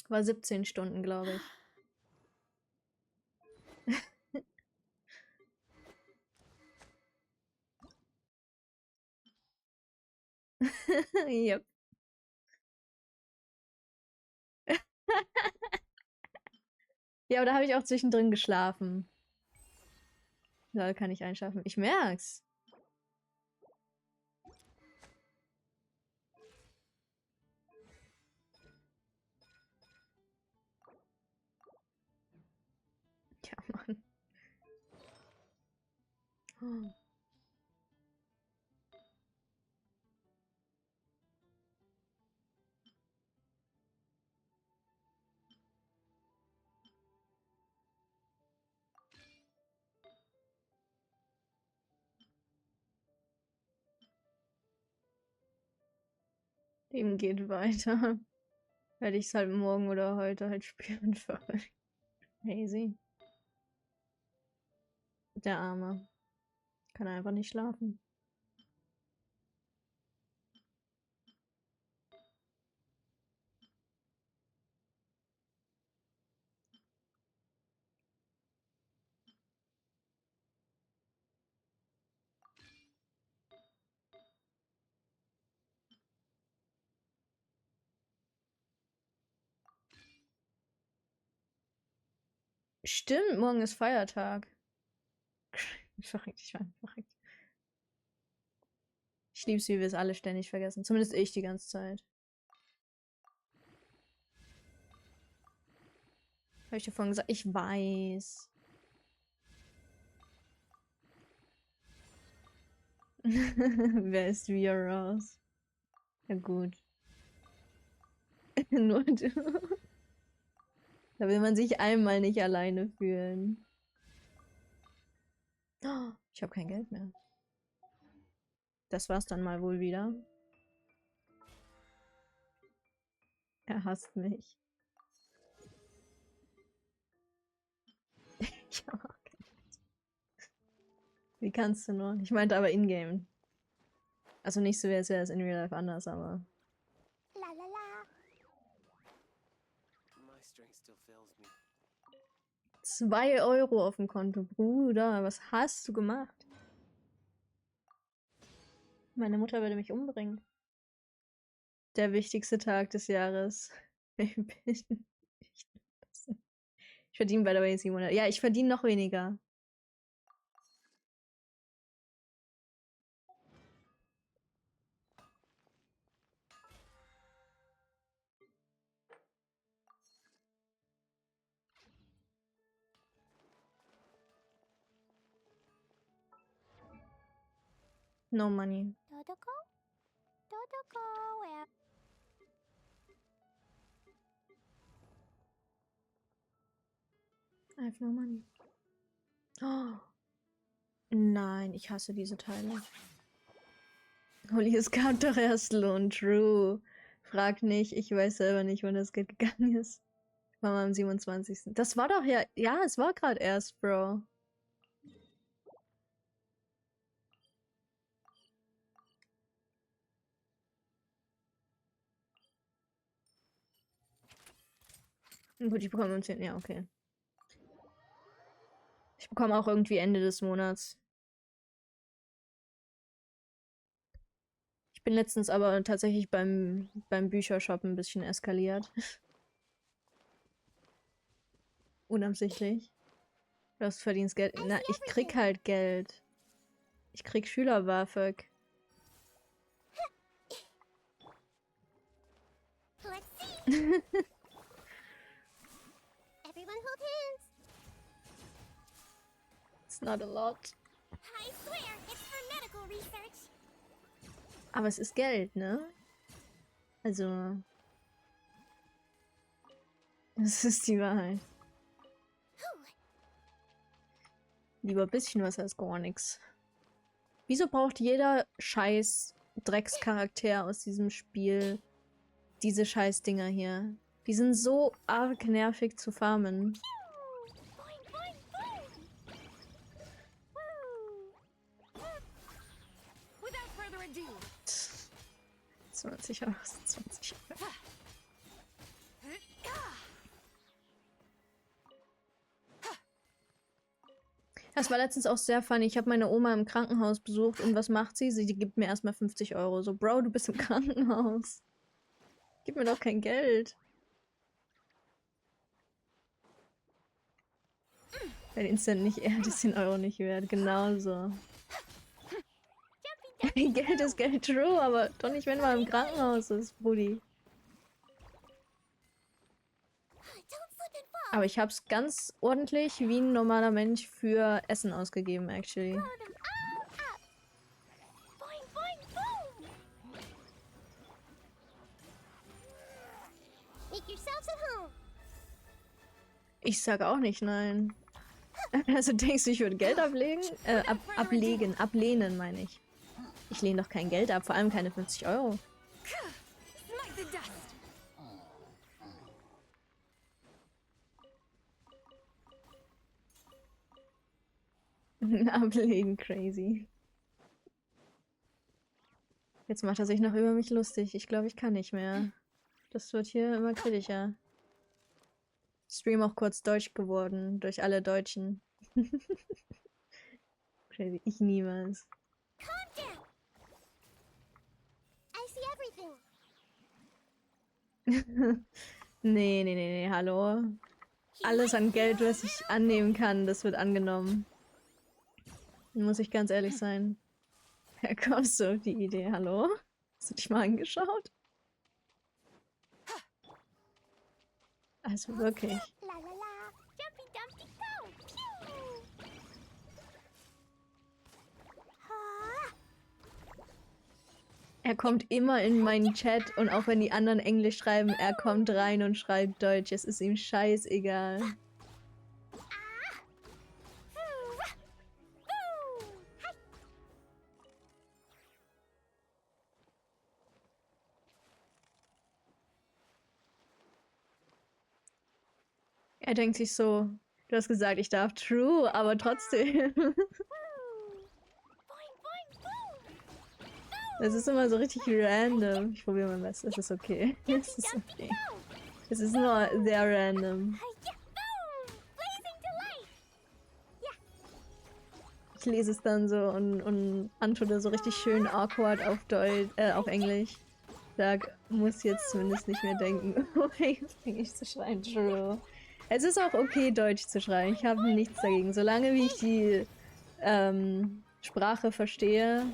war 17 Stunden, glaube ich. Yep. Ja, aber da habe ich auch zwischendrin geschlafen. Da kann ich einschlafen. Ich merk's. Ja, Mann. Oh. Leben geht weiter. Werde ich es halt morgen oder heute halt spielen. Crazy. Der Arme. Kann einfach nicht schlafen. Stimmt, morgen ist Feiertag. Verrückt, ich war verrückt. Ich lieb's, wie wir es alle ständig vergessen. Zumindest ich die ganze Zeit. Habe ich dir vorhin gesagt? Ich weiß. Wer ist wie raus? Ja gut. Nur du. Da will man sich einmal nicht alleine fühlen. Oh, ich habe kein Geld mehr. Das war's dann mal wohl wieder. Er hasst mich. Ich hab auch kein Geld. Wie kannst du nur? Ich meinte aber in-game. Also nicht so, als wäre es in Real Life anders, aber... La la la. 2 Euro auf dem Konto, Bruder. Was hast du gemacht? Meine Mutter würde mich umbringen. Der wichtigste Tag des Jahres. Ich verdiene, by the way, 700. Ja, ich verdiene noch weniger. No money. Dodoko? Dodoko, where? I have no money. Oh. Nein, ich hasse diese Teile. Holly, es gab doch erst Lohn. True. Frag nicht, ich weiß selber nicht, wann das Geld gegangen ist. War mal am 27. Das war doch ja... Ja, es war gerade erst, Bro. Gut, ich bekomme am 10. Ja, okay. Ich bekomme auch irgendwie Ende des Monats. Ich bin letztens aber tatsächlich beim Büchershop ein bisschen eskaliert. Unabsichtlich. Du verdienst Geld. Na, ich krieg halt Geld. Ich krieg Schüler-BAföG. Let's see. Everyone hold hands. It's not a lot. I swear, it's for medical research. Aber es ist Geld, ne? Also... Das ist die Wahrheit. Lieber ein bisschen was als gar nichts. Wieso braucht jeder scheiß Dreckscharakter aus diesem Spiel diese scheiß Dinger hier? Die sind so arg nervig zu farmen. do? 20 Euro, 20 Euro. Das war letztens auch sehr funny. Ich habe meine Oma im Krankenhaus besucht und was macht sie? Sie gibt mir erstmal 50 Euro. So, Bro, du bist im Krankenhaus. Gib mir doch kein Geld. Bei den Cent nicht, er hat es 10 Euro nicht wert. Genauso. Geld ist Geld, true, aber doch nicht, wenn man im Krankenhaus ist, Brudi. Aber ich hab's ganz ordentlich wie ein normaler Mensch für Essen ausgegeben, actually. Ich sag auch nicht nein. Also denkst du, ich würde Geld ablegen? Ablehnen meine ich. Ich lehne doch kein Geld ab, vor allem keine 50 Euro. Ablehnen, crazy. Jetzt macht er sich noch über mich lustig. Ich glaube, ich kann nicht mehr. Das wird hier immer kritischer. Stream auch kurz deutsch geworden, durch alle Deutschen. Crazy, ich niemals. Nee, hallo. Alles an Geld, was ich annehmen kann, das wird angenommen. Muss ich ganz ehrlich sein. Wer kommst du auf die Idee, hallo? Hast du dich mal angeschaut? Also wirklich. Er kommt immer in meinen Chat und auch wenn die anderen Englisch schreiben, er kommt rein und schreibt Deutsch. Es ist ihm scheißegal. Er denkt sich so, du hast gesagt, ich darf true, aber trotzdem. Das ist immer so richtig random. Ich probiere mein Bestes, es ist okay. Es ist okay. Es ist nur sehr random. Ich lese es dann so und antworte so richtig schön awkward auf auf Englisch. Sag, muss jetzt zumindest nicht mehr denken. Jetzt fange ich zu schreien, true. Es ist auch okay, Deutsch zu schreien. Ich habe nichts dagegen. Solange wie ich die Sprache verstehe,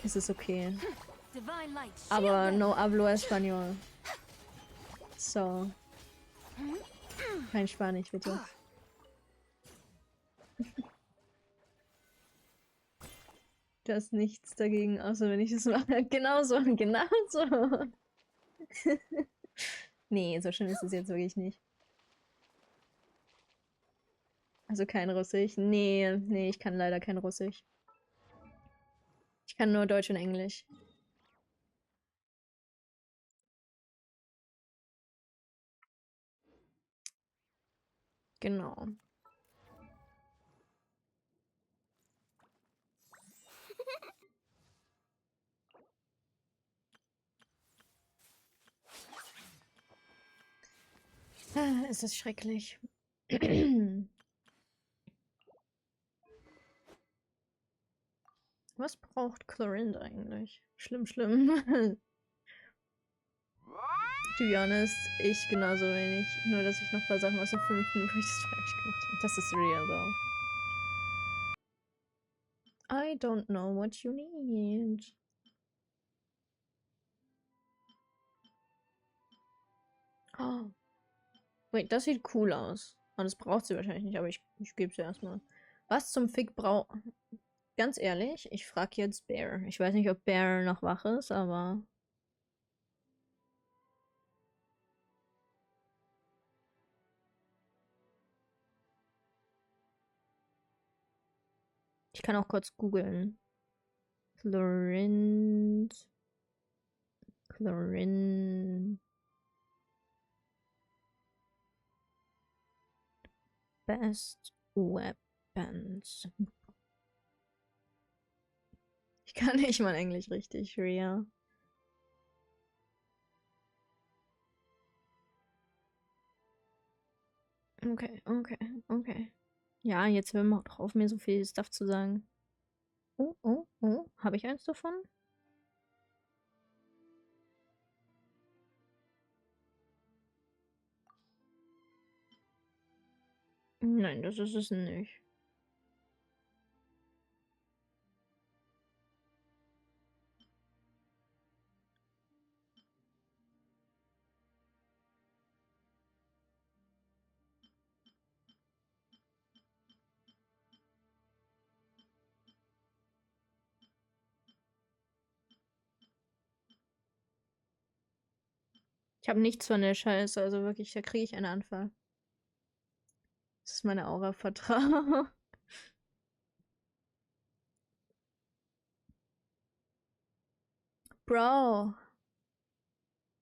ist es okay. Aber no hablo español. So. Kein Spanisch, bitte. Du hast nichts dagegen, außer wenn ich es mache. Genauso. Nee, so schlimm ist es jetzt wirklich nicht. Also kein Russisch. Nee, ich kann leider kein Russisch. Ich kann nur Deutsch und Englisch. Genau. Es ist schrecklich. Was braucht Chlorinde eigentlich? Schlimm. To be honest, ich genauso wenig. Nur, dass ich noch ein paar Sachen aus der 5., wo ich das falsch gemacht habe. Das ist real, though. I don't know what you need. Oh. Wait, das sieht cool aus. Und das braucht sie wahrscheinlich nicht, aber ich gebe sie erstmal. Was zum Fick braucht... Ganz ehrlich, ich frage jetzt Bear. Ich weiß nicht, ob Bear noch wach ist, aber... Ich kann auch kurz googeln. Chlorinde. Best Weapons. Ich kann nicht mal Englisch richtig, real. Okay, okay, okay. Ja, jetzt hör mal drauf, mir so viel Stuff zu sagen. Oh, oh, oh. Habe ich eins davon? Nein, das ist es nicht. Ich habe nichts von der Scheiße, also wirklich, da kriege ich einen Anfall. Das ist meine Aura Vertrauen. Bro.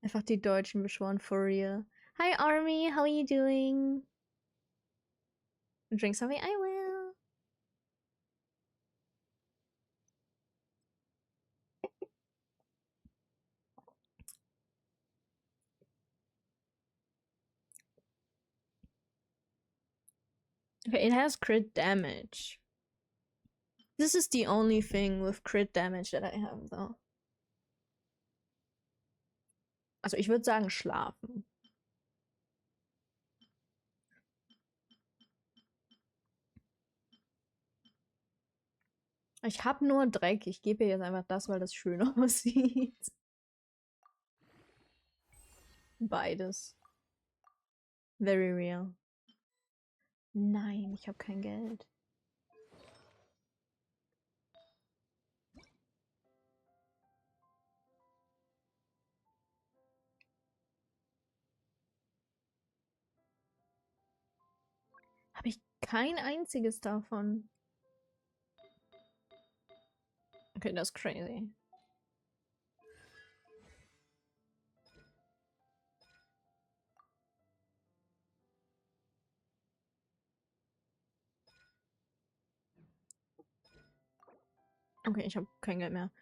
Einfach die Deutschen beschworen, for real. Hi Army, how are you doing? Drink something? I will. Okay, it has crit damage. This is the only thing with crit damage that I have, though. Also ich würde sagen schlafen. Ich habe nur Dreck. Ich gebe ihr jetzt einfach das, weil das schön aussieht. Beides. Very real. Nein, ich habe kein Geld. Habe ich kein einziges davon. Okay, das ist crazy. Okay, ich habe kein Geld mehr.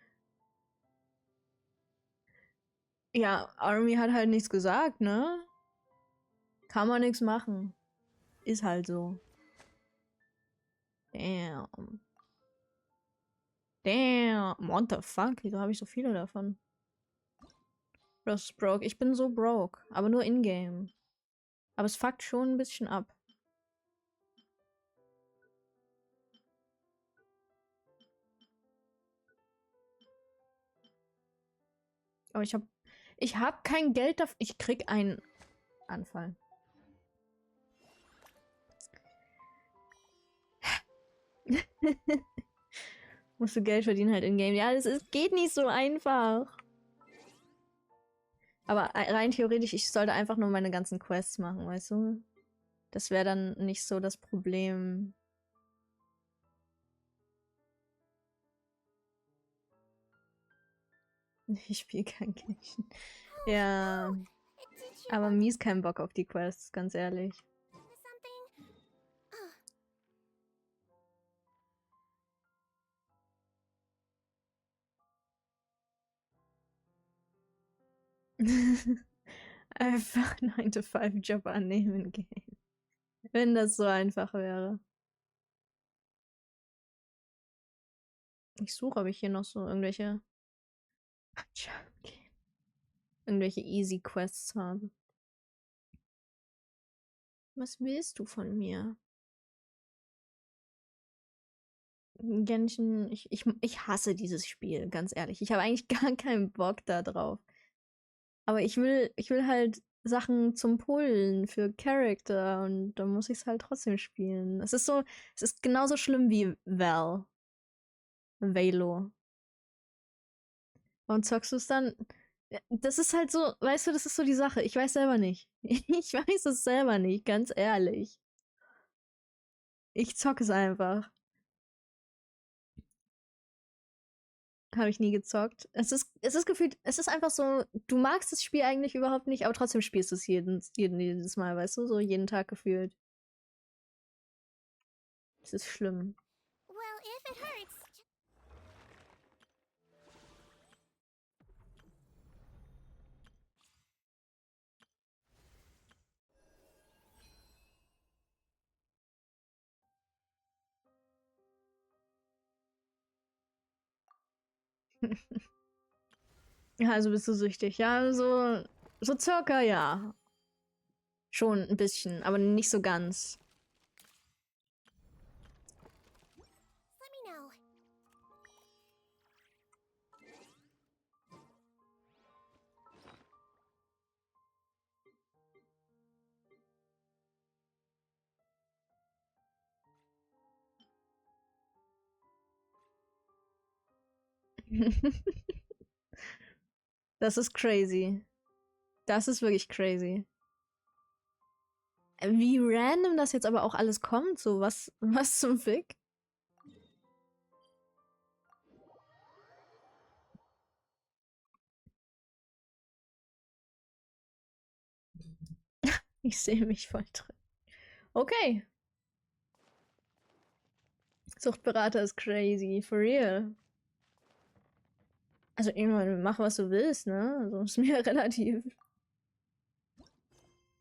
Ja, Army hat halt nichts gesagt, ne? Kann man nichts machen. Ist halt so. Damn. Damn. What the fuck? Wieso habe ich so viele davon? Das ist broke. Ich bin so broke. Aber nur in-game. Aber es fuckt schon ein bisschen ab. Aber ich hab kein Geld dafür. Ich krieg einen Anfall. Musst du Geld verdienen halt in-game. Ja, geht nicht so einfach. Aber rein theoretisch, ich sollte einfach nur meine ganzen Quests machen, weißt du? Das wäre dann nicht so das Problem. Ich spiele kein Kirchen. Ja. Aber mies keinen Bock auf die Quests, ganz ehrlich. Einfach 9-to-5-Job annehmen gehen. Wenn das so einfach wäre. Ich suche, ob ich hier noch so irgendwelche easy Quests habe. Was willst du von mir? Genshin, ich hasse dieses Spiel, ganz ehrlich. Ich habe eigentlich gar keinen Bock da drauf. Aber ich will halt Sachen zum Pullen für Charakter und dann muss ich es halt trotzdem spielen. Es ist genauso schlimm wie Valo. Warum zockst du es dann? Das ist halt so, weißt du, das ist so die Sache. Ich weiß selber nicht. Ich weiß es selber nicht, ganz ehrlich. Ich zock es einfach. Habe ich nie gezockt. Es ist gefühlt, es ist einfach so, du magst das Spiel eigentlich überhaupt nicht, aber trotzdem spielst du es jedes Mal, weißt du? So jeden Tag gefühlt. Es ist schlimm. Well, if it hurts. Ja, also bist du süchtig. Ja, so circa, ja. Schon ein bisschen, aber nicht so ganz. Let me know. Das ist crazy. Das ist wirklich crazy. Wie random das jetzt aber auch alles kommt, so was zum Fick? Ich sehe mich voll drin. Okay. Suchtberater ist crazy, for real. Also, ich meine, mach was du willst, ne? Also, ist mir relativ.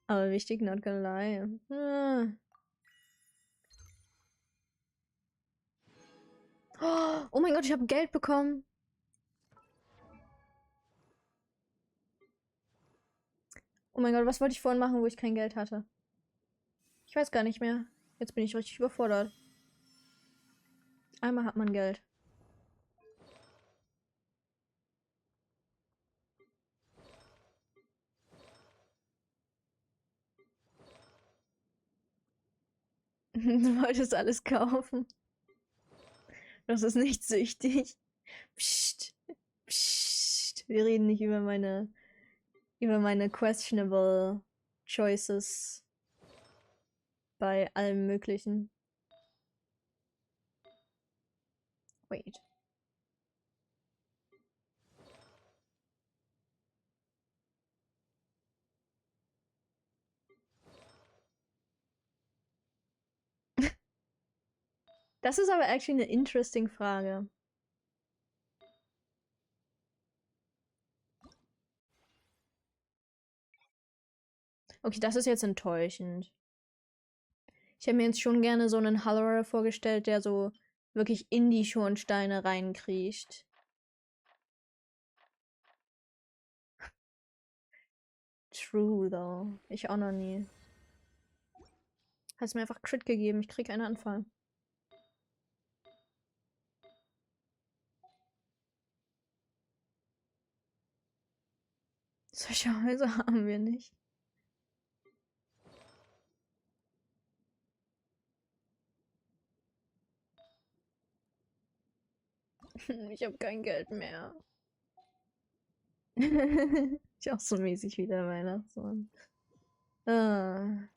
Aber wichtig, not gonna lie. Oh mein Gott, ich habe Geld bekommen. Oh mein Gott, was wollte ich vorhin machen, wo ich kein Geld hatte? Ich weiß gar nicht mehr. Jetzt bin ich richtig überfordert. Einmal hat man Geld. Du wolltest alles kaufen. Das ist nicht süchtig. Psst. Psst. Wir reden nicht über meine questionable choices bei allem Möglichen. Wait. Das ist aber actually eine interesting Frage. Okay, das ist jetzt enttäuschend. Ich hätte mir jetzt schon gerne so einen Hallorer vorgestellt, der so wirklich in die Schornsteine reinkriecht. True, though. Ich auch noch nie. Hat's mir einfach Crit gegeben. Ich krieg einen Anfall. Solche Häuser haben wir nicht. Ich habe kein Geld mehr. Ich auch so mäßig wie der Weihnachtsmann. Ah.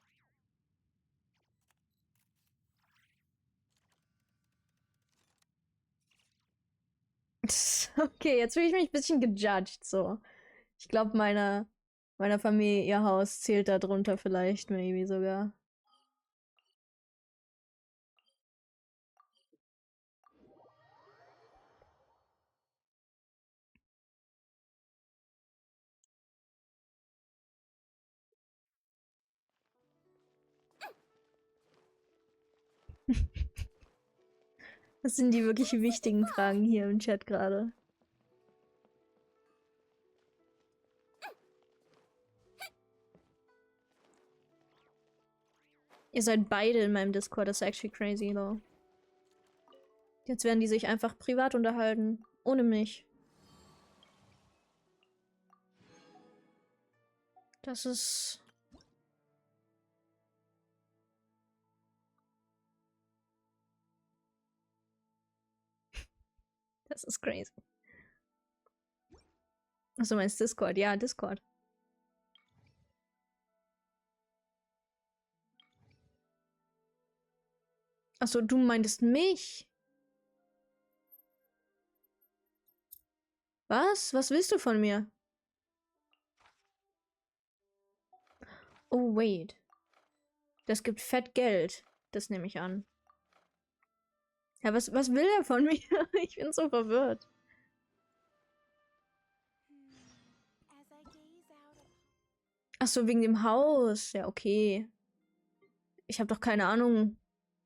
Okay, jetzt fühle ich mich ein bisschen gejudged, so. Ich glaube, meiner Familie, ihr Haus zählt da drunter vielleicht, maybe sogar. Das sind die wirklich wichtigen Fragen hier im Chat gerade. Ihr seid beide in meinem Discord, das ist actually crazy, though. Jetzt werden die sich einfach privat unterhalten. Ohne mich. Das ist... Das ist crazy. Achso, meinst Discord? Ja, Discord. Achso, du meintest mich? Was? Was willst du von mir? Oh, wait. Das gibt fett Geld. Das nehme ich an. Ja, was will er von mir? Ich bin so verwirrt. Achso, wegen dem Haus. Ja, okay. Ich habe doch keine Ahnung.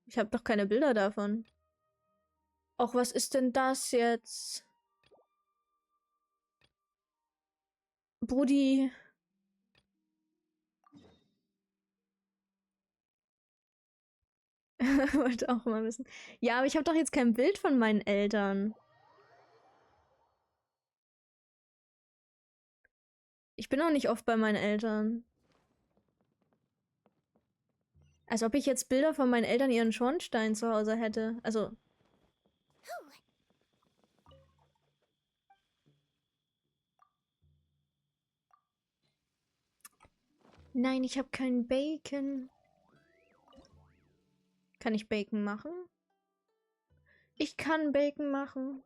Ich habe doch keine Bilder davon. Och, was ist denn das jetzt? Brudi. Wollte auch mal wissen. Ja, aber ich habe doch jetzt kein Bild von meinen Eltern. Ich bin auch nicht oft bei meinen Eltern. Als ob ich jetzt Bilder von meinen Eltern ihren Schornstein zu Hause hätte. Also. Nein, ich habe kein Bacon. Kann ich Bacon machen? Ich kann Bacon machen.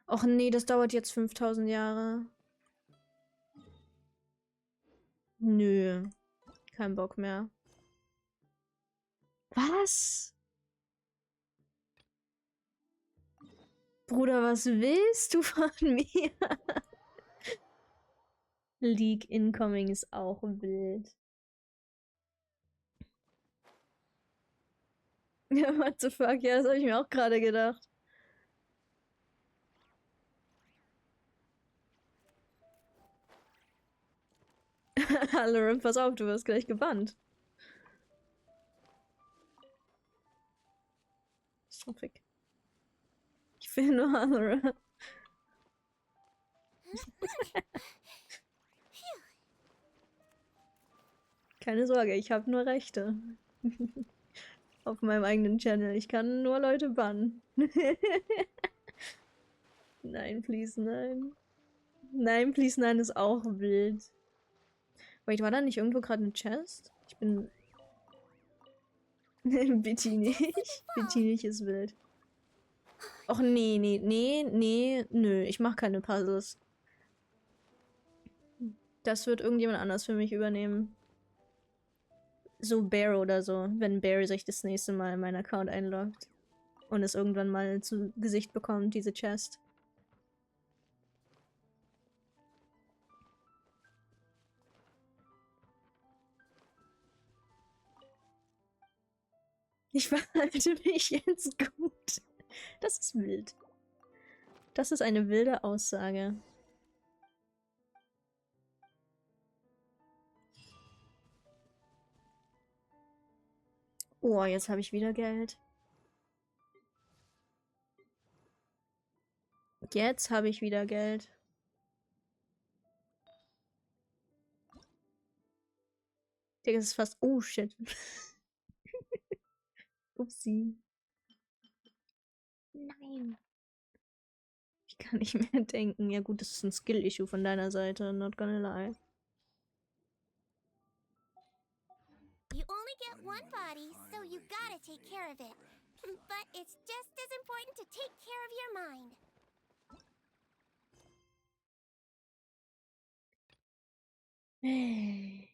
Och nee, das dauert jetzt 5000 Jahre. Nö. Kein Bock mehr. Was? Bruder, was willst du von mir? League Incoming ist auch wild. Ja, what the fuck? Ja, das habe ich mir auch gerade gedacht. Halloran, pass auf, du wirst gleich gebannt. Stoppig. Ich will nur Halloran. Keine Sorge, ich habe nur Rechte. Auf meinem eigenen Channel. Ich kann nur Leute bannen. Nein, please, nein. Nein, please, nein ist auch wild. Wait, war da nicht irgendwo gerade eine Chest? Ich bin... Bitte nicht. Bitte nicht ist wild. Och nee, nö. Ich mach keine Puzzles. Das wird irgendjemand anders für mich übernehmen. So Bear oder so, wenn Bear sich das nächste Mal in meinen Account einloggt. Und es irgendwann mal zu Gesicht bekommt, diese Chest. Ich verhalte mich jetzt gut. Das ist wild. Das ist eine wilde Aussage. Oh, jetzt habe ich wieder Geld. Jetzt habe ich wieder Geld. Digga, das ist fast... Oh, shit. Upsi. Nein. Ich kann nicht mehr denken. Ja gut, das ist ein Skill-Issue von deiner Seite. Not gonna lie. You only get one body, so you gotta take care of it. But it's just as important to take care of your mind. Hey.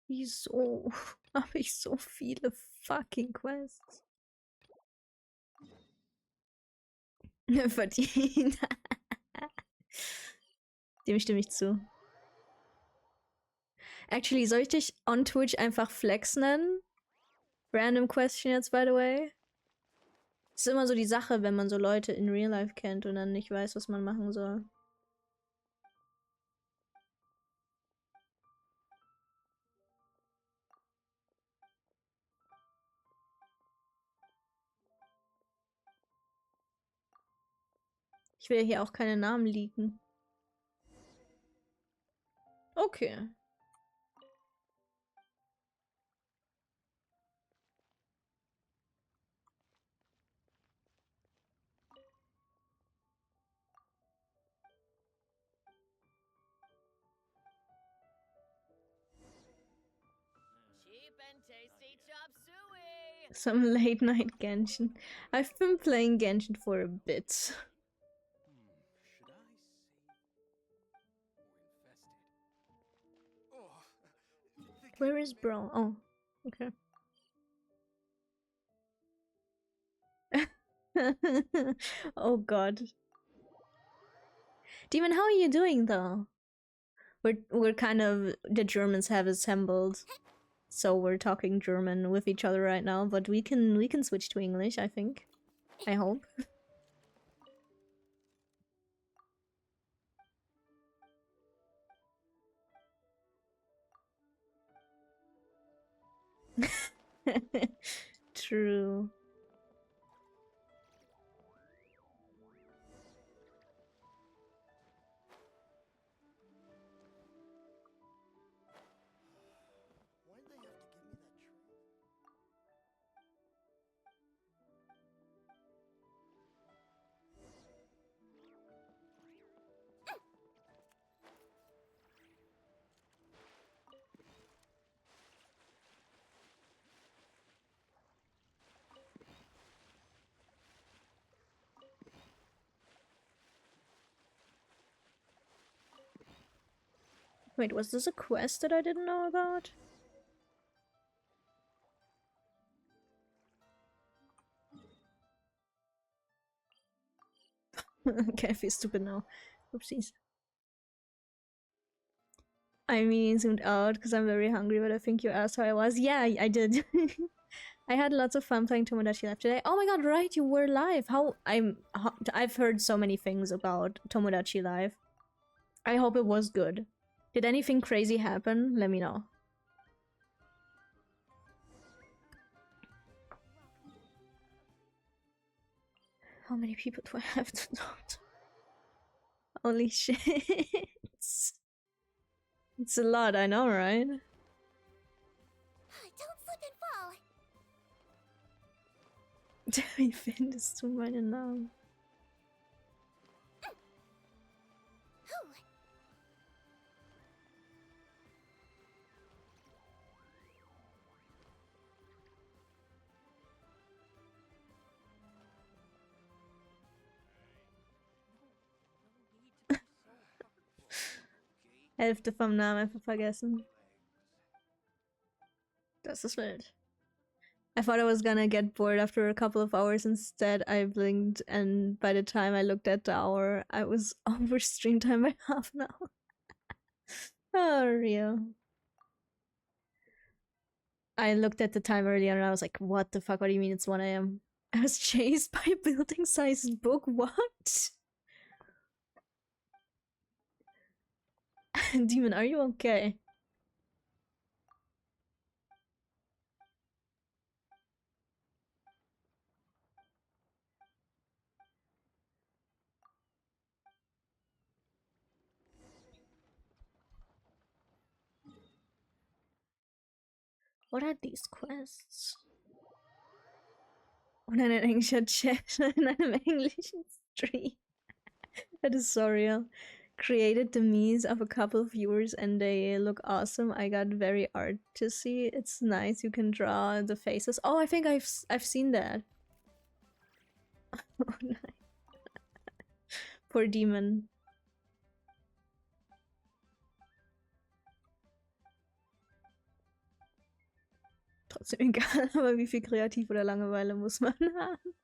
Wieso habe ich so viele fucking Quests? Verdient. Dem stimme ich zu. Actually, soll ich dich on Twitch einfach Flex nennen? Random question jetzt, by the way. Ist immer so die Sache, wenn man so Leute in Real Life kennt und dann nicht weiß, was man machen soll. Ich will hier auch keine Namen leaken. Okay. Cheap and tasty chop suey. Some late night Genshin. I've been playing Genshin for a bit. Where is Bro? Oh, okay. Oh god. Demon, how are you doing though? We're kind of, the Germans have assembled, so we're talking German with each other right now, but we can switch to English, I think. I hope. True. Wait, was this a quest that I didn't know about? Okay, I feel stupid now. Oopsies. I mean, zoomed out because I'm very hungry, but I think you asked how I was. Yeah, I did. I had lots of fun playing Tomodachi Life today. Oh my god, right, you were live. I've heard so many things about Tomodachi Life. I hope it was good. Did anything crazy happen? Let me know. How many people do I have to talk to? Holy shit. It's a lot, I know, right? Don't slip and fall. Ich finde es zu meinen Namen. Hälfte vom Namen einfach vergessen. Das ist wild. I thought I was gonna get bored after a couple of hours. Instead, I blinked, and by the time I looked at the hour, I was over stream time by half an hour. Oh, real. I looked at the time earlier and I was like, what the fuck? What do you mean it's 1 AM? I was chased by a building-sized book? What? Demon, are you okay? What are these quests? Und ein englischer Chat in einem englischen Stream. That is so real. Created the memes of a couple of viewers and they look awesome. I got very artisty. It's nice. You can draw the faces. Oh, I think I've seen that. Oh, nice. Poor Demon. Trotzdem egal, aber wie viel Kreativ oder Langeweile muss man haben?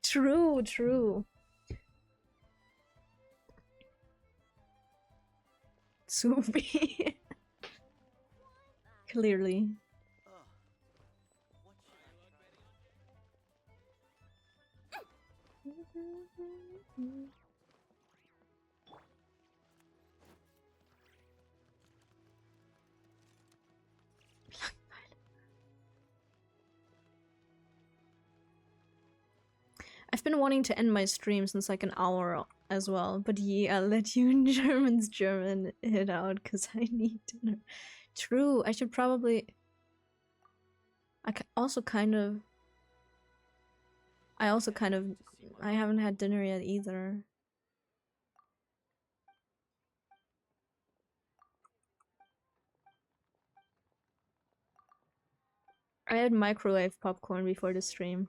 True, true. Supi. Clearly. I've been wanting to end my stream since like an hour as well, but yeah, I'll let you in German it out because I need dinner. True, I should probably... I also kind of... I haven't had dinner yet either. I had microwave popcorn before the stream.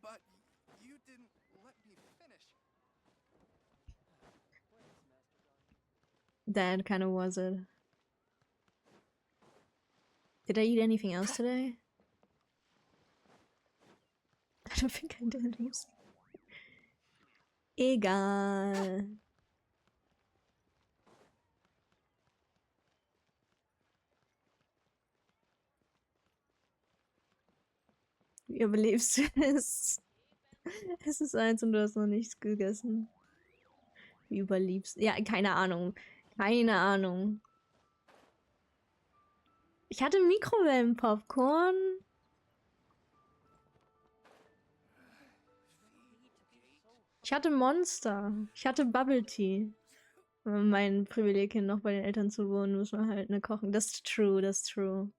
But you didn't let me finish. That kind of was it. Did I eat anything else today? I dafür kein Dildos. Egal. Wie überlebst du es? Es ist 1 und du hast noch nichts gegessen. Wie überlebst du? Ja, keine Ahnung. Keine Ahnung. Ich hatte Mikrowellenpopcorn. Ich hatte Monster. Ich hatte Bubble Tea. Mein Privileg, hin noch bei den Eltern zu wohnen, muss man halt ne kochen. Das ist true, das ist true.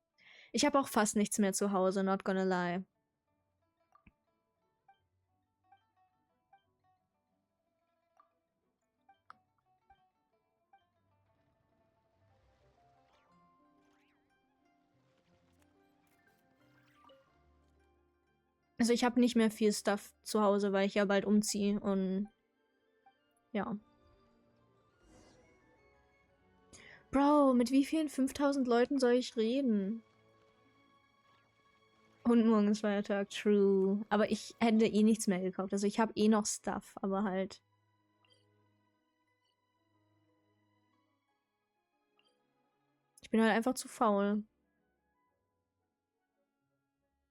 Ich habe auch fast nichts mehr zu Hause, not gonna lie. Also ich habe nicht mehr viel Stuff zu Hause, weil ich ja bald umziehe und ja. Bro, mit wie vielen 5000 Leuten soll ich reden? Und morgen ist Feiertag, true. Aber ich hätte eh nichts mehr gekauft. Also ich habe eh noch Stuff, aber halt. Ich bin halt einfach zu faul.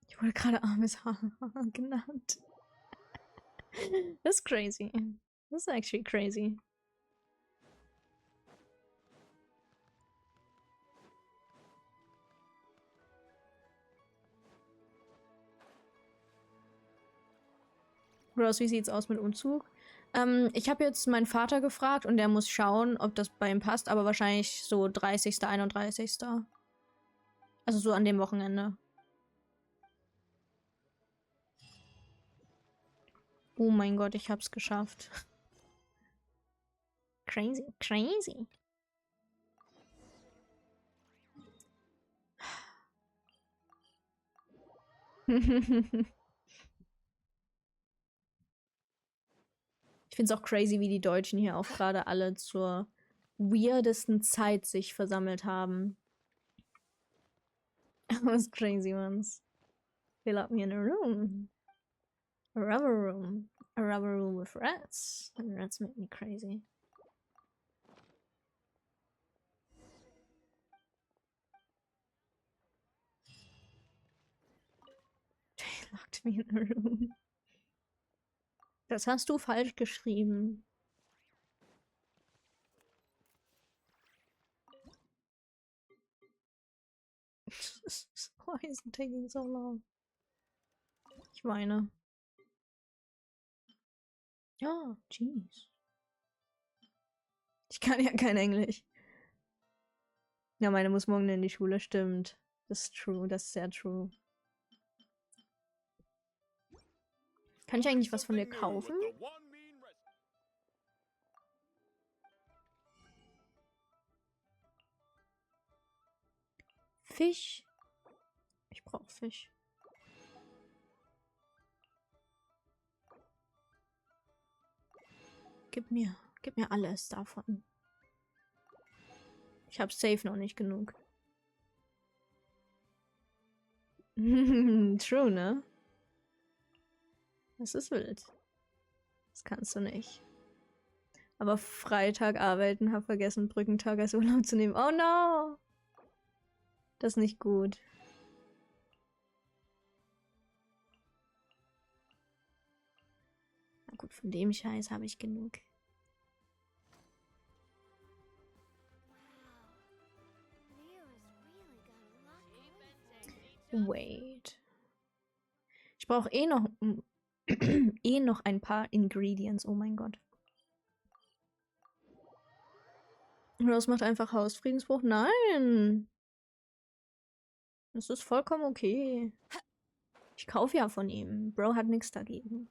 Ich wurde gerade armes Haar genannt. Das ist crazy. Das ist actually crazy. Rose, wie sieht's aus mit Umzug? Ich habe jetzt meinen Vater gefragt und der muss schauen, ob das bei ihm passt, aber wahrscheinlich so 30., 31. Also so an dem Wochenende. Oh mein Gott, ich hab's geschafft. Crazy, crazy. Ich find's auch crazy, wie die Deutschen hier auch gerade alle zur weirdesten Zeit sich versammelt haben. Was crazy ones. They locked me in a room. A rubber room. A rubber room with rats. And rats make me crazy. They locked me in a room. Das hast du falsch geschrieben. Why is it taking so long? Ich weine. Ja, jeez. Ich kann ja kein Englisch. Ja, meine muss morgen in die Schule, stimmt. Das ist true, das ist sehr true. Kann ich eigentlich was von dir kaufen? Fisch? Ich brauche Fisch. Gib mir alles davon. Ich habe safe noch nicht genug. True, ne? Das ist wild. Das kannst du nicht. Aber Freitag arbeiten, hab vergessen, Brückentag als Urlaub zu nehmen. Oh no! Das ist nicht gut. Na gut, von dem Scheiß habe ich genug. Wait. Ich brauche eh noch ein paar Ingredients. Oh mein Gott. Rose macht einfach Hausfriedensbruch. Nein. Das ist vollkommen okay. Ich kaufe ja von ihm. Bro hat nichts dagegen.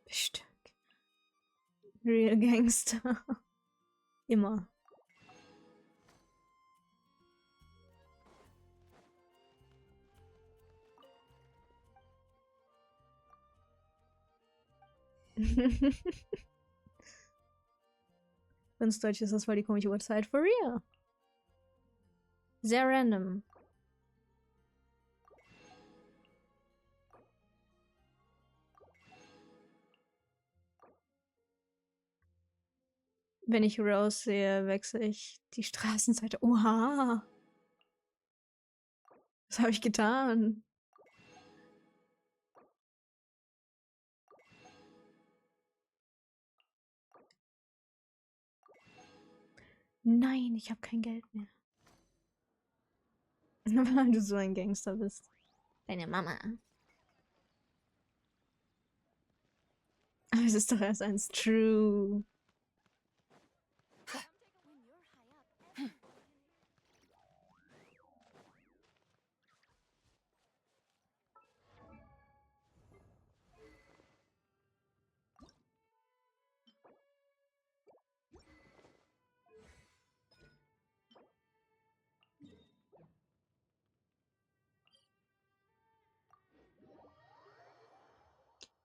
Bestimmt. Real Gangster. Immer. Wenn's Deutsch ist, das war die komische Uhrzeit. For real. Sehr random. Wenn ich Rose sehe, wechsle ich die Straßenseite. Oha! Was habe ich getan? Nein, ich habe kein Geld mehr. Weil du so ein Gangster bist. Deine Mama. Aber es ist doch erst eins. True.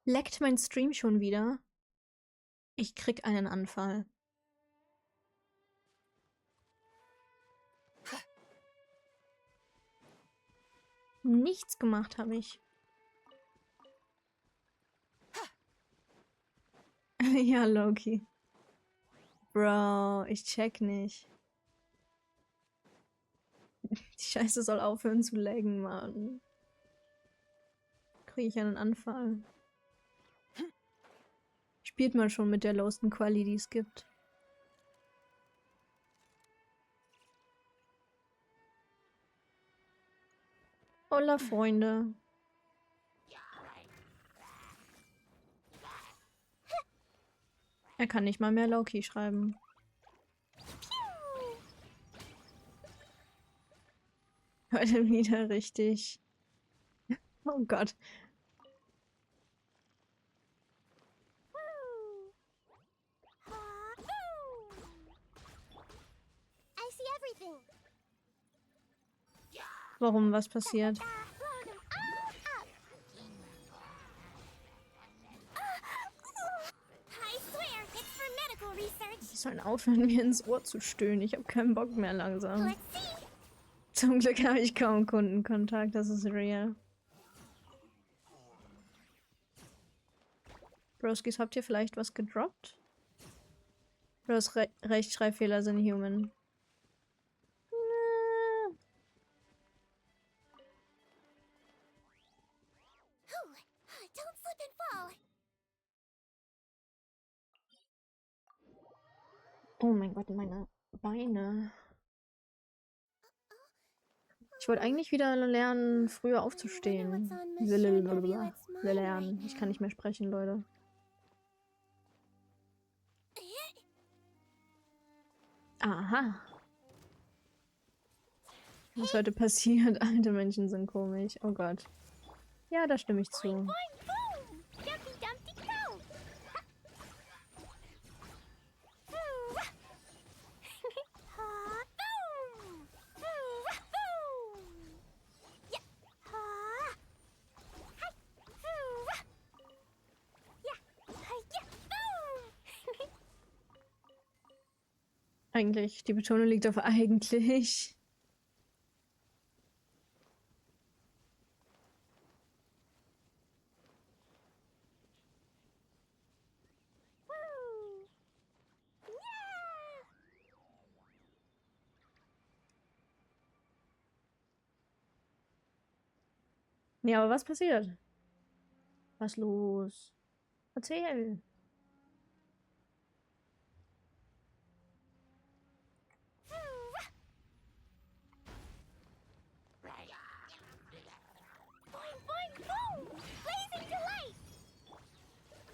Leckt mein Stream schon wieder? Ich krieg einen Anfall. Nichts gemacht habe ich. Ja, Loki. Bro, ich check nicht. Die Scheiße soll aufhören zu laggen, Mann. Kriege ich einen Anfall. Spielt man schon mit der lowsten Quali, die es gibt. Hola, Freunde. Er kann nicht mal mehr Loki schreiben. Heute wieder richtig. Oh Gott. I see everything. Warum was passiert? I swear, it's for medical research. Die sollen aufhören, mir ins Ohr zu stöhnen. Ich habe keinen Bock mehr langsam. Let's see. Zum Glück habe ich kaum Kundenkontakt, das ist real. Broskis, habt ihr vielleicht was gedroppt? Du hast Rechtschreibfehler sind human. Don't slip and fall. Oh mein Gott, meine Beine. Ich wollte eigentlich wieder lernen, früher aufzustehen. Will lernen. Ich kann nicht mehr sprechen, Leute. Aha. Was heute passiert? Alte Menschen sind komisch. Oh Gott. Ja, da stimme ich zu. Eigentlich. Die Betonung liegt auf eigentlich. Nee, aber was passiert? Was los? Erzähl.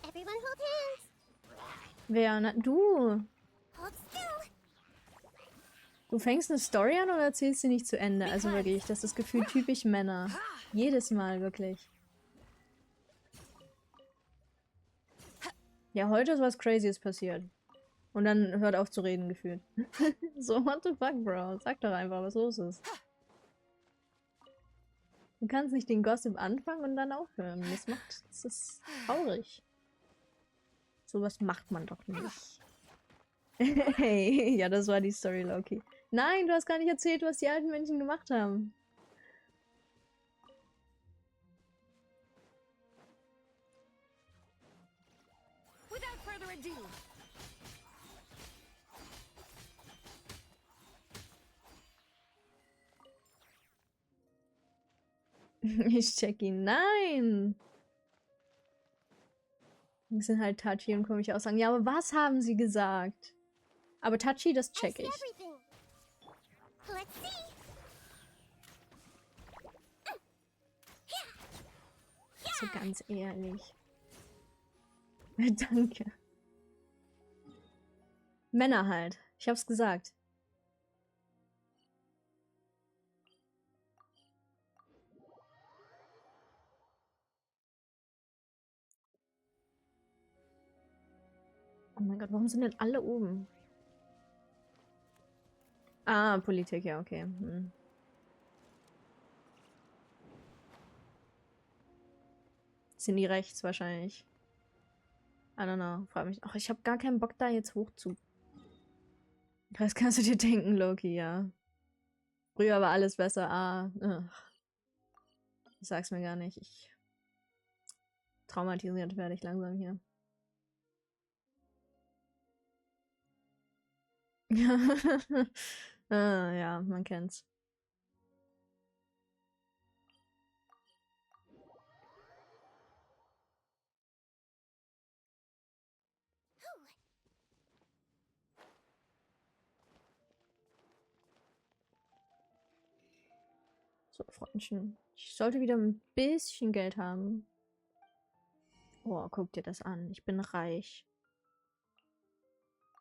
Everyone hold hands. Wer? Na, du. Hold still. Du fängst eine Story an und erzählst sie nicht zu Ende. Also wirklich, das ist das Gefühl typisch Männer. Jedes Mal, wirklich. Ja, heute ist was Crazyes passiert. Und dann hört auf zu reden, gefühlt. So, what the fuck, Bro? Sag doch einfach, was los ist. Du kannst nicht den Gossip anfangen und dann aufhören. Das ist traurig. Sowas macht man doch nicht. Hey, ja, das war die Story, Loki. Nein, du hast gar nicht erzählt, was die alten Menschen gemacht haben. Without further ado, Ich check ihn. Nein! Das sind halt Tachi und komische Aussagen. Ja, aber was haben sie gesagt? Aber Tachi, das check ich. Let's see. So ganz ehrlich. Danke. Männer halt. Ich hab's gesagt. Oh mein Gott, warum sind denn alle oben? Ah, Politik, ja, okay. Hm. Sind die rechts wahrscheinlich. I don't know. Frag mich. Ach, ich habe gar keinen Bock da jetzt hoch zu. Das kannst du dir denken, Loki, ja. Früher war alles besser. Ah, ugh. Ich sag's mir gar nicht. Ich traumatisiert werde ich langsam hier. Ah, ja, man kennt's. So, Freundchen. Ich sollte wieder ein bisschen Geld haben. Oh, guck dir das an. Ich bin reich.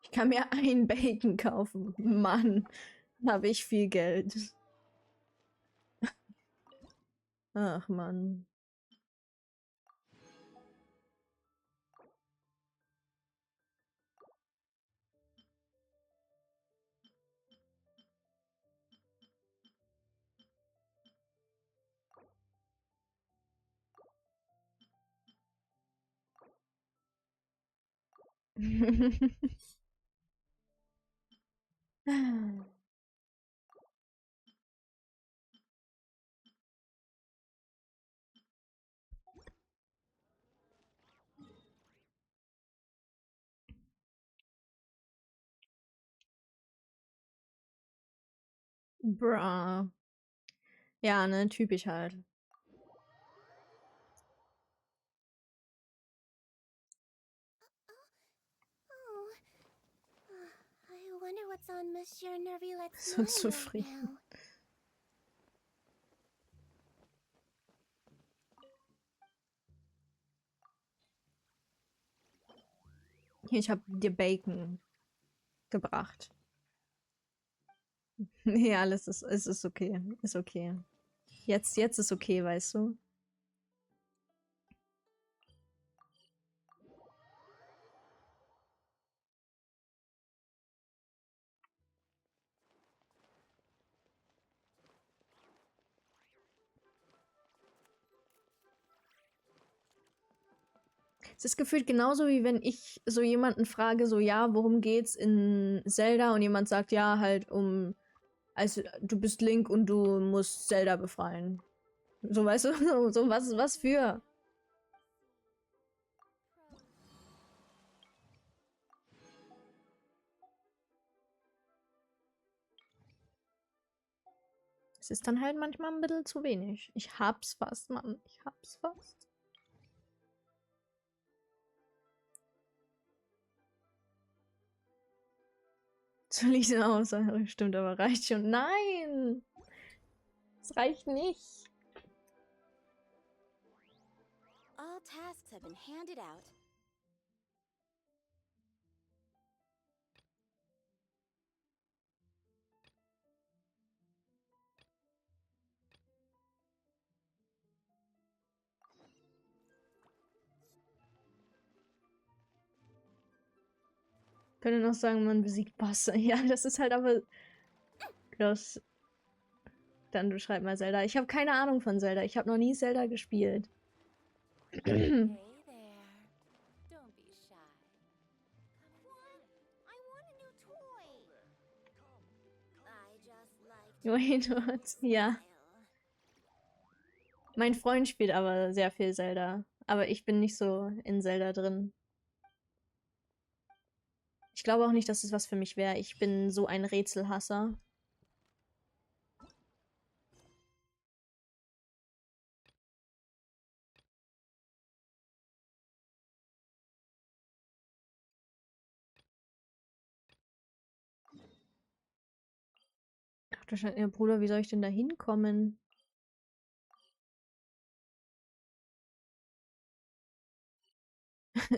Ich kann mir ein Bacon kaufen. Mann, habe ich viel Geld. Ach, Mann. Bra. Ja, ne, typisch halt. Oh. I wonder what's on Monsieur Nervulet's So mind zufrieden. right now. Ich habe dir Bacon gebracht. Nee, alles ist, es ist okay. Ist okay. Jetzt ist okay, weißt du? Es ist gefühlt genauso, wie wenn ich so jemanden frage, so, ja, worum geht's in Zelda? Und jemand sagt, ja, halt also du bist Link und du musst Zelda befreien. So, weißt du, so was für? Es ist dann halt manchmal ein bisschen zu wenig. Ich hab's fast, Mann. Ich hab's fast. Soll ich denn auch sagen? Stimmt, aber reicht schon. Nein! Es reicht nicht. all tasks have been handed out. Könnte noch sagen, man besiegt Bosse. Ja, das ist halt aber. Los. Dann beschreib mal Zelda. Ich habe keine Ahnung von Zelda. Ich habe noch nie Zelda gespielt. Hey there. Don't be shy. Wait, what? Ja. Mein Freund spielt aber sehr viel Zelda. Aber ich bin nicht so in Zelda drin. Ich glaube auch nicht, dass es was für mich wäre. Ich bin so ein Rätselhasser. Ach du Scheiße, ja, Bruder, wie soll ich denn da hinkommen?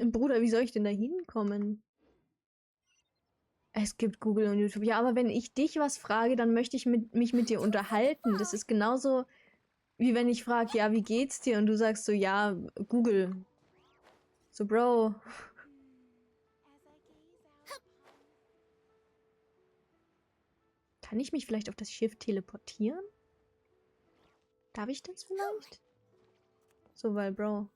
Bruder, wie soll ich denn da hinkommen? Es gibt Google und YouTube. Ja, aber wenn ich dich was frage, dann möchte ich mich mit dir unterhalten. Das ist genauso, wie wenn ich frage, ja, wie geht's dir? Und du sagst so, ja, Google. So, Bro. Kann ich mich vielleicht auf das Schiff teleportieren? Darf ich das vielleicht? So, weil, Bro.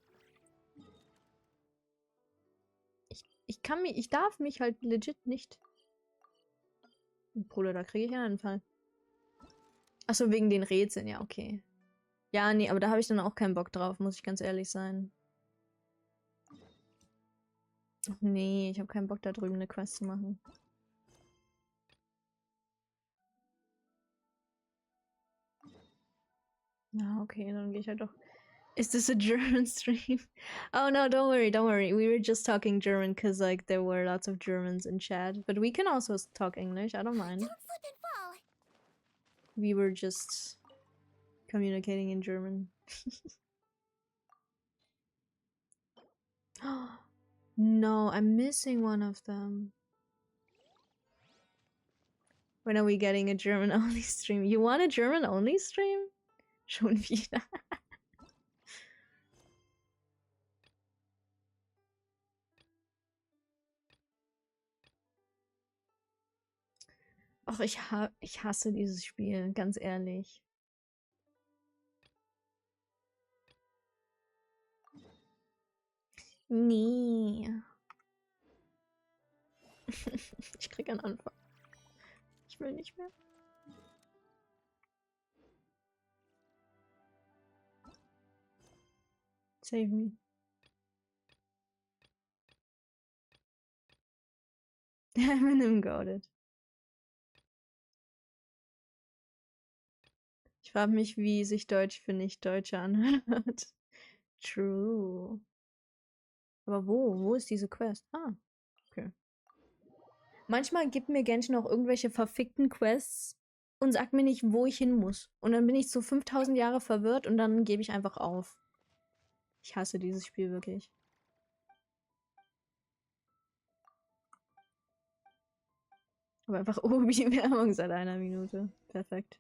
Ich darf mich halt legit nicht. Bruder, da kriege ich einen Anfall. Achso, wegen den Rätseln, ja, okay. Ja, nee, aber da habe ich dann auch keinen Bock drauf, muss ich ganz ehrlich sein. Ach, nee, ich habe keinen Bock, da drüben eine Quest zu machen. Ja, okay, dann gehe ich halt doch. Is this a German stream? Oh no, don't worry, don't worry. We were just talking German because like there were lots of Germans in chat. But we can also talk English, I don't mind. Don't slip and fall. We were just communicating in German. No, I'm missing one of them. When are we getting a German-only stream? You want a German-only stream? Schon wieder. Och, ich hasse dieses Spiel, ganz ehrlich. Nee. Ich krieg einen Anfall. Ich will nicht mehr. Save me. Eminem got it. Ich frage mich, wie sich Deutsch für Nicht-Deutsche anhört. True. Aber wo? Wo ist diese Quest? Ah, okay. Manchmal gibt mir Genshin auch irgendwelche verfickten Quests und sagt mir nicht, wo ich hin muss. Und dann bin ich so 5000 Jahre verwirrt und dann gebe ich einfach auf. Ich hasse dieses Spiel wirklich. Aber einfach Obi-Werbung seit einer Minute. Perfekt.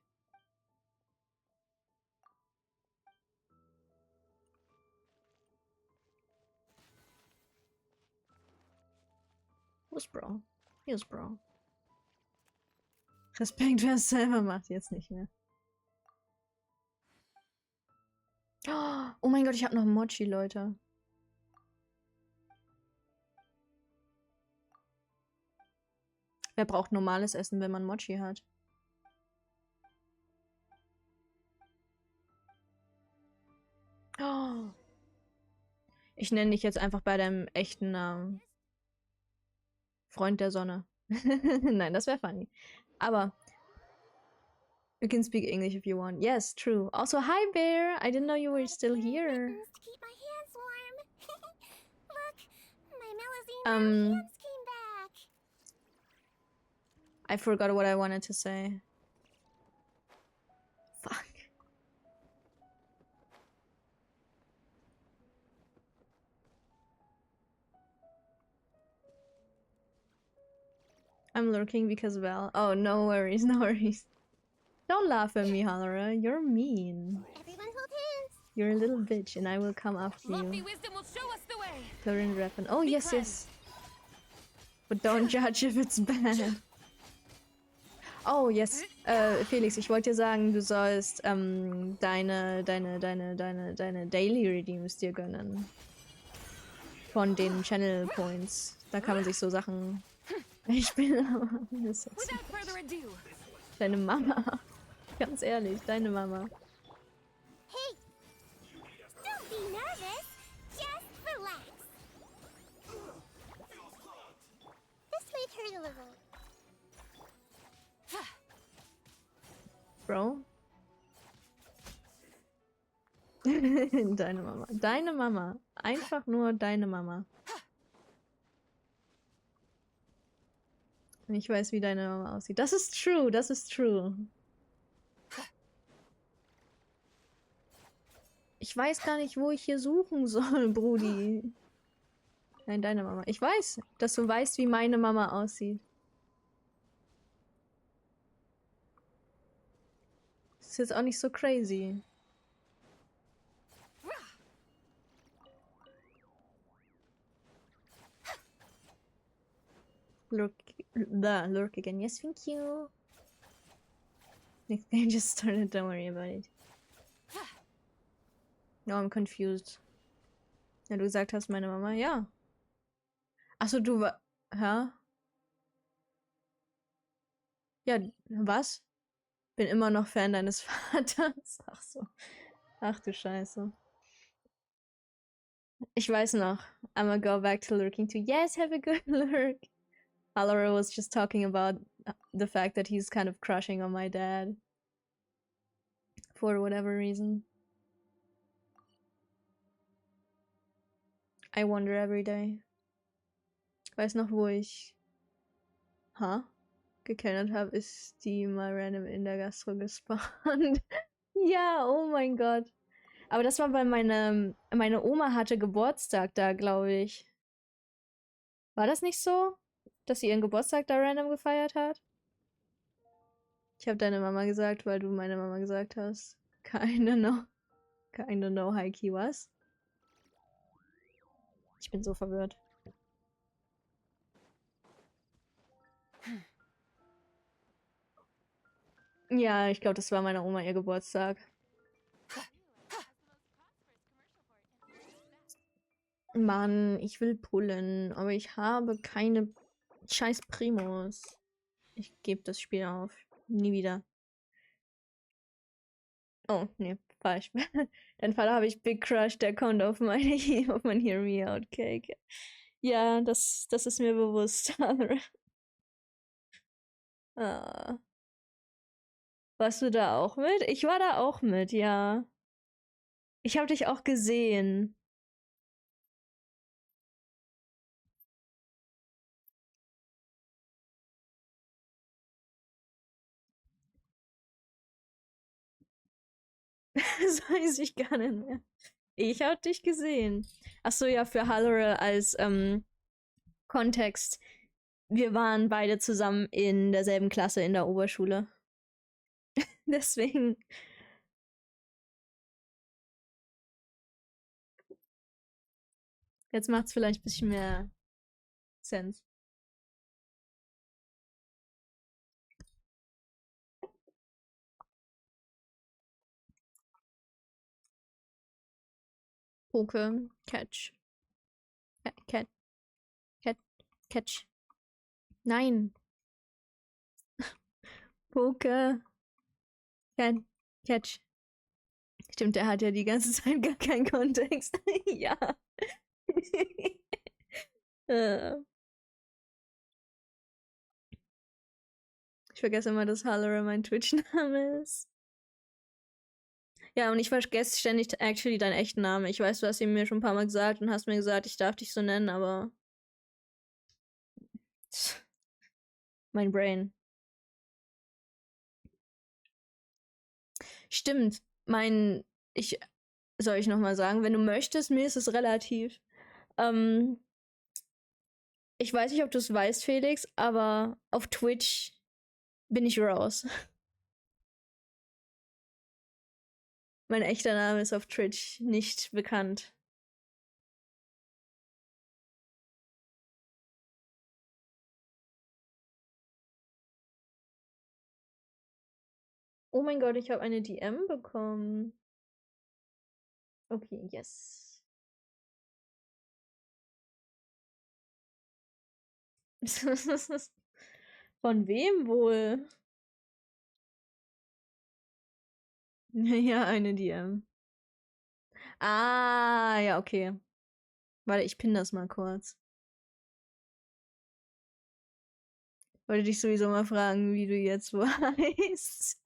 Wo ist Bro? Hier ist Bro. Respekt, wer es selber macht, jetzt nicht mehr. Oh mein Gott, ich habe noch Mochi, Leute. Wer braucht normales Essen, wenn man Mochi hat? Oh. Ich nenne dich jetzt einfach bei deinem echten Namen. Freund der Sonne. Nein, das wäre funny. Aber you can speak English if you want. Yes, true. Also, hi Bear. I didn't know you were still here. Keep my hands warm. Look, my Melusine hands came back. I forgot what I wanted to say. Fuck. I'm lurking because of Val. Oh, no worries, no worries. Don't laugh at me, Hallara. You're mean. Everyone hold hands. You're a little bitch, and I will come after Lofty you. wisdom will show us the way. Florian Reffen. Oh, yes, yes. But don't judge if it's bad. Oh, yes. Felix, ich wollte dir sagen, du sollst deine Daily Redeems dir gönnen. Von den Channel Points. Da kann man sich so Sachen... Ich bin aber... Without further ado. Deine Mama. Ganz ehrlich, deine Mama. Hey! Don't be nervous! Just relax! This might hurt a little. Bro. Deine Mama. Deine Mama. Einfach nur deine Mama. Ich weiß, wie deine Mama aussieht. Das ist true, das ist true. Ich weiß gar nicht, wo ich hier suchen soll, Brudi. Nein, deine Mama. Ich weiß, dass du weißt, wie meine Mama aussieht. Das ist jetzt auch nicht so crazy. Lurk again. Yes, thank you. Next game just started, don't worry about it. No, I'm confused. Ja, du gesagt hast, meine Mama, ja. Achso, du war. Hä? Ja, was? Bin immer noch Fan deines Vaters. Ach so. Ach du Scheiße. Ich weiß noch. I'ma go back to lurking too. Yes, have a good lurk. Alora was just talking about the fact that he's kind of crushing on my dad. For whatever reason. I wonder every day. Ich weiß noch, wo ich gekennert habe, ist die mal random in der Gastro gespawnt. Ja, oh mein Gott. Aber das war, weil meine Oma hatte Geburtstag da, glaube ich. War das nicht so? Dass sie ihren Geburtstag da random gefeiert hat? Ich habe deine Mama gesagt, weil du meine Mama gesagt hast. Kinda know, Heiki, was? Ich bin so verwirrt. Ja, ich glaube, das war meiner Oma ihr Geburtstag. Mann, ich will pullen, aber ich habe keine scheiß Primos. Ich gebe das Spiel auf. Nie wieder. Oh, nee, falsch. Dein Vater habe ich Big Crush, der kommt auf mein Hear Me Out Cake. Ja, das ist mir bewusst. Ah. Warst du da auch mit? Ich war da auch mit, ja. Ich habe dich auch gesehen. Das weiß ich gar nicht mehr. Ich habe dich gesehen. Achso, ja, für Halloran als Kontext. Wir waren beide zusammen in derselben Klasse in der Oberschule. Deswegen. Jetzt macht's vielleicht ein bisschen mehr Sense. Poke, catch. Catch. Nein. Poke. Catch. Stimmt, der hat ja die ganze Zeit gar keinen Kontext. Ja. Ich vergesse immer, dass Halloran mein Twitch-Name ist. Ja, und ich vergesse ständig actually deinen echten Namen. Ich weiß, du hast ihn mir schon ein paar Mal gesagt und hast mir gesagt, ich darf dich so nennen, aber mein Brain. Stimmt. Soll ich nochmal sagen, wenn du möchtest, mir ist es relativ. Ich weiß nicht, ob du es weißt, Felix, aber auf Twitch bin ich raus. Mein echter Name ist auf Twitch nicht bekannt. Oh mein Gott, ich habe eine DM bekommen. Okay, yes. Von wem wohl? Ja, eine DM. Ah, ja, okay. Warte, ich pinne das mal kurz. Wollte dich sowieso mal fragen, wie du jetzt weißt.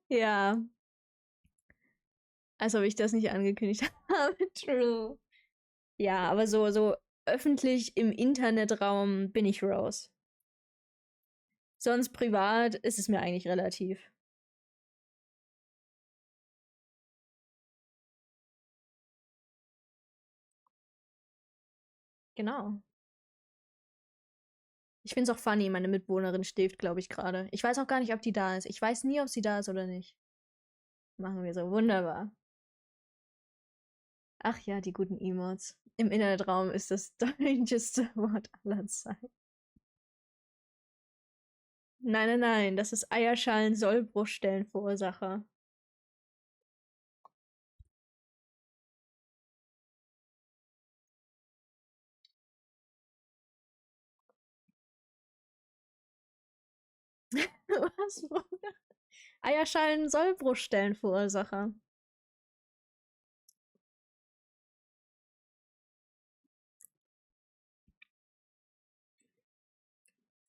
Ja. Als ob ich das nicht angekündigt habe. True. Ja, aber so öffentlich im Internetraum bin ich Rose. Sonst privat ist es mir eigentlich relativ. Genau. Ich find's auch funny, meine Mitbewohnerin schläft, glaube ich, gerade. Ich weiß auch gar nicht, ob die da ist. Ich weiß nie, ob sie da ist oder nicht. Machen wir so. Wunderbar. Ach ja, die guten Emotes. Im Internetraum ist das strangeste Wort aller Zeiten. Nein, nein, nein. Das ist Eierschalen-Sollbruchstellenverursacher. Was, Bruder? Eierschalen-Sollbruchstellenverursacher.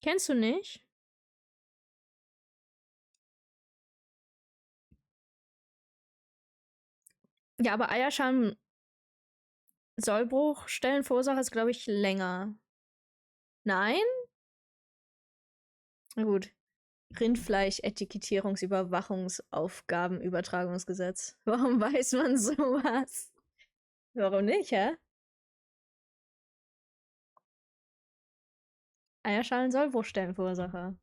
Kennst du nicht? Ja, aber Eierschalen-Sollbruchstellenverursacher ist, glaube ich, länger. Nein? Na gut. Rindfleisch-Etikettierungsüberwachungsaufgabenübertragungsgesetz. Warum weiß man sowas? Warum nicht, hä? Eierschalen-Sollbruchstellenverursacher.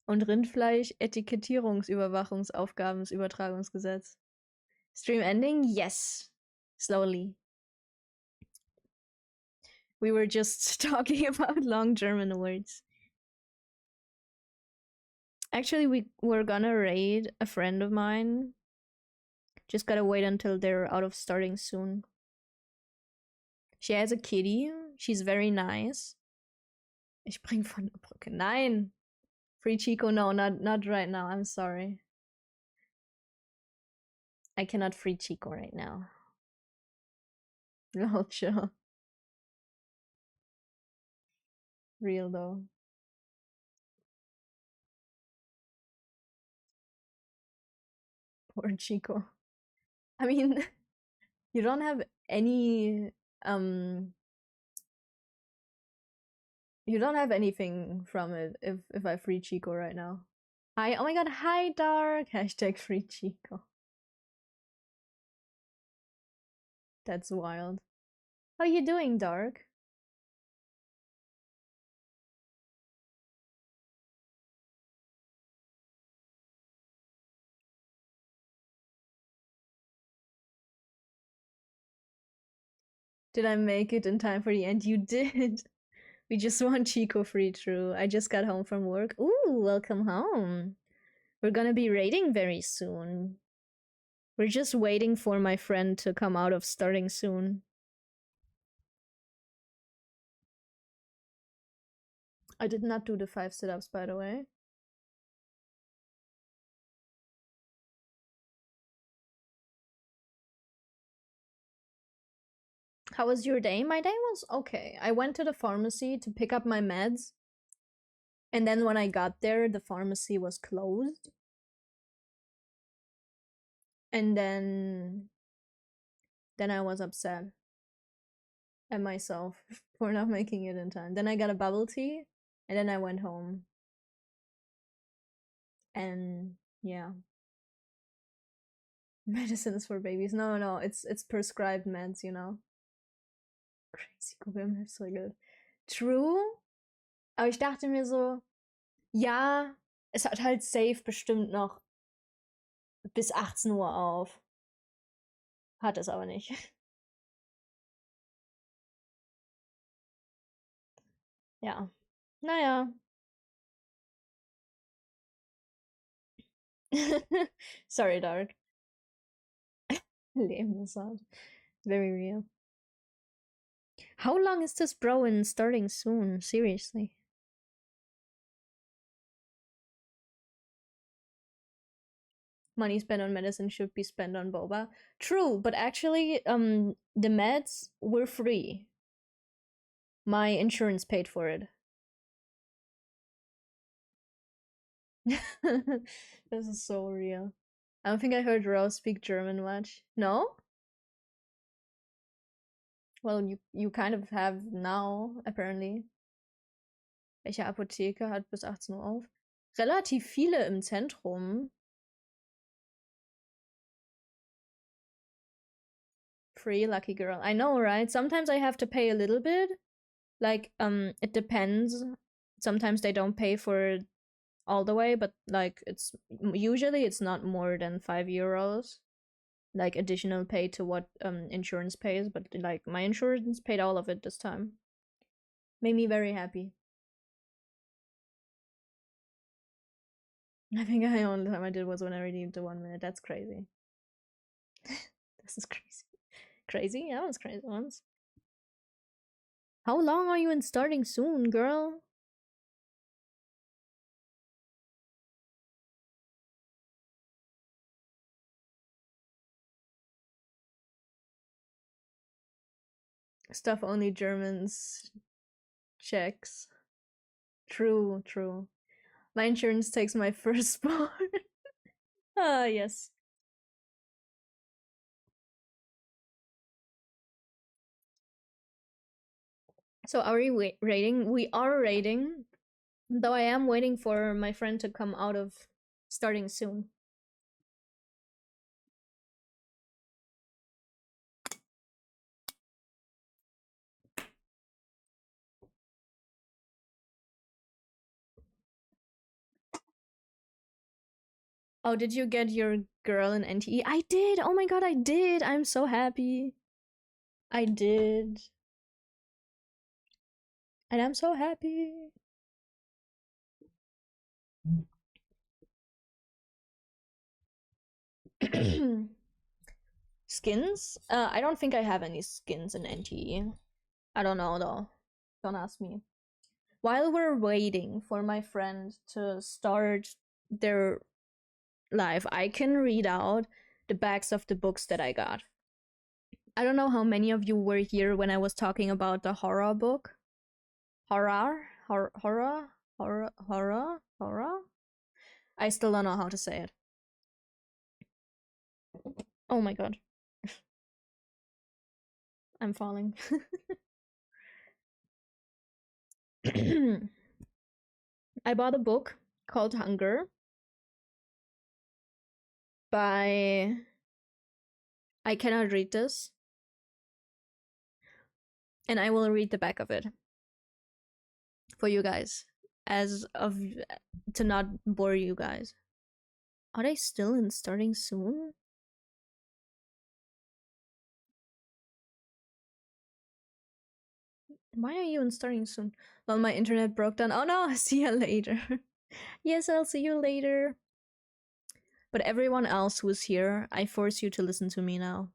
Und Rindfleisch-Etikettierungsüberwachungsaufgabensübertragungsgesetz. Stream ending? Yes. Slowly. We were just talking about long German words. Actually, we were gonna raid a friend of mine. Just gotta wait until they're out of starting soon. She has a kitty. She's very nice. Ich spring von der Brücke. Nein! Free Chico, no, not right now. I'm sorry. I cannot free Chico right now. No, chill. Real though. Poor Chico. I mean, you don't have any you don't have anything from it if I free Chico right now. Hi, oh my god, hi Dark. Hashtag free Chico. That's wild. How are you doing, Dark? Did I make it in time for the end? You did. We just want Chico free, true. I just got home from work. Ooh, welcome home. We're gonna be raiding very soon. We're just waiting for my friend to come out of starting soon. I did not do the 5 sit-ups, by the way. How was your day? My day was okay. I went to the pharmacy to pick up my meds. And then when I got there, the pharmacy was closed. And then I was upset at myself for not making it in time. Then I got a bubble tea, and then I went home. And yeah. Medicines for babies. No, it's prescribed meds, you know. Crazy Google Maps regelt. True. Aber ich dachte mir so, ja, es hat halt safe bestimmt noch bis 18 Uhr auf. Hat es aber nicht. Ja. Naja. Sorry, Dark. Leben ist hart. Very real. How long is this bro in starting soon? Seriously. money spent on medicine should be spent on boba. True, but actually, the meds were free. My insurance paid for it. This is so real. I don't think I heard Rose speak German much. No? Well, you kind of have now, apparently. Welche Apotheke hat bis 18 Uhr auf? Relativ viele im Zentrum. Free lucky girl. I know, right? Sometimes I have to pay a little bit. Like, it depends. Sometimes they don't pay for it all the way, but like usually it's not more than €5. Like additional pay to what insurance pays, but like my insurance paid all of it this time. Made me very happy. I think the only time I did was when I redeemed the 1 minute. That's crazy. This is crazy. Crazy? That was crazy once. How long are you in starting soon, girl? Stuff only Germans checks. True, true. My insurance takes my firstborn. Ah, yes. So are we rating? We are rating, though I am waiting for my friend to come out of starting soon. Oh, did you get your girl in NTE? I did! Oh my god, I did! I'm so happy. I did. And I'm so happy. Skins? I don't think I have any skins in NTE. I don't know though. Don't ask me. While we're waiting for my friend to start their live, I can read out the backs of the books that I got. I don't know how many of you were here when I was talking about the horror book. Horror? I still don't know how to say it. Oh my god. I'm falling. I bought a book called Hunger by... I cannot read this. And I will read the back of it for you guys, as of to not bore you guys. Are they still in starting soon? Why are you in starting soon? Well, my internet broke down. Oh no, see you later. Yes, I'll see you later. But everyone else who's here, I force you to listen to me now.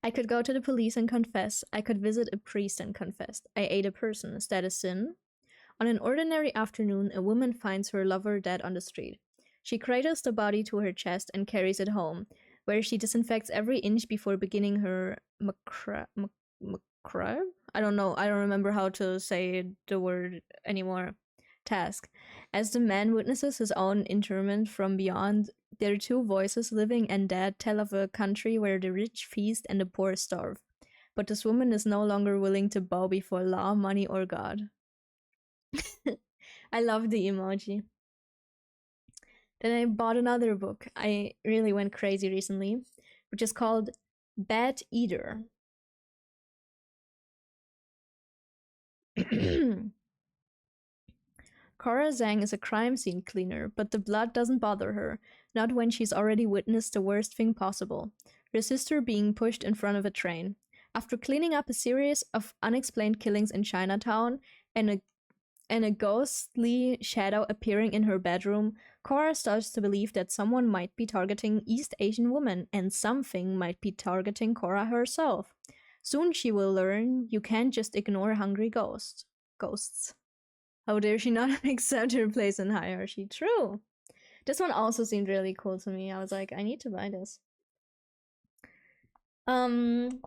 I could go to the police and confess. I could visit a priest and confess. I ate a person. Is that a sin? On an ordinary afternoon, a woman finds her lover dead on the street. She cradles the body to her chest and carries it home, where she disinfects every inch before beginning her I don't know, I don't remember how to say the word anymore. Task. As the man witnesses his own interment from beyond, their two voices, living and dead, tell of a country where the rich feast and the poor starve. But this woman is no longer willing to bow before law, money, or God. I love the emoji. Then I bought another book. I really went crazy recently, which is called Bad Eater. Cora Zhang is a crime scene cleaner, but the blood doesn't bother her, not when she's already witnessed the worst thing possible, her sister being pushed in front of a train. After cleaning up a series of unexplained killings in Chinatown and a ghostly shadow appearing in her bedroom, Cora starts to believe that someone might be targeting East Asian women, and something might be targeting Cora herself. Soon she will learn you can't just ignore hungry ghosts. How dare she not accept her place in hierarchy? True. This one also seemed really cool to me. I was like, I need to buy this. Then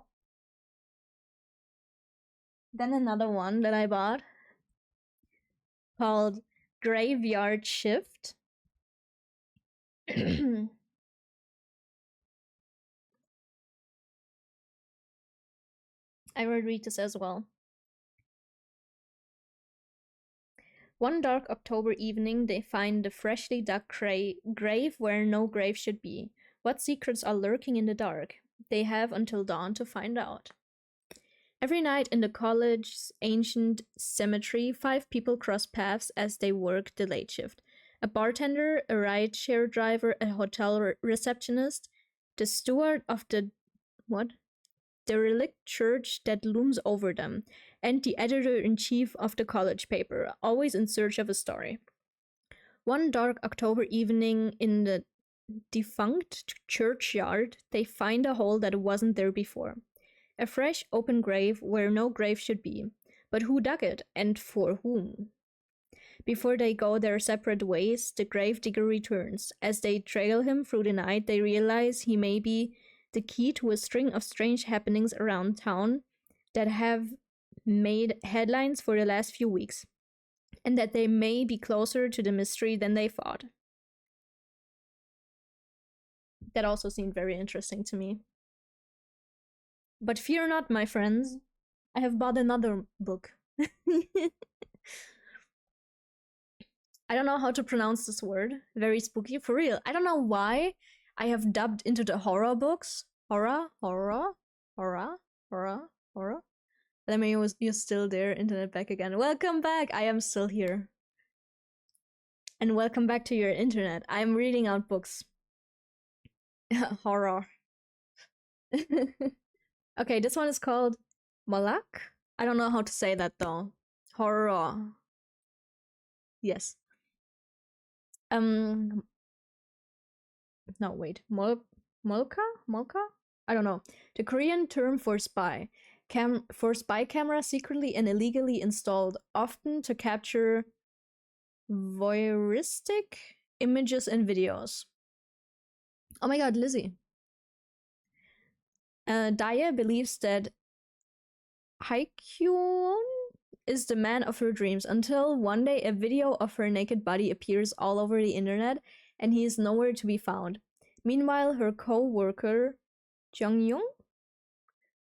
another one that I bought called Graveyard Shift. I will read this as well. One dark October evening, they find the freshly dug grave where no grave should be. What secrets are lurking in the dark? They have until dawn to find out. Every night in the college's ancient cemetery, 5 people cross paths as they work the late shift. A bartender, a rideshare driver, a hotel receptionist, the steward of the derelict church that looms over them, and the editor-in-chief of the college paper, always in search of a story. One dark October evening in the defunct churchyard, they find a hole that wasn't there before. A fresh, open grave where no grave should be. But who dug it, and for whom? Before they go their separate ways, the gravedigger returns. As they trail him through the night, they realize he may be the key to a string of strange happenings around town that have made headlines for the last few weeks, and that they may be closer to the mystery than they thought. That also seemed very interesting to me. But fear not, my friends, I have bought another book. I don't know how to pronounce this word. Very spooky, for real. I don't know why I have dubbed into the horror books. Horror. Let me know you're still there, internet back again. Welcome back, I am still here. And welcome back to your internet. I'm reading out books. Horror. Okay, this one is called Malak. I don't know how to say that though. Horror. Yes. No, wait. Molka? I don't know. The Korean term for spy. For spy camera secretly and illegally installed, often to capture voyeuristic images and videos. Oh my god, Lizzie. Daya believes that Haikyun is the man of her dreams until one day a video of her naked body appears all over the internet and he is nowhere to be found. Meanwhile, her co-worker, Jung-young,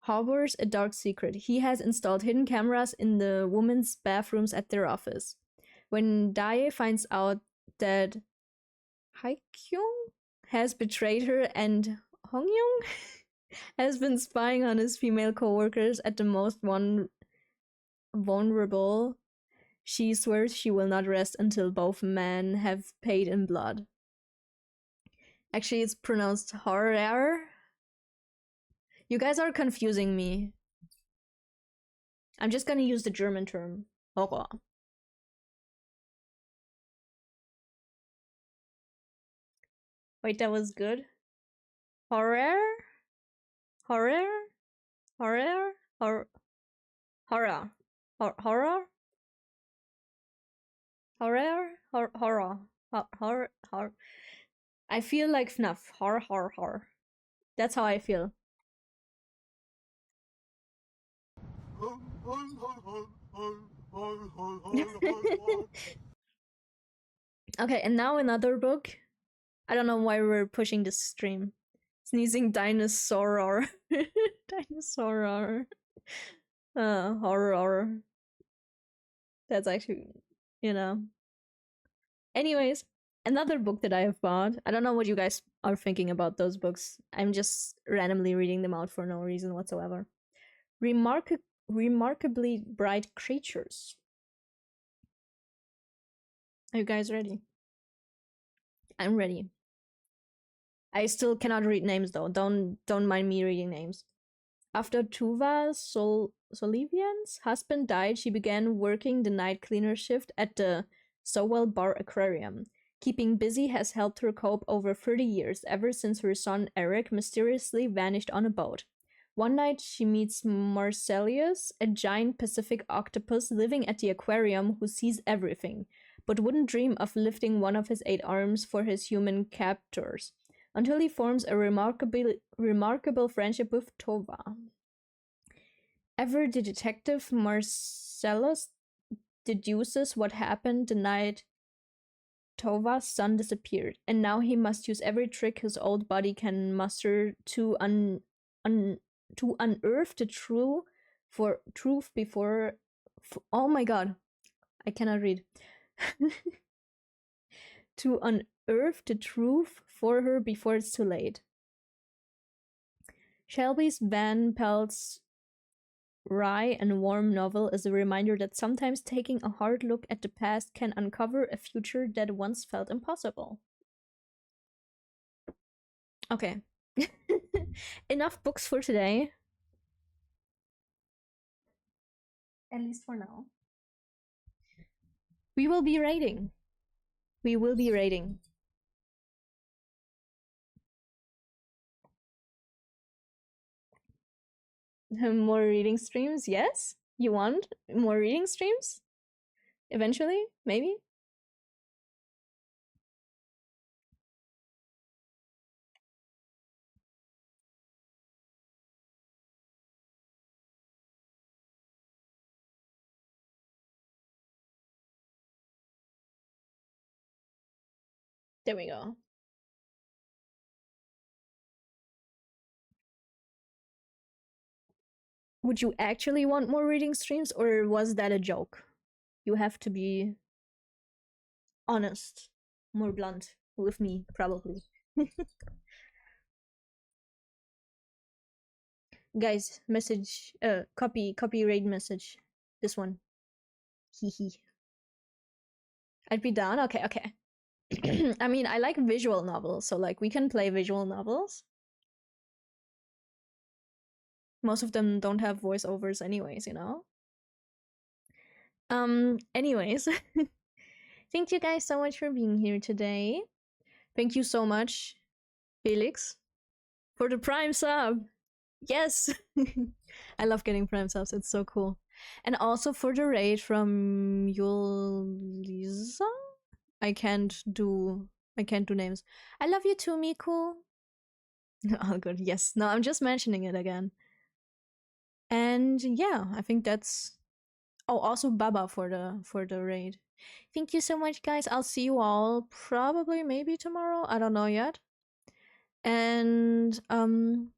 harbors a dark secret. He has installed hidden cameras in the women's bathrooms at their office. When Dae finds out that Haikyung has betrayed her and Hongyoung has been spying on his female co-workers at the most vulnerable, she swears she will not rest until both men have paid in blood. Actually, it's pronounced horror. You guys are confusing me. I'm just gonna use the German term. Horror. Wait, that was good. Horror? Horror? Horror? Horror? Horror? Horror? Horror? Horror? Horror? I feel like FNAF. Horror. That's how I feel. Okay, and now another book. I don't know why we're pushing this stream. Sneezing dinosaur. Dinosaur. Horror. That's actually, you know. Anyways, another book that I have bought. I don't know what you guys are thinking about those books. I'm just randomly reading them out for no reason whatsoever. Remarkably Bright Creatures. Are you guys ready? I'm ready. I still cannot read names though. Don't mind me reading names. After Tuva Solivian's husband died, she began working the night cleaner shift at the Sowell Bar Aquarium. Keeping busy has helped her cope over 30 years, ever since her son Eric mysteriously vanished on a boat. One night, she meets Marcellus, a giant Pacific octopus living at the aquarium who sees everything. but wouldn't dream of lifting one of his 8 arms for his human captors, until he forms a remarkable friendship with Tova. Ever the detective Marcellus deduces what happened the night Tova's son disappeared, and now he must use every trick his old body can muster to unearth the truth before. Oh my god, I cannot read. To unearth the truth for her before it's too late. Shelby's Van Pelt's wry and warm novel is a reminder that sometimes taking a hard look at the past can uncover a future that once felt impossible. Okay. Enough books for today. At least for now. We will be rating. We will be rating. More reading streams? Yes? You want more reading streams? Eventually? Maybe? There we go. Would you actually want more reading streams, or was that a joke? You have to be honest, more blunt with me, probably. Guys, message, copy raid message. This one. Hee. I'd be down? Okay. I mean, I like visual novels, so like we can play visual novels. Most of them don't have voiceovers anyways, you know? Anyways. Thank you guys so much for being here today. Thank you so much, Felix, for the Prime sub. Yes! I love getting Prime subs, it's so cool. And also for the raid from Yulisa? I can't do names. I love you too, Miku. All good, yes. No, I'm just mentioning it again. And yeah, I think that's... Oh, also Baba for the raid. Thank you so much, guys. I'll see you all probably maybe tomorrow. I don't know yet. And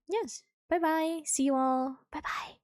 yes. Bye-bye. See you all. Bye-bye.